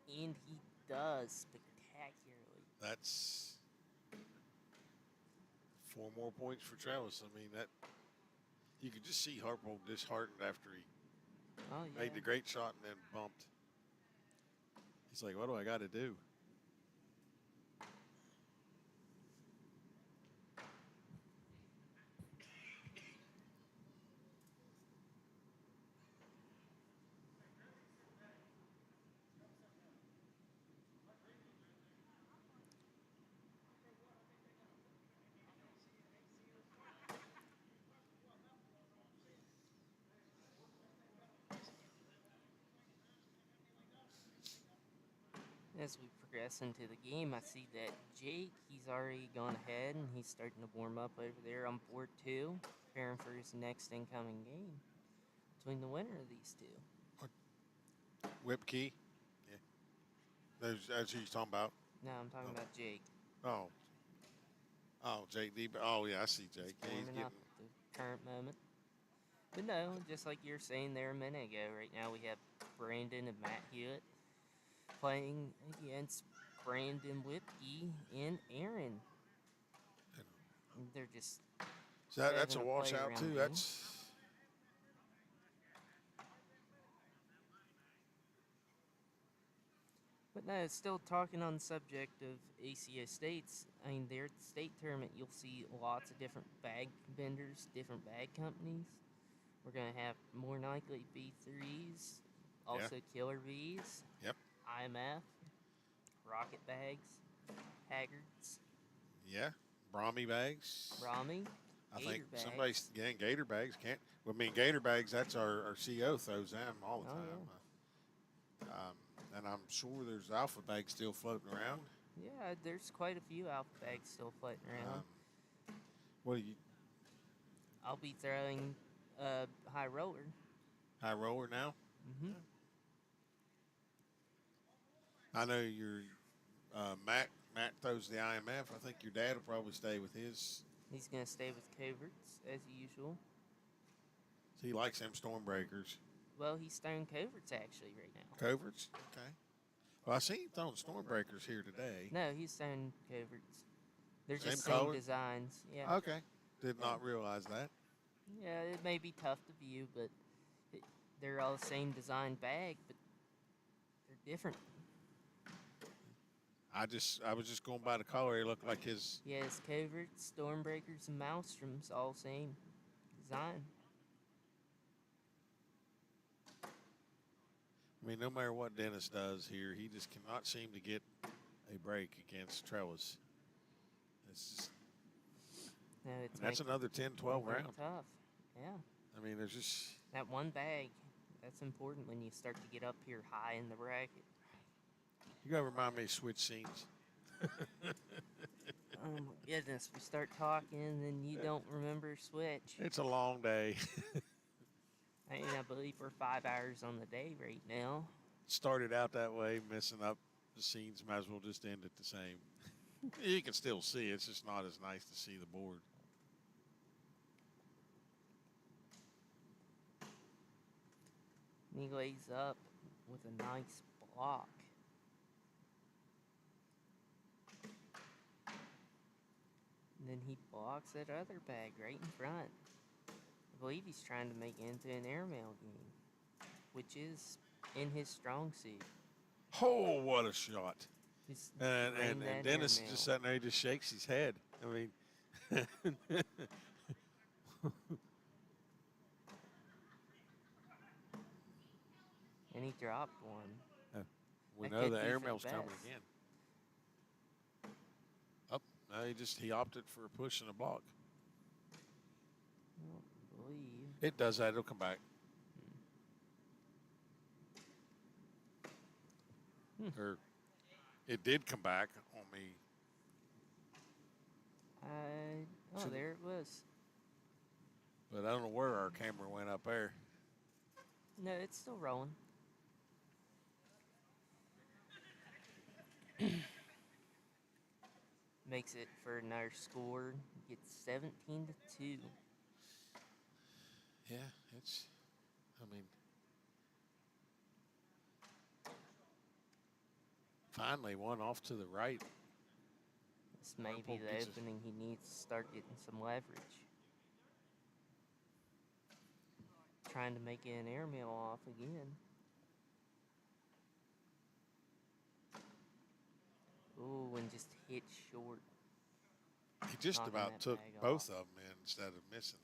And he does spectacularly.
That's 4 more points for Travis. I mean, that you could just see Harpo disheartened after he
Oh yeah.
made the great shot and then bumped. He's like, what do I got to do?
As we progress into the game, I see that Jake, he's already gone ahead and he's starting to warm up over there on board 2, preparing for his next incoming game between the winner of these two.
Whip key. Yeah. That's who you're talking about.
No, I'm talking about Jake.
Oh. Oh, Jake D. Oh, yeah, I see Jake. Yeah, he's
Warming up
getting.
at the current moment. But no, just like you were saying there a minute ago, right now we have Brandon and Matt Hewitt playing against Brandon Whipkey and Aaron. And they're just
So that's a
having a
washout,
play-around
too.
game.
That's.
But no, still talking on the subject of ACO states. I mean, their state tournament, you'll see lots of different bag vendors, different bag companies. We're going to have more than likely B3s, also Killer Vs,
Yep.
IMF, Rocket Bags, Haggards,
Yeah. Brahmy bags.
Brahmy,
I
Gator
think
bags.
somebody's getting Gator bags. Can't. Well, I mean, Gator bags. That's our CO throws them all the
Oh,
time. And I'm sure there's Alpha bags still floating around.
Yeah, there's quite a few Alpha bags still floating around.
What do you
I'll be throwing high roller.
high roller now?
Mm-hmm.
I know your Matt throws the IMF. I think your dad will probably stay with his.
He's going to stay with Coverts, as usual.
He likes them Stormbreakers.
Well, he's throwing Coverts, actually, right now.
Coverts? Okay. Well, I seen him throwing Stormbreakers here today.
No, he's throwing Coverts. They're just
Same
same
color?
designs. Yeah.
Okay. Did not realize that.
Yeah, it may be tough to view, but they're all the same design bag, but they're different.
I was just going by the color. He looked like his.
Yeah, his coverts, Stormbreakers, and Maelstroms all same design.
I mean, no matter what Dennis does here, he just cannot seem to get a break against Trellis. It's just,
No, it's
and that's
make-
another 10, 12
make it
round.
tough. Yeah,
I mean, there's just.
that one bag. That's important when you start to get up here high in the bracket.
You gotta remind me to switch scenes.
Oh my goodness, we start talking, then you don't remember switch.
It's a long day.
I believe we're 5 hours on the day right now.
Started out that way, messing up the scenes. Might as well just end it the same. You can still see. It's just not as nice to see the board.
And he lays up with a nice block. And then he blocks that other bag right in front. I believe he's trying to make it into an airmail game, which is in his strong suit.
Oh, what a shot!
Just
And
drain that
Dennis
airmail.
just sitting there, he just shakes his head. I mean,
And he dropped one.
we
That
know
could
the
be for
airmail's
the
coming
best.
again. Up, no, he opted for a push and a block.
I don't believe.
It does that. It'll come back. Or it did come back on me.
Oh,
Should-
there it was.
But I don't know where our camera went up there.
No, it's still rolling. Makes it for another score. Gets 17-2.
Yeah, it's. I mean, finally one off to the right.
This may be
Purple
the
gets it.
opening he needs to start getting some leverage. Trying to make an airmail off again. Ooh, and just hit short.
He just
Knocking
about
that
took
bag
both
off.
of them in instead of missing.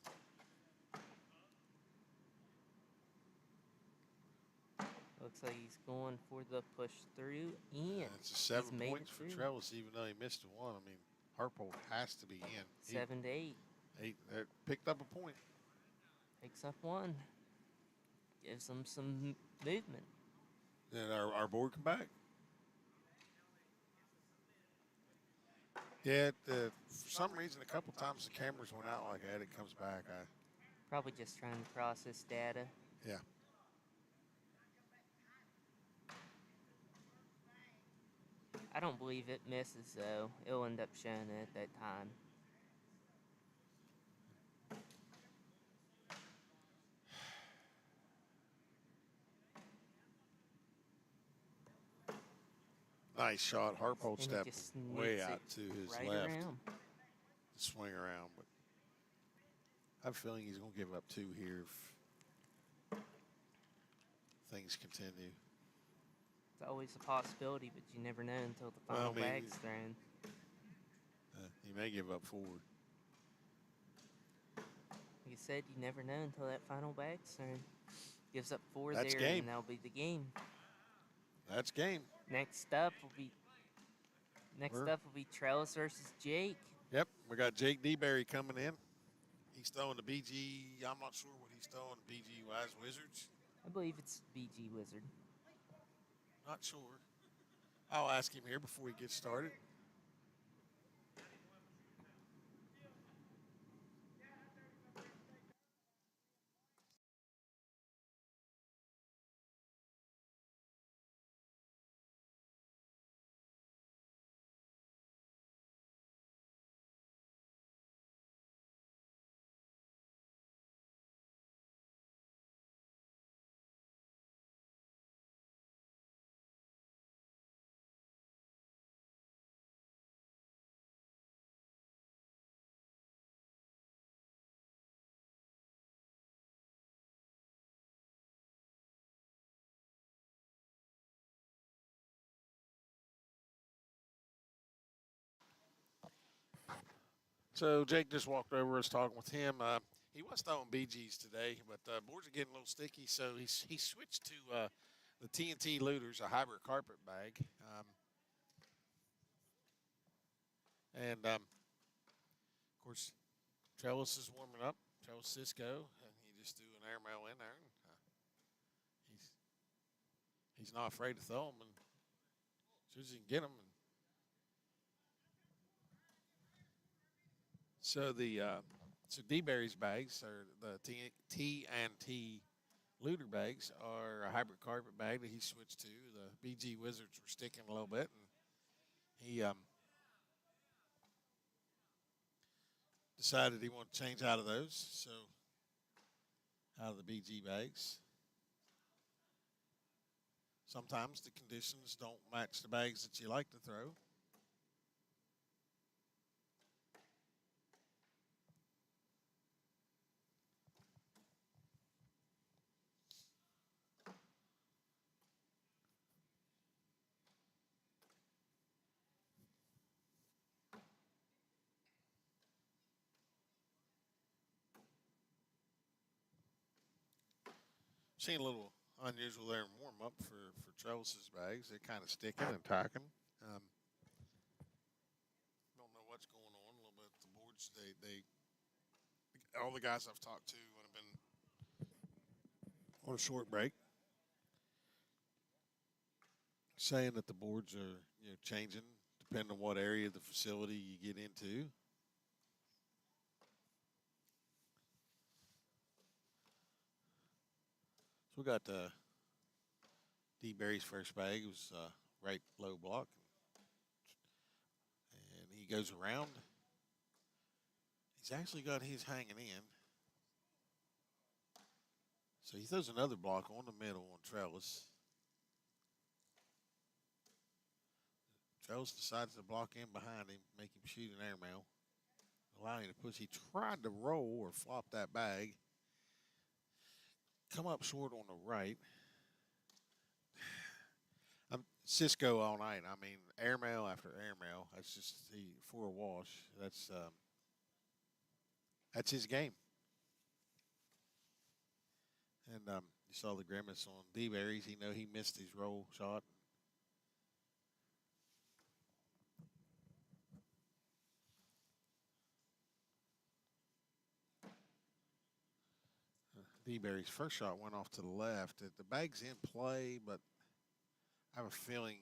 Looks like he's going for the push through and
And it's a 7
made it
points for
through.
Trellis, even though he missed one. I mean, Harpold has to be in.
7-8.
He picked up a point.
Picks up one. Gives them some movement.
And our board come back. Yeah, for some reason, a couple times the cameras went out like that. It comes back.
Probably just trying to process data.
Yeah.
I don't believe it misses though. It'll end up showing it at that time.
Nice shot. Harpold
And he
stepped
just
way
nits
out
it
to his
right
left.
around.
Swing around, but I have a feeling he's going to give up two here if things continue.
It's always a possibility, but you never know until the
Well, I
final
mean,
bag's thrown.
He may give up four.
Like I said, you never know until that final bag's thrown. Gives up four
That's
there,
game.
and that'll be the game.
That's game.
Next up will be
We're-
Trellis versus Jake.
Yep, we got Jake DeBerry coming in. He's throwing the BG. I'm not sure what he's throwing. BG Wise Wizards.
I believe it's BG Wizard.
Not sure. I'll ask him here before we get started. So Jake just walked over. I was talking with him. He was throwing BGs today, but boards are getting a little sticky, so he switched to the TNT Looters, a hybrid carpet bag. Of course, Trellis is warming up. Trellis Cisco, and he just threw an airmail in there. And, he's he's not afraid to throw them, and as soon as he can get them. And so D-Berry's bags are the T and T Looter bags are a hybrid carpet bag that he switched to. The BG Wizards were sticking a little bit, and he decided he wanted to change out of those. So out of the BG bags. Sometimes the conditions don't match the bags that you like to throw. Seen a little unusual there in warm up for Trellis's bags. They're kind of sticking and tacking. Don't know what's going on a little bit. The boards, they all the guys I've talked to when I've been on a short break, saying that the boards are changing depending on what area of the facility you get into. So we got D-Berry's first bag. It was right low block. And he goes around. He's actually got his hanging in. So he throws another block on the middle on Trellis. Trellis decides to block in behind him, make him shoot an airmail, allow him to push. He tried to roll or flop that bag. Come up short on the right. I'm Cisco all night. I mean, airmail after airmail. That's just for a wash. That's his game. And you saw the grimace on D-Berry's. He missed his roll shot. D-Berry's first shot went off to the left. The bag's in play, but I have a feeling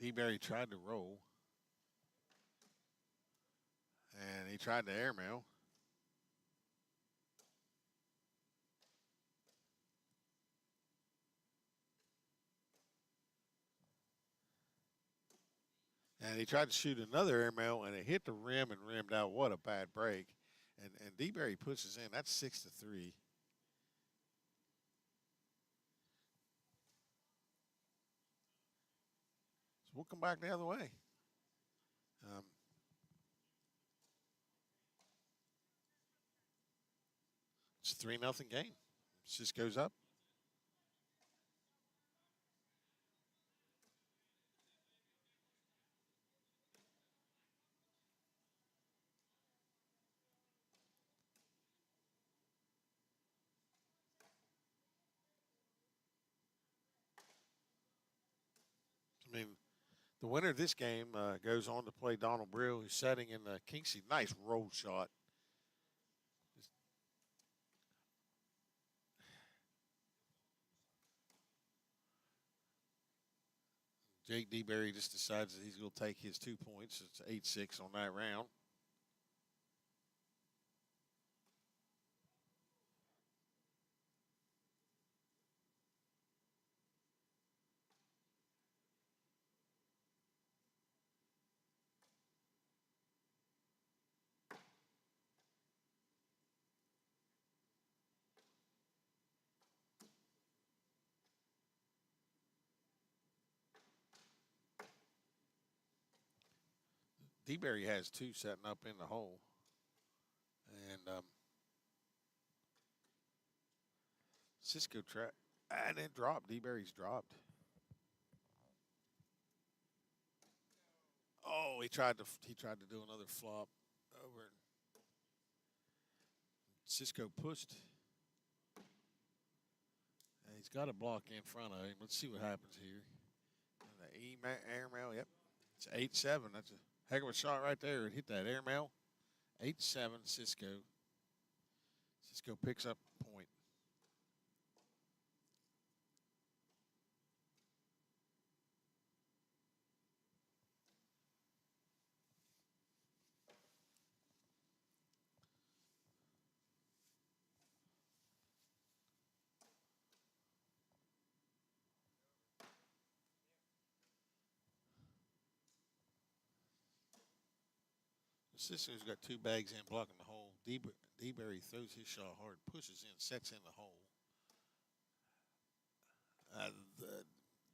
D-Berry tried to roll, and he tried to airmail. And he tried to shoot another airmail, and it hit the rim and rimmed out. What a bad break. And D-Berry pushes in. That's 6-3. So we'll come back the other way. It's a 3-0 game. Cisco's up. I mean, the winner of this game goes on to play Donald Brill, who's setting in the Kingsley. Nice roll shot. Jake D-Berry just decides that he's going to take his 2 points. It's 8-6 on that round. D-Berry has 2 setting up in the hole. And Cisco trap. And it dropped. D-Berry's dropped. Oh, he tried to do another flop over. And Cisco pushed. And he's got a block in front of him. Let's see what happens here. And the airmail, yep. It's 8-7. That's a heck of a shot right there. It hit that airmail. 8-7 Cisco. Cisco picks up point. Cisco's got two bags in blocking the hole. D-Berry throws his shot hard, pushes in, sets in the hole.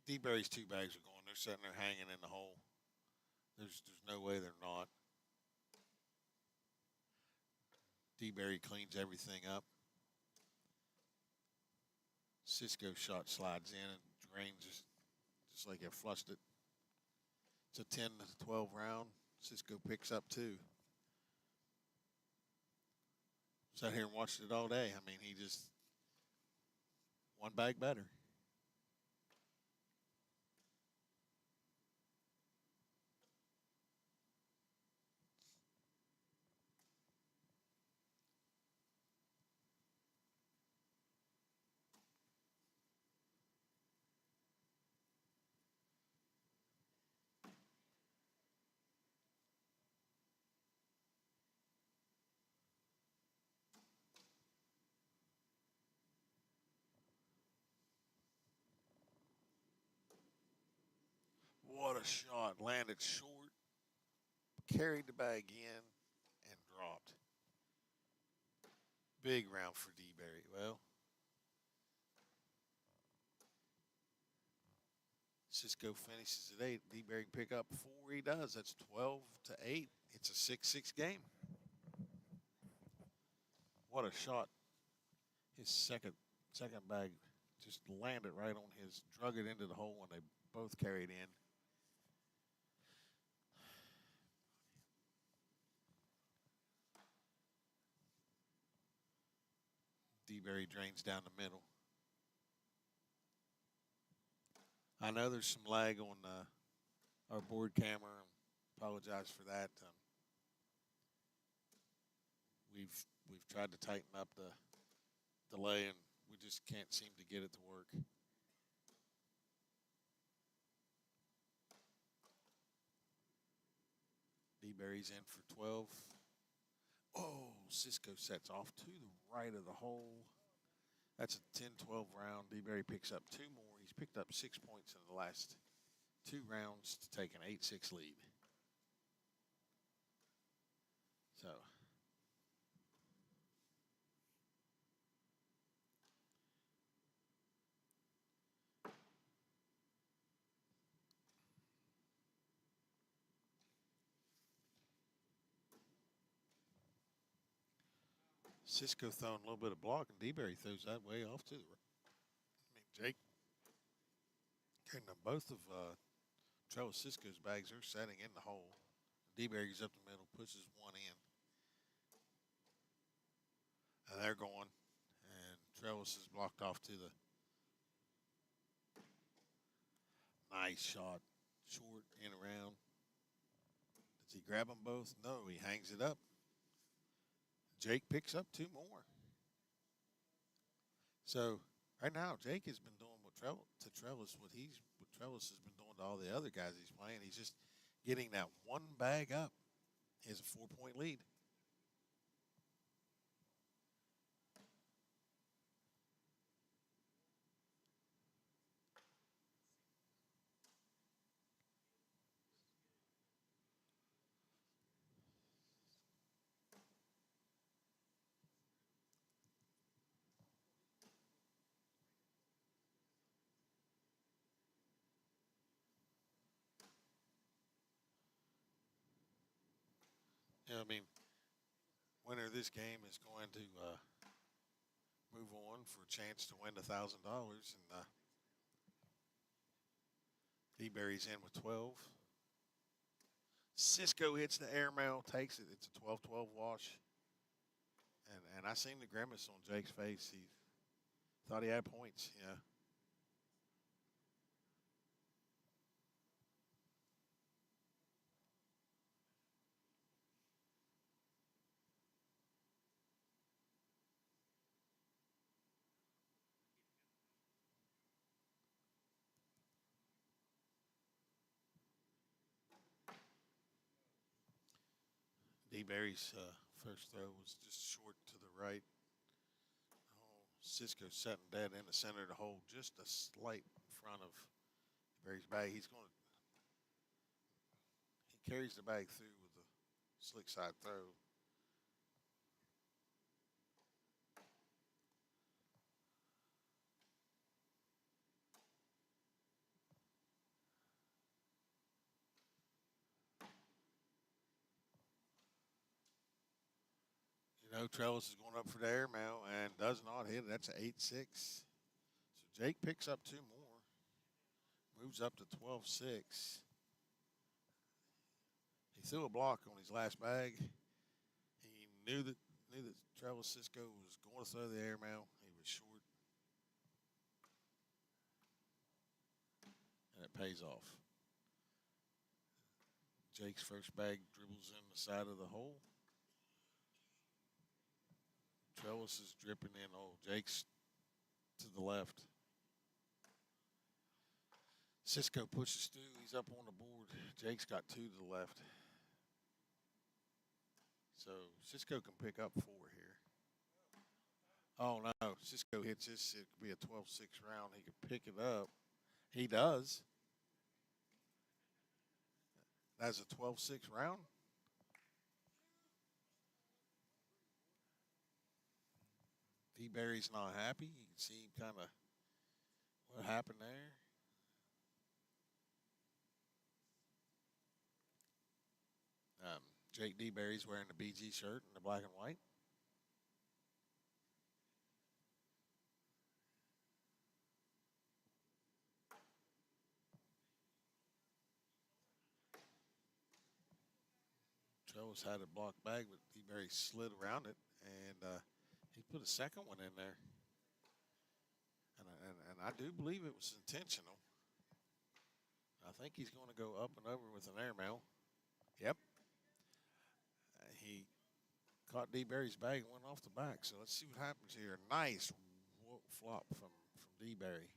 D-Berry's two bags are going. They're sitting there hanging in the hole. There's no way they're not. D-Berry cleans everything up. Cisco shot slides in and drains just like it flushed it. It's a 10-12 round. Cisco picks up two. Sat here and watched it all day. I mean, he just one bag better. What a shot. Landed short, carried the bag in, and dropped. Big round for D-Berry. Well, Cisco finishes at 8. D-Berry pick up 4. He does. That's 12-8. It's a 6-6 game. What a shot. His second bag just landed right on his, drug it into the hole when they both carried in. D-Berry drains down the middle. I know there's some lag on our board camera. Apologize for that. We've tried to tighten up the delay, and we just can't seem to get it to work. D-Berry's in for 12. Oh, Cisco sets off to the right of the hole. That's a 10-12 round. D-Berry picks up 2 more. He's picked up 6 points in the last 2 rounds to take an 8-6 lead. So Cisco throwing a little bit of block, and D-Berry throws that way off to the right. I mean, Jake, both of Trevor Cisco's bags are setting in the hole. D-Berry's up the middle, pushes one in. And they're going. And Trellis is blocked off to the nice shot. Short and around. Does he grab them both? No, he hangs it up. Jake picks up 2 more. So right now, Jake has been doing what Trellis has been doing to all the other guys he's playing. He's just getting that one bag up. He has a 4-point lead. I mean, winner of this game is going to move on for a chance to win $1,000. And D-Berry's in with 12. Cisco hits the airmail, takes it. It's a 12-12 wash. And I seen the grimace on Jake's face. He thought he had points, yeah. D-Berry's first throw was just short to the right. Oh, Cisco setting dead in the center of the hole, just a slight in front of Berry's bag. He carries the bag through with a slick side throw. You know, Trellis is going up for the airmail and does not hit it. That's an 8-6. So Jake picks up 2 more, moves up to 12-6. He threw a block on his last bag. He knew that Trellis Cisco was going to throw the airmail. He was short, and it pays off. Jake's first bag dribbles in the side of the hole. Trellis is dripping in. Oh, Jake's to the left. Cisco pushes through. He's up on the board. Jake's got 2 to the left. So Cisco can pick up 4 here. Oh, no. Cisco hits this. It could be a 12-6 round. He could pick it up. He does. That's a 12-6 round. D-Berry's not happy. You can see kind of what happened there. Jake D-Berry's wearing the BG shirt and the black and white. Trellis had a blocked bag, but D-Berry slid around it, and he put a second one in there. And I do believe it was intentional. I think he's going to go up and over with an airmail. Yep. He caught D-Berry's bag and went off the back. So let's see what happens here. Nice flop from D-Berry.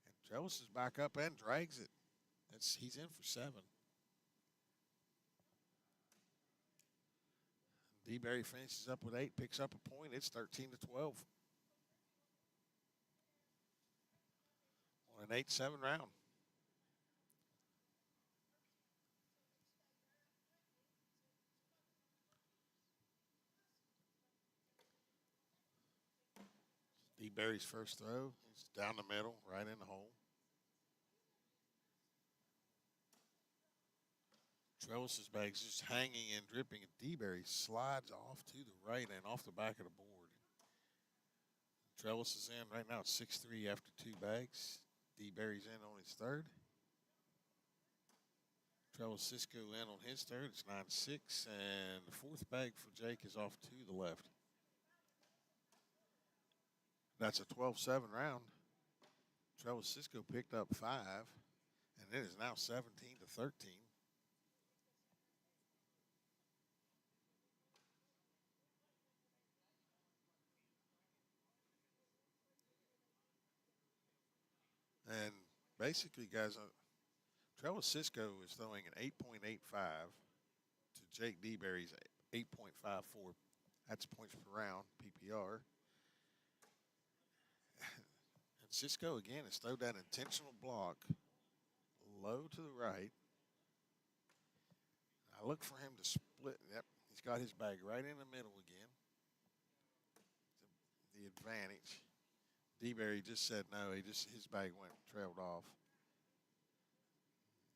And Trellis is back up and drags it. He's in for 7. D-Berry finishes up with 8, picks up a point. It's 13-12. On an 8-7 round. D-Berry's first throw. It's down the middle, right in the hole. Trellis's bag's just hanging and dripping, and D-Berry slides off to the right and off the back of the board. Trellis is in right now. It's 6-3 after 2 bags. D-Berry's in on his third. Trellis Cisco in on his third. It's 9-6, and the 4th bag for Jake is off to the left. That's a 12-7 round. Trellis Cisco picked up 5, and it is now 17-13. And basically, guys, Trellis Cisco is throwing an 8.85 to Jake D-Berry's 8.54. That's points per round, PPR. And Cisco, again, has thrown that intentional block low to the right. I look for him to split. Yep, he's got his bag right in the middle again. The advantage. D-Berry just said no. His bag trailed off.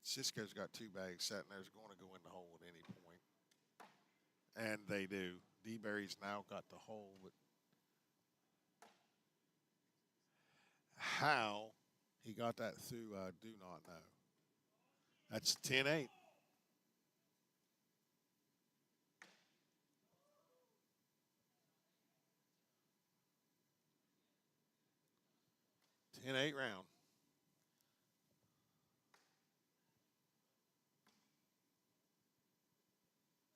Cisco's got 2 bags sitting there. Is going to go in the hole at any point. And they do. D-Berry's now got the hole, but How he got that through, I do not know. That's 10-8. Round.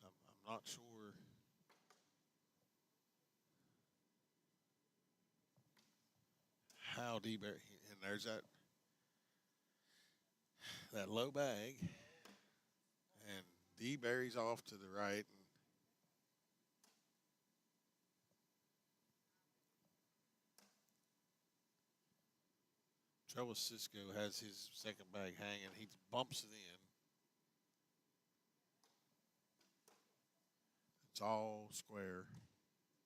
I'm not sure. How D-Berry, and there's that low bag, and D-Berry's off to the right. And Trevor Cisco has his second bag hanging. He bumps it in. It's all square,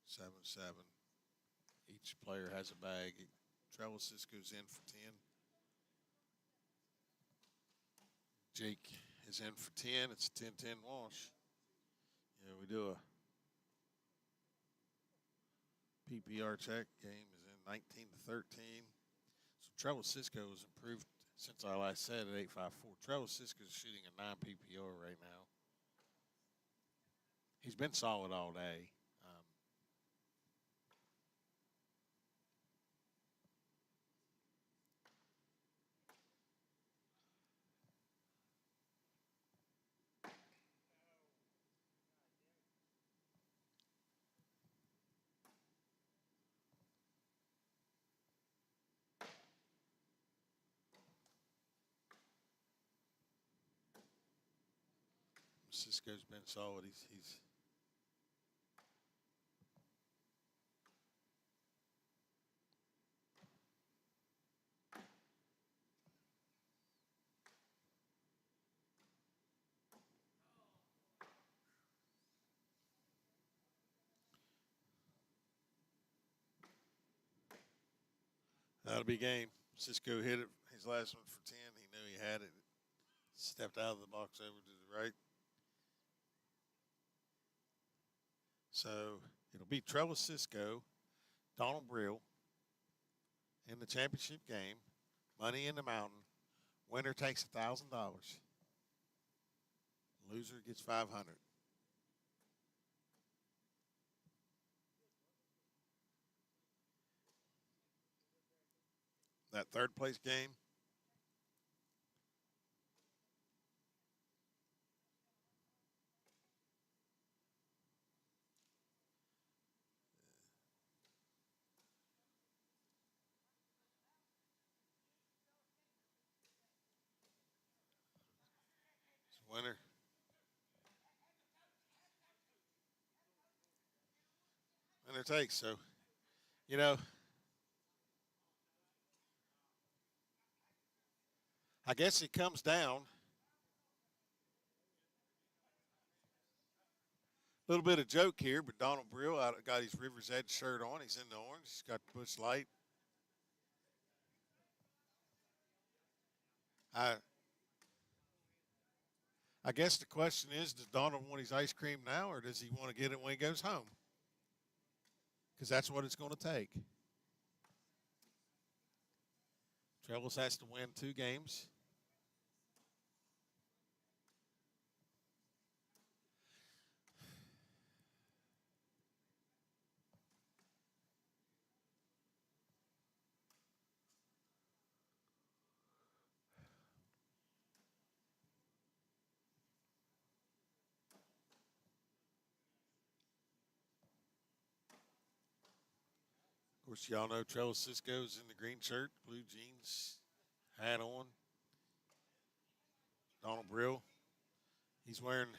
7-7. Each player has a bag. Trevor Cisco's in for 10. Jake is in for 10. It's a 10-10 wash. Yeah, we do a PPR check. Game is in 19-13. So Trevor Cisco has improved since I last said at 8.54. Trevor Cisco is shooting a 9 PPR right now. He's been solid all day. Cisco's been solid. He's that'll be game. Cisco hit it his last one for 10. He knew he had it. Stepped out of the box over to the right. So it'll be Trevor Cisco, Donald Brill in the championship game. Money in the mountain. Winner takes $1,000. Loser gets 500. That third place game. Winner. Winner takes. So, you know, I guess it comes down. A little bit of joke here, but Donald Brill got his River's Edge shirt on. He's in the orange. He's got the Busch Light. I guess the question is, does Donald want his ice cream now, or does he want to get it when he goes home? Because that's what it's going to take. Trellis has to win 2 games. Of course, y'all know Trellis Cisco's in the green shirt, blue jeans, hat on. Donald Brill, he's wearing.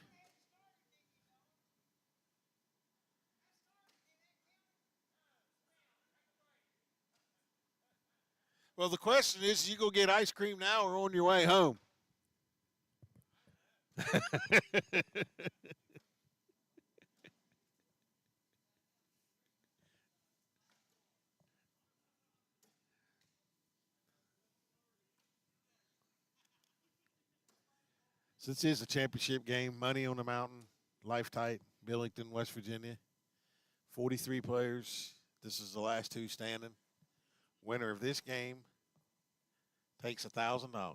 Well, the question is, you go get ice cream now or on your way home? So this is a championship game, money on the mountain, Life Tight, Billington, West Virginia. 43 players. This is the last 2 standing. Winner of this game takes $1,000.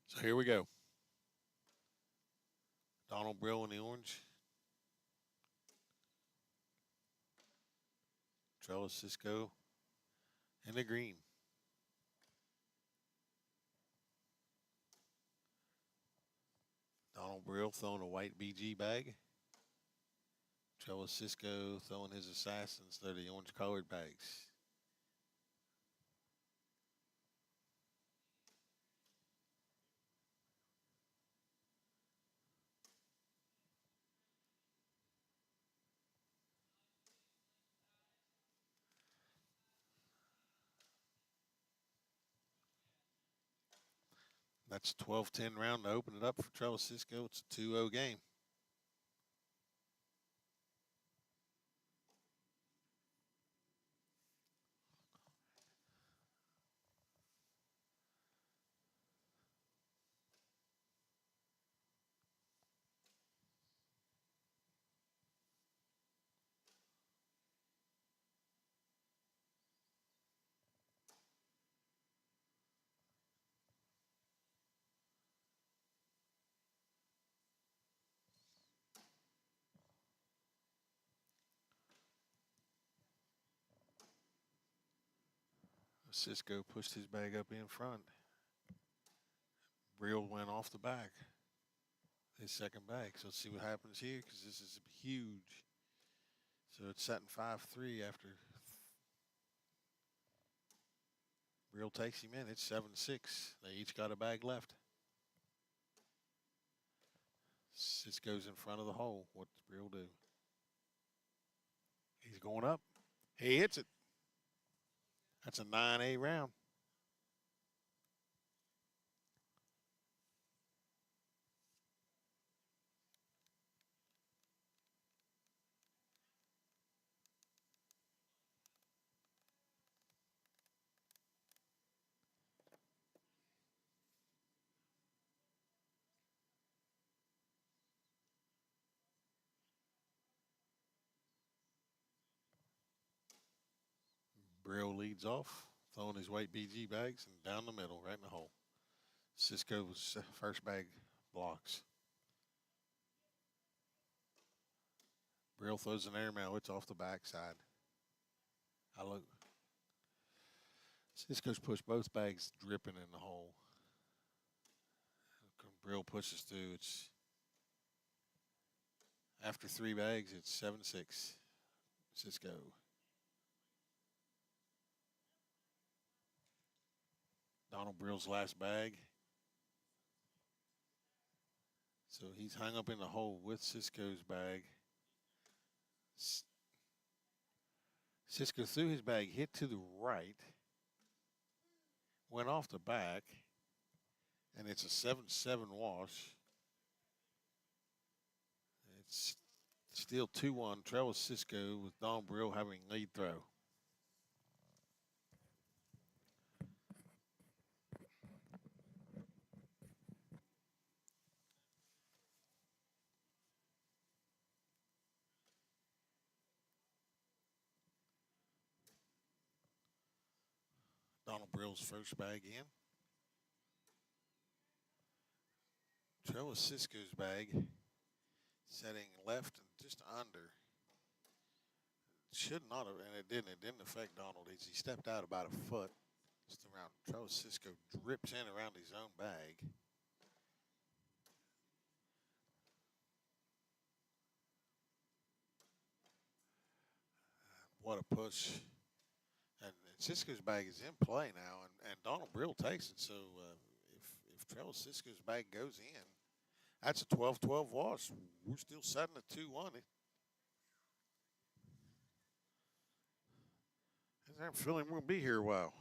So here we go. Donald Brill in the orange. Trellis Cisco in the green. Donald Brill throwing a white BG bag. Trellis Cisco throwing his assassins. They're the orange colored bags. That's a 12-10 round to open it up for Trellis Cisco. It's a 2-0 game. Cisco pushed his bag up in front. Brill went off the back. His second bag. So let's see what happens here because this is huge. So it's setting 5-3 after Brill takes him in. It's 7-6. They each got a bag left. Cisco's in front of the hole. What's Brill do? He's going up. He hits it. That's a 9-8 round. Brill leads off, throwing his white BG bags and down the middle, right in the hole. Cisco's first bag blocks. Brill throws an airmail. It's off the backside. I look. Cisco's pushed both bags dripping in the hole. Brill pushes through. It's after 3 bags. It's 7-6. Cisco. Donald Brill's last bag. So he's hung up in the hole with Cisco's bag. Cisco threw his bag, hit to the right, went off the back, and it's a 7-7 wash. It's still 2-1. Trellis Cisco with Don Brill having lead throw. Donald Brill's first bag in. Trellis Cisco's bag setting left and just under. Should not have, and it didn't. It didn't affect Donald. He stepped out about a foot. Just around. Trellis Cisco drips in around his own bag. What a push. And Cisco's bag is in play now, and Donald Brill takes it. So if Trellis Cisco's bag goes in, that's a 12-12 wash. We're still setting a 2-1. I have a feeling we're going to be here a while.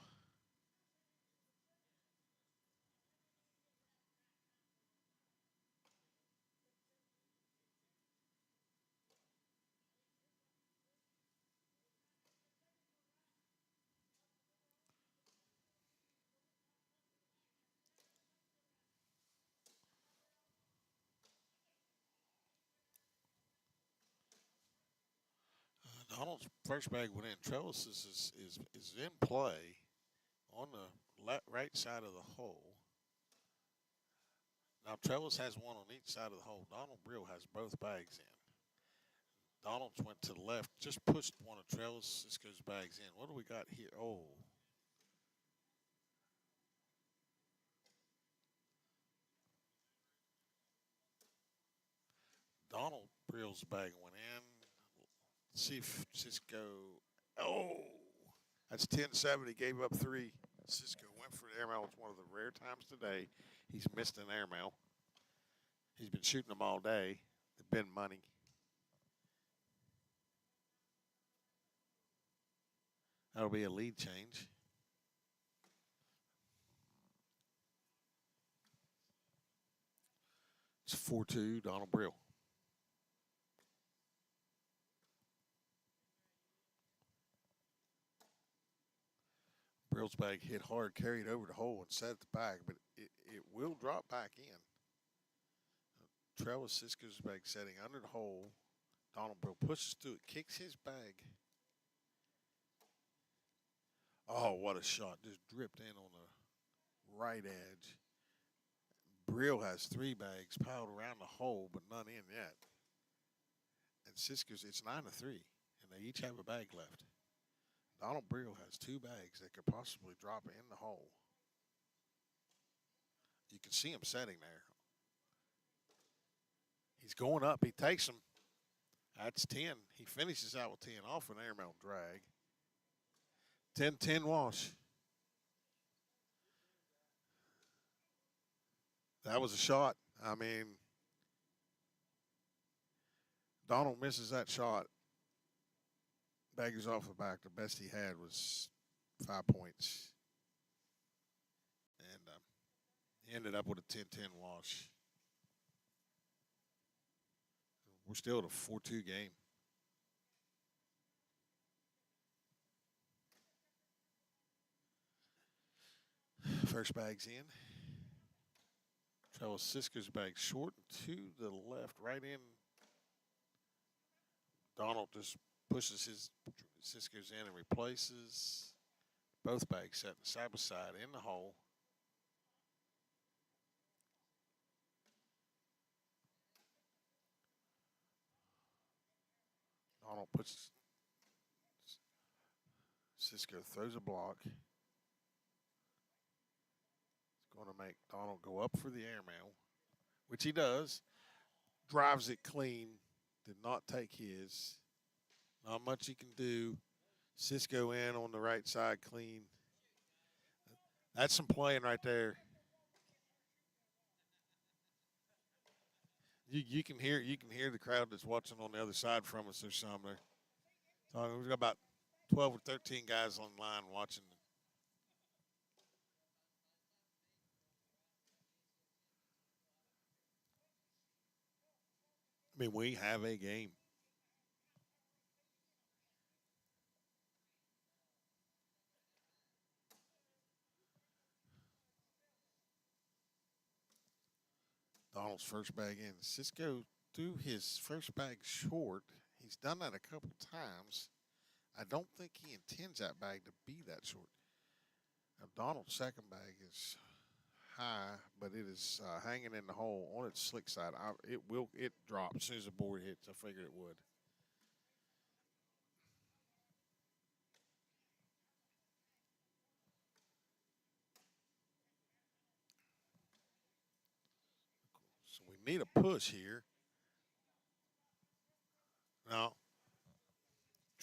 Donald's first bag went in. Trellis is in play on the right side of the hole. Now, Trellis has one on each side of the hole. Donald Brill has both bags in. Donald's went to the left, just pushed one of Trellis Cisco's bags in. What do we got here? Oh. Donald Brill's bag went in. Let's see if Cisco. Oh, that's 10-7. He gave up 3. Cisco went for the airmail. It's one of the rare times today he's missed an airmail. He's been shooting them all day. They've been money. That'll be a lead change. It's 4-2, Donald Brill. Brill's bag hit hard, carried over the hole, and set at the bag, but it will drop back in. Trellis Cisco's bag setting under the hole. Donald Brill pushes through it, kicks his bag. Oh, what a shot. Just dripped in on the right edge. Brill has 3 bags piled around the hole, but none in yet. And Cisco's, it's 9-3, and they each have a bag left. Donald Brill has 2 bags that could possibly drop in the hole. You can see him setting there. He's going up. He takes them. That's 10. He finishes out with 10 off an airmail drag. 10-10 wash. That was a shot. I mean, Donald misses that shot. Baggers off the back. The best he had was 5 points. And he ended up with a 10-10 wash. We're still at a 4-2 game. First bag's in. Trellis Cisco's bag short to the left, right in. Donald just pushes his Cisco's in and replaces. Both bags set side by side in the hole. Donald puts Cisco throws a block. It's going to make Donald go up for the airmail, which he does. Drives it clean. Did not take his. Not much he can do. Cisco in on the right side clean. That's some playing right there. You can hear the crowd that's watching on the other side from us or something. So we've got about 12 or 13 guys online watching. I mean, we have a game. Donald's first bag in. Cisco threw his first bag short. He's done that a couple times. I don't think he intends that bag to be that short. Now, Donald's second bag is high, but it is hanging in the hole on its slick side. It drops as soon as the board hits. I figured it would. So we need a push here. Now,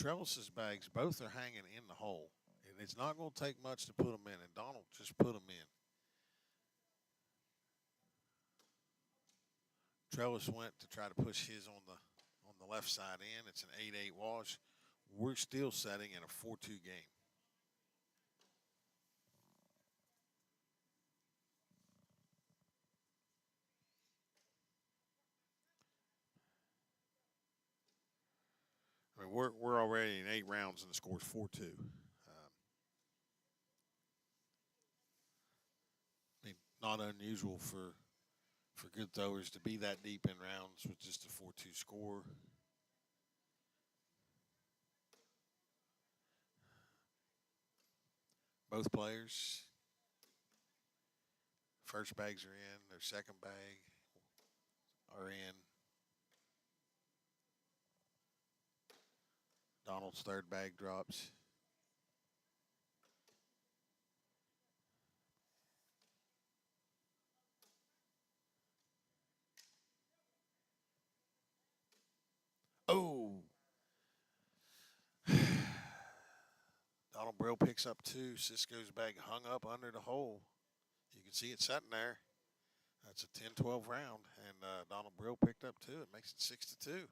Trellis's bags both are hanging in the hole, and it's not going to take much to put them in, and Donald just put them in. Trellis went to try to push his on the left side in. It's an 8-8 wash. We're still setting in a 4-2 game. I mean, we're already in 8 rounds and the score's 4-2. I mean, not unusual for good throwers to be that deep in rounds with just a 4-2 score. Both players, first bags are in, their second bag are in. Donald's third bag drops. Oh! Donald Brill picks up 2. Cisco's bag hung up under the hole. You can see it sitting there. That's a 10-12 round, and Donald Brill picked up 2. It makes it 6-2.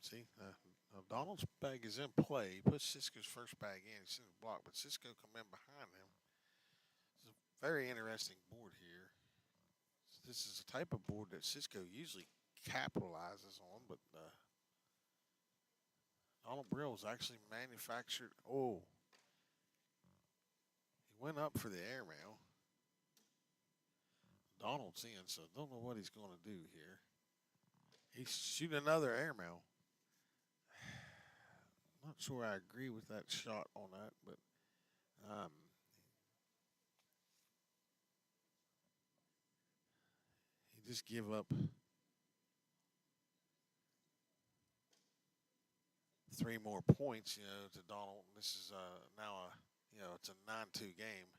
See, Donald's bag is in play. He puts Cisco's first bag in. He's in the block, but Cisco come in behind him. It's a very interesting board here. This is the type of board that Cisco usually capitalizes on, but Donald Brill was actually manufactured. Oh, he went up for the airmail. Donald's in, so don't know what he's going to do here. He's shooting another airmail. Not sure I agree with that shot on that, but he just give up 3 more points, to Donald. This is now it's a 9-2 game.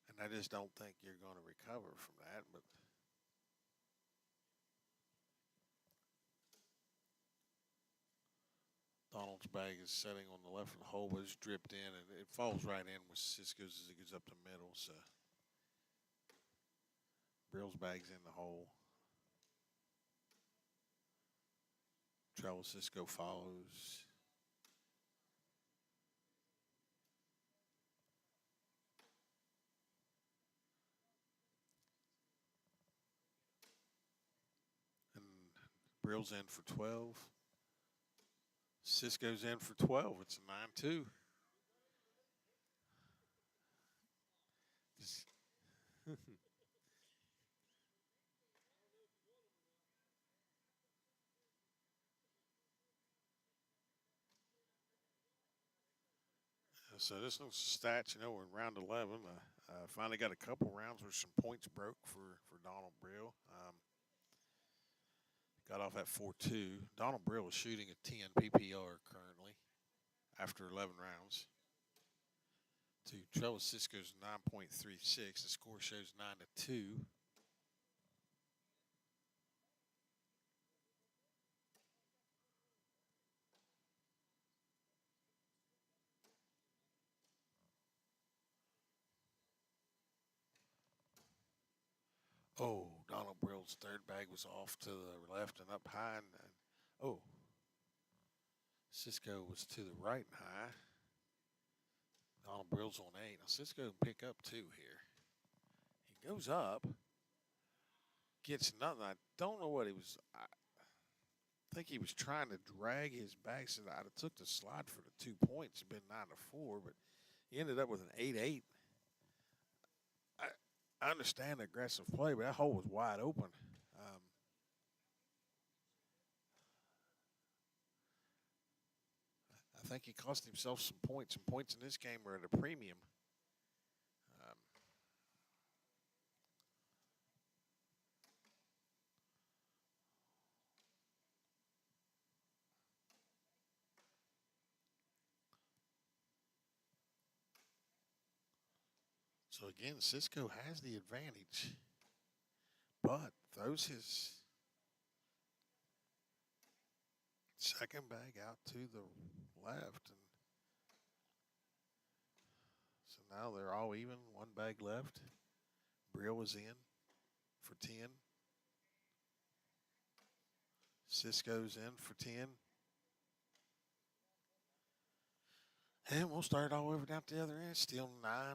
And I just don't think you're going to recover from that, but Donald's bag is setting on the left of the hole, but it's dripped in, and it falls right in with Cisco's as it goes up the middle. So Brill's bag's in the hole. Travel Cisco follows. And Brill's in for 12. Cisco's in for 12. It's a 9-2. So this looks stats. We're in round 11. Finally got a couple rounds where some points broke for Donald Brill. Got off at 4-2. Donald Brill is shooting a 10 PPR currently after 11 rounds. To Trevor Cisco's 9.36. The score shows 9-2. Oh, Donald Brill's third bag was off to the left and up high. And Cisco was to the right and high. Donald Brill's on 8. Now Cisco can pick up 2 here. He goes up, gets nothing. I don't know what he was. I think he was trying to drag his bag, so I'd have took the slide for the 2 points. It'd been 9-4, but he ended up with an 8-8. I understand the aggressive play, but that hole was wide open. I think he cost himself some points, and points in this game are at a premium. So again, Cisco has the advantage, but throws his second bag out to the left, and now they're all even. One bag left. Brill was in for 10. Cisco's in for 10. And we'll start all over down at the other end. Still 9-2.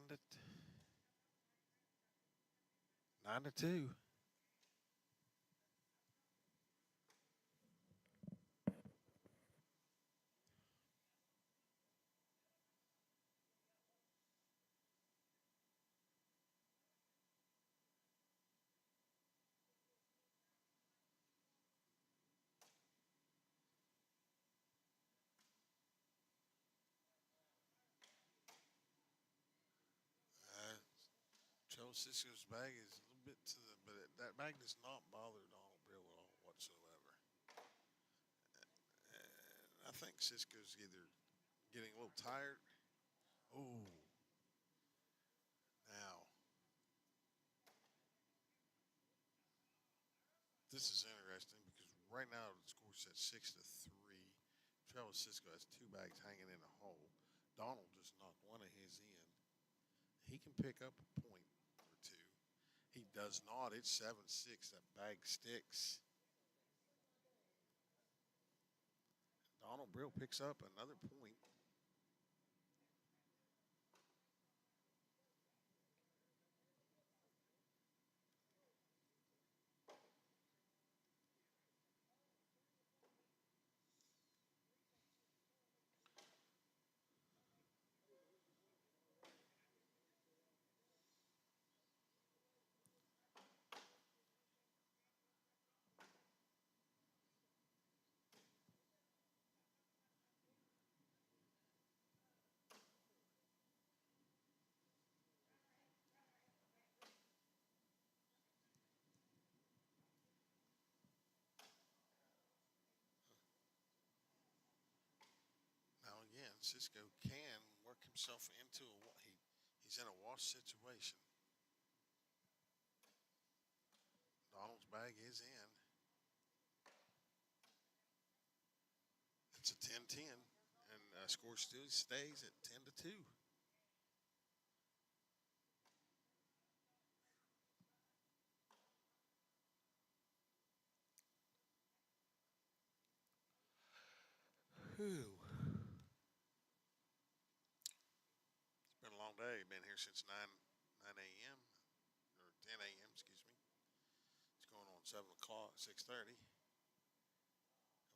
Joe Cisco's bag is a little bit to the, but that bag does not bother Donald Brill at all whatsoever. And I think Cisco's either getting a little tired. Oh, now this is interesting because right now the score set 6-3. Travis Cisco has 2 bags hanging in a hole. Donald just knocked one of his in. He can pick up a point or two. He does not. It's 7-6. That bag sticks. Donald Brill picks up another point. Now again, Cisco can work himself into he's in a wash situation. Donald's bag is in. It's a 10-10, and score still stays at 10-2. Whew. It's been a long day. Been here since 9 a.m. or 10 a.m. Excuse me. It's going on 7 o'clock, 6:30.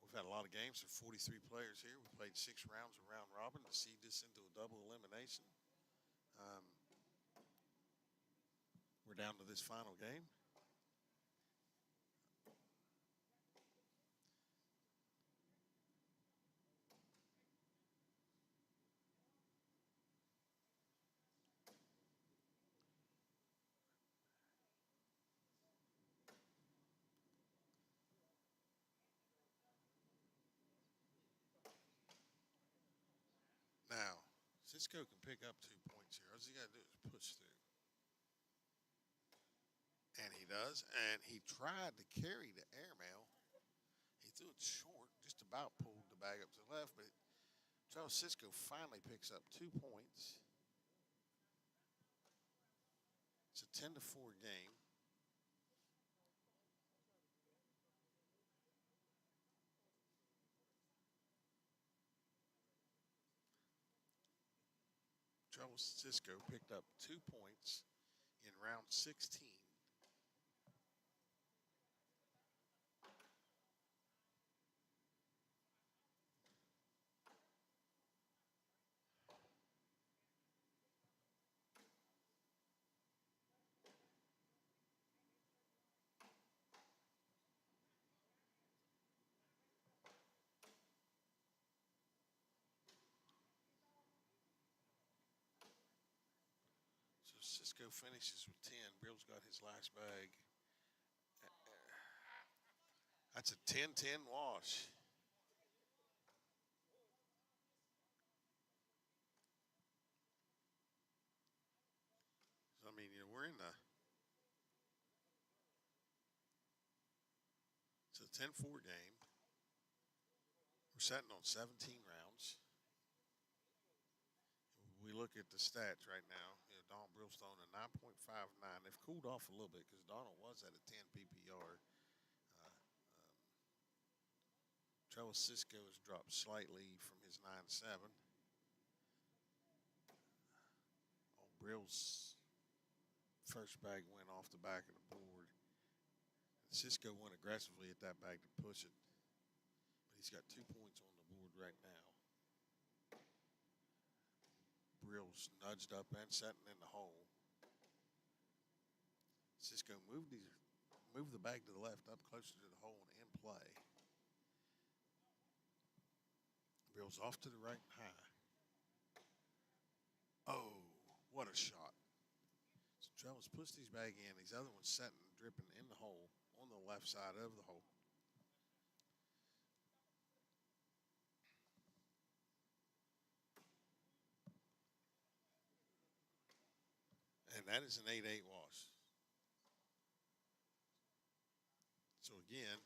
We've had a lot of games. There are 43 players here. We played 6 rounds of round robin to seed this into a double elimination. We're down to this final game. Now, Cisco can pick up 2 points here. All he got to do is push through. And he does. And he tried to carry the airmail. He threw it short, just about pulled the bag up to the left, but Charles Cisco finally picks up 2 points. It's a 10-4 game. Charles Cisco picked up 2 points in round 16. So Cisco finishes with 10. Brill's got his last bag. That's a 10-10 wash. So, I mean, we're in the. It's a 10-4 game. We're sitting on 17 rounds. we look at the stats right now, Donald Brill's throwing a 9.59. They've cooled off a little bit because Donald was at a 10 PPR. Travis Cisco has dropped slightly from his 9.7. Brill's first bag went off the back of the board. Cisco went aggressively at that bag to push it. But he's got 2 points on the board right now. Brill's nudged up and setting in the hole. Cisco moved the bag to the left, up closer to the hole and in play. Brill's off to the right and high. Oh, what a shot. So Travis pushed his bag in. These other ones setting, dripping in the hole on the left side of the hole. And that is an 8-8 wash. So again,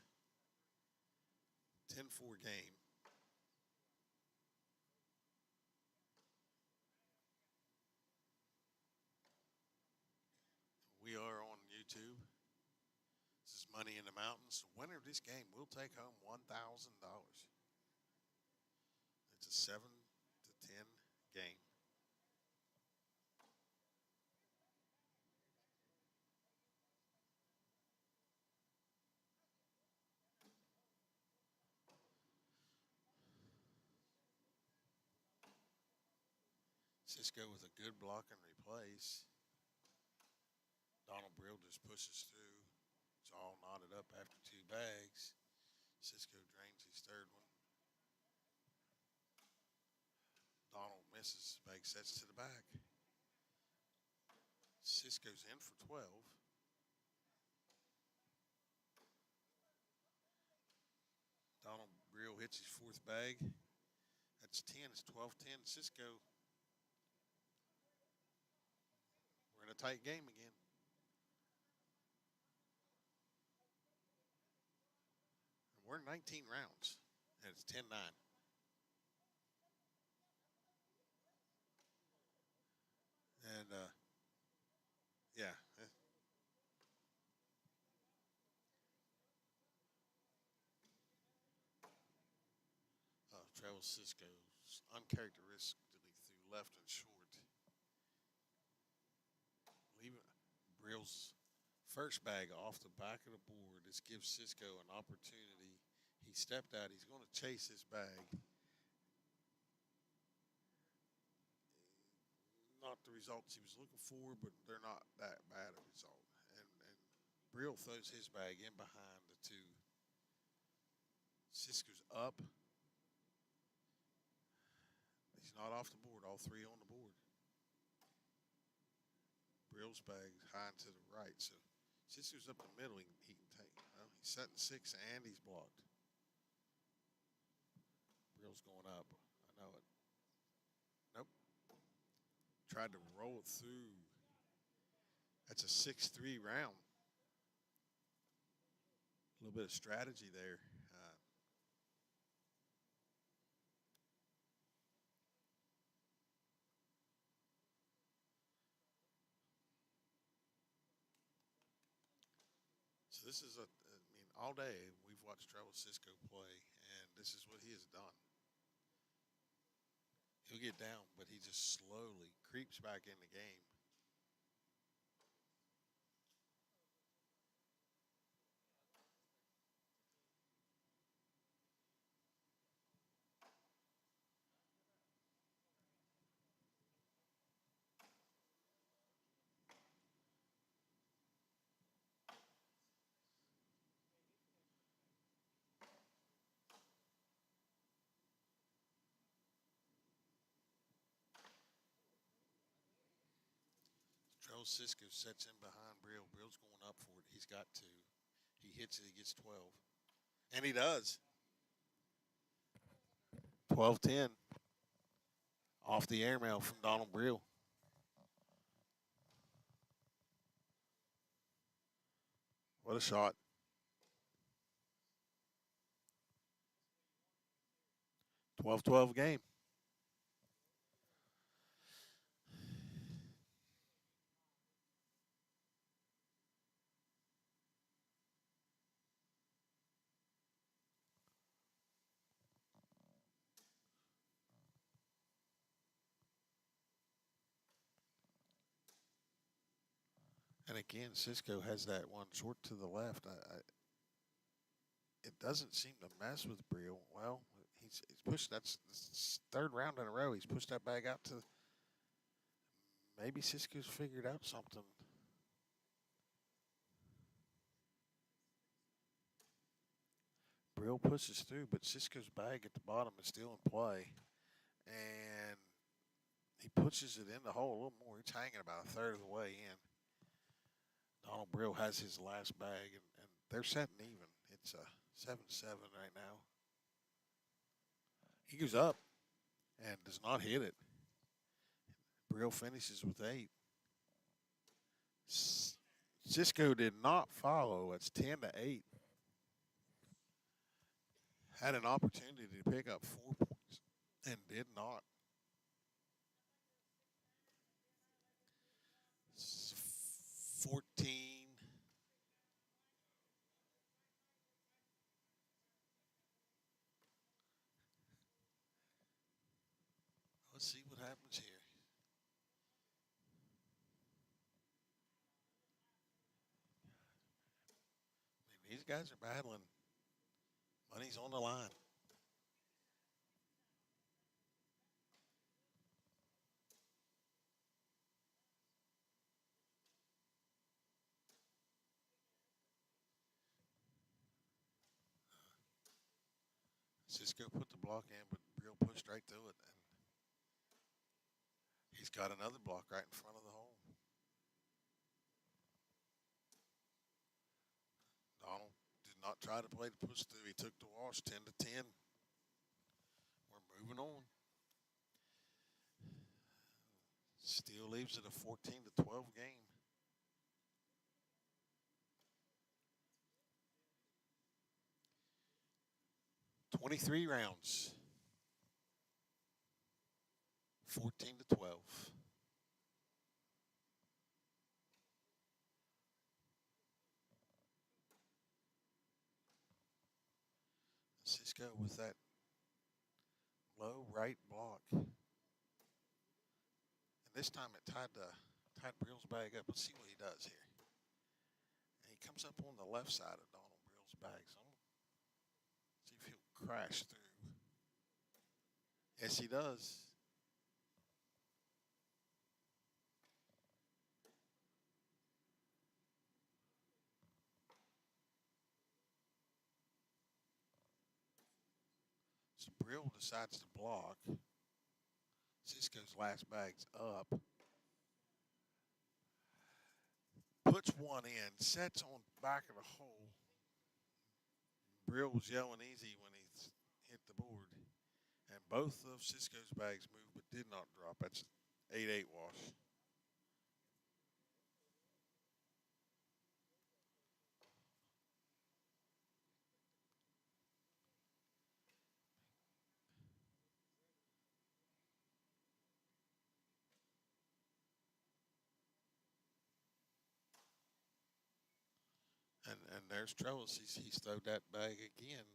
10-4 game. We are on YouTube. This is Money in the Mountains. The winner of this game will take home $1,000. It's a 7-10 game. Cisco with a good block and replace. Donald Brill just pushes through. It's all knotted up after 2 bags. Cisco drains his third one. Donald misses. Bag sets to the back. Cisco's in for 12. Donald Brill hits his 4th bag. That's 10. It's 12-10. Cisco. We're in a tight game again. And we're in 19 rounds. And it's 10-9. And, yeah. Travis Cisco's uncharacteristically through left and short. Leaving Brill's first bag off the back of the board. This gives Cisco an opportunity. He stepped out. He's going to chase his bag. Not the results he was looking for, but they're not that bad a result. And Brill throws his bag in behind the 2. Cisco's up. He's not off the board. All 3 on the board. Brill's bag high and to the right. So Cisco's up the middle. He can take. Well, he's setting 6 and he's blocked. Brill's going up. I know it. Nope. Tried to roll it through. That's a 6-3 round. A little bit of strategy there. So this is all day we've watched Travis Cisco play, and this is what he has done. He'll get down, but he just slowly creeps back in the game. Travis Cisco sets in behind Brill. Brill's going up for it. He's got 2. He hits it. He gets 12. And he does. 12-10. Off the airmail from Donald Brill. What a shot. 12-12 game. And again, Cisco has that one short to the left. It doesn't seem to mess with Brill. Well, he's pushed. That's third round in a row. He's pushed that bag out to. Maybe Cisco's figured out something. Brill pushes through, but Cisco's bag at the bottom is still in play. And he pushes it in the hole a little more. He's hanging about a third of the way in. Donald Brill has his last bag, and they're setting even. It's 7-7 right now. He goes up and does not hit it. Brill finishes with 8. Cisco did not follow. It's 10-8. Had an opportunity to pick up 4 points and did not. 14. Let's see what happens here. I mean, these guys are battling. Money's on the line. Cisco put the block in, but Brill pushed right through it. And he's got another block right in front of the hole. Donald did not try to play the push through. He took the wash 10-10. We're moving on. Still leaves it a 14-12 game. "23 rounds. 14-12. Cisco with that low right block. And this time it tied Brill's bag up. Let's see what he does here. And he comes up on the left side of Donald Brill's bag. So I'm gonna see if he'll crash through. Yes, he does. So Brill decides to block. Cisco's last bag's up. Puts one in, sets on back of the hole. Brill was yelling easy when he hit the board. And both of Cisco's bags moved but did not drop. That's 8-8 wash. And there's Trellis. He's throwed that bag again.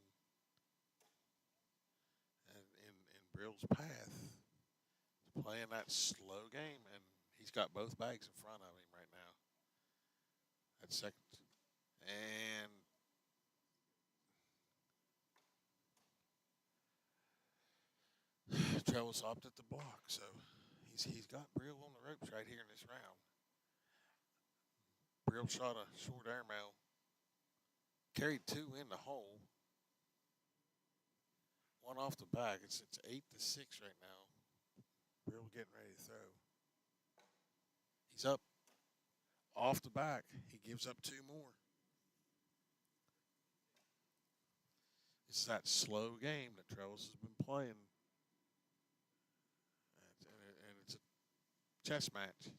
And in Brill's path. He's playing that slow game, and he's got both bags in front of him right now. That's second. And Trellis opted to block, so he's got Brill on the ropes right here in this round. Brill shot a short airmail. Carried 2 in the hole. 1 off the back. It's 8-6 right now. Brill getting ready to throw. He's up. Off the back. He gives up 2 more. It's that slow game that Trellis has been playing. And it's a chess match.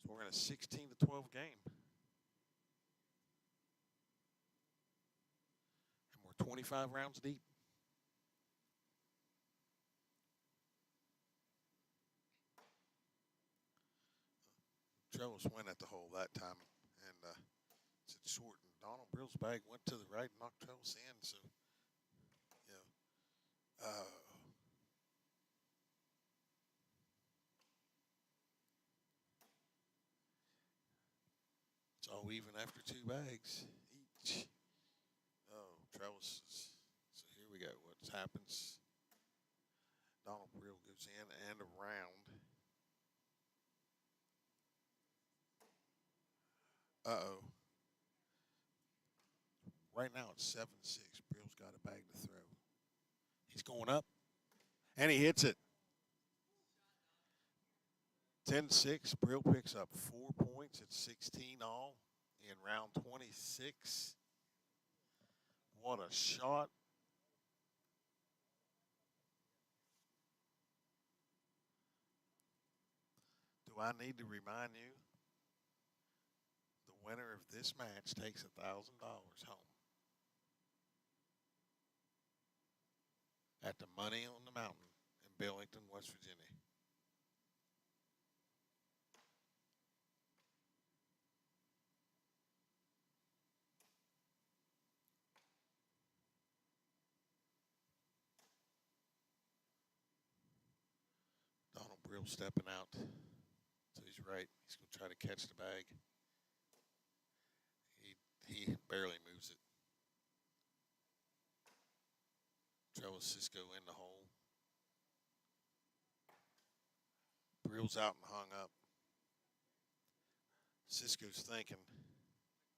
So we're in a 16-12 game. And we're 25 rounds deep. Trellis went at the hole that time. And it's short. And Donald Brill's bag went to the right and knocked Trellis in. So, you know, Oh, even after 2 bags each. Oh, Trellis. So here we go. What happens? Donald Brill goes in and around. Uh-oh. Right now it's 7-6. Brill's got a bag to throw. He's going up, and he hits it. 10-6. Brill picks up 4 points at 16 all in round 26. What a shot. Do I need to remind you? The winner of this match takes $1,000 home at the Money on the Mountain in Billington, West Virginia. Donald Brill stepping out to his right. He's going to try to catch the bag. He barely moves it. Trellis Cisco in the hole. Brill's out and hung up. Cisco's thinking,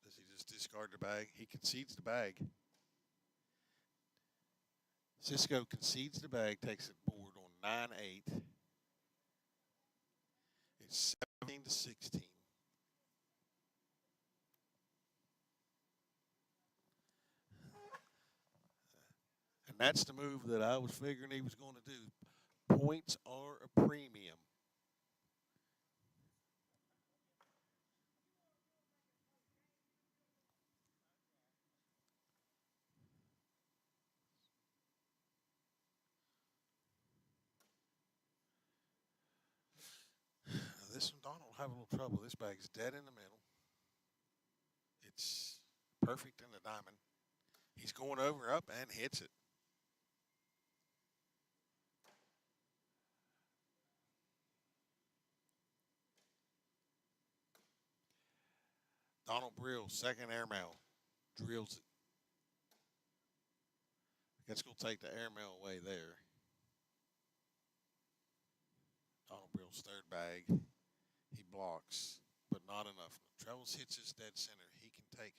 does he just discard the bag? He concedes the bag. Cisco concedes the bag, takes it board on 9-8. It's 17-16. And that's the move that I was figuring he was going to do. Points are a premium. This one, Donald will have a little trouble. This bag's dead in the middle. It's perfect in the diamond. He's going over, up, and hits it. Donald Brill, second airmail, drills it. I guess we'll take the airmail away there. Donald Brill's third bag. He blocks, but not enough. Trellis hits his dead center. He can take.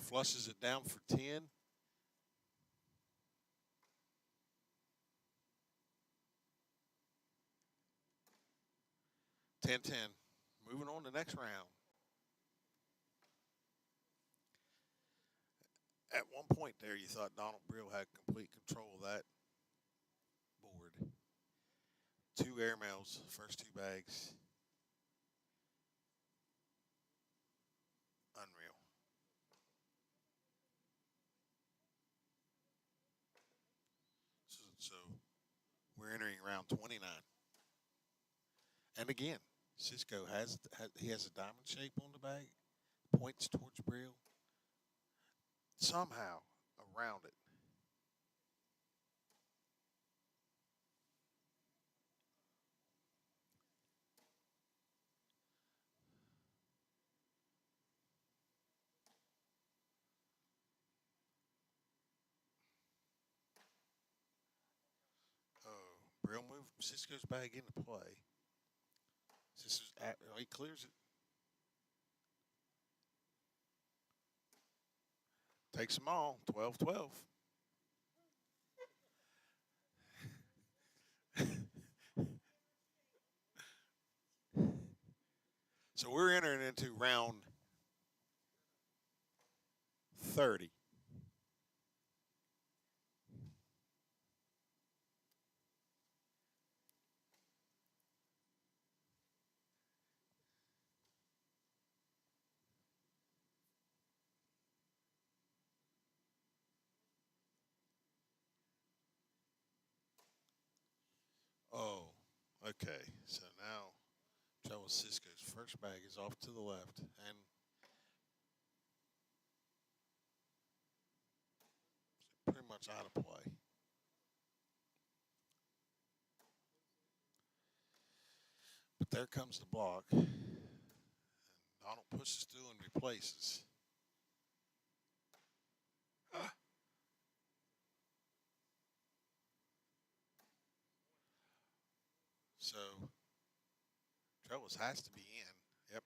Flushes it down for 10. Moving on to the next round. At one point there, you thought Donald Brill had complete control of that board. 2 airmails, first 2 bags. Unreal. So we're entering round 29. And again, Cisco has a diamond shape on the bag, points towards Brill. Somehow around it. Oh, Brill moved Cisco's bag into play. He clears it. Takes them all, 12-12. So we're entering into round 30. Oh, okay. So now Trellis Cisco's first bag is off to the left, and pretty much out of play. But there comes the block. pushes through and replaces. So Trellis has to be in. Yep.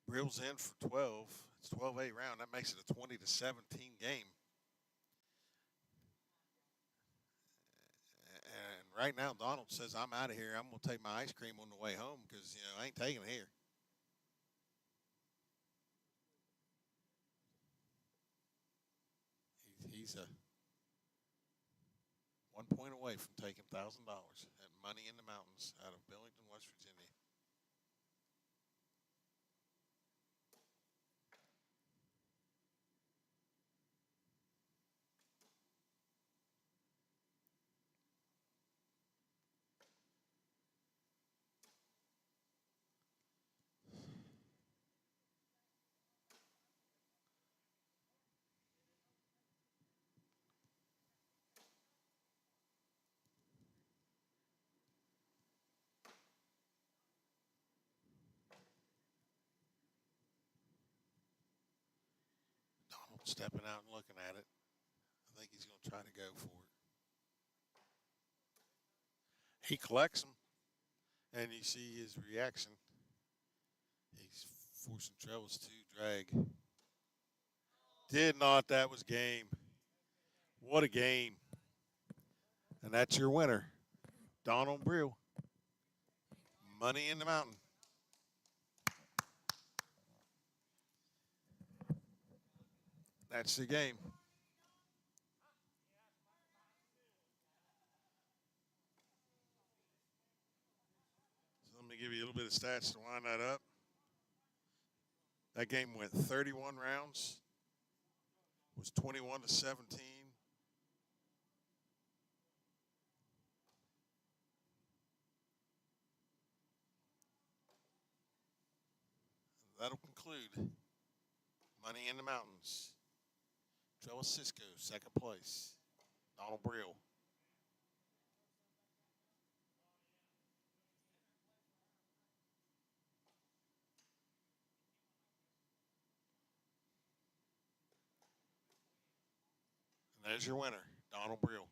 Brill's in for 12. It's 12-8 round. That makes it a 20-17 game. And right now, Donald says, I'm out of here. I'm going to take my ice cream on the way home because, I ain't taking it here. He's a 1 point away from taking $1,000 at Money in the Mountains out of Billington, West Virginia. Donald stepping out and looking at it. I think he's going to try to go for it. He collects them, and you see his reaction. He's forcing Trellis to drag. Did not. That was game. What a game. And that's your winner, Donald Brill. Money in the Mountain. That's the game. So let me give you a little bit of stats to wind that up. That game went 31 rounds. Was 21-17. That'll conclude Money in the Mountains. Trellis Cisco, second place. Donald Brill. And there's your winner, Donald Brill.